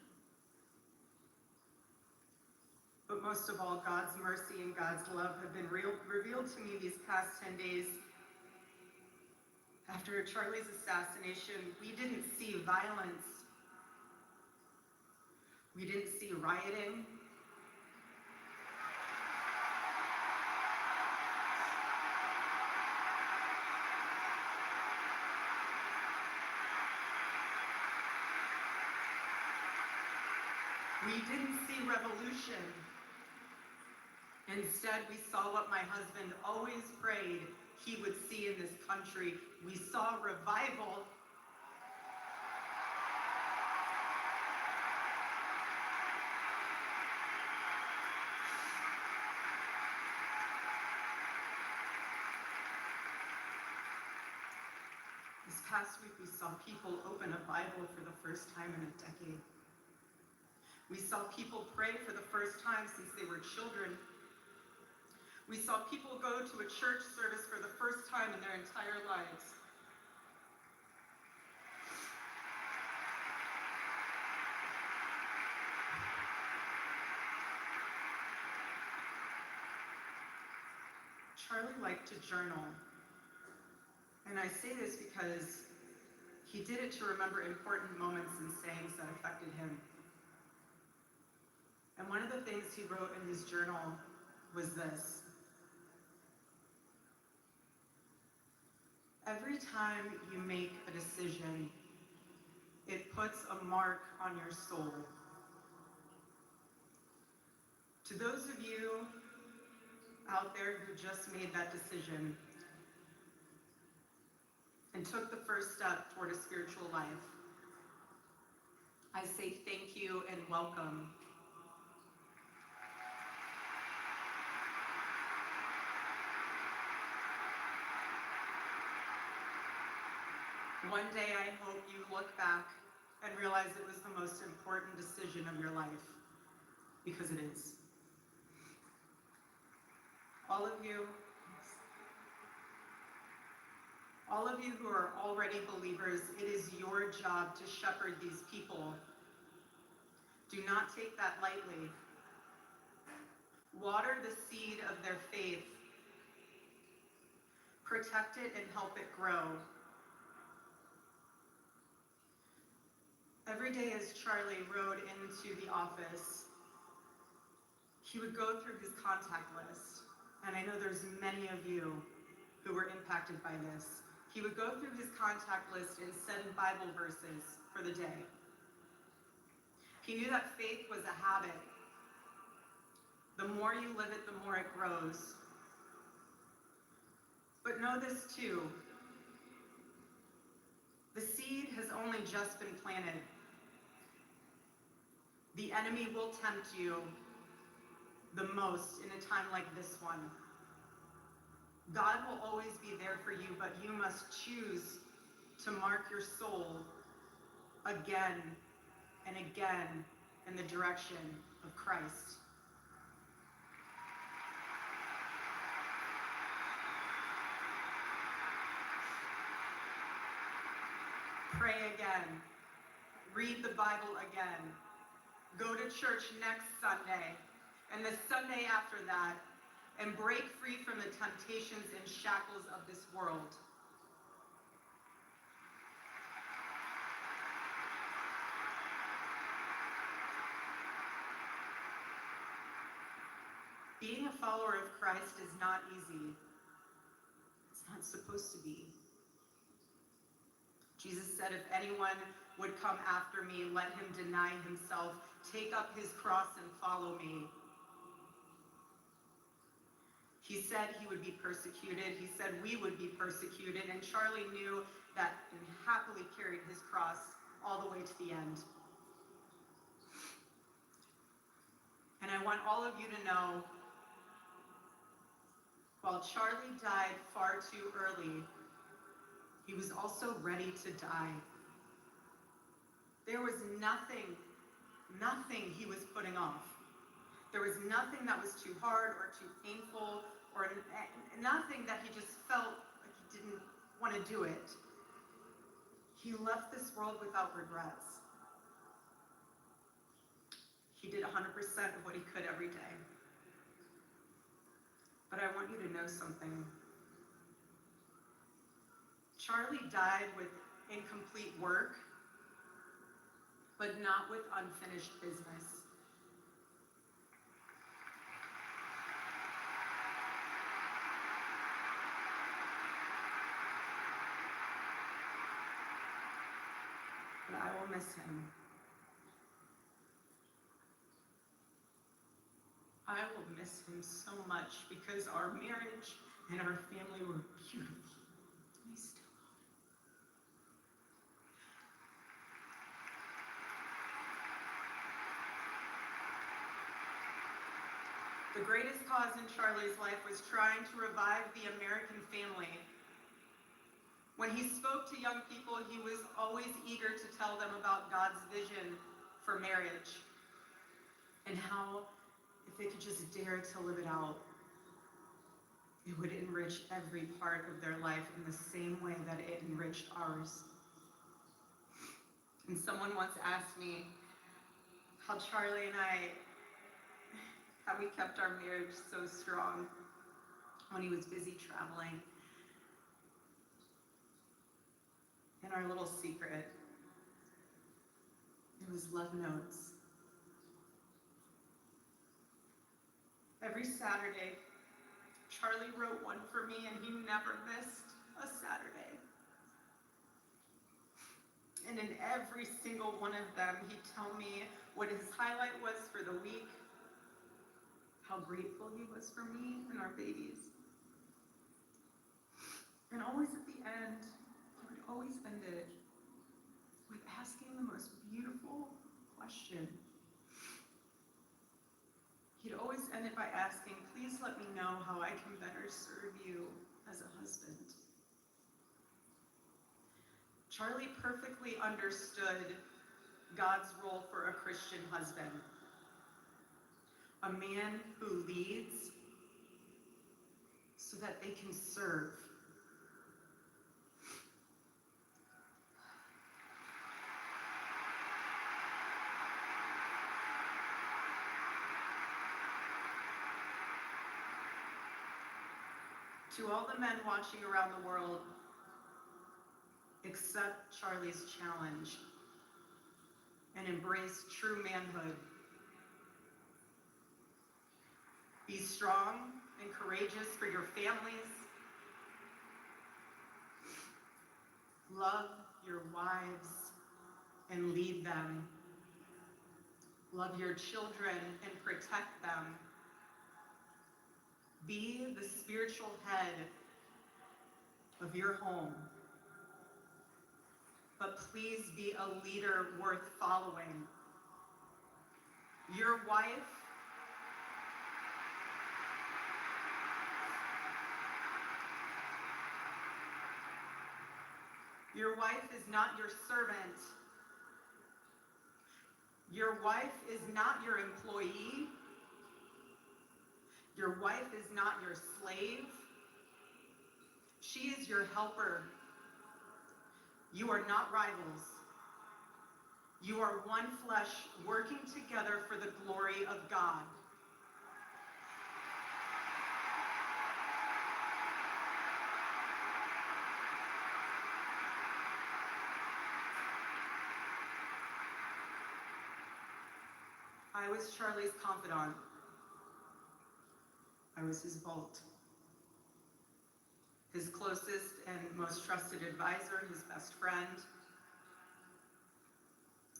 But most of all, God's mercy and God's love have been revealed to me these past 10 days. After Charlie's assassination, we didn't see violence. We didn't see rioting. We didn't see revolution. Instead, we saw what my husband always prayed he would see in this country. We saw revival. This past week, we saw people open a Bible for the first time in a decade. We saw people pray for the first time since they were children. We saw people go to a church service for the first time in their entire lives. Charlie liked to journal. And I say this because he did it to remember important moments and sayings that affected him. And one of the things he wrote in his journal was this: every time you make a decision, it puts a mark on your soul. To those of you out there who just made that decision and took the first step toward a spiritual life, I say thank you and welcome. One day I hope you look back and realize it was the most important decision of your life, because it is. All of you who are already believers, it is your job to shepherd these people. Do not take that lightly. Water the seed of their faith. Protect it and help it grow. Every day as Charlie rode into the office, he would go through his contact list. And I know there's many of you who were impacted by this. He would go through his contact list and send Bible verses for the day. He knew that faith was a habit. The more you live it, the more it grows. But know this too: the seed has only just been planted. The enemy will tempt you the most in a time like this one. God will always be there for you, but you must choose to mark your soul again and again in the direction of Christ. Pray again. Read the Bible again. Go to church next Sunday and the Sunday after that, and break free from the temptations and shackles of this world. Being a follower of Christ is not easy. It's not supposed to be. Jesus said, if anyone would come after me, let him deny himself, take up his cross and follow me. He said he would be persecuted. He said we would be persecuted. And Charlie knew that and happily carried his cross all the way to the end. And I want all of you to know, while Charlie died far too early, he was also ready to die. There was nothing he was putting off. There was nothing that was too hard or too painful, or nothing that he just felt like he didn't want to do it. He left this world without regrets. He did 100% of what he could every day. But I want you to know something. Charlie died with incomplete work, but not with unfinished business. But I will miss him. I will miss him so much because our marriage and our family were beautiful. We still are. The greatest cause in Charlie's life was trying to revive the American family. When he spoke to young people, he was always eager to tell them about God's vision for marriage. and how if they could just dare to live it out, it would enrich every part of their life in the same way that it enriched ours. And someone once asked me how Charlie and I, how we kept our marriage so strong when he was busy traveling. And our little secret, it was love notes. Every Saturday, Charlie wrote one for me, and he never missed a Saturday. And in every single one of them, he'd tell me what his highlight was for the week, how grateful he was for me and our babies. And always at the end, he would always end it with asking the most beautiful question. He'd always end it by asking, please let me know how I can better serve you as a husband. Charlie perfectly understood God's role for a Christian husband. A man who leads so that they can serve. To all the men watching around the world, accept Charlie's challenge and embrace true manhood. Be strong and courageous for your families. Love your wives and lead them. Love your children and protect them. Be the spiritual head of your home. But please be a leader worth following. Your wife is not your servant. Your wife is not your employee. Your wife is not your slave. She is your helper. You are not rivals. You are one flesh working together for the glory of God. I was Charlie's confidant. I was his vault. His closest and most trusted advisor, his best friend.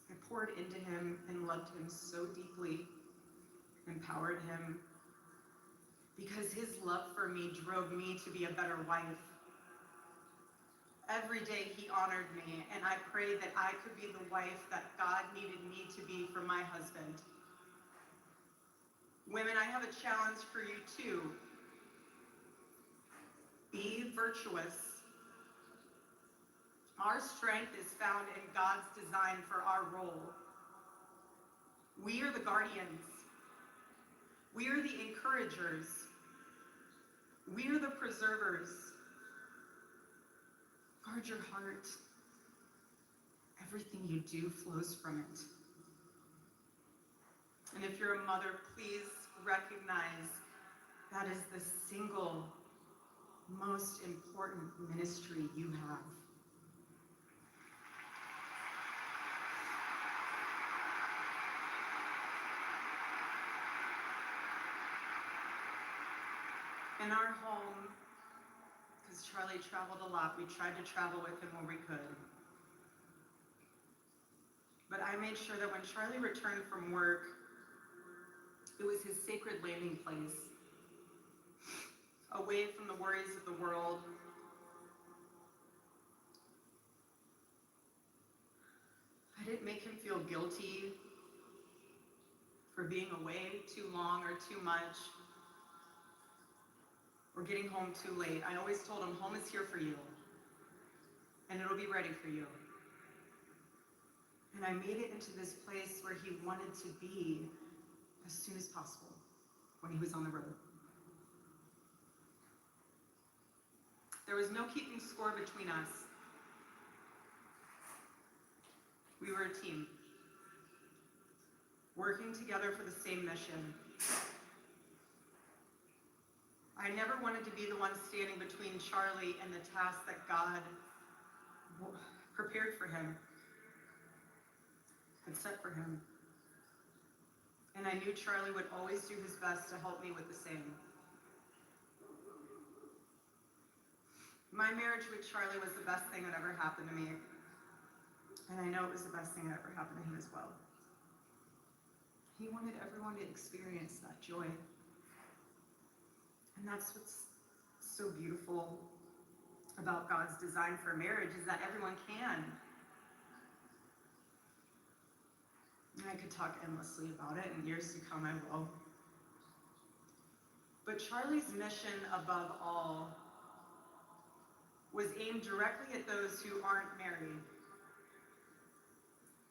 I poured into him and loved him so deeply, empowered him, because his love for me drove me to be a better wife. Every day he honored me, and I prayed that I could be the wife that God needed me to be for my husband. Women, I have a challenge for you too. Be virtuous. Our strength is found in God's design for our role. We are the guardians. We are the encouragers. We are the preservers. Guard your heart. Everything you do flows from it. And if you're a mother, please recognize that is the single most important ministry you have. In our home, because Charlie traveled a lot, we tried to travel with him when we could. But I made sure that when Charlie returned from work, it was his sacred landing place, away from the worries of the world. I didn't make him feel guilty for being away too long or too much, or getting home too late. I always told him, home is here for you, and it'll be ready for you. And I made it into this place where he wanted to be, as soon as possible when he was on the road. There was no keeping score between us. We were a team, working together for the same mission. I never wanted to be the one standing between Charlie and the task that God prepared for him, had set for him. And I knew Charlie would always do his best to help me with the same. My marriage with Charlie was the best thing that ever happened to me. And I know it was the best thing that ever happened to him as well. He wanted everyone to experience that joy. And that's what's so beautiful about God's design for marriage, is that everyone can. And I could talk endlessly about it, and years to come I will. But Charlie's mission above all was aimed directly at those who aren't married.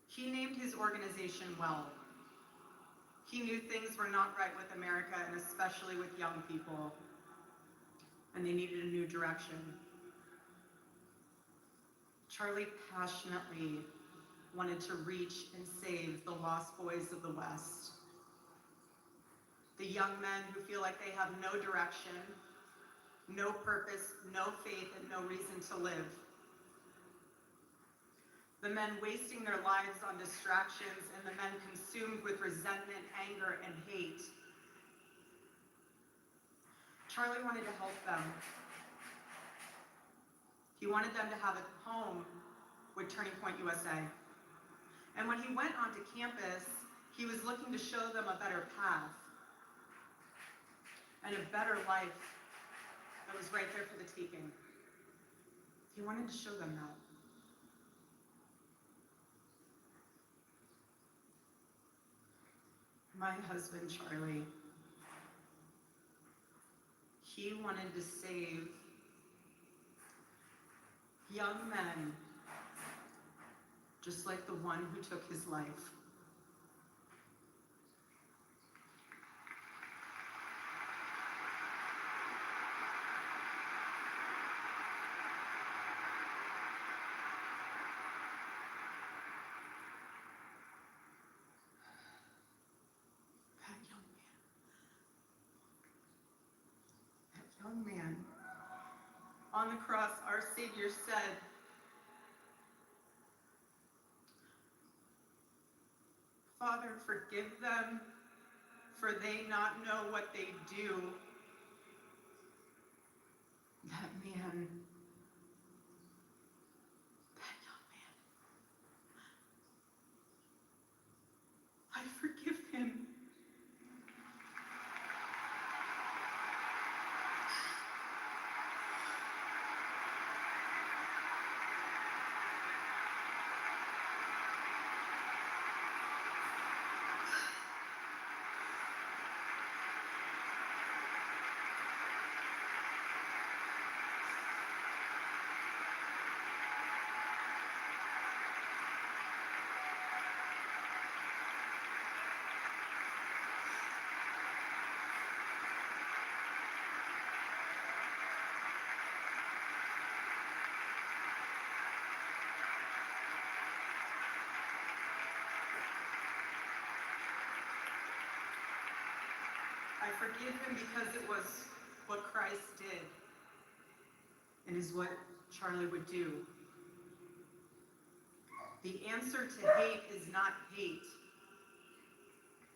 He named his organization well. He knew things were not right with America, and especially with young people, and they needed a new direction. Charlie passionately wanted to reach and save the lost boys of the West. The young men who feel like they have no direction, no purpose, no faith, and no reason to live. The men wasting their lives on distractions, and the men consumed with resentment, anger, and hate. Charlie wanted to help them. He wanted them to have a home with Turning Point USA. And when he went onto campus, he was looking to show them a better path and a better life that was right there for the taking. He wanted to show them that. My husband, Charlie, he wanted to save young men just like the one who took his life. That young man on the cross, our Savior said, "Father, forgive them, for they not know what they do." That man, that young man, I forgive him. I forgive him because it was what Christ did and is what Charlie would do. The answer to hate is not hate.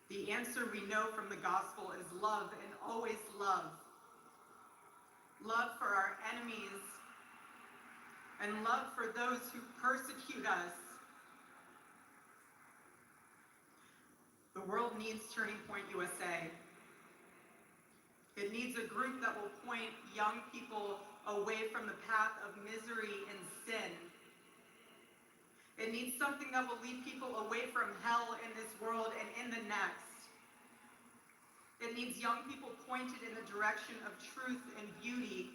The answer we know from the gospel is love, and always love. Love for our enemies and love for those who persecute us. The world needs Turning Point USA. It needs a group that will point young people away from the path of misery and sin. It needs something that will lead people away from hell in this world and in the next. It needs young people pointed in the direction of truth and beauty.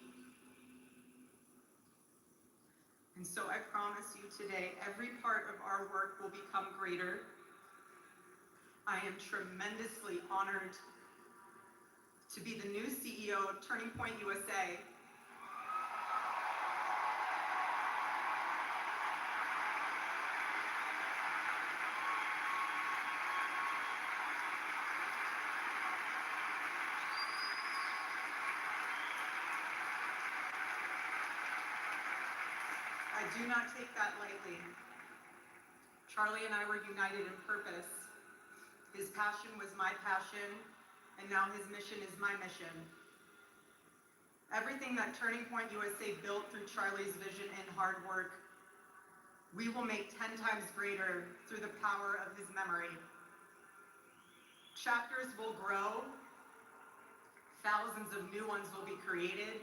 And so I promise you today, every part of our work will become greater. I am tremendously honored to be the new CEO of Turning Point USA. I do not take that lightly. Charlie and I were united in purpose. His passion was my passion, and now his mission is my mission. Everything that Turning Point USA built through Charlie's vision and hard work, we will make 10 times greater through the power of his memory. Chapters will grow, thousands of new ones will be created.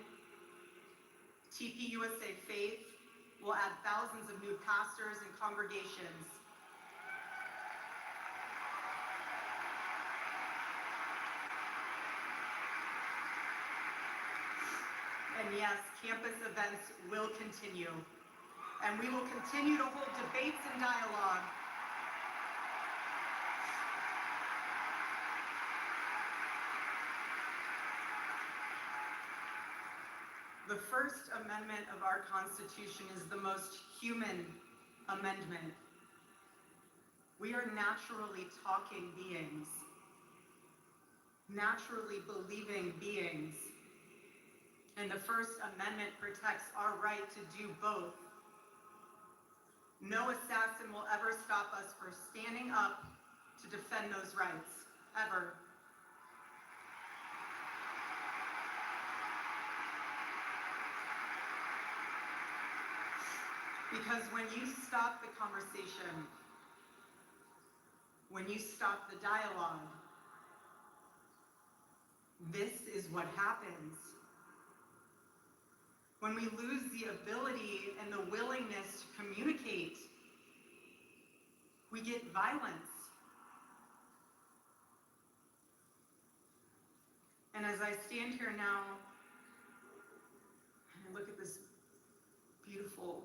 TPUSA Faith will add thousands of new pastors and congregations. And yes, campus events will continue. And we will continue to hold debates and dialogue. The First Amendment of our Constitution is the most human amendment. We are naturally talking beings, naturally believing beings. And the First Amendment protects our right to do both. No assassin will ever stop us from standing up to defend those rights, ever. Because when you stop the conversation, when you stop the dialogue, this is what happens. When we lose the ability and the willingness to communicate, we get violence. And as I stand here now, and I look at this beautiful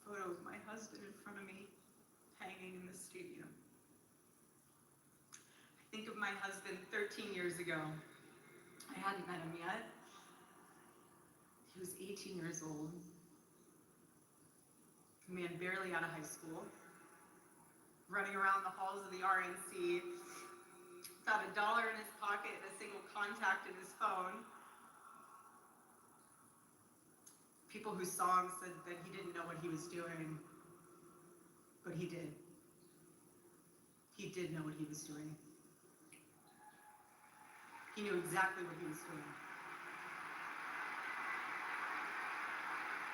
photo of my husband in front of me, hanging in the stadium, I think of my husband 13 years ago. I hadn't met him yet. He was 18 years old, a man barely out of high school, running around the halls of the RNC, without $1 in his pocket and a single contact in his phone. People who saw him said that he didn't know what he was doing, but he did. He did know what he was doing. He knew exactly what he was doing.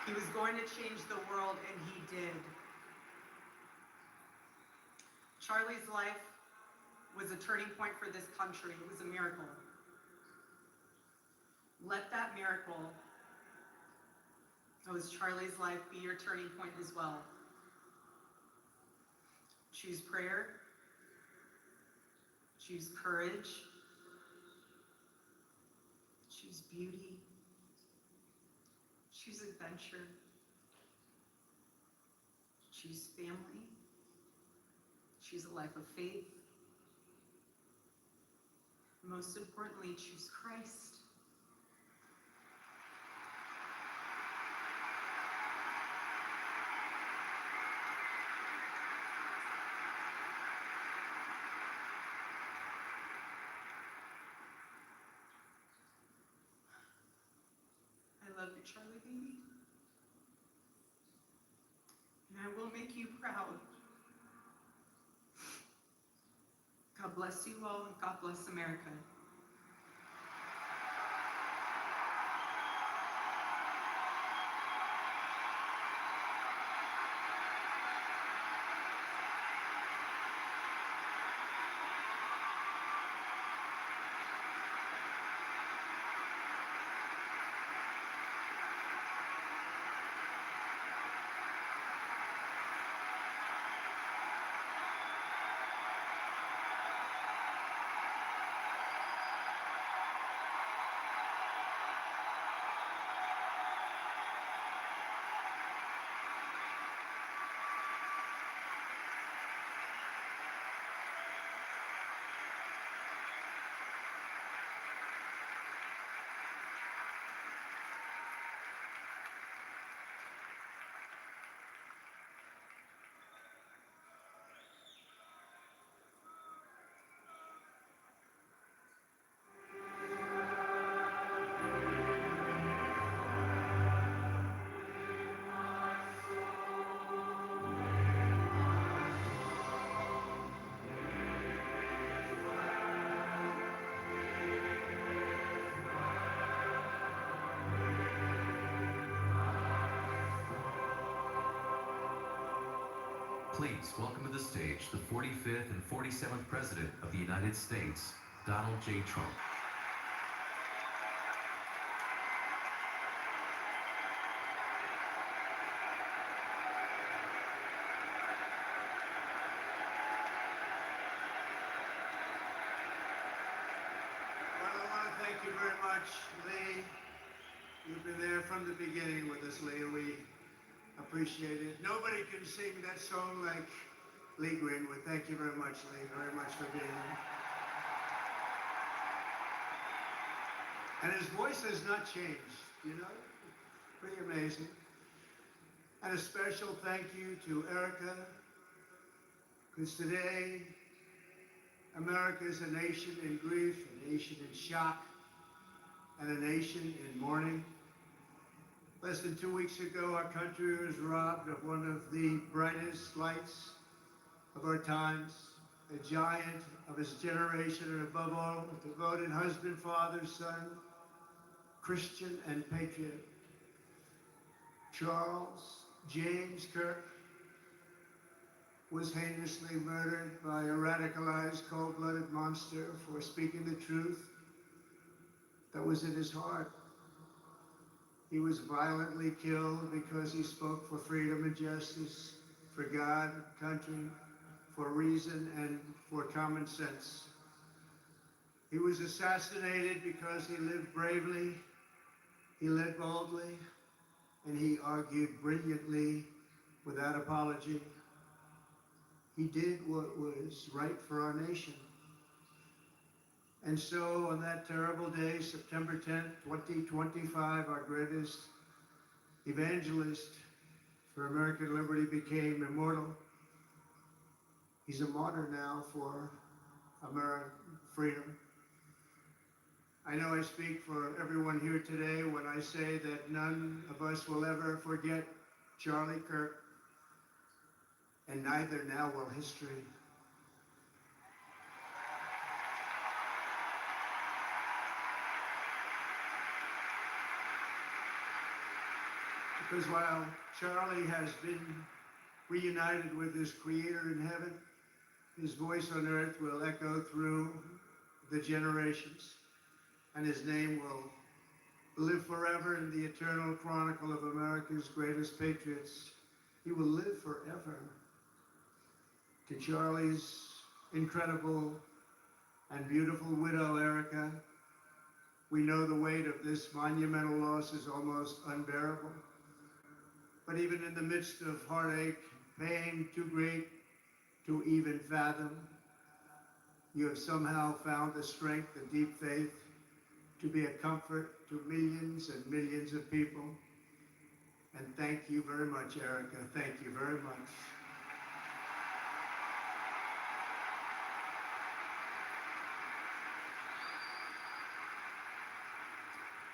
He was going to change the world, and he did. Charlie's life was a turning point for this country. It was a miracle. Let that miracle, that was Charlie's life, be your turning point as well. Choose prayer. Choose courage. Choose beauty. Choose adventure. Choose family. Choose a life of faith. Most importantly, choose Christ. I love you, Charlie baby. And I will make you proud. God bless you all, and God bless America. Please welcome to the stage the 45th and 47th President of the United States, Donald J. Trump. Well, I want to thank you very much, Lee. You've been there from the beginning with us, Lee, and we appreciate it. Nobody can sing that song like Lee Greenwood. Thank you very much, Lee, very much for being here. And his voice has not changed, you know? Pretty amazing. And a special thank you to Erica, because today, America is a nation in grief, a nation in shock, and a nation in mourning. Less than 2 weeks ago, our country was robbed of one of the brightest lights of our times, a giant of his generation, and above all, a devoted husband, father, son, Christian, and patriot. Charles James Kirk was heinously murdered by a radicalized, cold-blooded monster for speaking the truth that was in his heart. He was violently killed because he spoke for freedom and justice, for God, country, for reason, and for common sense. He was assassinated because he lived bravely, he led boldly, and he argued brilliantly without apology. He did what was right for our nation. And so on that terrible day, September 10th, 2025, our greatest evangelist for American liberty became immortal. He's a martyr now for American freedom. I know I speak for everyone here today when I say that none of us will ever forget Charlie Kirk, and neither now will history. Because while Charlie has been reunited with his Creator in heaven, his voice on earth will echo through the generations, and his name will live forever in the eternal chronicle of America's greatest patriots. He will live forever. To Charlie's incredible and beautiful widow, Erica, we know the weight of this monumental loss is almost unbearable. But even in the midst of heartache, pain too great to even fathom, you have somehow found the strength and deep faith to be a comfort to millions and millions of people. And thank you very much, Erica. Thank you very much.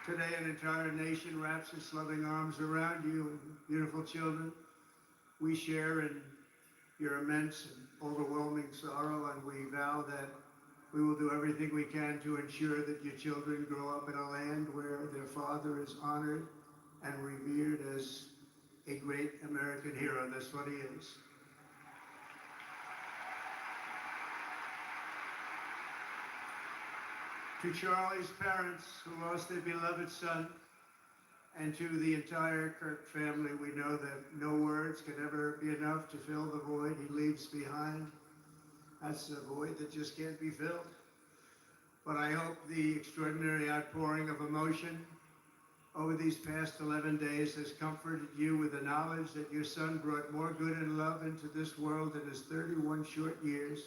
Today, an entire nation wraps its loving arms around you, beautiful children. We share in your immense and overwhelming sorrow, and we vow that we will do everything we can to ensure that your children grow up in a land where their father is honored and revered as a great American hero. That's what he is. To Charlie's parents who lost their beloved son, and to the entire Kirk family, we know that no words can ever be enough to fill the void he leaves behind. That's a void that just can't be filled. But I hope the extraordinary outpouring of emotion over these past 11 days has comforted you with the knowledge that your son brought more good and love into this world in his 31 short years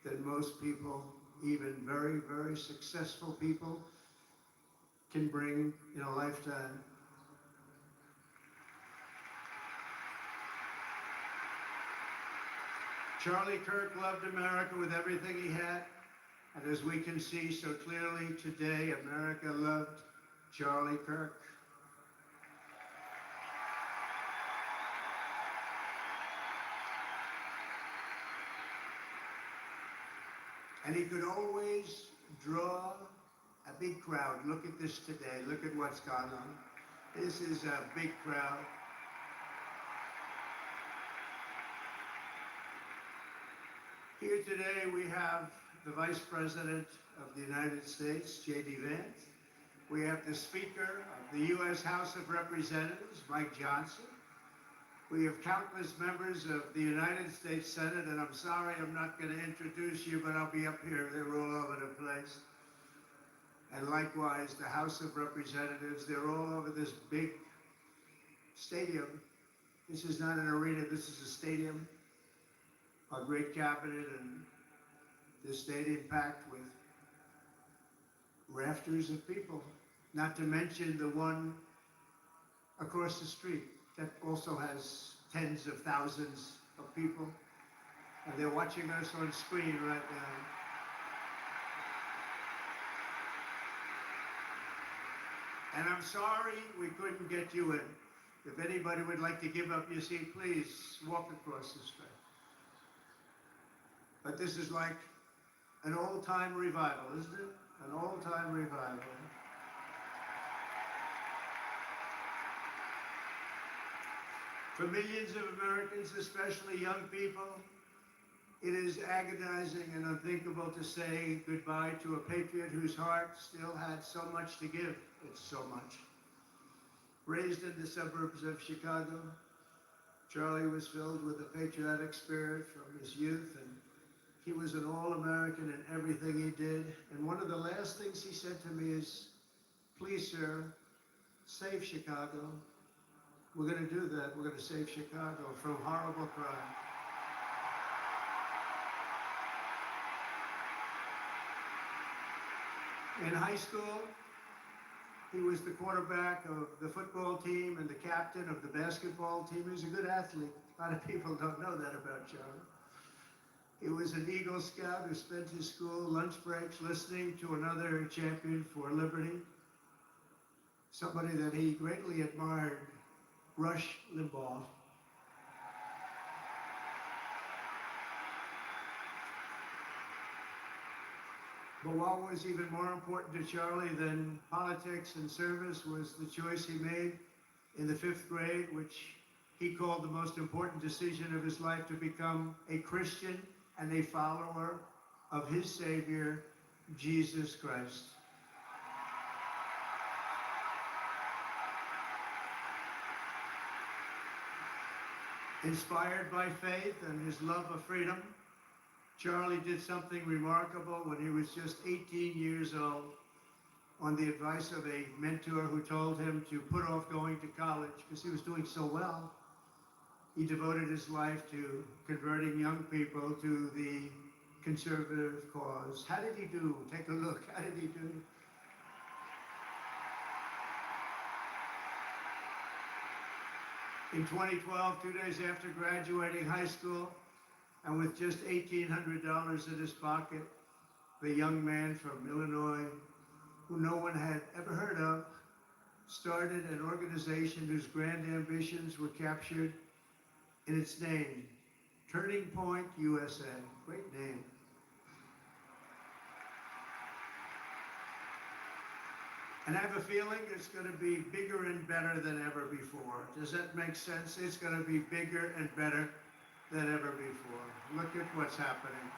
than most people, even very, very successful people, can bring in a lifetime. Charlie Kirk loved America with everything he had, and as we can see so clearly today, America loved Charlie Kirk. And he could always draw a big crowd. Look at this today. Look at what's gone on. This is a big crowd. Here today we have the Vice President of the United States, J.D. Vance. We have the Speaker of the U.S. House of Representatives, Mike Johnson. We have countless members of the United States Senate, and I'm sorry I'm not going to introduce you, but I'll be up here. They're all over the place. And likewise, the House of Representatives, they're all over this big stadium. This is not an arena, this is a stadium. Our great cabinet and this stadium packed with rafters of people, not to mention the one across the street that also has tens of thousands of people, and they're watching us on screen right now. And I'm sorry we couldn't get you in. If anybody would like to give up your seat, please walk across the street. But this is like an old-time revival, isn't it? An old-time revival. For millions of Americans, especially young people, it is agonizing and unthinkable to say goodbye to a patriot whose heart still had so much to give. It's so much. Raised in the suburbs of Chicago, Charlie was filled with a patriotic spirit from his youth, and he was an all-American in everything he did. And one of the last things he said to me is, "Please, sir, save Chicago." We're going to do that. We're going to save Chicago from horrible crime. In high school, he was the quarterback of the football team and the captain of the basketball team. He was a good athlete. A lot of people don't know that about Charlie. He was an Eagle Scout who spent his school lunch breaks listening to another champion for liberty, somebody that he greatly admired, Rush Limbaugh. But what was even more important to Charlie than politics and service was the choice he made in the 5th grade, which he called the most important decision of his life, to become a Christian and a follower of his Savior, Jesus Christ. Inspired by faith and his love of freedom, Charlie did something remarkable when he was just 18 years old. On the advice of a mentor who told him to put off going to college because he was doing so well, he devoted his life to converting young people to the conservative cause. How did he do? Take a look. How did he do? In 2012, 2 days after graduating high school, and with just $1,800 in his pocket, the young man from Illinois, who no one had ever heard of, started an organization whose grand ambitions were captured in its name, Turning Point USA. Great name. And I have a feeling it's going to be bigger and better than ever before. Does that make sense? It's going to be bigger and better than ever before. Look at what's happening.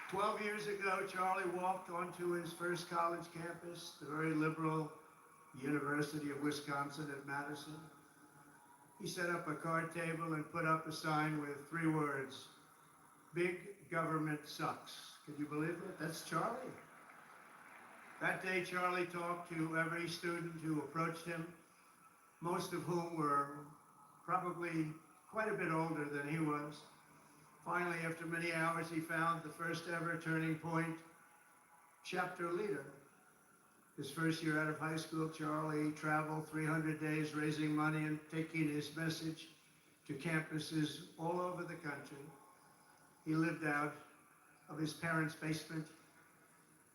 12 years ago, Charlie walked onto his first college campus, the very liberal University of Wisconsin at Madison. He set up a card table and put up a sign with 3 words, "Big government sucks." Can you believe it? That's Charlie. That day, Charlie talked to every student who approached him, most of whom were probably quite a bit older than he was. Finally, after many hours, he found the first ever Turning Point chapter leader. His first year out of high school, Charlie traveled 300 days raising money and taking his message to campuses all over the country. He lived out of his parents' basement,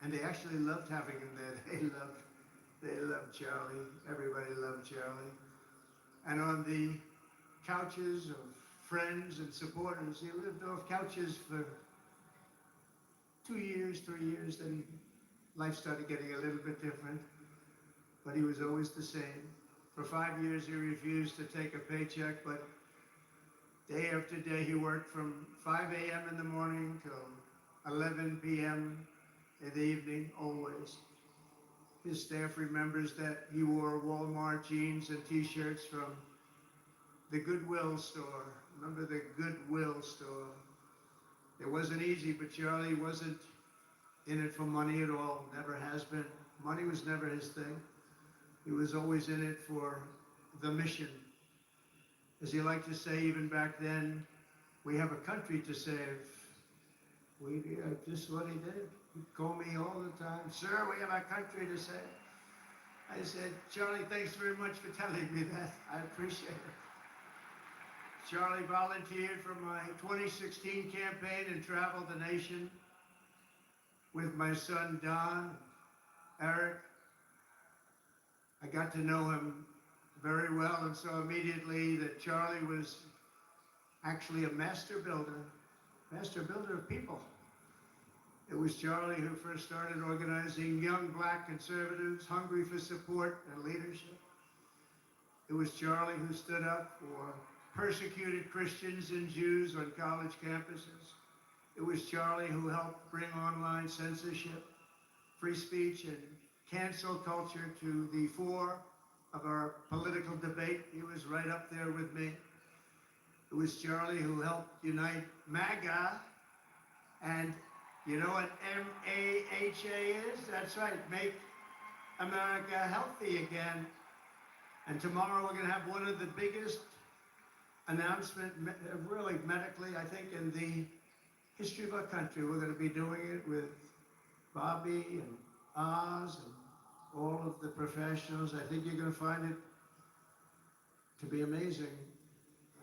and they actually loved having him there. They loved Charlie. Everybody loved Charlie. And on the couches of friends and supporters, he lived off couches for 2 years, 3 years, then life started getting a little bit different, but he was always the same. For 5 years, he refused to take a paycheck, but Day after day, he worked from 5 a.m. in the morning till 11 p.m. in the evening, always. His staff remembers that he wore Walmart jeans and t-shirts from the Goodwill store. Remember the Goodwill store? It wasn't easy, but Charlie wasn't in it for money at all, never has been. Money was never his thing. He was always in it for the mission. As he liked to say even back then, we have a country to save. This is what he did. He'd call me all the time, sir, we have a country to save. I said, Charlie, thanks very much for telling me that. I appreciate it. Charlie volunteered for my 2016 campaign and traveled the nation with my son, Don, Eric. I got to know him very well and saw immediately that Charlie was actually a master builder of people. It was Charlie who first started organizing young black conservatives hungry for support and leadership. It was Charlie who stood up for persecuted Christians and Jews on college campuses. It was Charlie who helped bring online censorship, free speech, and cancel culture to the fore of our political debate. He was right up there with me. It was Charlie who helped unite MAGA, and you know what MAHA is? That's right, Make America Healthy Again. And tomorrow we're gonna have one of the biggest announcements, really medically, I think, in the history of our country. We're gonna be doing it with Bobby and Oz and all of the professionals. I think you're gonna find it to be amazing.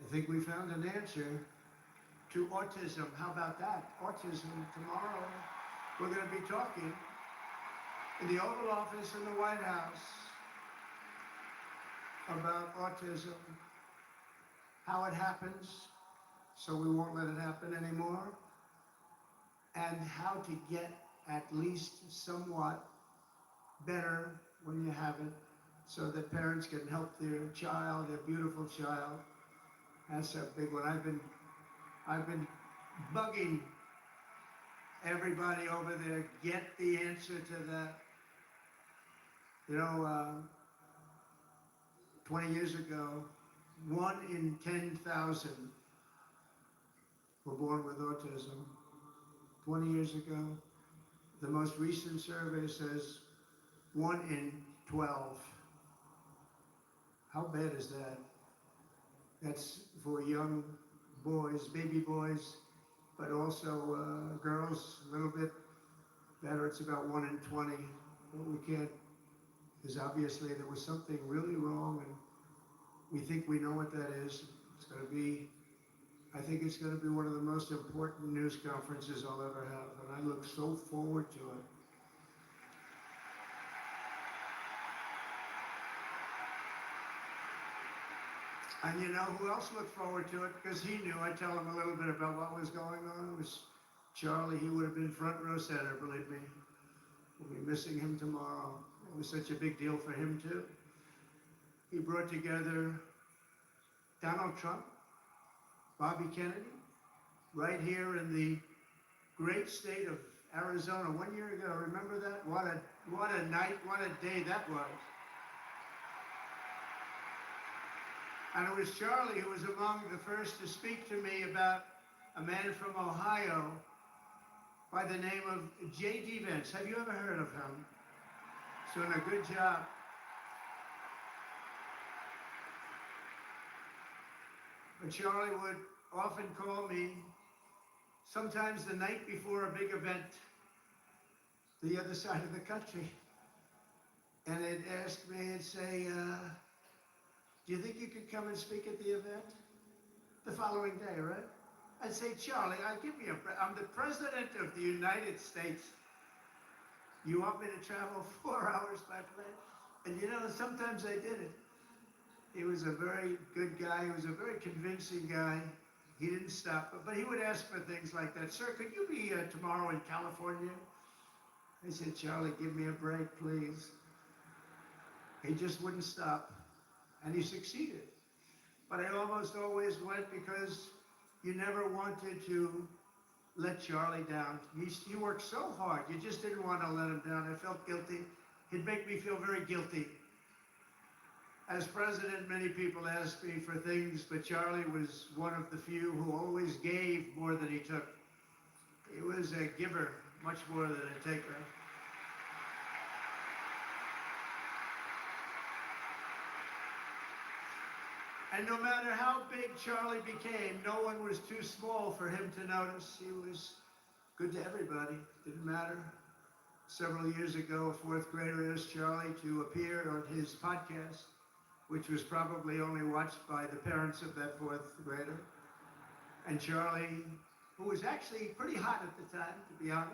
I think we found an answer to autism. How about that? Autism tomorrow. We're going to be talking in the Oval Office in the White House about autism, how it happens, so we won't let it happen anymore, and how to get at least somewhat better when you have it, so that parents can help their child, their beautiful child. That's a big one. I've been bugging everybody over there, get the answer to that. You know, 20 years ago, 1 in 10,000 were born with autism. 20 years ago, the most recent survey says 1 in 12. How bad is that? That's for young boys, baby boys, but also girls a little bit better. It's about 1 in 20. But we can't, because obviously there was something really wrong, and we think we know what that is. It's going to be, I think it's going to be one of the most important news conferences I'll ever have, and I look so forward to it. And you know who else looked forward to it? Because he knew. I tell him a little bit about what was going on. It was Charlie. He would have been front row center, believe me. We'll be missing him tomorrow. It was such a big deal for him, too. He brought together Donald Trump, Bobby Kennedy, right here in the great state of Arizona 1 year ago. Remember that? What a night, what a day that was. And it was Charlie who was among the first to speak to me about a man from Ohio by the name of J.D. Vance. Have you ever heard of him? He's doing a good job. But Charlie would often call me, sometimes the night before a big event, the other side of the country. And he'd ask me and say, do you think you could come and speak at the event? The following day, right? I'd say, Charlie, I'm the President of the United States. You want me to travel 4 hours by plane? And you know, sometimes I did it. He was a very good guy. He was a very convincing guy. He didn't stop, but he would ask for things like that. Sir, could you be tomorrow in California? I said, Charlie, give me a break, please. He just wouldn't stop. And he succeeded. But I almost always went because you never wanted to let Charlie down. He worked so hard, you just didn't want to let him down. I felt guilty. He'd make me feel very guilty. As president, many people asked me for things, but Charlie was one of the few who always gave more than he took. He was a giver, much more than a taker. And no matter how big Charlie became, no one was too small for him to notice. He was good to everybody. Didn't matter. Several years ago, a fourth grader asked Charlie to appear on his podcast, which was probably only watched by the parents of that fourth grader. And Charlie, who was actually pretty hot at the time, to be honest,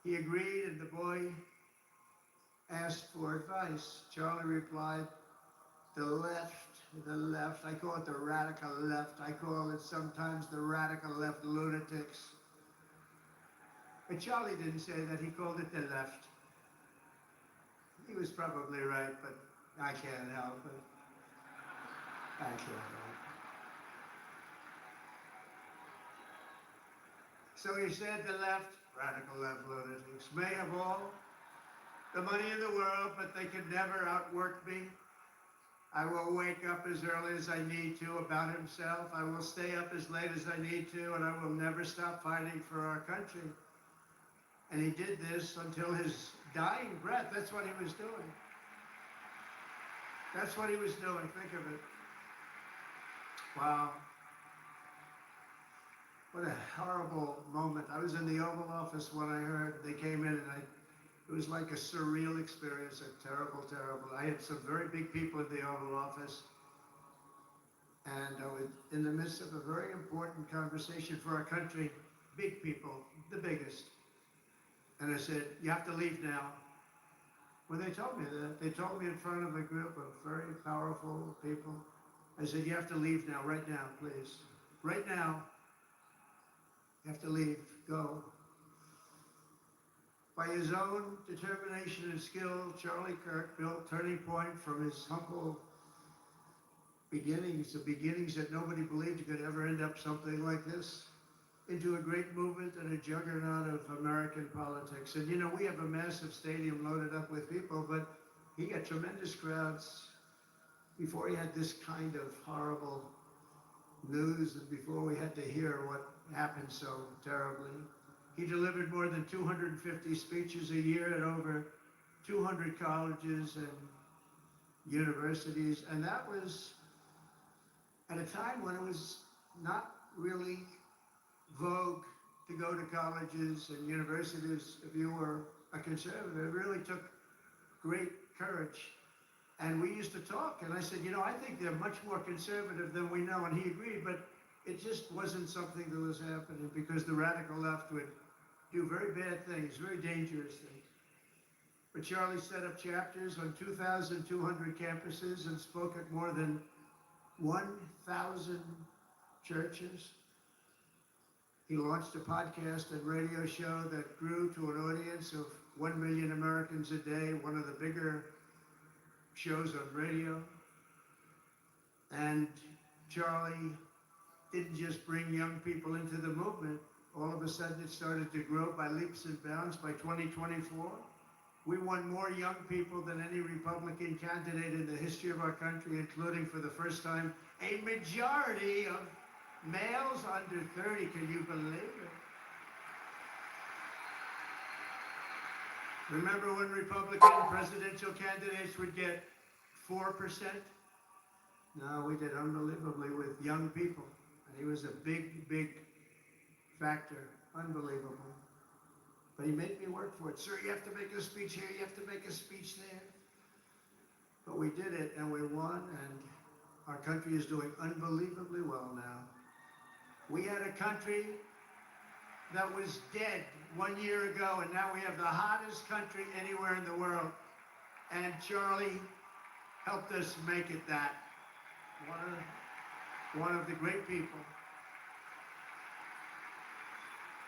he agreed, and the boy asked for advice. Charlie replied, the left, I call it the radical left. I call it sometimes the radical left lunatics. But Charlie didn't say that, he called it the left. He was probably right, but I can't help it. I can't help it. So he said the left, radical left lunatics, may have all the money in the world, but they could never outwork me. I will wake up as early as I need to. About himself, I will stay up as late as I need to, and I will never stop fighting for our country. And he did this until his dying breath. That's what he was doing. That's what he was doing. Think of it. Wow. What a horrible moment. I was in the Oval Office when I heard they came in, and it was like a surreal experience, a terrible, terrible. I had some very big people in the Oval Office, and I was in the midst of a very important conversation for our country, big people, the biggest. And I said, you have to leave now. When they told me that, they told me in front of a group of very powerful people, I said, you have to leave now, right now, please. Right now, you have to leave, go. By his own determination and skill, Charlie Kirk built Turning Point from his humble beginnings, the beginnings that nobody believed could ever end up something like this, into a great movement and a juggernaut of American politics. And you know, we have a massive stadium loaded up with people, but he got tremendous crowds before he had this kind of horrible news and before we had to hear what happened so terribly. He delivered more than 250 speeches a year at over 200 colleges and universities, and that was at a time when it was not really vogue to go to colleges and universities if you were a conservative. It really took great courage. And we used to talk, and I said, you know, I think they're much more conservative than we know, and he agreed, but it just wasn't something that was happening because the radical left would do very bad things, very dangerous things. But Charlie set up chapters on 2,200 campuses and spoke at more than 1,000 churches. He launched a podcast and radio show that grew to an audience of 1 million Americans a day, one of the bigger shows on radio. And Charlie didn't just bring young people into the movement. All of a sudden it started to grow by leaps and bounds. By 2024, we won more young people than any Republican candidate in the history of our country, including for the first time a majority of males under 30. Can you believe it? Remember when Republican presidential candidates would get 4%? No, we did unbelievably with young people. And he was a big, big factor. Unbelievable. But he made me work for it. Sir, you have to make a speech here, you have to make a speech there. But we did it, and we won, and our country is doing unbelievably well now. We had a country that was dead 1 year ago, and now we have the hottest country anywhere in the world. And Charlie helped us make it that. One of the great people.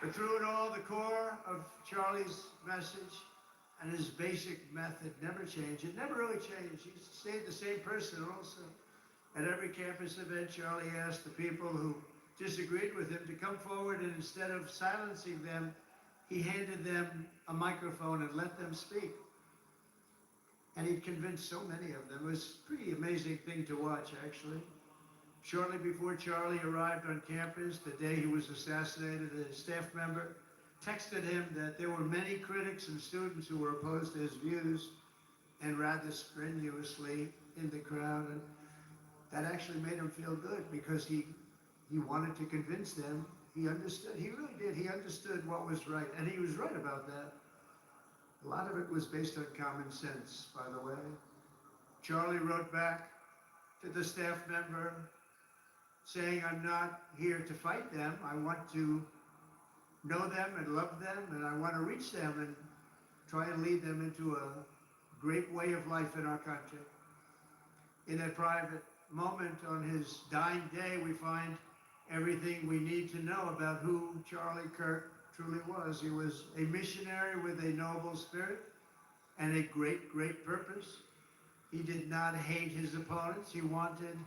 But through it all, the core of Charlie's message and his basic method never changed. It never really changed. He stayed the same person also. At every campus event, Charlie asked the people who disagreed with him to come forward, and instead of silencing them, he handed them a microphone and let them speak. And he convinced so many of them. It was a pretty amazing thing to watch, actually. Shortly before Charlie arrived on campus, the day he was assassinated, a staff member texted him that there were many critics and students who were opposed to his views and rather strenuously in the crowd. And that actually made him feel good because he wanted to convince them. He understood, he really did. He understood what was right, and he was right about that. A lot of it was based on common sense, by the way. Charlie wrote back to the staff member saying, I'm not here to fight them. I want to know them and love them, and I want to reach them and try and lead them into a great way of life in our country. In that private moment on his dying day, we find everything we need to know about who Charlie Kirk truly was. He was a missionary with a noble spirit and a great, great purpose. He did not hate his opponents. He wanted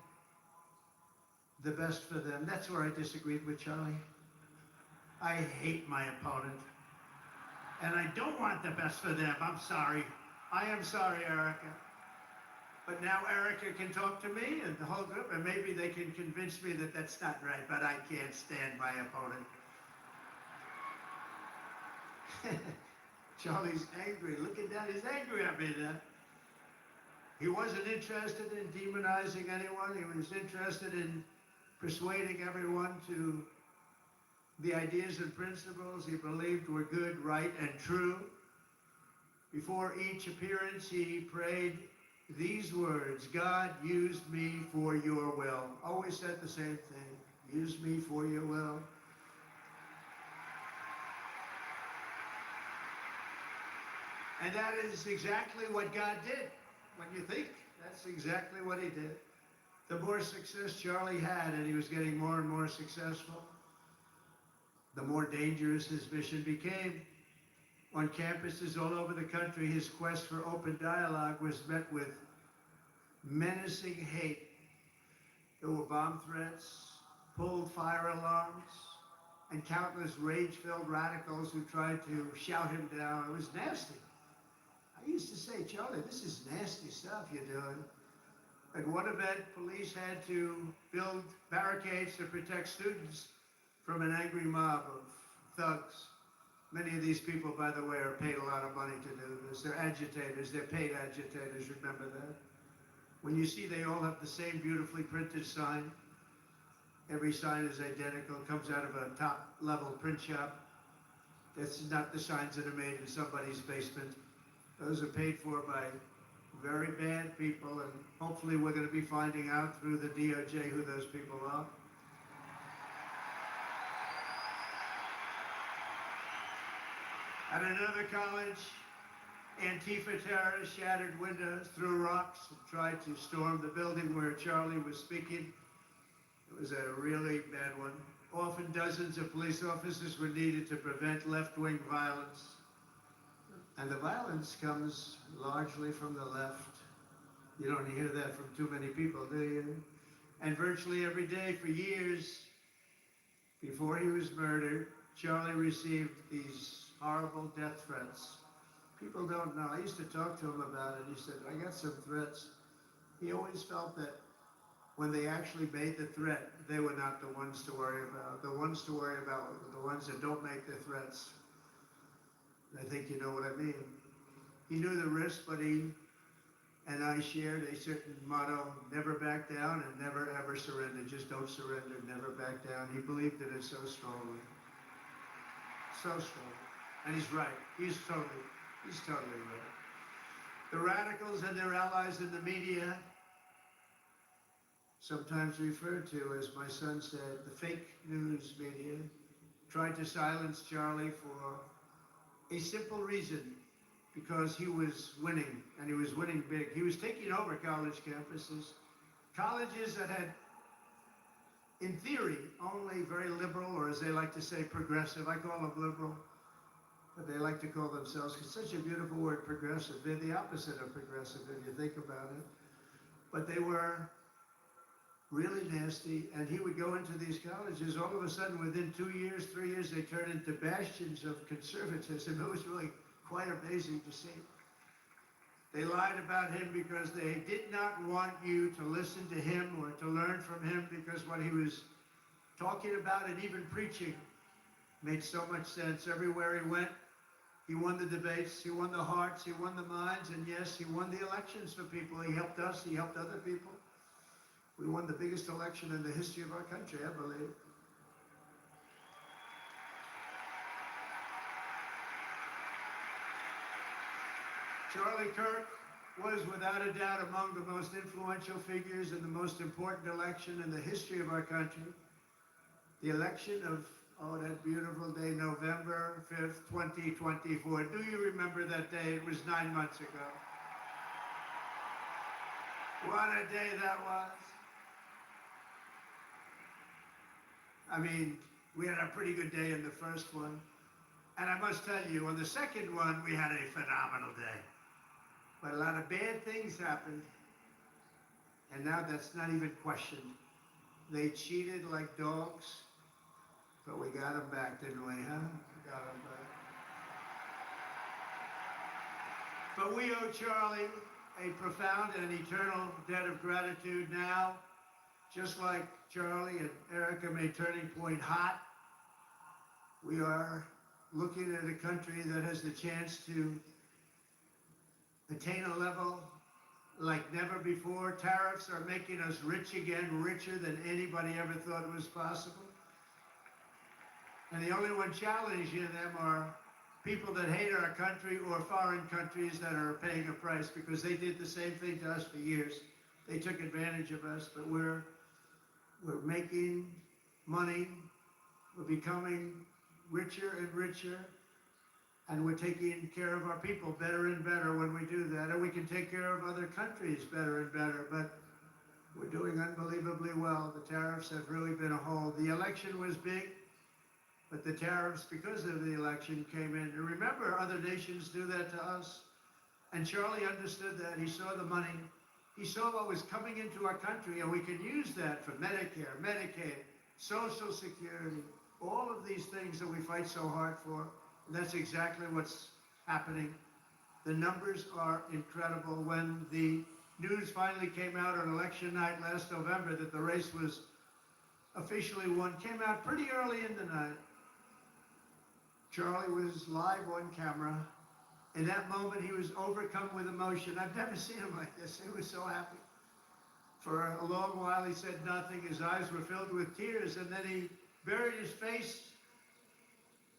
the best for them. That's where I disagreed with Charlie. I hate my opponent, and I don't want the best for them. I'm sorry. I am sorry, Erica. But now Erica can talk to me and the whole group, and maybe they can convince me that that's not right, but I can't stand my opponent. Charlie's angry. Look at that. He's angry at me now. He wasn't interested in demonizing anyone. He was interested in persuading everyone to the ideas and principles he believed were good, right, and true. Before each appearance, he prayed these words: God, use me for your will. Always said the same thing. Use me for your will. And that is exactly what God did. When you think, that's exactly what he did. The more success Charlie had, and he was getting more and more successful, the more dangerous his mission became. On campuses all over the country, his quest for open dialogue was met with menacing hate. There were bomb threats, pulled fire alarms, and countless rage-filled radicals who tried to shout him down. It was nasty. I used to say, Charlie, this is nasty stuff you're doing. At one event, police had to build barricades to protect students from an angry mob of thugs. Many of these people, by the way, are paid a lot of money to do this. They're agitators. They're paid agitators. Remember that. When you see they all have the same beautifully printed sign, every sign is identical, comes out of a top-level print shop. That's not the signs that are made in somebody's basement. Those are paid for by very bad people, and hopefully we're going to be finding out through the DOJ who those people are. At another college, Antifa terrorists shattered windows, threw rocks, and tried to storm the building where Charlie was speaking. It was a really bad one. Often dozens of police officers were needed to prevent left-wing violence. And the violence comes largely from the left. You don't hear that from too many people, do you? And virtually every day for years before he was murdered, Charlie received these horrible death threats. People don't know. I used to talk to him about it. He said, I got some threats. He always felt that when they actually made the threat, they were not the ones to worry about. The ones to worry about were the ones that don't make the threats. I think you know what I mean. He knew the risk, but he and I shared a certain motto: never back down and never ever surrender. Just don't surrender, never back down. He believed in it so strongly. So strong. And he's right. He's totally right. The radicals and their allies in the media, sometimes referred to, as my son said, the fake news media, tried to silence Charlie for a simple reason: because he was winning, and he was winning big. He was taking over college campuses, colleges that had, in theory, only very liberal, or as they like to say, progressive. I call them liberal, but they like to call themselves, it's such a beautiful word, progressive. They're the opposite of progressive, if you think about it. But they were really nasty, and he would go into these colleges. All of a sudden, within 2 years, 3 years, they turned into bastions of conservatism. It was really quite amazing to see. They lied about him because they did not want you to listen to him or to learn from him, because what he was talking about and even preaching made so much sense. Everywhere he went, he won the debates, he won the hearts, he won the minds, and yes, he won the elections for people. He helped us, he helped other people. We won the biggest election in the history of our country, I believe. Charlie Kirk was without a doubt among the most influential figures in the most important election in the history of our country. The election of, oh, that beautiful day, November 5th, 2024. Do you remember that day? It was 9 months ago. What a day that was. I mean, we had a pretty good day in the first one. And I must tell you, on the second one, we had a phenomenal day. But a lot of bad things happened. And now that's not even questioned. They cheated like dogs, but we got them back, didn't we, huh? We got them back. But we owe Charlie a profound and eternal debt of gratitude now. Just like Charlie and Erica made Turning Point hot, we are looking at a country that has the chance to attain a level like never before. Tariffs are making us rich again, richer than anybody ever thought was possible. And the only one challenging them are people that hate our country or foreign countries that are paying a price, because they did the same thing to us for years. They took advantage of us, but we're making money, we're becoming richer and richer, and we're taking care of our people better and better when we do that, and we can take care of other countries better and better, but we're doing unbelievably well. The tariffs have really been a hold. The election was big, but the tariffs, because of the election, came in. And remember, other nations do that to us, and Charlie understood that. He saw the money. He saw what was coming into our country, and we can use that for Medicare, Medicaid, Social Security, all of these things that we fight so hard for. And that's exactly what's happening. The numbers are incredible. When the news finally came out on election night last November that the race was officially won, came out pretty early in the night. Charlie was live on camera. In that moment, he was overcome with emotion. I've never seen him like this. He was so happy. For a long while, he said nothing. His eyes were filled with tears, and then he buried his face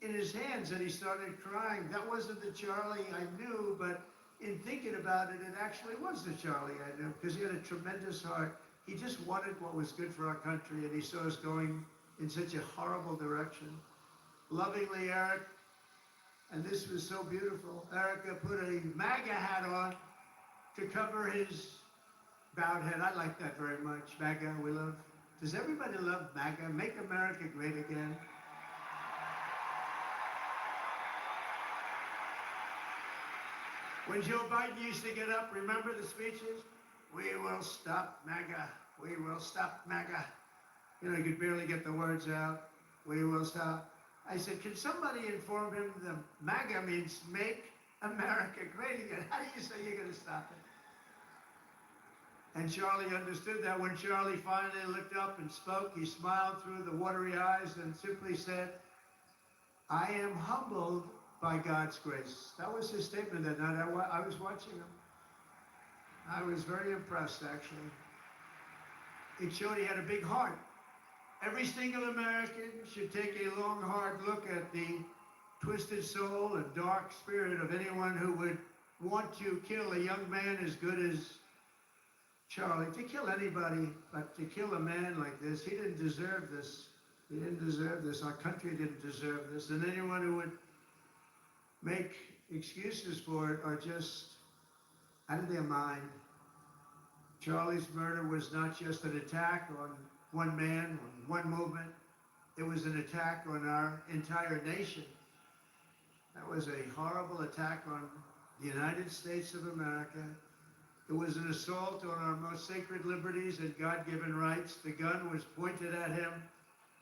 in his hands, and he started crying. That wasn't the Charlie I knew, but in thinking about it, it actually was the Charlie I knew, because he had a tremendous heart. He just wanted what was good for our country, and he saw us going in such a horrible direction. Lovingly, Eric, and this was so beautiful, Erica put a MAGA hat on to cover his bowed head. I like that very much. MAGA, we love. Does everybody love MAGA? Make America great again. When Joe Biden used to get up, remember the speeches? We will stop MAGA. We will stop MAGA. You know, he could barely get the words out. We will stop. I said, can somebody inform him that MAGA means make America great again? How do you say you're going to stop it? And Charlie understood that. When Charlie finally looked up and spoke, he smiled through the watery eyes and simply said, I am humbled by God's grace. That was his statement that night. I was watching him. I was very impressed, actually. It showed he had a big heart. Every single American should take a long, hard look at the twisted soul and dark spirit of anyone who would want to kill a young man as good as Charlie. To kill anybody, but to kill a man like this, he didn't deserve this. He didn't deserve this. Our country didn't deserve this. And anyone who would make excuses for it are just out of their mind. Charlie's murder was not just an attack on one man, on one movement. It was an attack on our entire nation. That was a horrible attack on the United States of America, It was an assault on our most sacred liberties and God-given rights. The gun was pointed at him,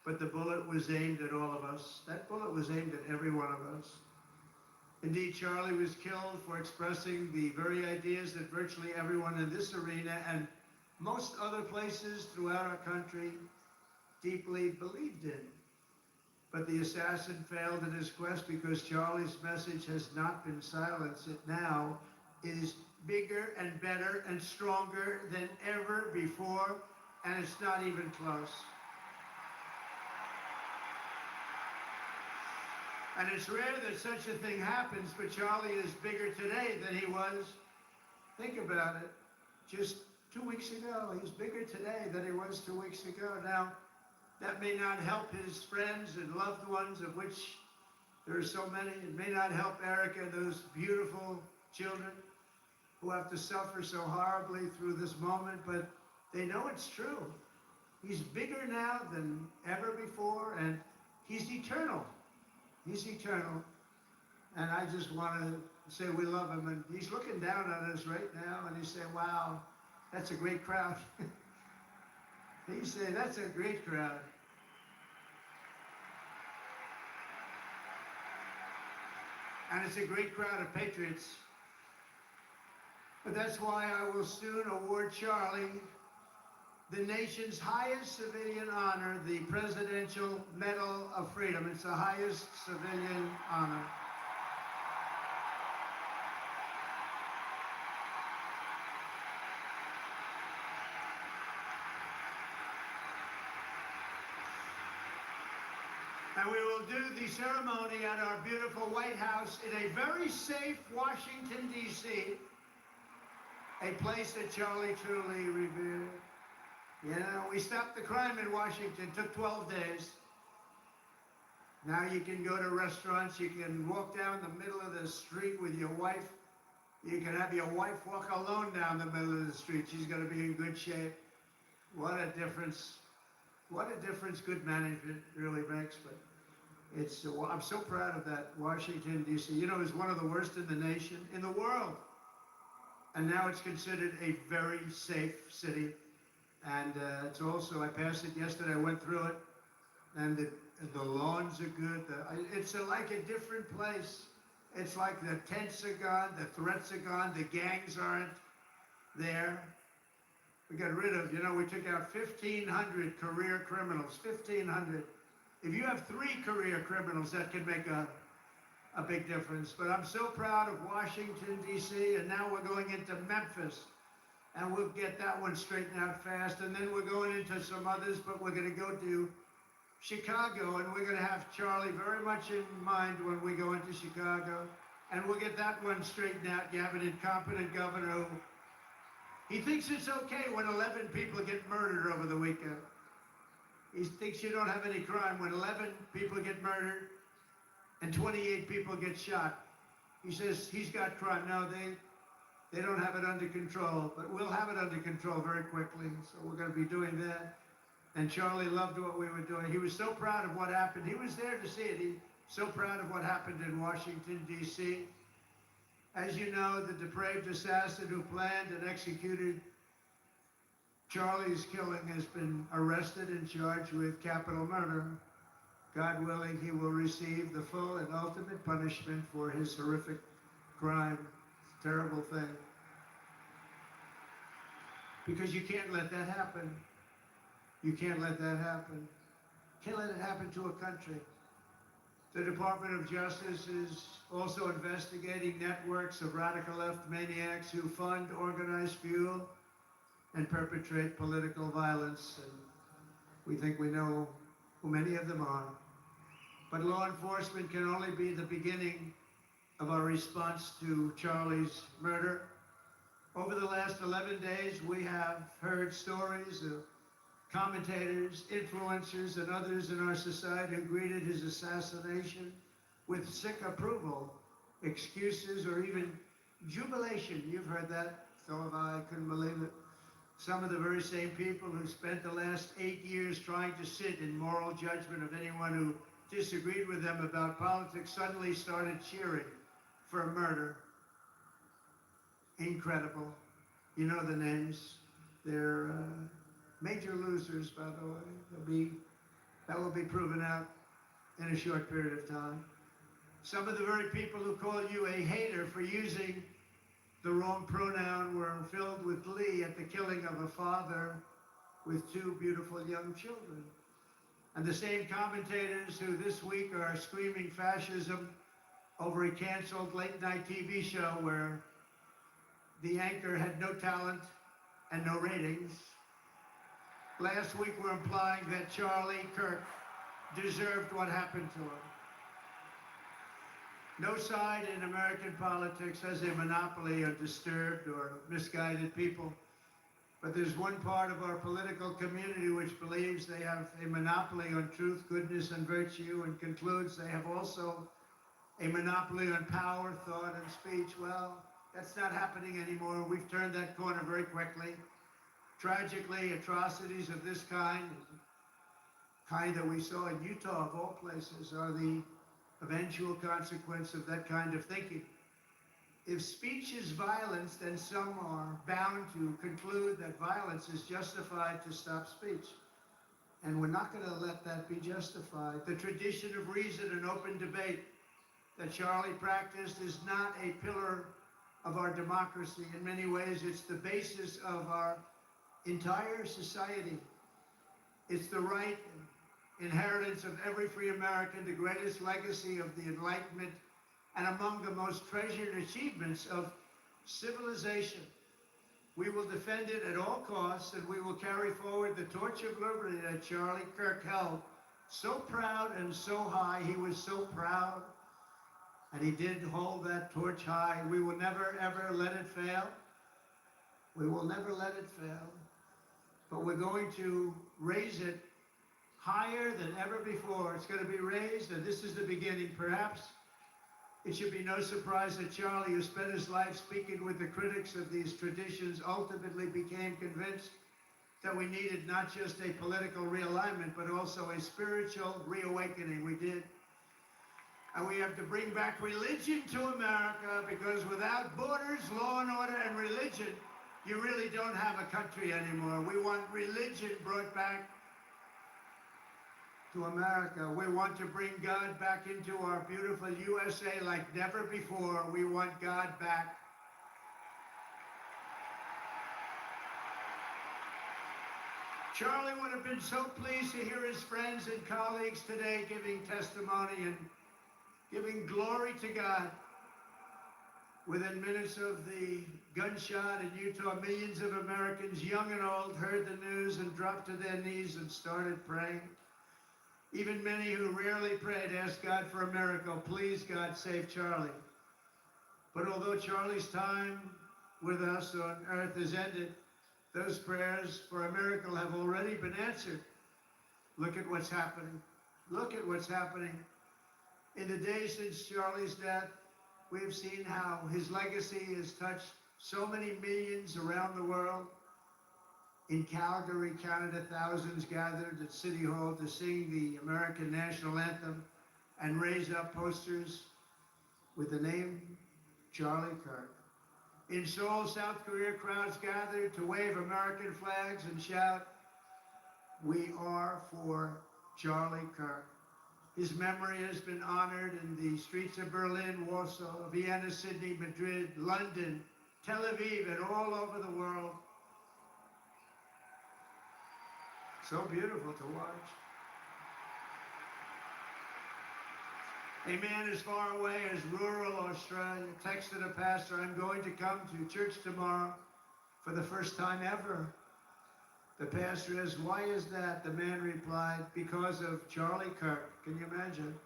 but the bullet was aimed at all of us. That bullet was aimed at every one of us. Indeed, Charlie was killed for expressing the very ideas that virtually everyone in this arena and most other places throughout our country deeply believed in. But the assassin failed in his quest because Charlie's message has not been silenced. It now is bigger and better and stronger than ever before, and it's not even close. And it's rare that such a thing happens, but Charlie is bigger today than he was. Think about it. Just 2 weeks ago, he's bigger today than he was 2 weeks ago. Now, that may not help his friends and loved ones, of which there are so many. It may not help Erica and those beautiful children who have to suffer so horribly through this moment, but they know it's true. He's bigger now than ever before, and he's eternal. He's eternal. And I just want to say we love him. And he's looking down on us right now, and he's saying, wow, that's a great crowd. He's saying, that's a great crowd. And it's a great crowd of patriots. But that's why I will soon award Charlie the nation's highest civilian honor, the Presidential Medal of Freedom. It's the highest civilian honor. And we will do the ceremony at our beautiful White House in a very safe Washington, D.C., a place that Charlie truly revered. You know, we stopped the crime in Washington, took 12 days. Now you can go to restaurants, you can walk down the middle of the street with your wife. You can have your wife walk alone down the middle of the street. She's going to be in good shape. What a difference. What a difference good management really makes. But it's, I'm so proud of that Washington, D.C. You know, it's one of the worst in the nation, in the world. And now it's considered a very safe city. And it's also, I passed it yesterday, I went through it, and the lawns are good. It's like a different place. It's like the tents are gone, the threats are gone, the gangs aren't there. We got rid of, you know, we took out 1,500 career criminals, 1,500. If you have 3 career criminals, that can make a big difference. But I'm so proud of Washington, D.C., and now we're going into Memphis. And we'll get that one straightened out fast. And then we're going into some others, but we're going to go to Chicago, and we're going to have Charlie very much in mind when we go into Chicago. And we'll get that one straightened out. You have an incompetent governor who, he thinks it's okay when 11 people get murdered over the weekend. He thinks you don't have any crime when 11 people get murdered and 28 people get shot. He says he's got crime. No, they don't have it under control, but we'll have it under control very quickly. So we're going to be doing that. And Charlie loved what we were doing. He was so proud of what happened. He was there to see it. He's so proud of what happened in Washington, D.C. As you know, the depraved assassin who planned and executed Charlie's killing has been arrested and charged with capital murder. God willing, he will receive the full and ultimate punishment for his horrific crime. Terrible thing. Because you can't let that happen. You can't let that happen. Can't let it happen to a country. The Department of Justice is also investigating networks of radical left maniacs who fund, organize, fuel, and perpetrate political violence. And we think we know who many of them are. But law enforcement can only be the beginning of our response to Charlie's murder. Over the last 11 days, we have heard stories of commentators, influencers, and others in our society who greeted his assassination with sick approval, excuses, or even jubilation. You've heard that, so have I. Couldn't believe it. Some of the very same people who spent the last 8 years trying to sit in moral judgment of anyone who disagreed with them about politics suddenly started cheering for a murder. Incredible. You know the names. They're major losers, by the way. That will be proven out in a short period of time. Some of the very people who call you a hater for using the wrong pronoun were filled with glee at the killing of a father with two beautiful young children. And the same commentators who this week are screaming fascism over a canceled late-night TV show where the anchor had no talent and no ratings. Last week were implying that Charlie Kirk deserved what happened to him. No side in American politics has a monopoly on disturbed or misguided people. But there's one part of our political community which believes they have a monopoly on truth, goodness, and virtue, and concludes they have also a monopoly on power, thought, and speech. Well, that's not happening anymore. We've turned that corner very quickly. Tragically, atrocities of this kind that we saw in Utah, of all places, are the eventual consequence of that kind of thinking. If speech is violence, then some are bound to conclude that violence is justified to stop speech. And we're not going to let that be justified. The tradition of reason and open debate that Charlie practiced is not a pillar of our democracy. In many ways, it's the basis of our entire society. It's the right inheritance of every free American, the greatest legacy of the Enlightenment, and among the most treasured achievements of civilization. We will defend it at all costs, and we will carry forward the torch of liberty that Charlie Kirk held so proud and so high. He was so proud, and he did hold that torch high. We will never, ever let it fail. We will never let it fail. But we're going to raise it higher than ever before. It's going to be raised, and this is the beginning. Perhaps it should be no surprise that Charlie, who spent his life speaking with the critics of these traditions, ultimately became convinced that we needed not just a political realignment, but also a spiritual reawakening. We did. And we have to bring back religion to America, because without borders, law and order, and religion, you really don't have a country anymore. We want religion brought back to America. We want to bring God back into our beautiful USA like never before. We want God back. Charlie would have been so pleased to hear his friends and colleagues today giving testimony and giving glory to God. Within minutes of the gunshot in Utah, millions of Americans, young and old, heard the news and dropped to their knees and started praying. Even many who rarely prayed asked God for a miracle. Please, God, save Charlie. But although Charlie's time with us on earth is ended, those prayers for a miracle have already been answered. Look at what's happening. Look at what's happening. In the days since Charlie's death, we have seen how his legacy has touched so many millions around the world. In Calgary, Canada, thousands gathered at City Hall to sing the American national anthem and raise up posters with the name Charlie Kirk. In Seoul, South Korea, crowds gathered to wave American flags and shout, "We are for Charlie Kirk." His memory has been honored in the streets of Berlin, Warsaw, Vienna, Sydney, Madrid, London, Tel Aviv, and all over the world. So beautiful to watch. A man as far away as rural Australia texted a pastor, "I'm going to come to church tomorrow for the first time ever." The pastor asked, "Why is that?" The man replied, "Because of Charlie Kirk." Can you imagine?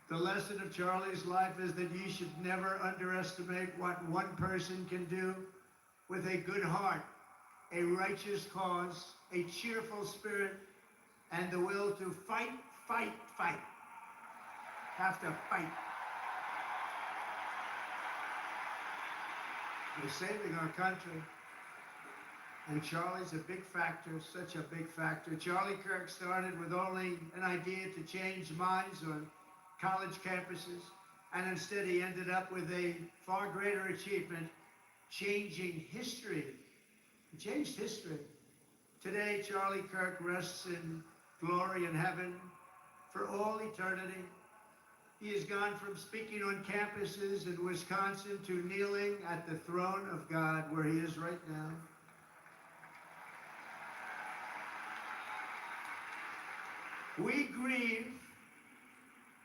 The lesson of Charlie's life is that you should never underestimate what one person can do with a good heart, a righteous cause, a cheerful spirit, and the will to fight, fight, fight. Have to fight. We're saving our country. And Charlie's a big factor, such a big factor. Charlie Kirk started with only an idea to change minds on college campuses, and instead he ended up with a far greater achievement, changing history. He changed history. Today, Charlie Kirk rests in glory in heaven for all eternity. He has gone from speaking on campuses in Wisconsin to kneeling at the throne of God, where he is right now. We grieve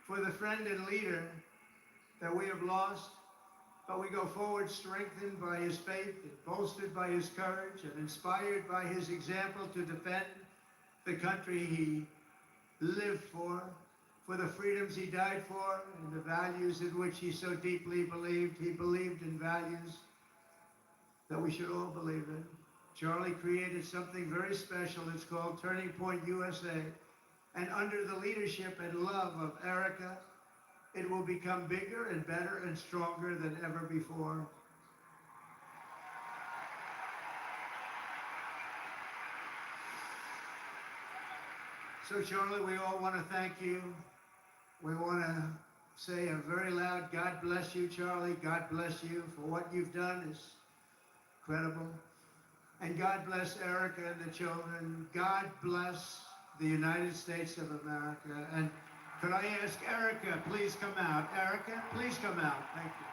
for the friend and leader that we have lost, but we go forward strengthened by his faith, and bolstered by his courage, and inspired by his example to defend the country he lived for the freedoms he died for, and the values in which he so deeply believed. He believed in values that we should all believe in. Charlie created something very special. It's called Turning Point USA. And under the leadership and love of Erica, it will become bigger and better and stronger than ever before. So Charlie, we all want to thank you. We want to say a very loud, God bless you, Charlie. God bless you for what you've done is incredible. And God bless Erica and the children. God bless the United States of America. And could I ask Erica, please come out. Erica, please come out. Thank you.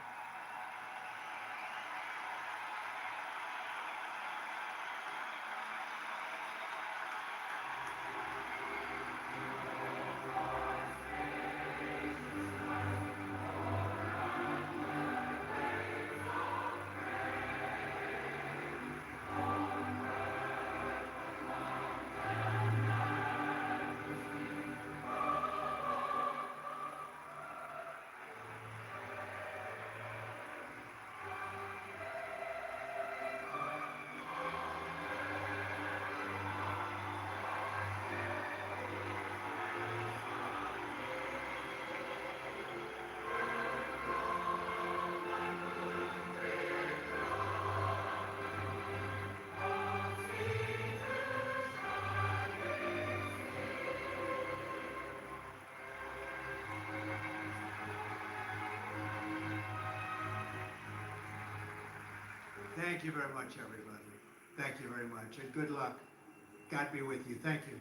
Thank you very much, everybody. Thank you very much, and good luck. God be with you. Thank you.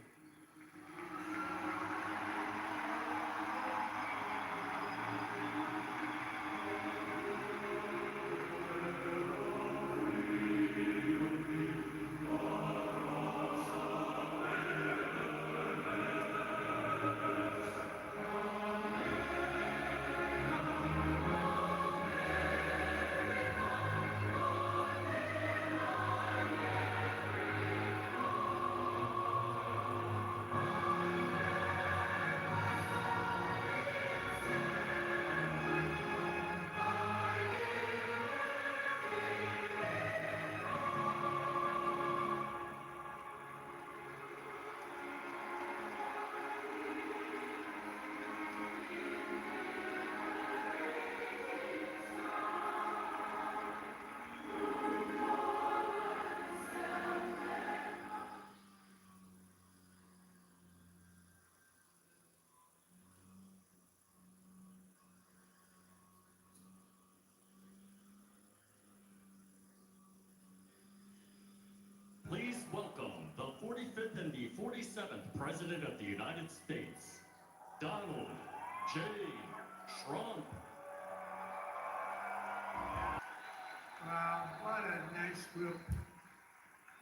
Please welcome the 45th and the 47th President of the United States, Donald J. Trump. Wow, what a nice group.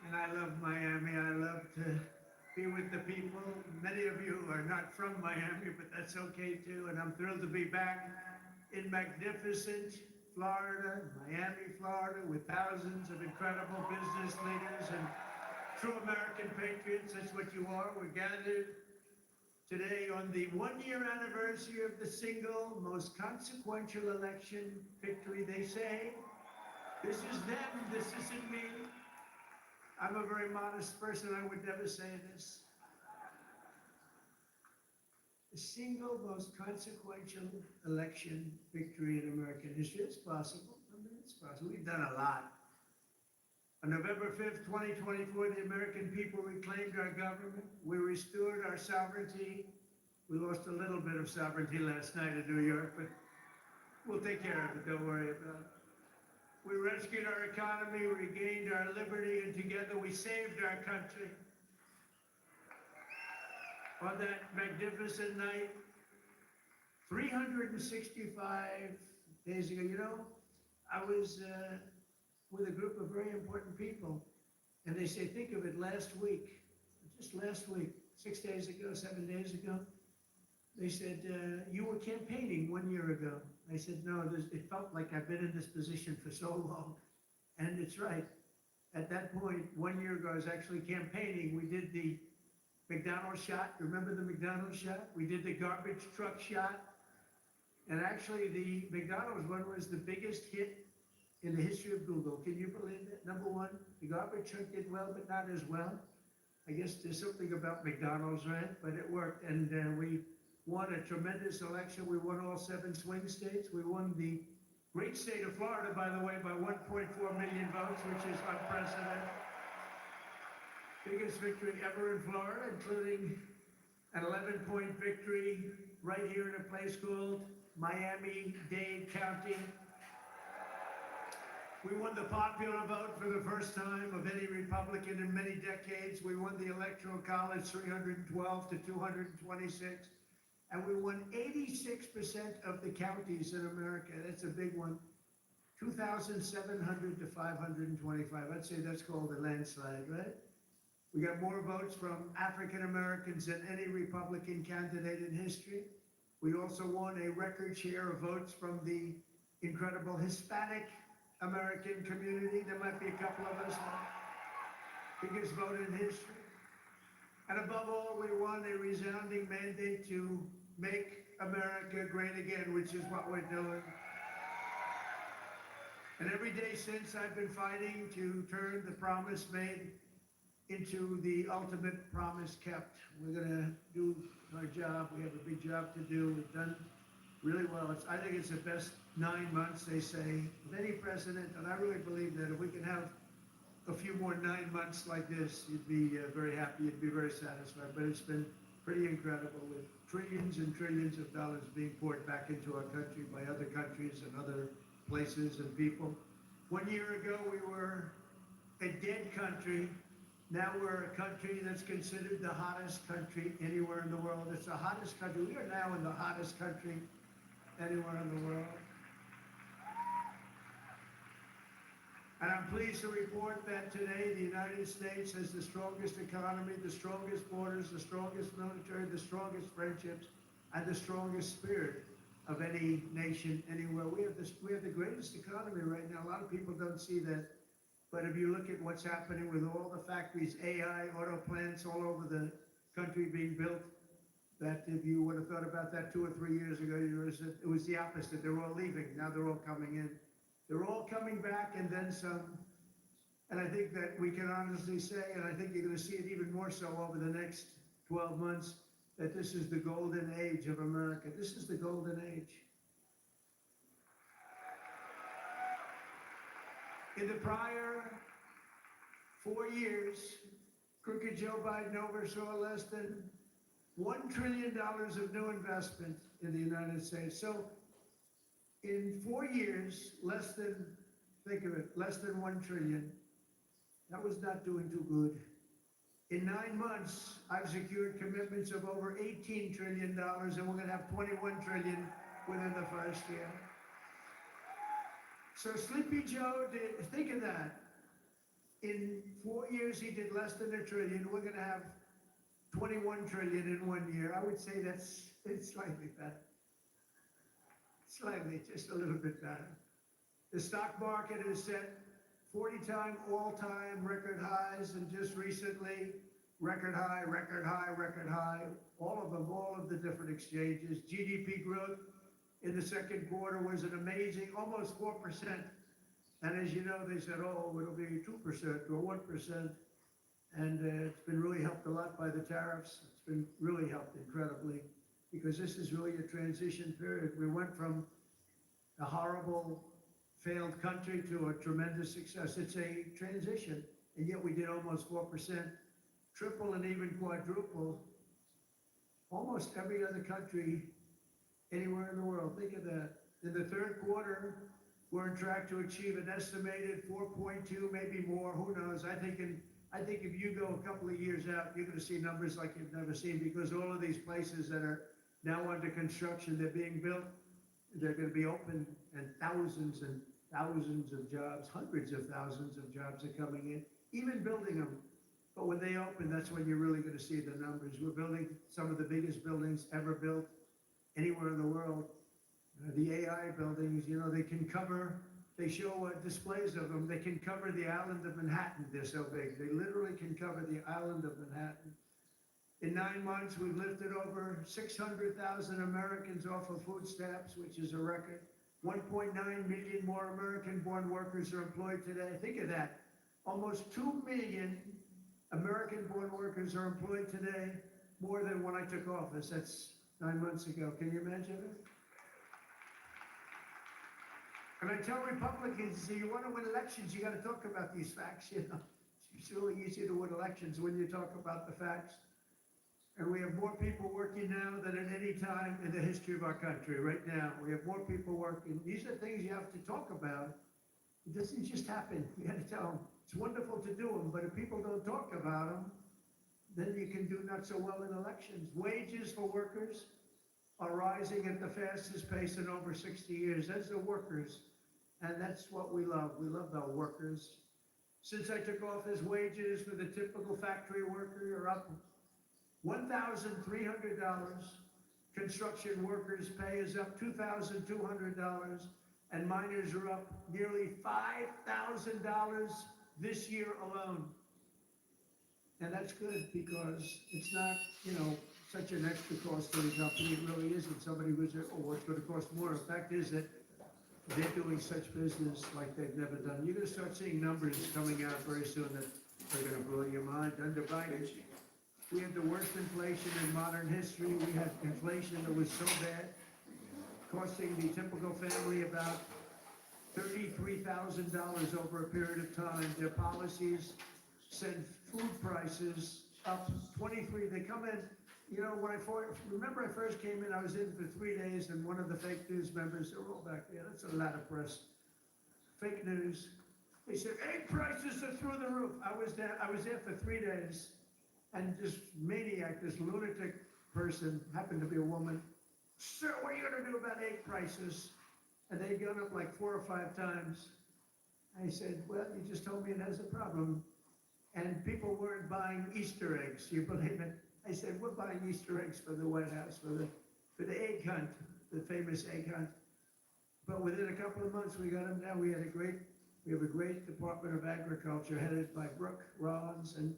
And I love Miami. I love to be with the people. Many of you are not from Miami, but that's okay too. And I'm thrilled to be back in magnificent Florida, Miami, Florida, with thousands of incredible business leaders and true American patriots. That's what you are. We're gathered today on the one-year anniversary of the single most consequential election victory. They say, this is them, this isn't me. I'm a very modest person. I would never say this. The single most consequential election victory in American history. It's possible. I mean, it's possible. We've done a lot. On November 5th, 2024, the American people reclaimed our government. We restored our sovereignty. We lost a little bit of sovereignty last night in New York, but we'll take care of it. Don't worry about it. We rescued our economy, regained our liberty, and together we saved our country. On that magnificent night, 365 days ago, you know, I was with a group of very important people, and they say, think of it, last week, just last week, 6 days ago, 7 days ago, they said, you were campaigning 1 year ago. I said, no, it felt like I've been in this position for so long. And it's right. At that point, 1 year ago, I was actually campaigning. We did the McDonald's shot. Remember the McDonald's shot? We did the garbage truck shot. And actually, the McDonald's one was the biggest hit in the history of Google. Can you believe it? Number one, the garbage truck did well, but not as well. I guess there's something about McDonald's, right? But it worked. And we won a tremendous election. We won all 7 swing states. We won the great state of Florida, by the way, by 1.4 million votes, which is unprecedented. Biggest victory ever in Florida, including an 11-point victory right here in a place called Miami-Dade County. We won the popular vote for the first time of any Republican in many decades. We won the Electoral College 312 to 226. And we won 86% of the counties in America. That's a big one. 2,700 to 525. I'd say that's called a landslide, right? We got more votes from African Americans than any Republican candidate in history. We also won a record share of votes from the incredible Hispanic American community. There might be a couple of us. Biggest vote in history. And above all, we won a resounding mandate to make America great again, which is what we're doing. And every day since, I've been fighting to turn the promise made into the ultimate promise kept. We're going to do our job. We have a big job to do. We've done really well. I think it's the best 9 months, they say, of any president. And I really believe that if we can have a few more 9 months like this, you'd be very happy. You'd be very satisfied. But it's been pretty incredible, with trillions and trillions of dollars being poured back into our country by other countries and other places and people. 1 year ago, we were a dead country. Now we're a country that's considered the hottest country anywhere in the world. It's the hottest country. We are now in the hottest country anywhere in the world. And I'm pleased to report that today the United States has the strongest economy, the strongest borders, the strongest military, the strongest friendships, and the strongest spirit of any nation anywhere. We have the greatest economy right now. A lot of people don't see that. But if you look at what's happening with all the factories, AI, auto plants all over the country being built, that if you would have thought about that 2 or 3 years ago, it was the opposite. They're all leaving. Now they're all coming in. They're all coming back and then some. And I think that we can honestly say, and I think you're going to see it even more so over the next 12 months, that this is the golden age of America. This is the golden age. In the prior 4 years, crooked Joe Biden oversaw less than $1 trillion of new investment in the United States. So in 4 years, less than, think of it, less than 1 trillion. That was not doing too good. In 9 months, I've secured commitments of over $18 trillion, and we're going to have 21 trillion within the first year. So Sleepy Joe did, think of that. In 4 years, he did less than $1 trillion. We're going to have 21 trillion in 1 year. I would say it's slightly better. Slightly, just a little bit better. The stock market is set 40-time all-time record highs, and just recently, record high, record high, record high. All of them, all of the different exchanges. GDP growth in the second quarter was an amazing, almost 4%. And as you know, they said, oh, it'll be 2% or 1%. And it's been really helped a lot by the tariffs. It's been really helped incredibly, because this is really a transition period. We went from a horrible, failed country to a tremendous success. It's a transition, and yet we did almost 4%, triple and even quadruple almost every other country anywhere in the world. Think of that. In the third quarter, We're on track to achieve an estimated 4.2, maybe more, who knows? I think if you go a couple of years out, you're gonna see numbers like you've never seen, because all of these places that are now under construction, they're being built, they're gonna be open, and thousands of jobs, hundreds of thousands of jobs are coming in, even building them. But when they open, that's when you're really gonna see the numbers. We're building some of the biggest buildings ever built anywhere in the world. The AI buildings, you know, they can cover, they show displays of them, they can cover the island of Manhattan, they're so big. They literally can cover the island of Manhattan. In 9 months, we've lifted over 600,000 Americans off of food stamps, which is a record. 1.9 million more American-born workers are employed today. Think of that. Almost 2 million American-born workers are employed today, more than when I took office. That's 9 months ago. Can you imagine it? And I tell Republicans, you want to win elections, you got to talk about these facts, you know. It's really easy to win elections when you talk about the facts. And we have more people working now than at any time in the history of our country. Right now, we have more people working. These are things you have to talk about. It doesn't just happen. You got to tell them. It's wonderful to do them, but if people don't talk about them, then you can do not so well in elections. Wages for workers are rising at the fastest pace in over 60 years. That's the workers, and that's what we love. We love the workers. Since I took office, wages for the typical factory worker are up $1,300. Construction workers' pay is up $2,200, and miners are up nearly $5,000 this year alone. And that's good, because it's not, you know, such an extra cost to the company. It really isn't. Somebody was, oh, it's going to cost more. The fact is that they're doing such business like they've never done. You're going to start seeing numbers coming out very soon that are going to blow your mind. Under Biden, we had the worst inflation in modern history. We had inflation that was so bad, costing the typical family about $33,000 over a period of time. Their policies sent food prices up 23. They come in, you know, when I first came in, I was in for 3 days, and one of the fake news members, they're all back there, that's a lot of press. Fake news. They said, egg prices are through the roof. I was there for 3 days, and this maniac, this lunatic person, happened to be a woman. Sir, what are you gonna do about egg prices? And they'd gone up like 4 or 5 times. I said, well, you just told me it has a problem. And people weren't buying Easter eggs. You believe it? I said, we're buying Easter eggs for the White House, for the egg hunt, the famous egg hunt. But within a couple of months, we got them down. We have a great Department of Agriculture headed by Brooke Rollins, and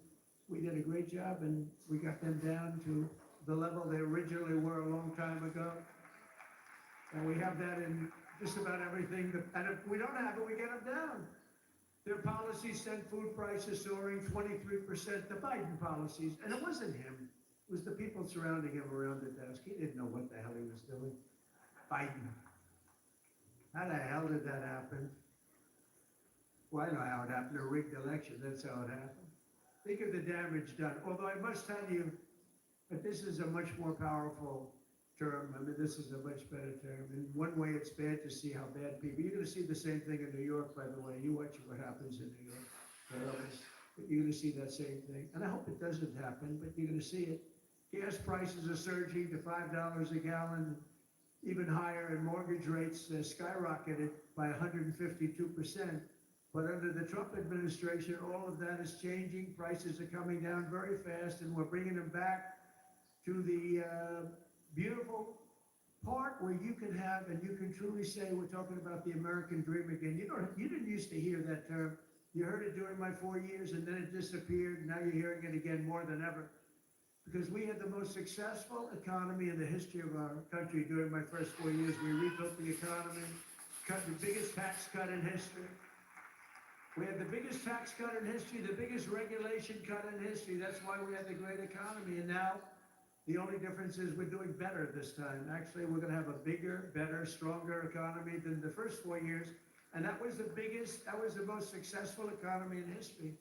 we did a great job, and we got them down to the level they originally were a long time ago. And we have that in just about everything. And if we don't have it, we get them down. Their policies sent food prices soaring 23%, the Biden policies. And it wasn't him. It was the people surrounding him around the desk. He didn't know what the hell he was doing. Biden. How the hell did that happen? Well, I know how it happened. A rigged election. That's how it happened. Think of the damage done. Although I must tell you that this is a much more powerful term. I mean, this is a much better term. In one way, it's bad to see how bad people. You're going to see the same thing in New York, by the way. You watch what happens in New York. But you're going to see that same thing. And I hope it doesn't happen, but you're going to see it. Gas prices are surging to $5 a gallon, even higher, and mortgage rates skyrocketed by 152%. But under the Trump administration, all of that is changing. Prices are coming down very fast, and we're bringing them back to the beautiful part where you can have, and you can truly say, we're talking about the American dream again. You didn't used to hear that term. You heard it during my 4 years, and then it disappeared. Now you're hearing it again more than ever. Because we had the most successful economy in the history of our country during my first 4 years. We rebuilt the economy, cut the biggest tax cut in history. We had the biggest tax cut in history, the biggest regulation cut in history. That's why we had the great economy. And now, the only difference is we're doing better this time. Actually, we're going to have a bigger, better, stronger economy than the first 4 years. And that was the most successful economy in history.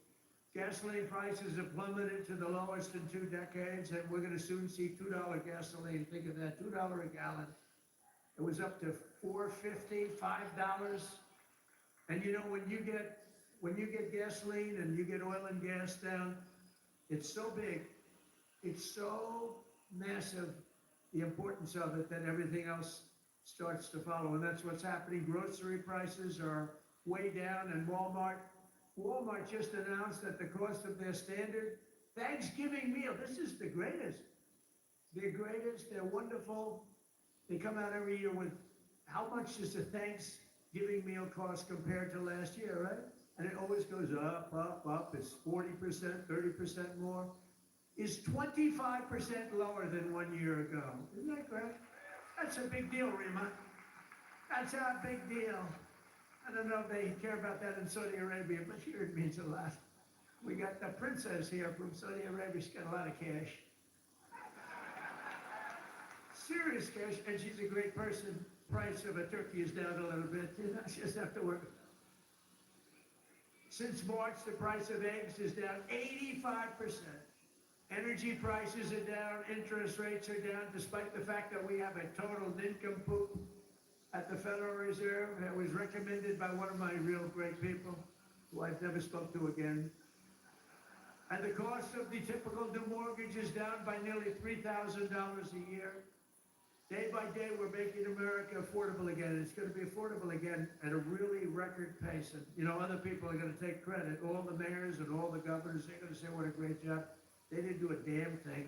Gasoline prices have plummeted to the lowest in 2 decades, and we're going to soon see $2 gasoline. Think of that, $2 a gallon. It was up to $4.50, $5 And you know, when you get gasoline and you get oil and gas down, it's so big, it's so massive, the importance of it, that everything else starts to follow. And that's what's happening. Grocery prices are way down, and Walmart just announced that the cost of their standard Thanksgiving meal, this is the greatest. They're greatest, they're wonderful. They come out every year with how much does a Thanksgiving meal cost compared to last year, right? And it always goes up, up, up. It's 40%, 30% more. Is 25% lower than 1 year ago. Isn't that great? That's a big deal, Rima. That's a big deal. I don't know if they care about that in Saudi Arabia, but here it means a lot. We got the princess here from Saudi Arabia. She's got a lot of cash. Serious cash, and she's a great person. Price of a turkey is down a little bit. You know, she doesn't have to work. Since March, the price of eggs is down 85%. Energy prices are down, interest rates are down, despite the fact that we have a total nincompoop at the Federal Reserve that was recommended by one of my real great people, who I've never spoke to again. And the cost of the typical new mortgage is down by nearly $3,000 a year. Day by day, we're making America affordable again. It's going to be affordable again at a really record pace. And, you know, other people are going to take credit. All the mayors and all the governors, they're going to say what a great job. They didn't do a damn thing.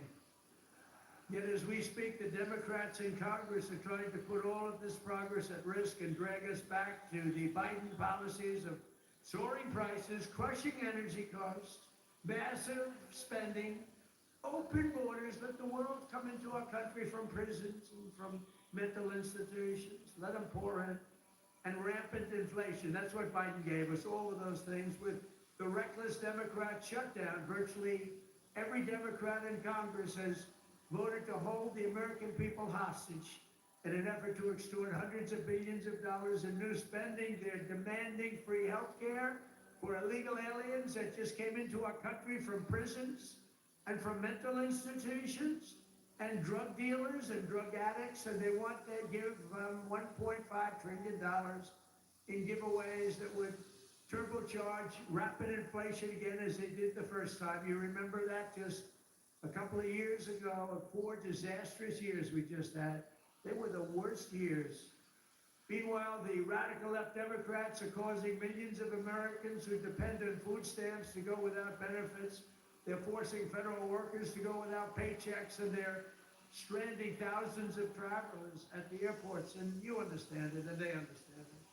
Yet as we speak, the Democrats in Congress are trying to put all of this progress at risk and drag us back to the Biden policies of soaring prices, crushing energy costs, massive spending, open borders, let the world come into our country from prisons and from mental institutions, let them pour in, and rampant inflation. That's what Biden gave us, all of those things, with the reckless Democrat shutdown. Virtually every Democrat in Congress has voted to hold the American people hostage in an effort to extort hundreds of billions of dollars in new spending. They're demanding free health care for illegal aliens that just came into our country from prisons and from mental institutions, and drug dealers and drug addicts, and they want to give $1.5 trillion in giveaways that would turbocharge rapid inflation again, as they did the first time. You remember that just a couple of years ago, 4 disastrous years we just had. They were the worst years. Meanwhile, the radical left Democrats are causing millions of Americans who depend on food stamps to go without benefits. They're forcing federal workers to go without paychecks, and they're stranding thousands of travelers at the airports. And you understand it, and they understand it.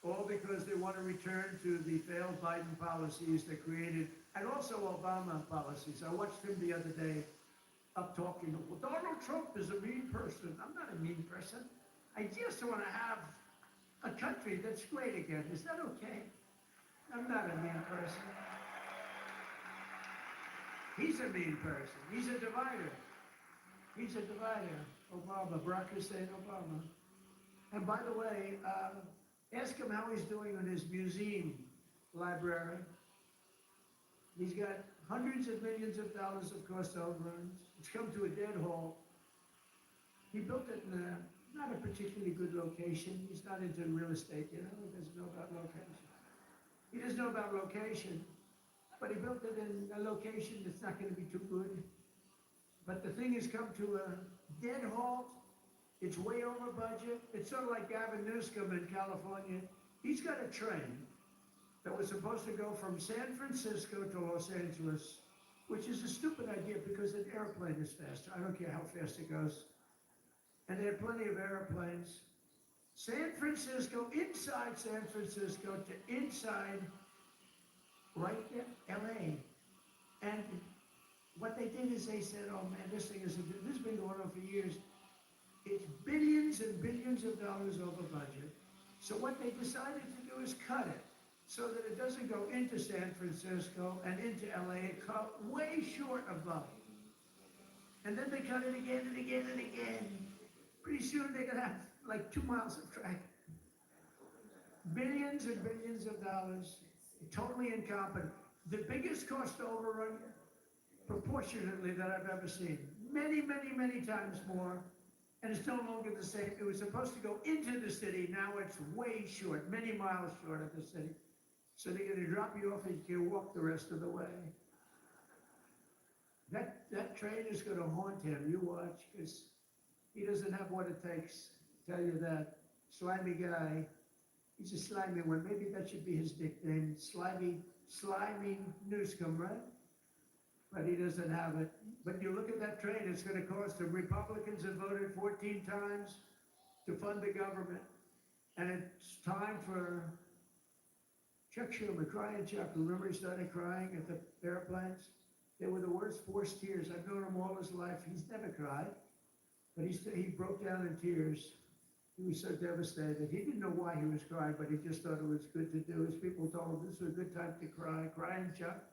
All because they want to return to the failed Biden policies that created, and also Obama policies. I watched him the other day up talking, well, Donald Trump is a mean person. I'm not a mean person. I just want to have a country that's great again. Is that okay? I'm not a mean person. He's a mean person. He's a divider. He's a divider. Obama, Barack Hussein Obama. And by the way, ask him how he's doing on his museum library. He's got hundreds of millions of dollars of cost overruns. It's come to a dead halt. He built it in not a particularly good location. He's not into real estate, you know. He doesn't know about location. He doesn't know about location. But he built it in a location that's not going to be too good. But the thing has come to a dead halt. It's way over budget. It's sort of like Gavin Newsom in California. He's got a train that was supposed to go from San Francisco to Los Angeles, which is a stupid idea because an airplane is faster. I don't care how fast it goes. And there are plenty of airplanes. San Francisco, inside San Francisco to inside right there, LA. And what they did is they said, oh man, this has been going on for years. It's billions and billions of dollars over budget. So what they decided to do is cut it so that it doesn't go into San Francisco and into LA. It cut way short of volume. And then they cut it again and again and again. Pretty soon they're gonna have like 2 miles of track. Billions and billions of dollars. Totally incompetent. The biggest cost overrun, proportionately, that I've ever seen. Many, many, many times more And it's no longer the same. It was supposed to go into the city. Now it's way short, many miles short of the city. So they're going to drop you off and you can walk the rest of the way. That train is going to haunt him. You watch, because he doesn't have what it takes. I tell you that. Slimy guy. He's a slimy one. Maybe that should be his nickname. Slimy Newscomb, right? But he doesn't have it. But you look at that train, it's going to cost him. Republicans have voted 14 times to fund the government. And it's time for Chuck Schumer, crying Chuck. Remember he started crying at the airplanes? They were the worst forced tears. I've known him all his life. He's never cried. But he broke down in tears. He was so devastated. He didn't know why he was crying, but he just thought it was good to do. His people told him this was a good time to cry. Crying Chuck.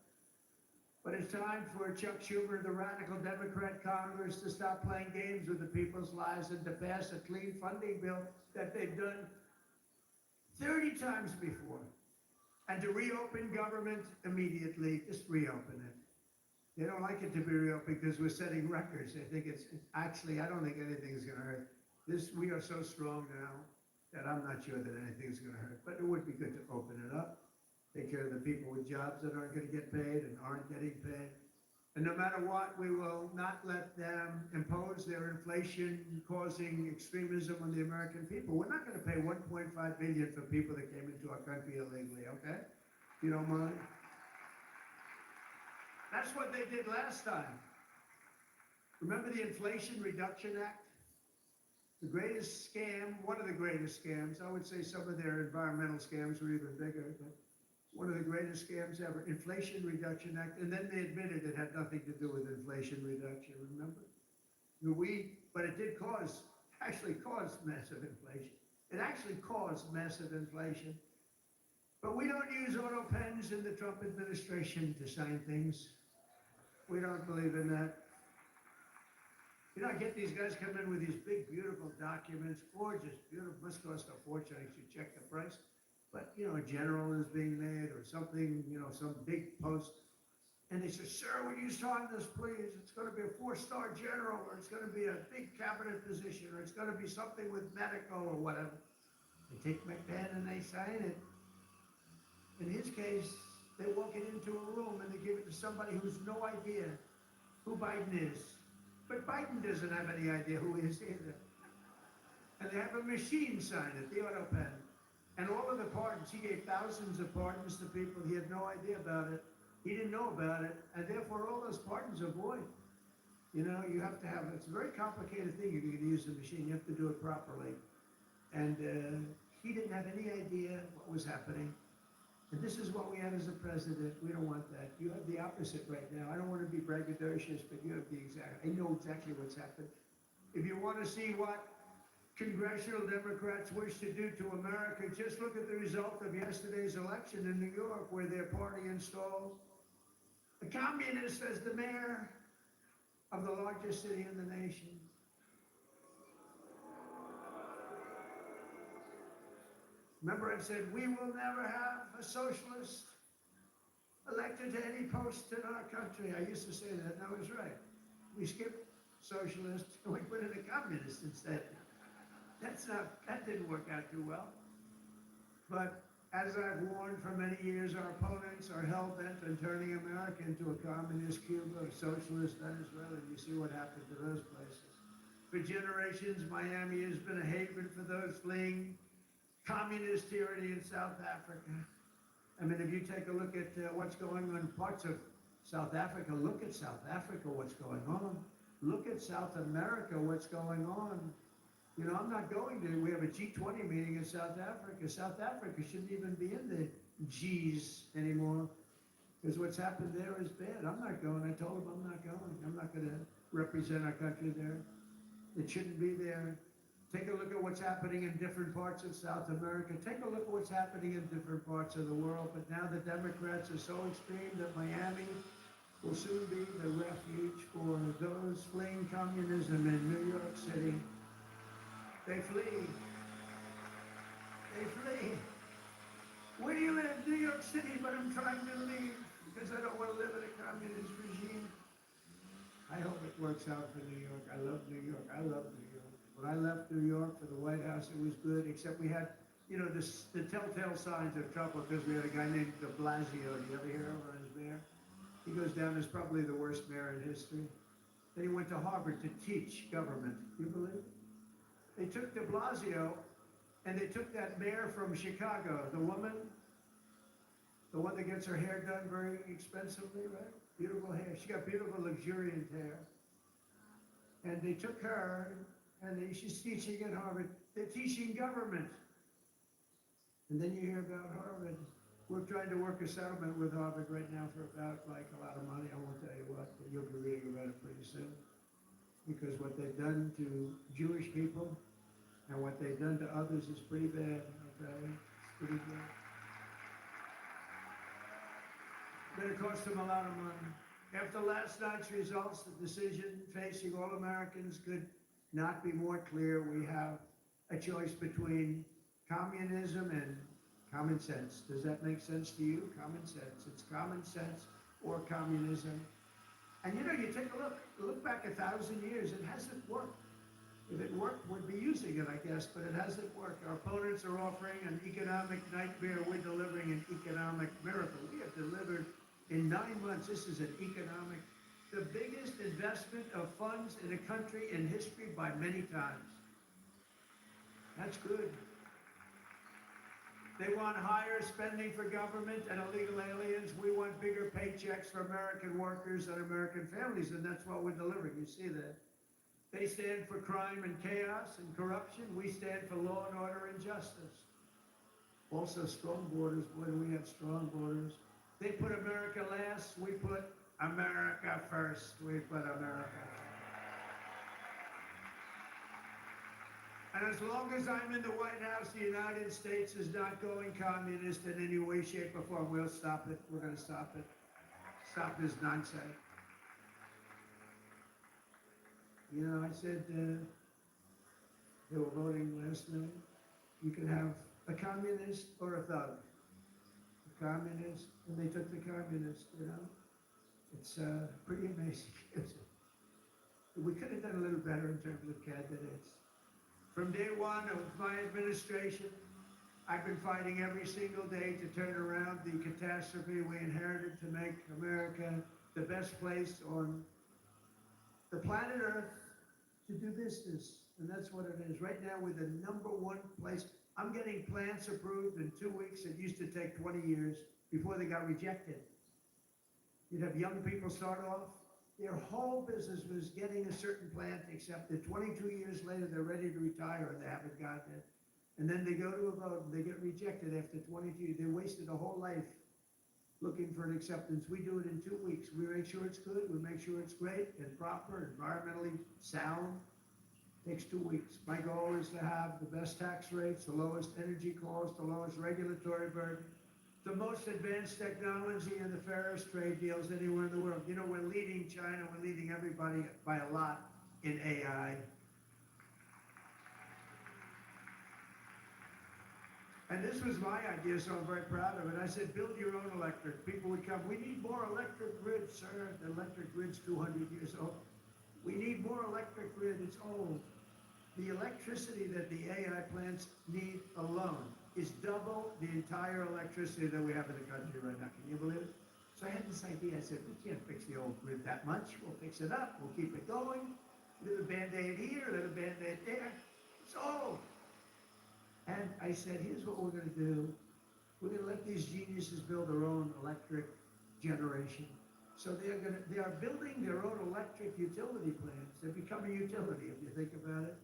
But it's time for Chuck Schumer, the radical Democrat Congress, to stop playing games with the people's lives and to pass a clean funding bill that they've done 30 times before. And to reopen government immediately, just reopen it. They don't like it to be reopened because we're setting records. I think it's actually, I don't think anything's going to hurt. We are so strong now that I'm not sure that anything's going to hurt. But it would be good to open it up. Take care of the people with jobs that aren't going to get paid and aren't getting paid. And no matter what, we will not let them impose their inflation-causing extremism on the American people. We're not going to pay $1.5 billion for people that came into our country illegally, okay? If you don't mind. That's what they did last time. Remember the Inflation Reduction Act? The greatest scam, one of the greatest scams. I would say some of their environmental scams were even bigger, but one of the greatest scams ever, Inflation Reduction Act, and then they admitted it had nothing to do with inflation reduction, remember? But it did actually cause massive inflation. It actually caused massive inflation. But we don't use auto pens in the Trump administration to sign things. We don't believe in that. You know, I get these guys come in with these big, beautiful documents, gorgeous, beautiful, must cost a fortune, I should check the price. But, you know, a general is being made or something, you know, some big post. And they say, sir, will you sign this, please? It's going to be a 4-star general, or it's going to be a big cabinet position, or it's going to be something with medical or whatever. They take my pen and they sign it. In his case, they walk it into a room and they give it to somebody who's no idea who Biden is. But Biden doesn't have any idea who he is either. And they have a machine sign it, the auto pen. And all of the pardons, he gave thousands of pardons to people. He had no idea about it. He didn't know about it. And therefore, all those pardons are void. You know, you have to have, it's a very complicated thing if you're going to use the machine. You have to do it properly. And he didn't have any idea what was happening. And this is what we have as a president. We don't want that. You have the opposite right now. I don't want to be braggadocious, but you have the exact, I know exactly what's happened. If you want to see what congressional Democrats wish to do to America, just look at the result of yesterday's election in New York, where their party installed a communist as the mayor of the largest city in the nation. Remember, I said, we will never have a socialist elected to any post in our country. I used to say that, and I was right. We skipped socialist, and we put in a communist instead. That didn't work out too well. But as I've warned for many years, our opponents are hell-bent on turning America into a communist Cuba, a socialist Venezuela, and you see what happened to those places. For generations, Miami has been a haven for those fleeing communist tyranny in South Africa. I mean, if you take a look at what's going on in parts of South Africa, look at South Africa, what's going on. Look at South America, what's going on. You know, I'm not going to, we have a G20 meeting in South Africa. South Africa shouldn't even be in the G's anymore, because what's happened there is bad. I'm not going. I told them I'm not going. I'm not going to represent our country there. It shouldn't be there. Take a look at what's happening in different parts of South America. Take a look at what's happening in different parts of the world. But now the Democrats are so extreme that Miami will soon be the refuge for those fleeing communism in New York City. They flee. They flee. Where do you live? New York City, but I'm trying to leave because I don't want to live in a communist regime. I hope it works out for New York. I love New York. I love New York. When I left New York for the White House, it was good, except we had, you know, the telltale signs of trouble because we had a guy named de Blasio. Do you ever hear of him as mayor? He goes down as probably the worst mayor in history. Then he went to Harvard to teach government. You believe it? They took de Blasio and they took that mayor from Chicago, the woman, the one that gets her hair done very expensively, right? Beautiful hair. She got beautiful, luxuriant hair. And they took her, and she's teaching at Harvard. They're teaching government. And then you hear about Harvard. We're trying to work a settlement with Harvard right now for about, like, a lot of money. I won't tell you what, but you'll be reading about it pretty soon. Because what they've done to Jewish people and what they've done to others is pretty bad, okay? It's pretty bad. But it cost them a lot of money. After last night's results, the decision facing all Americans could not be more clear. We have a choice between communism and common sense. Does that make sense to you? Common sense. It's common sense or communism. And you know, you take a look back 1,000 years, it hasn't worked. If it worked, we'd be using it, I guess, but it hasn't worked. Our opponents are offering an economic nightmare. We're delivering an economic miracle. We have delivered in 9 months. This is an economic, the biggest investment of funds in a country in history by many times. That's good. They want higher spending for government and illegal aliens. We want bigger paychecks for American workers and American families, and that's what we're delivering. You see that? They stand for crime and chaos and corruption. We stand for law and order and justice. Also strong borders. Boy, do we have strong borders. They put America last. We put America first. We put America first. And as long as I'm in the White House, the United States is not going communist in any way, shape, or form. We'll stop it. We're going to stop it. Stop this nonsense. You know, I said they were voting last night. You could have a communist or a thug. A communist, and they took the communist, you know. It's pretty amazing, isn't it? We could have done a little better in terms of candidates. From day one of my administration, I've been fighting every single day to turn around the catastrophe we inherited to make America the best place on the planet Earth to do business. And that's what it is. Right now, we're the #1 place. I'm getting plants approved in 2 weeks. It used to take 20 years before they got rejected. You'd have young people start off. Their whole business was getting a certain plant accepted. 22 years later, they're ready to retire and they haven't gotten it. And then they go to a vote and they get rejected after 22. They wasted a whole life looking for an acceptance. We do it in 2 weeks. We make sure it's good. We make sure it's great and proper, environmentally sound. Takes 2 weeks. My goal is to have the best tax rates, the lowest energy costs, the lowest regulatory burden, the most advanced technology, and the fairest trade deals anywhere in the world. You know, we're leading China, we're leading everybody by a lot in AI. And this was my idea, so I'm very proud of it. I said, build your own electric. People would come, we need more electric grid, sir. The electric grid's 200 years old. We need more electric grid, it's old. The electricity that the AI plants need alone is double the entire electricity that we have in the country right now. Can you believe it? So I had this idea. I said, we can't fix the old grid that much. We'll fix it up. We'll keep it going. A little Band-Aid here, a little Band-Aid there. It's old. And I said, here's what we're going to do. We're going to let these geniuses build their own electric generation. So they are building their own electric utility plants. They're becoming a utility, if you think about it.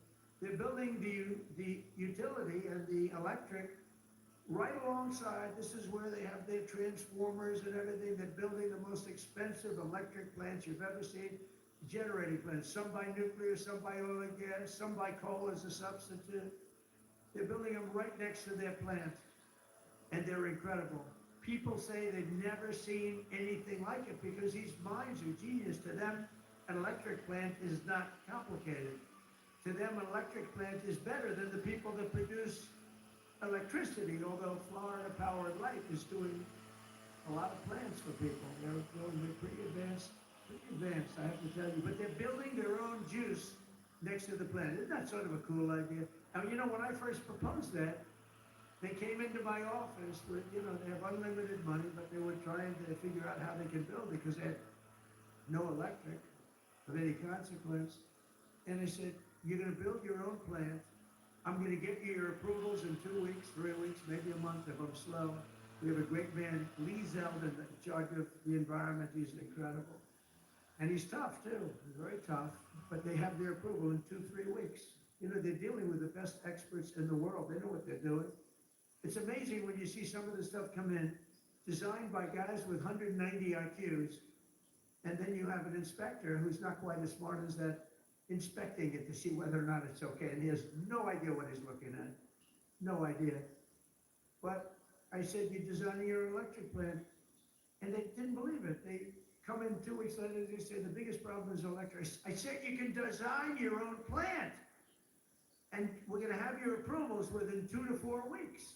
They're building the utility and the electric right alongside. This is where they have their transformers and everything. They're building the most expensive electric plants you've ever seen. Generating plants, some by nuclear, some by oil and gas, some by coal as a substitute. They're building them right next to their plant. And they're incredible. People say they've never seen anything like it because these minds are genius. To them, an electric plant is not complicated. To them, an electric plant is better than the people that produce electricity, although Florida Power and Light is doing a lot of plants for people. They're pretty advanced, I have to tell you. But they're building their own juice next to the plant. Isn't that sort of a cool idea? Now, you know, when I first proposed that, they came into my office with, you know, they have unlimited money, but they were trying to figure out how they can build it because they had no electric of any consequence. And they said, you're gonna build your own plant. I'm gonna get you your approvals in 2 weeks, 3 weeks, maybe a month if I'm slow. We have a great man, Lee Zeldin, in charge of the environment. He's incredible. And he's tough too, he's very tough, but they have their approval in 2-3 weeks. You know, they're dealing with the best experts in the world. They know what they're doing. It's amazing when you see some of the stuff come in, designed by guys with 190 IQs, and then you have an inspector who's not quite as smart as that, inspecting it to see whether or not it's okay, and he has no idea what he's looking at. No idea. But I said, you're designing your electric plant, and they didn't believe it. They come in 2 weeks later, they say, the biggest problem is electric. I said, you can design your own plant, and we're gonna have your approvals within 2 to 4 weeks.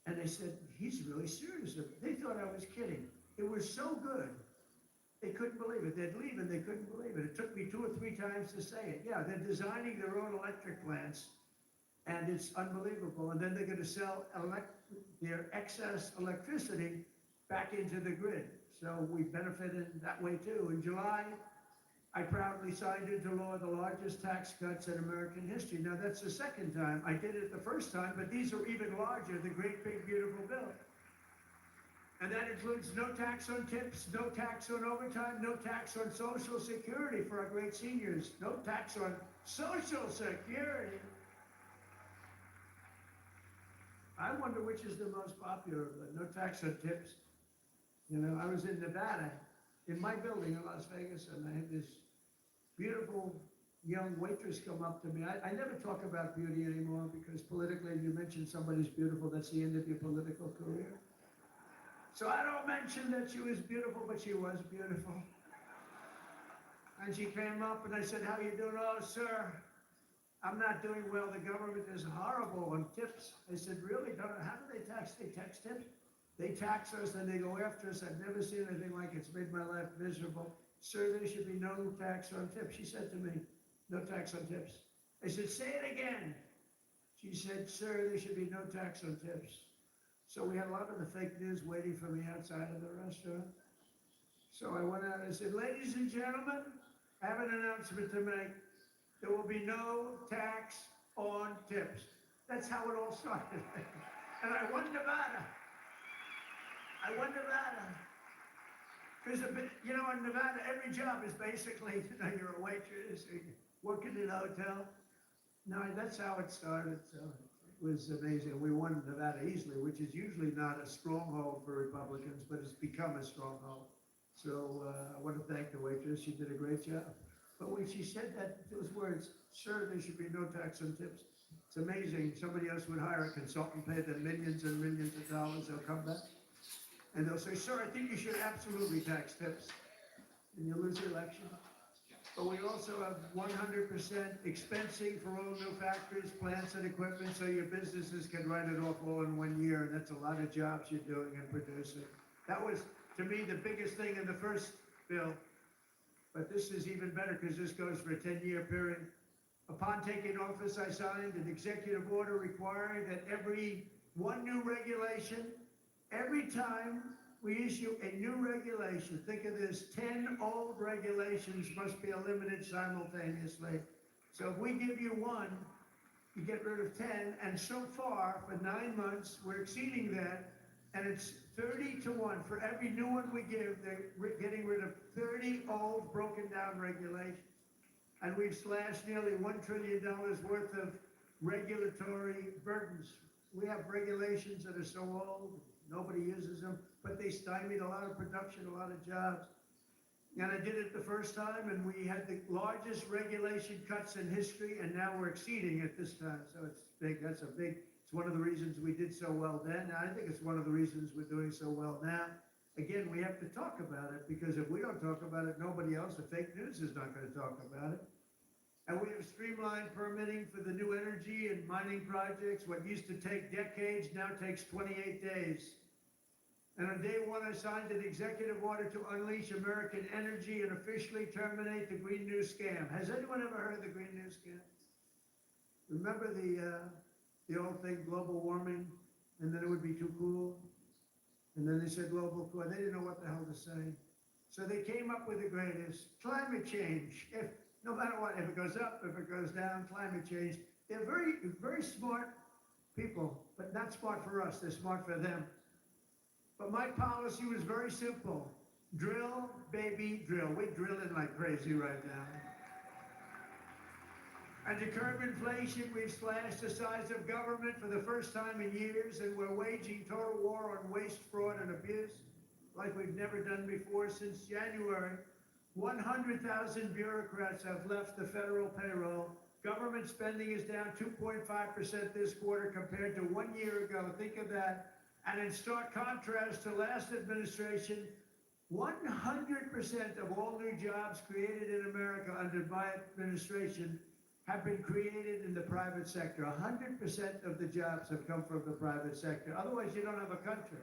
And they said, he's really serious. They thought I was kidding. It was so good. They couldn't believe it. They'd leave and they couldn't believe it. It took me 2 or 3 times to say it. Yeah, they're designing their own electric plants, and it's unbelievable. And then they're going to sell their excess electricity back into the grid. So we benefited that way too. In July, I proudly signed into law the largest tax cuts in American history. Now that's the second time. I did it the first time, but these are even larger, the great big beautiful bill. And that includes no tax on tips, no tax on overtime, no tax on Social Security for our great seniors, no tax on Social Security. I wonder which is the most popular, no tax on tips. You know, I was in Nevada, in my building in Las Vegas, and I had this beautiful young waitress come up to me. I never talk about beauty anymore because politically, if you mention somebody's beautiful, that's the end of your political career. So I don't mention that she was beautiful, but she was beautiful. And she came up and I said, how you doing? Oh, sir, I'm not doing well. The government is horrible on tips. I said, really? How do they tax? They tax tips? They tax us and they go after us. I've never seen anything like it. It's made my life miserable. Sir, there should be no tax on tips. She said to me, no tax on tips. I said, say it again. She said, sir, there should be no tax on tips. So we had a lot of the fake news waiting for me outside of the restaurant. So I went out and I said, ladies and gentlemen, I have an announcement to make. There will be no tax on tips. That's how it all started. And I won Nevada. Because, you know, in Nevada, every job is basically, you know, you're a waitress, or you're working in a hotel. No, that's how it started. So it was amazing. We won Nevada easily, which is usually not a stronghold for Republicans, but it's become a stronghold. So I want to thank the waitress. She did a great job. But when she said those words, sir, there should be no tax on tips. It's amazing. Somebody else would hire a consultant, pay them millions and millions of dollars. They'll come back and they'll say, sir, I think you should absolutely tax tips. And you lose the election. But we also have 100% expensing for all new factories, plants, and equipment, so your businesses can write it off all in 1 year, and that's a lot of jobs you're doing and producing. That was, to me, the biggest thing in the first bill. But this is even better because this goes for a 10-year period. Upon taking office, I signed an executive order requiring that every new regulation, every time we issue a new regulation, think of this, 10 old regulations must be eliminated simultaneously. So if we give you one, you get rid of 10, and so far, for 9 months, we're exceeding that, and it's 30 to 1. For every new one we give, they're getting rid of 30 old, broken down regulations. And we've slashed nearly $1 trillion worth of regulatory burdens. We have regulations that are so old, nobody uses them, but they stymied a lot of production, a lot of jobs. And I did it the first time, and we had the largest regulation cuts in history, and now we're exceeding it this time. So it's big. It's one of the reasons we did so well then. I think it's one of the reasons we're doing so well now. Again, we have to talk about it, because if we don't talk about it, nobody else, the fake news is not going to talk about it. And we have streamlined permitting for the new energy and mining projects. What used to take decades now takes 28 days. And on day one, I signed an executive order to unleash American energy and officially terminate the Green New Scam. Has anyone ever heard of the Green New Scam? Remember the old thing, global warming, and then it would be too cool? And then they said global cool, they didn't know what the hell to say. So they came up with the greatest, climate change. If, no matter what, if it goes up, if it goes down, climate change. They're very, very smart people, but not smart for us, they're smart for them. But my policy was very simple. Drill, baby, drill. We're drilling like crazy right now. And to curb inflation, we've slashed the size of government for the first time in years, and we're waging total war on waste, fraud, and abuse like we've never done before. Since January, 100,000 bureaucrats have left the federal payroll. Government spending is down 2.5% this quarter compared to 1 year ago. Think of that. And in stark contrast to last administration, 100% of all new jobs created in America under my administration have been created in the private sector. 100% of the jobs have come from the private sector. Otherwise, you don't have a country.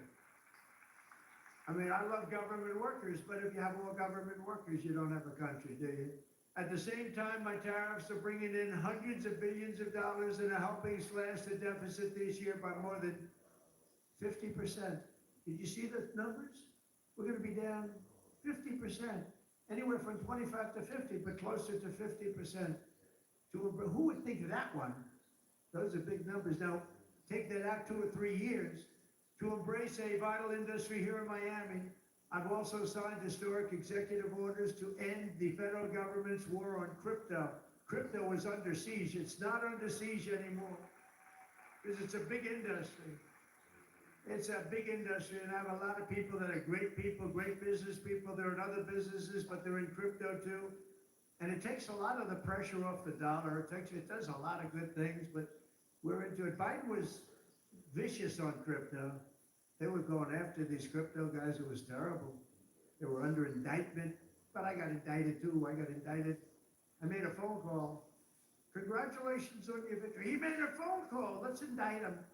I mean, I love government workers, but if you have all government workers, you don't have a country, do you? At the same time, my tariffs are bringing in hundreds of billions of dollars and are helping slash the deficit this year by more than 50%. Did you see the numbers? We're going to be down 50%, anywhere from 25 to 50, but closer to 50%. Who would think of that one? Those are big numbers. Now, take that out 2 or 3 years. To embrace a vital industry here in Miami, I've also signed historic executive orders to end the federal government's war on crypto. Crypto is under siege. It's not under siege anymore because it's a big industry. It's a big industry, and I have a lot of people that are great people, great business people. They're in other businesses, but they're in crypto too. And it takes a lot of the pressure off the dollar. It does a lot of good things, but we're into it. Biden was vicious on crypto. They were going after these crypto guys. It was terrible. They were under indictment, but I got indicted too. I got indicted. I made a phone call. Congratulations on your victory. He made a phone call. Let's indict him.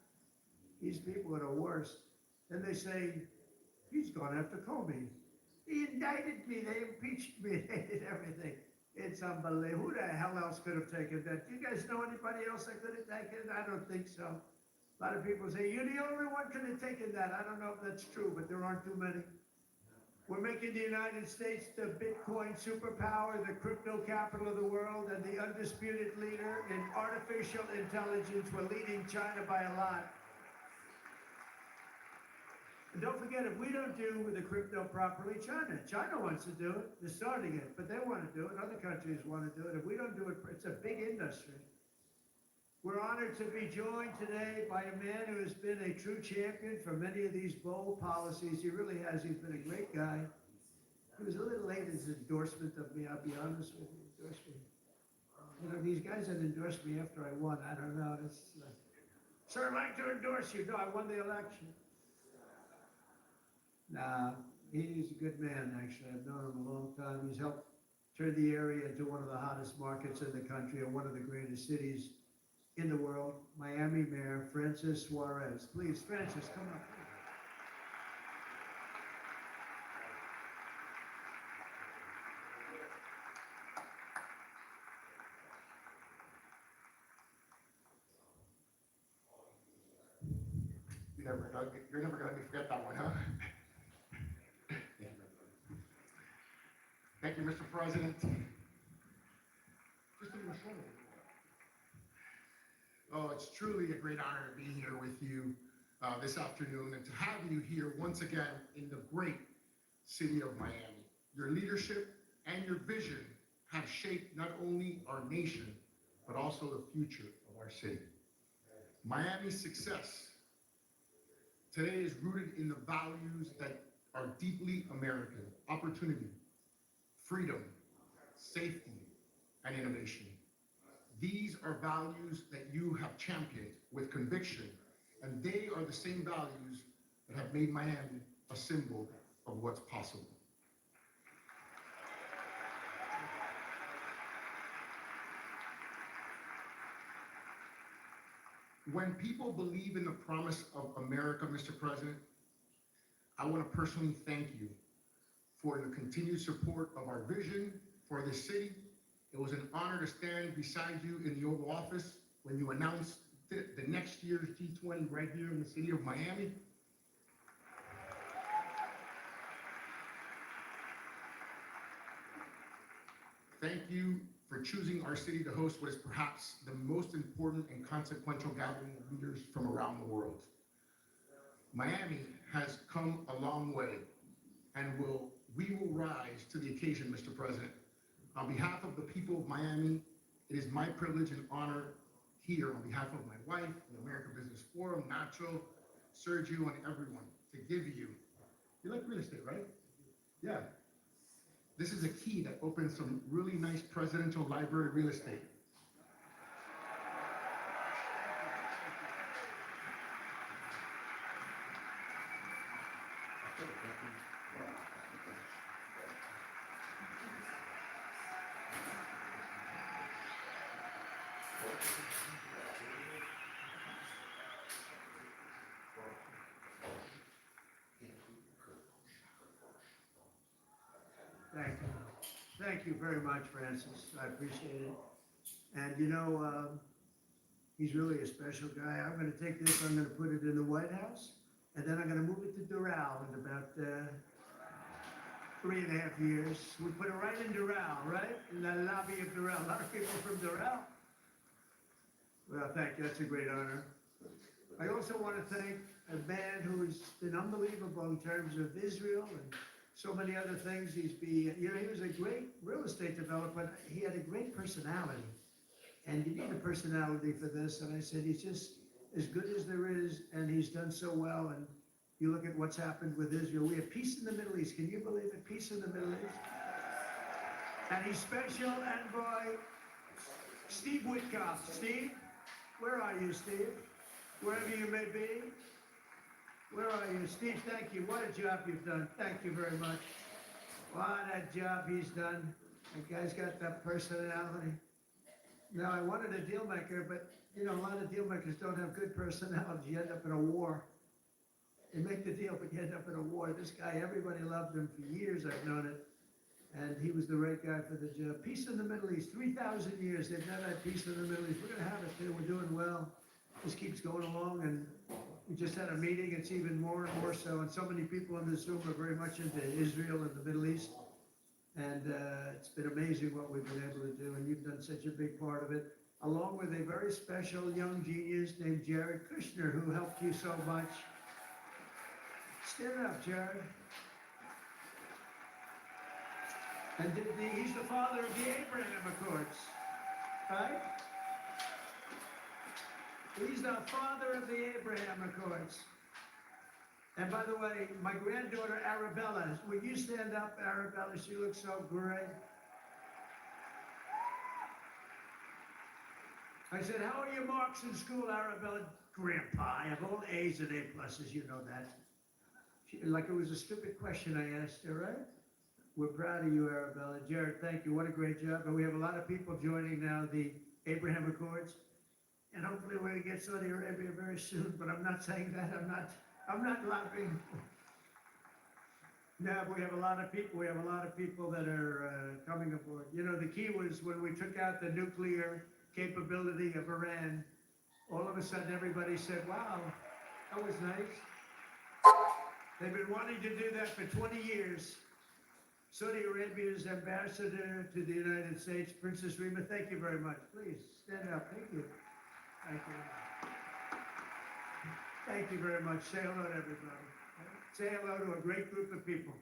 These people are the worst. Then they say, he's gone after Comey. He indicted me. They impeached me. They did everything. It's unbelievable. Who the hell else could have taken that? Do you guys know anybody else that could have taken it? I don't think so. A lot of people say, you're the only one could have taken that. I don't know if that's true, but there aren't too many. We're making the United States the Bitcoin superpower, the crypto capital of the world, and the undisputed leader in artificial intelligence. We're leading China by a lot. And don't forget, if we don't do the crypto properly, China wants to do it. They're starting it, but they want to do it. Other countries want to do it. If we don't do it, it's a big industry. We're honored to be joined today by a man who has been a true champion for many of these bold policies. He really has. He's been a great guy. He was a little late in his endorsement of me, I'll be honest with you. Endorsed me. You know, these guys that endorsed me after I won, I don't know. It's sir, I'd like to endorse you. No, I won the election. Nah, he's a good man, actually. I've known him a long time. He's helped turn the area into one of the hottest markets in the country and one of the greatest cities in the world. Miami Mayor Francis Suarez. Please, Francis, come up. You're never gonna forget that one, huh? Thank you, Mr. President. Just in the front of it. Oh, it's truly a great honor to be here with you this afternoon and to have you here once again in the great city of Miami. Your leadership and your vision have shaped not only our nation, but also the future of our city. Miami's success today is rooted in the values that are deeply American: opportunity, freedom, safety, and innovation. These are values that you have championed with conviction, and they are the same values that have made Miami a symbol of what's possible. When people believe in the promise of America, Mr. President, I want to personally thank you for the continued support of our vision for this city. It was an honor to stand beside you in the Oval Office when you announced the next year's G20 right here in the city of Miami. Thank you for choosing our city to host what is perhaps the most important and consequential gathering of leaders from around the world. Miami has come a long way, and we will rise to the occasion, Mr. President. On behalf of the people of Miami, it is my privilege and honor here on behalf of my wife, the American Business Forum, Nacho, Sergio, and everyone to give you like real estate, right? Yeah. This is a key that opens some really nice presidential library real estate. Thank you. Thank you very much, Francis. I appreciate it. And you know, he's really a special guy. I'm going to take this, I'm going to put it in the White House, and then I'm going to move it to Doral in about 3.5 years. We put it right in Doral, right? In the lobby of Doral. A lot of people from Doral. Well, thank you. That's a great honor. I also want to thank a man who's been unbelievable in terms of Israel and so many other things. He was a great real estate developer. He had a great personality. And you need a personality for this. And I said, he's just as good as there is, and he's done so well. And you look at what's happened with Israel. We have peace in the Middle East. Can you believe it? Peace in the Middle East. And he's special envoy Steve Witkoff. Steve, where are you, Steve? Wherever you may be. Where are you? Steve, thank you. What a job you've done. Thank you very much. What a job he's done. That guy's got that personality. Now, I wanted a deal maker, but, you know, a lot of deal makers don't have good personality. You end up in a war. They make the deal, but you end up in a war. This guy, everybody loved him for years. I've known it. And he was the right guy for the job. Peace in the Middle East. 3,000 years. They've not had peace in the Middle East. We're going to have it too. We're doing well. This keeps going along. And we just had a meeting. It's even more and more so. And so many people in this room are very much into Israel and the Middle East. And it's been amazing what we've been able to do. And you've done such a big part of it, along with a very special young genius named Jared Kushner, who helped you so much. Stand up, Jared. And he's the father of the Abraham Accords, right? He's the father of the Abraham Accords. And by the way, my granddaughter Arabella, will you stand up, Arabella? She looks so great. I said, how are your marks in school, Arabella? Grandpa, I have all A's and A pluses, you know that. Like it was a stupid question I asked her, right? We're proud of you, Arabella. Jared, thank you. What a great job. And we have a lot of people joining now the Abraham Accords. And hopefully we're going to get Saudi Arabia very soon, but I'm not saying that. I'm not laughing. No, but we have a lot of people. We have a lot of people that are coming aboard. You know, the key was when we took out the nuclear capability of Iran, all of a sudden everybody said, wow, that was nice. They've been wanting to do that for 20 years. Saudi Arabia's ambassador to the United States, Princess Rima, thank you very much. Please stand up. Thank you. Thank you. Thank you very much. Say hello to everybody. Say hello to a great group of people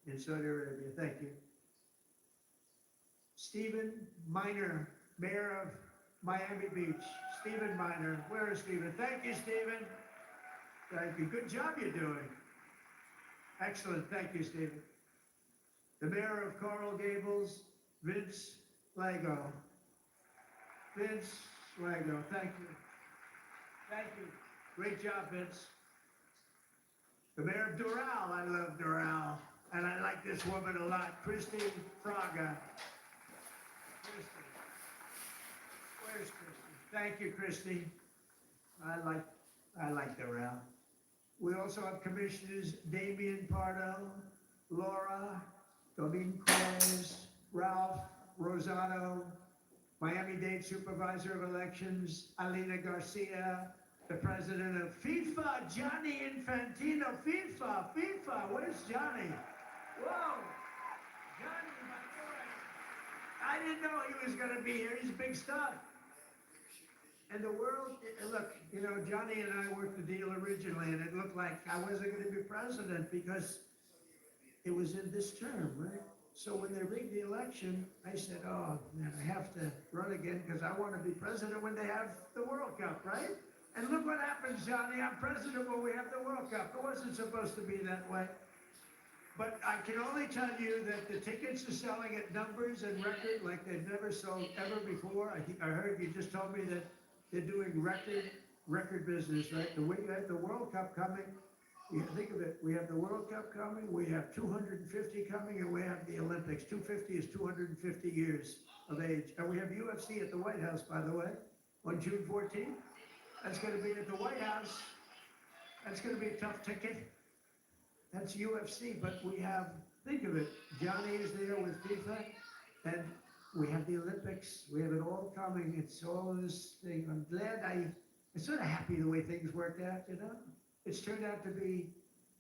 in Saudi Arabia. Thank you. Stephen Miner, Mayor of Miami Beach. Stephen Miner. Where is Stephen? Thank you, Stephen. Thank you. Good job you're doing. Excellent. Thank you, Stephen. The Mayor of Coral Gables, Vince Lago. Vince Lago. Thank you. Thank you. Great job, Vince. The Mayor of Doral. I love Doral. And I like this woman a lot. Christy Fraga. Christy. Where's Christy? Thank you, Christy. I like Doral. We also have Commissioners Damian Pardo, Laura, Doreen Quez, Ralph Rosado, Miami-Dade Supervisor of Elections, Alina Garcia, the President of FIFA, Johnny Infantino. FIFA, where's Johnny? Whoa, Johnny, my boy. I didn't know he was gonna be here, he's big stuff. And the world, look, you know, Johnny and I worked the deal originally, and it looked like I wasn't gonna be president because it was in this term, right? So when they rigged the election, I said, oh, man, I have to run again because I want to be president when they have the World Cup, right? And look what happens, Johnny, I'm president when we have the World Cup. It wasn't supposed to be that way. But I can only tell you that the tickets are selling at numbers and record like they've never sold ever before. I heard you just told me that they're doing record business, right? We have the World Cup coming. You think of it, we have the World Cup coming, we have 250 coming, and we have the Olympics. 250 is 250 years of age. And we have UFC at the White House, by the way, on June 14th. That's going to be at the White House. That's going to be a tough ticket. That's UFC, but we have, think of it, Johnny is there with FIFA, and we have the Olympics. We have it all coming. It's all this thing. I'm glad I'm sort of happy the way things worked out, you know? It's turned out to be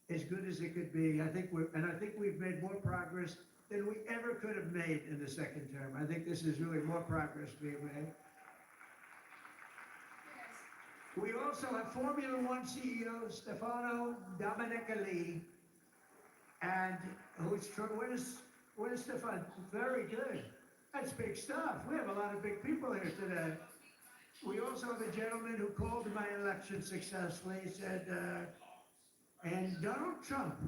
as good as it could be. I think we've made more progress than we ever could have made in the second term. I think this is really more progress being made. We also have Formula One CEO Stefano Domenicali, and where's Stefano? Very good. That's big stuff. We have a lot of big people here today. We also have a gentleman who called my election successfully. He said, and Donald Trump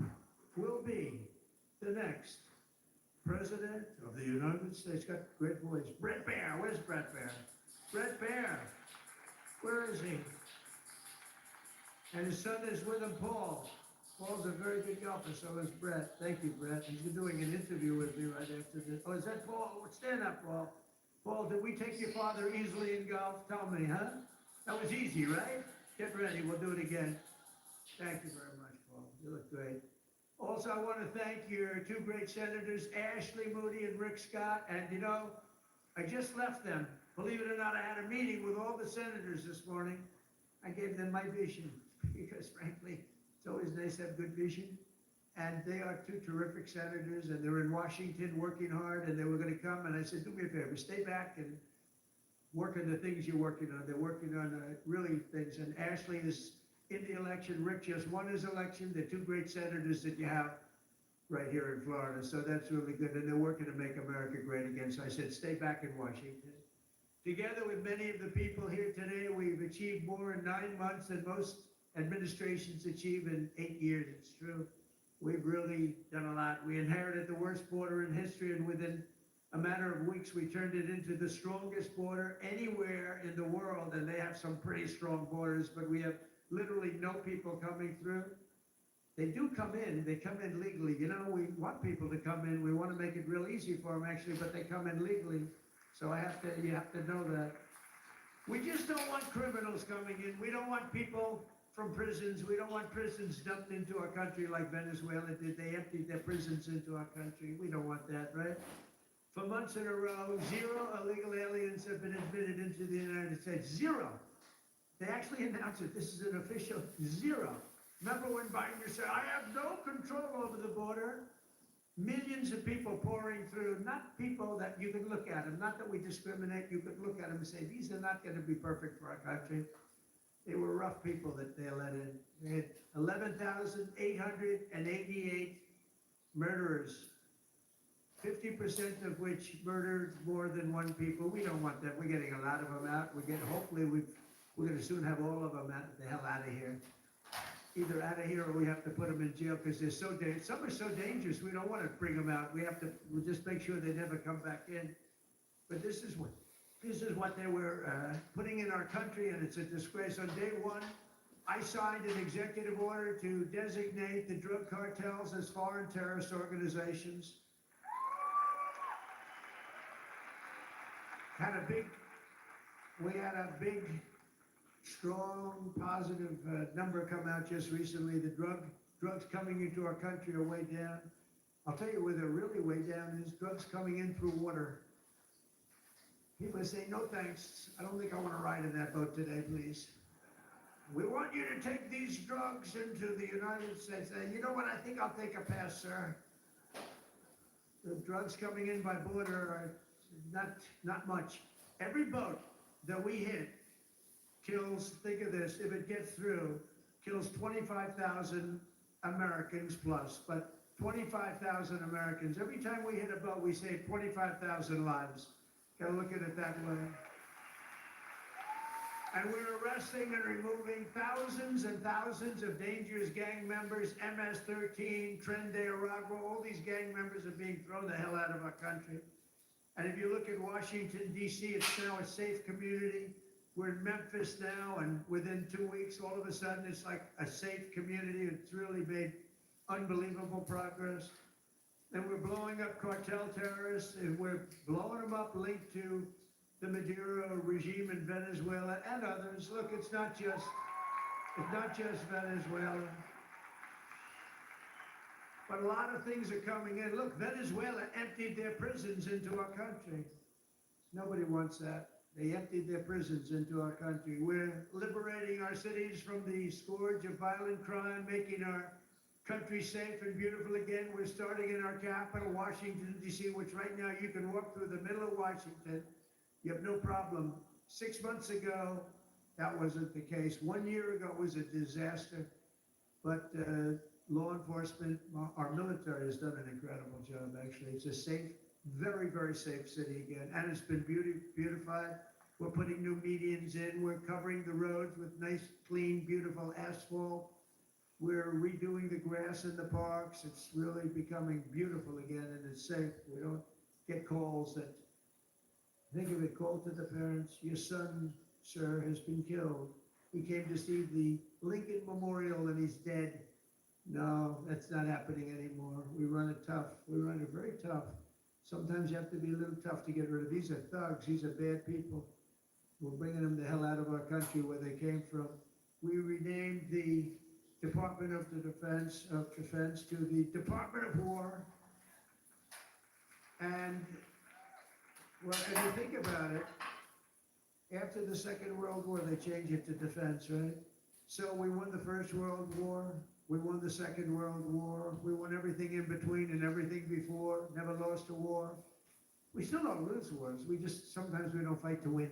will be the next president of the United States. Got a great voice. Brett Baer. Where's Brett Baer? Brett Baer. Where is he? And his son is with him, Paul. Paul's a very good golfer, so is Brett. Thank you, Brett. He's doing an interview with me right after this. Oh, is that Paul? Stand up, Paul. Paul, did we take your father easily in golf? Tell me, huh? That was easy, right? Get ready, we'll do it again. Thank you very much, Paul. You look great. Also, I want to thank your two great senators, Ashley Moody and Rick Scott. And you know, I just left them. Believe it or not, I had a meeting with all the senators this morning. I gave them my vision because frankly, it's always nice to have good vision. And they are two terrific senators, and they're in Washington working hard, and they were going to come, and I said, do me a favor, stay back and work on the things you're working on. They're working on really things, and Ashley is in the election. Rick just won his election. They're two great senators that you have right here in Florida, so that's really good, and they're working to make America great again. So I said, stay back in Washington. Together with many of the people here today, we've achieved more in 9 months than most administrations achieve in 8 years. It's true. We've really done a lot. We inherited the worst border in history, and within a matter of weeks, we turned it into the strongest border anywhere in the world, and they have some pretty strong borders, but we have literally no people coming through. They do come in. They come in legally. You know, we want people to come in. We want to make it real easy for them, actually, but they come in legally. So you have to know that. We just don't want criminals coming in. We don't want people from prisons. We don't want prisons dumped into our country like Venezuela did. They emptied their prisons into our country. We don't want that, right? For months in a row, 0 illegal aliens have been admitted into the United States. 0. They actually announced it. This is an official 0. Remember when Biden said, I have no control over the border? Millions of people pouring through, not people that you can look at them, not that we discriminate. You could look at them and say, these are not going to be perfect for our country. They were rough people that they let in. They had 11,888 murderers, 50% of which murdered more than one people. We don't want that. We're getting a lot of them out. Hopefully we're going to soon have all of them out, the hell out of here. Either out of here or we have to put them in jail because they're so dangerous. Some are so dangerous we don't want to bring them out. We'll just make sure they never come back in. But this is what they were putting in our country, and it's a disgrace. On day one, I signed an executive order to designate the drug cartels as foreign terrorist organizations. We had a big strong, positive number come out just recently. The drugs coming into our country are way down. I'll tell you where they're really way down is drugs coming in through water. People say, no thanks, I don't think I want to ride in that boat today, please. We want you to take these drugs into the United States. You know what, I think I'll take a pass, sir. The drugs coming in by border are not much. Every boat that we hit kills, think of this, if it gets through, kills 25,000 Americans plus, but 25,000 Americans. Every time we hit a boat, we save 25,000 lives. Gotta look at it that way. And we're arresting and removing thousands and thousands of dangerous gang members, MS-13, Tren de Aragua, all these gang members are being thrown the hell out of our country. And if you look at Washington, D.C., it's now a safe community. We're in Memphis now, and within 2 weeks, all of a sudden, it's like a safe community. It's really made unbelievable progress. And we're blowing up cartel terrorists, and we're blowing them up linked to the Maduro regime in Venezuela and others. Look, it's not just Venezuela. But a lot of things are coming in. Look, Venezuela emptied their prisons into our country. Nobody wants that. They emptied their prisons into our country. We're liberating our cities from the scourge of violent crime, making our country safe and beautiful again. We're starting in our capital, Washington, D.C., which right now you can walk through the middle of Washington. You have no problem. 6 months ago, that wasn't the case. 1 year ago, it was a disaster. But law enforcement, our military has done an incredible job, actually. It's a safe, very, very safe city again. And it's been beautified. We're putting new medians in. We're covering the roads with nice, clean, beautiful asphalt. We're redoing the grass in the parks. It's really becoming beautiful again, and it's safe. We don't get calls that, think of it, call to the parents, your son, sir, has been killed. He came to see the Lincoln Memorial and he's dead. No, that's not happening anymore. We run it tough. We run it very tough. Sometimes you have to be a little tough to get rid of. These are thugs. These are bad people. We're bringing them the hell out of our country where they came from. We renamed the Department of Defense to the Department of War. And, well, if you think about it, after the Second World War, they changed it to defense, right? So we won the First World War, we won the Second World War, we won everything in between and everything before, never lost a war. We still don't lose wars, sometimes we don't fight to win.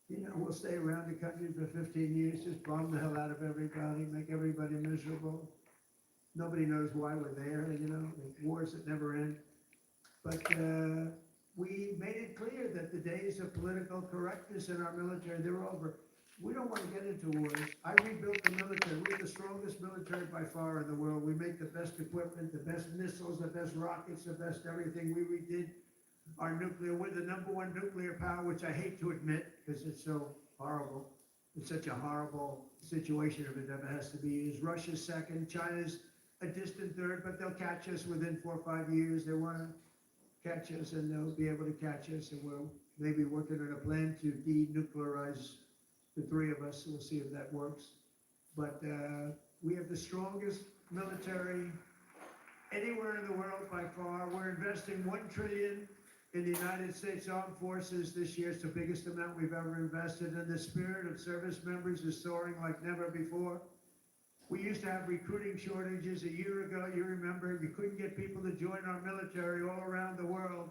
You know, we'll stay around the country for 15 years, just bomb the hell out of everybody, make everybody miserable. Nobody knows why we're there, you know, wars that never end. But we made it clear that the days of political correctness in our military, they're over. We don't want to get into wars. I rebuilt the military. We're the strongest military by far in the world. We make the best equipment, the best missiles, the best rockets, the best everything. We redid our nuclear. We're the #1 nuclear power, which I hate to admit because it's so horrible. It's such a horrible situation if it ever has to be. Is Russia's second, China's a distant third, but they'll catch us within 4 or 5 years. They want to catch us, and they'll be able to catch us, and we'll maybe working on a plan to denuclearize the three of us. We'll see if that works. But we have the strongest military anywhere in the world by far. We're investing $1 trillion in the United States Armed Forces this year. It's the biggest amount we've ever invested, and the spirit of service members is soaring like never before. We used to have recruiting shortages a year ago. You remember, you couldn't get people to join our military all around the world.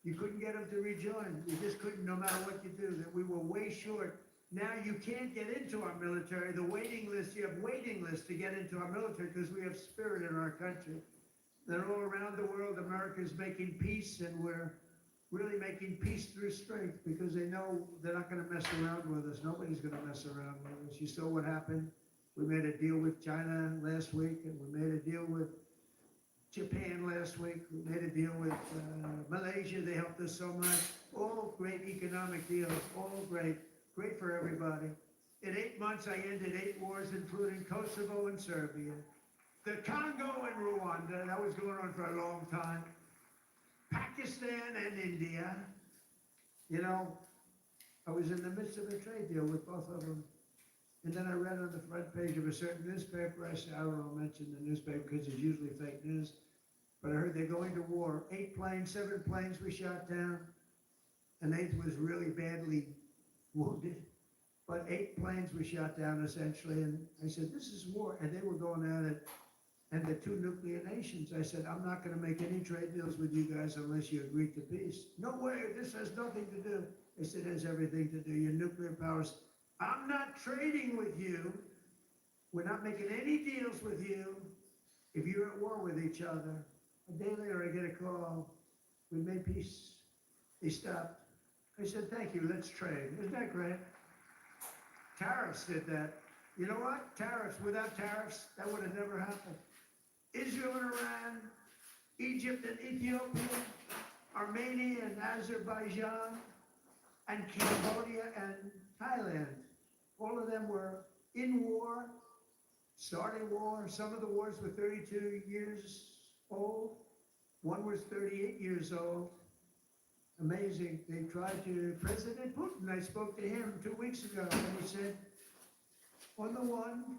You couldn't get them to rejoin. You just couldn't, no matter what you do. That we were way short. Now you can't get into our military. The waiting list, you have waiting lists to get into our military because we have spirit in our country. They're all around the world. America's making peace, and we're really making peace through strength because they know they're not going to mess around with us. Nobody's going to mess around with us. You saw what happened. We made a deal with China last week, and we made a deal with Japan last week. We made a deal with Malaysia. They helped us so much. All great economic deals, all great. Great for everybody. In 8 months, I ended 8 wars, including Kosovo and Serbia. The Congo and Rwanda, that was going on for a long time. Pakistan and India. You know, I was in the midst of a trade deal with both of them. And then I read on the front page of a certain newspaper, I said, I don't know, mention the newspaper because it's usually fake news. But I heard they're going to war. 7 planes were shot down. An 8th was really badly wounded. But 8 planes were shot down essentially. And I said, this is war. And they were going at it. And the 2 nuclear nations, I said, I'm not going to make any trade deals with you guys unless you agree to peace. No way, this has nothing to do. They said, it has everything to do. Your nuclear powers. I'm not trading with you. We're not making any deals with you if you're at war with each other. A day later, I get a call. We made peace. They stopped. I said, thank you, let's trade. Isn't that great? Tariffs did that. You know what? Tariffs. Without tariffs, that would have never happened. Israel and Iran, Egypt and Ethiopia, Armenia and Azerbaijan, and Cambodia and Thailand. All of them were in war, starting war. Some of the wars were 32 years old. One was 38 years old. Amazing. They tried to, President Putin, I spoke to him 2 weeks ago, and he said, on the one,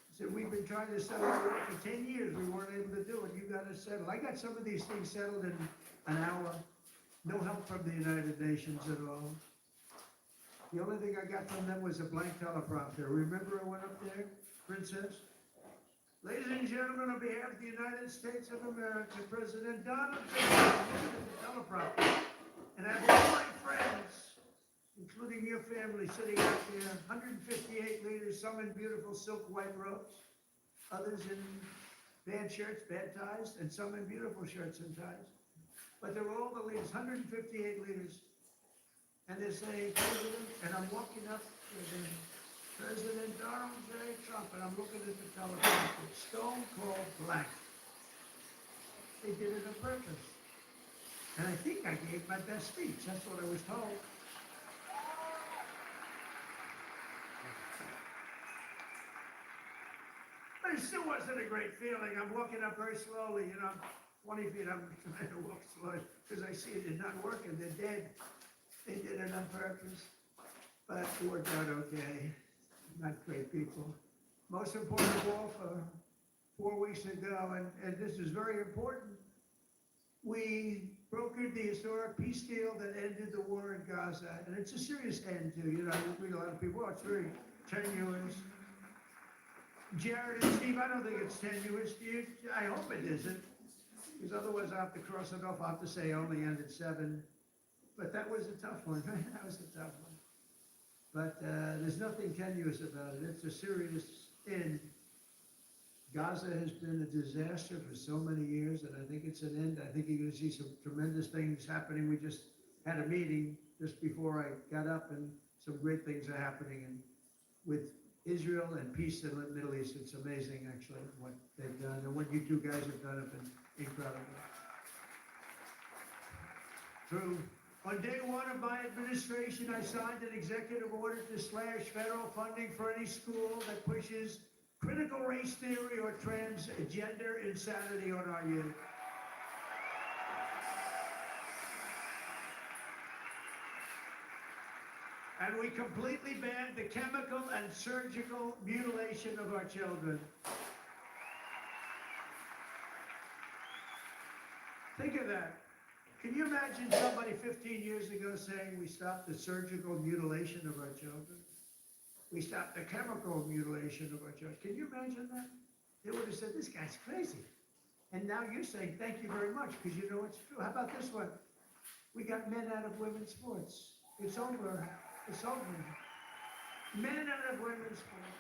he said, we've been trying to settle the war for 10 years. We weren't able to do it. You got to settle. I got some of these things settled in an hour. No help from the United Nations at all. The only thing I got from them was a blank teleprompter. Remember I went up there, Princess? Ladies and gentlemen, on behalf of the United States of America, President Donald J. Trump, the teleprompter. And I have all my friends, including your family, sitting out there, 158 leaders, some in beautiful silk white robes, others in bad shirts, bad ties, and some in beautiful shirts and ties. But they're all the leaders, 158 leaders. And they're saying, President, and I'm walking up with President Donald J. Trump, and I'm looking at the teleprompter, stone cold blank. They did it on purpose. And I think I gave my best speech. That's what I was told. But it still wasn't a great feeling. I'm walking up very slowly, 20 feet. I'm trying to walk slowly because I see it is not working. They're dead. They did it on purpose. But it worked out okay. Not great people. Most important of all, for 4 weeks ago, and this is very important, we brokered the historic peace deal that ended the war in Gaza. And it's a serious end, too. You read a lot of people, it's very tenuous. Jared and Steve, I don't think it's tenuous. I hope it isn't. Because otherwise I'll have to cross it off. I'll have to say only ended 7. But that was a tough one. That was a tough one. But there's nothing tenuous about it. It's a serious end. Gaza has been a disaster for so many years, and I think it's an end. I think you're going to see some tremendous things happening. We just had a meeting just before I got up, and some great things are happening. And with Israel and peace in the Middle East, it's amazing, actually, what they've done. And what you two guys have done have been incredible. On day 1 of my administration, I signed an executive order to slash federal funding for any school that pushes critical race theory or transgender insanity on our youth. And we completely banned the chemical and surgical mutilation of our children. Think of that. Can you imagine somebody 15 years ago saying we stopped the surgical mutilation of our children? We stopped the chemical mutilation of our children. Can you imagine that? They would have said, this guy's crazy. And now you're saying, thank you very much, because you know it's true. How about this one? We got men out of women's sports. It's over. It's over. Men out of women's sports.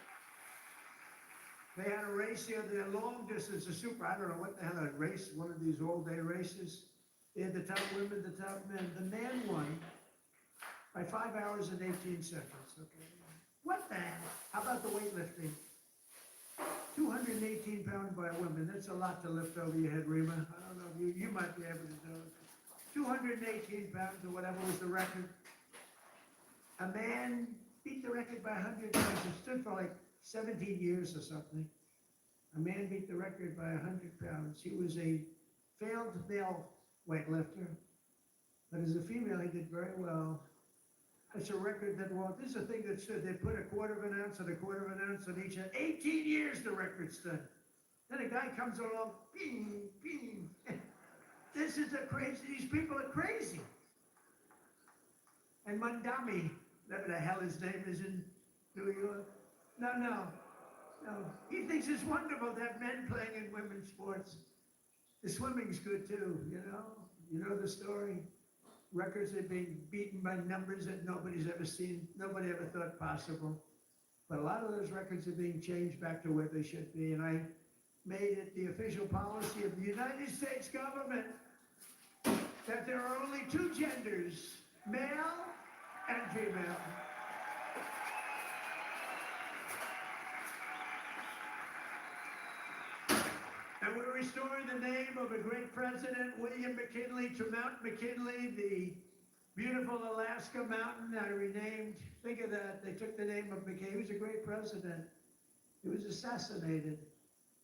They had a race here, the long distance, I don't know what the hell, a race, one of these all-day races. They had the top women, the top men. The man won by 5 hours and 18 seconds, okay? What the hell? How about the weightlifting? 218 pounds by a woman. That's a lot to lift over your head, Rima. I don't know, you might be able to do it. 218 pounds or whatever was the record. A man beat the record by 100 pounds. It stood for like 17 years or something. A man beat the record by 100 pounds. He was a failed male weightlifter, but as a female, he did very well. It's a record that, well, this is a thing that stood, they put a quarter of an ounce and a quarter of an ounce on each, 18 years the record stood. Then a guy comes along, ping, ping. This is a crazy, these people are crazy. And Mandami, whatever the hell his name is in New York. No. He thinks it's wonderful to have men playing in women's sports. The swimming's good too, you know? You know the story? Records are being beaten by numbers that nobody's ever seen, nobody ever thought possible. But a lot of those records are being changed back to where they should be, and I made it the official policy of the United States government that there are only two genders, male and female. And we're restoring the name of a great president, William McKinley, to Mount McKinley, the beautiful Alaska mountain I renamed. Think of that, they took the name of McKinley. He was a great president. He was assassinated.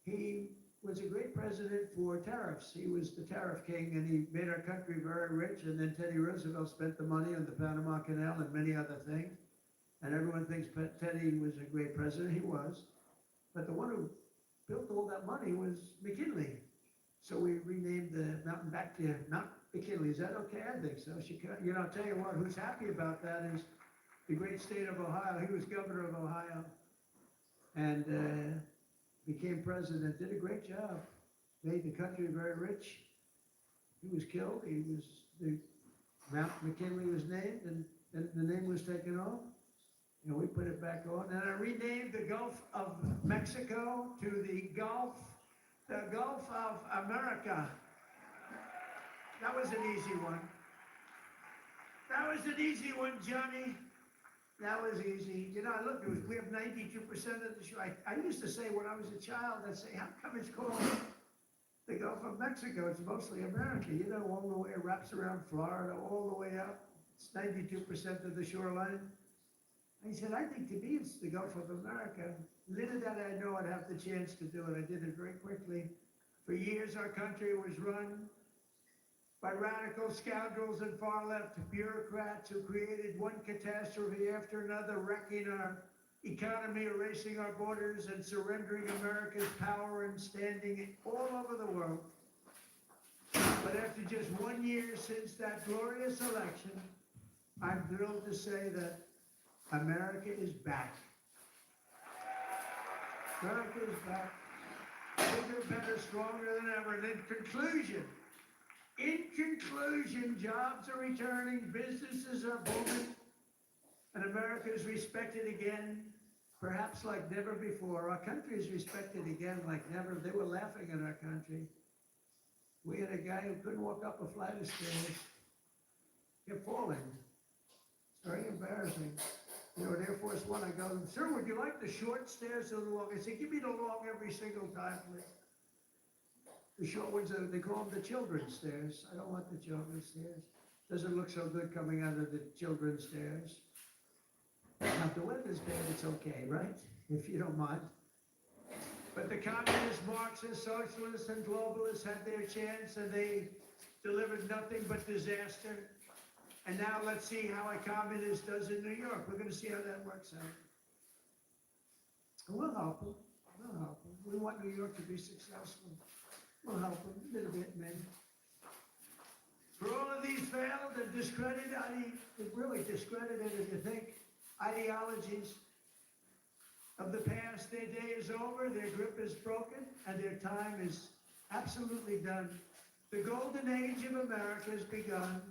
He was a great president for tariffs. He was the tariff king, and he made our country very rich, and then Teddy Roosevelt spent the money on the Panama Canal and many other things. And everyone thinks Teddy was a great president. He was. But the one who built all that money was McKinley. So we renamed the mountain back to Mount McKinley. Is that okay? I think so. I'll tell you what, who's happy about that is the great state of Ohio. He was governor of Ohio and became president, did a great job, made the country very rich. He was killed. Mount McKinley was named, and then the name was taken off. And we put it back on. And I renamed the Gulf of Mexico to the Gulf of America. That was an easy one. That was an easy one, Johnny. That was easy. You know, I looked, we have 92% of the show. I used to say when I was a child, I'd say, how come it's called the Gulf of Mexico? It's mostly America. You know, all the way, it wraps around Florida, all the way up. It's 92% of the shoreline. I said, I think to me it's the Gulf of America. Little did I know I'd have the chance to do it. I did it very quickly. For years, our country was run by radical scoundrels and far-left bureaucrats who created one catastrophe after another, wrecking our economy, erasing our borders, and surrendering America's power and standing all over the world. But after just 1 year since that glorious election, I'm thrilled to say that America is back. America is back. Bigger, better, stronger than ever. And in conclusion, jobs are returning, businesses are booming, and America is respected again, perhaps like never before. Our country is respected again like never. They were laughing at our country. We had a guy who couldn't walk up a flight of stairs. Kept falling. It's very embarrassing. You know, at Air Force One, I go, sir, would you like the short stairs or the long? I say, give me the long every single time, please. The short ones, they call them the children's stairs. I don't want the children's stairs. Doesn't look so good coming out of the children's stairs. Now, if the weather's bad, it's okay, right? If you don't mind. But the communists, Marxists, socialists, and globalists had their chance, and they delivered nothing but disaster. And now let's see how a communist does in New York. We're going to see how that works out. And we'll help them. We'll help them. We want New York to be successful. We'll help them a little bit, maybe. For all of these failed and discredited, really discredited, if you think, ideologies of the past, their day is over, their grip is broken, and their time is absolutely done. The golden age of America has begun.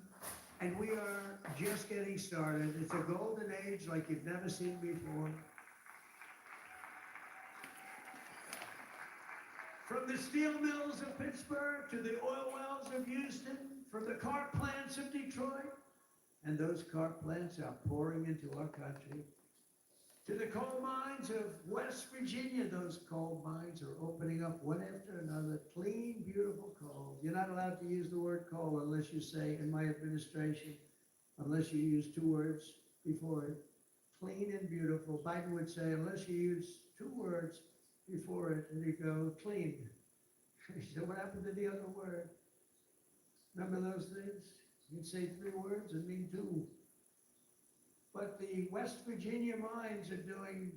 And we are just getting started. It's a golden age like you've never seen before. From the steel mills of Pittsburgh to the oil wells of Houston, from the car plants of Detroit, and those car plants are pouring into our country, to the coal mines of West Virginia. Those coal mines are opening up one after another, clean, beautiful coal. You're not allowed to use the word coal unless you say, in my administration, unless you use two words before it, clean and beautiful. Biden would say, unless you use two words before it, and you go, clean. So what happened to the other word? Remember those things? You'd say three words and mean two. But the West Virginia mines are doing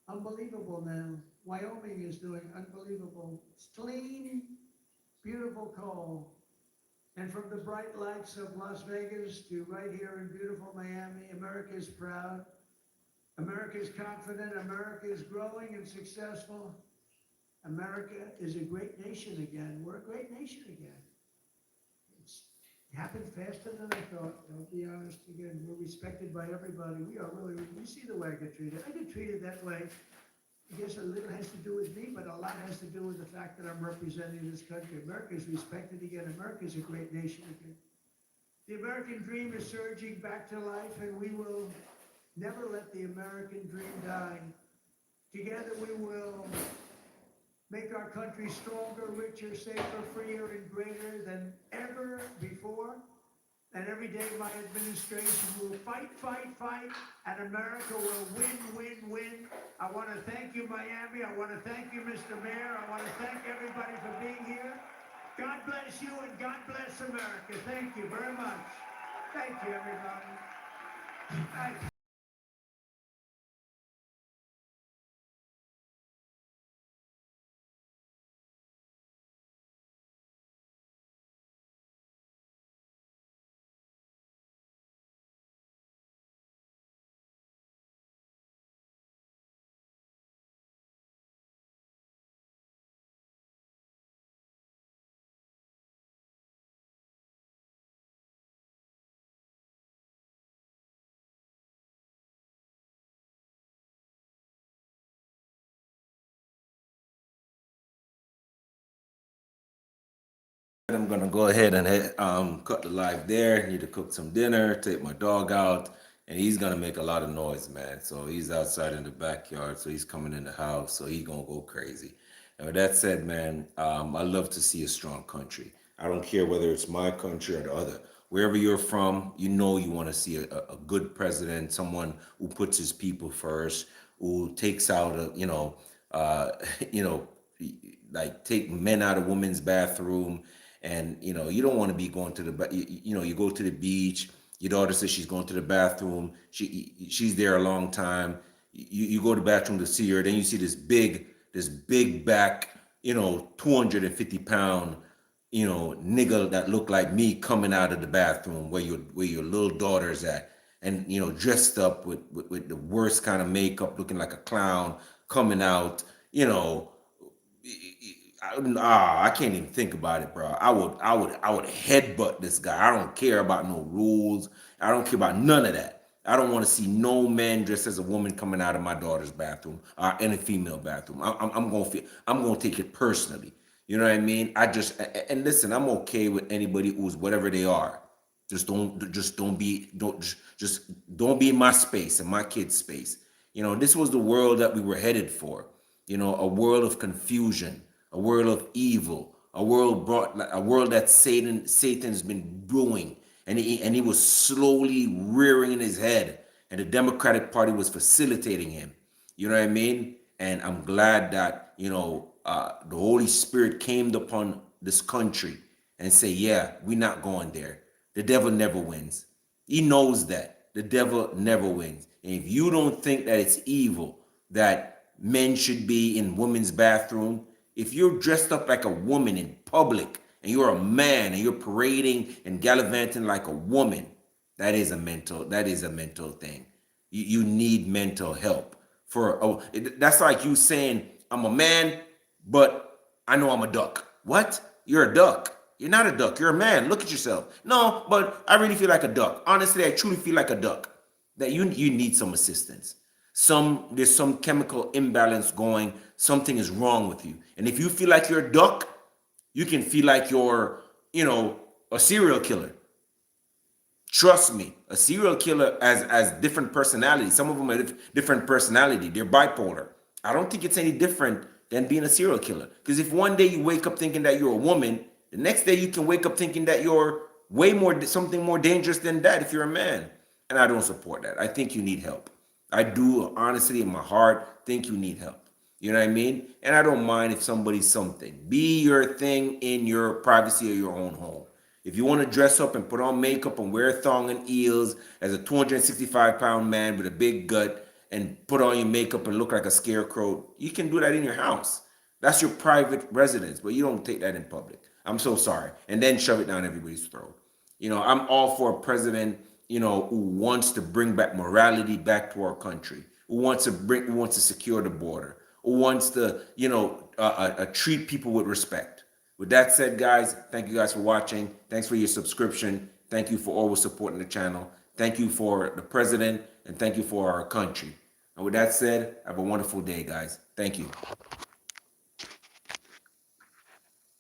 unbelievable now. Wyoming is doing unbelievable. It's clean, beautiful coal. And from the bright lights of Las Vegas to right here in beautiful Miami, America is proud. America is confident. America is growing and successful. America is a great nation again. We're a great nation again. It happened faster than I thought. I'll be honest again. We're respected by everybody. We are really, you see the way I get treated. I get treated that way. I guess a little has to do with me, but a lot has to do with the fact that I'm representing this country. America is respected again. America is a great nation again. The American dream is surging back to life, and we will never let the American dream die. Together we will make our country stronger, richer, safer, freer, and greater than ever before. And every day my administration will fight, fight, fight, and America will win, win, win. I want to thank you, Miami. I want to thank you, Mr. Mayor. I want to thank everybody for being here. God bless you and God bless America. Thank you very much. Thank you, everybody. Thank you. I'm gonna go ahead and cut the live there. Need to cook some dinner, take my dog out, and he's gonna make a lot of noise, man. So he's outside in the backyard, so he's coming in the house, so he's gonna go crazy. And with that said, man, I love to see a strong country. I don't care whether it's my country or the other. Wherever you're from, you know you want to see a good president, someone who puts his people first, who takes out you know, like take men out of women's bathroom. And you don't want to be going to you go to the beach, your daughter says she's going to the bathroom, she's there a long time, you go to the bathroom to see her, then you see this big back, 250-pound, nigga that look like me coming out of the bathroom where your little daughter's at, and dressed up with the worst kind of makeup, looking like a clown, coming out. I can't even think about it, bro. I would headbutt this guy. I don't care about no rules. I don't care about none of that. I don't want to see no man dressed as a woman coming out of my daughter's bathroom or in a female bathroom. I'm gonna take it personally. You know what I mean? And listen, I'm okay with anybody who's whatever they are. Just don't be in my space, in my kid's space. This was the world that we were headed for. A world of confusion, a world of evil, a world that Satan's been brewing, and he was slowly rearing in his head, and the Democratic Party was facilitating him. You know what I mean? And I'm glad that the Holy Spirit came upon this country and say, yeah, we're not going there. The devil never wins. He knows that the devil never wins. And if you don't think that it's evil that men should be in women's bathroom, if you're dressed up like a woman in public and you're a man and you're parading and gallivanting like a woman, that is a mental thing. You need mental help. That's like you saying, I'm a man, but I know I'm a duck. What? You're a duck. You're not a duck. You're a man. Look at yourself. No, but I really feel like a duck. Honestly, I truly feel like a duck. That you need some assistance. There's some chemical imbalance going. Something is wrong with you. And if you feel like you're a duck, you can feel like you're, a serial killer. Trust me, a serial killer has different personalities. Some of them have different personality. They're bipolar. I don't think it's any different than being a serial killer. Because if one day you wake up thinking that you're a woman, the next day you can wake up thinking that you're something more dangerous than that if you're a man. And I don't support that. I think you need help. I do, honestly, in my heart, think you need help. You know what I mean? And I don't mind if somebody's something. Be your thing in your privacy of your own home. If you want to dress up and put on makeup and wear a thong and heels as a 265-pound man with a big gut and put on your makeup and look like a scarecrow, you can do that in your house. That's your private residence, but you don't take that in public. I'm so sorry. And then shove it down everybody's throat. I'm all for a president, who wants to bring back morality back to our country, who wants to secure the border, who wants to, treat people with respect. With that said, guys, thank you guys for watching. Thanks for your subscription. Thank you for always supporting the channel. Thank you for the president, and thank you for our country. And with that said, have a wonderful day, guys. Thank you.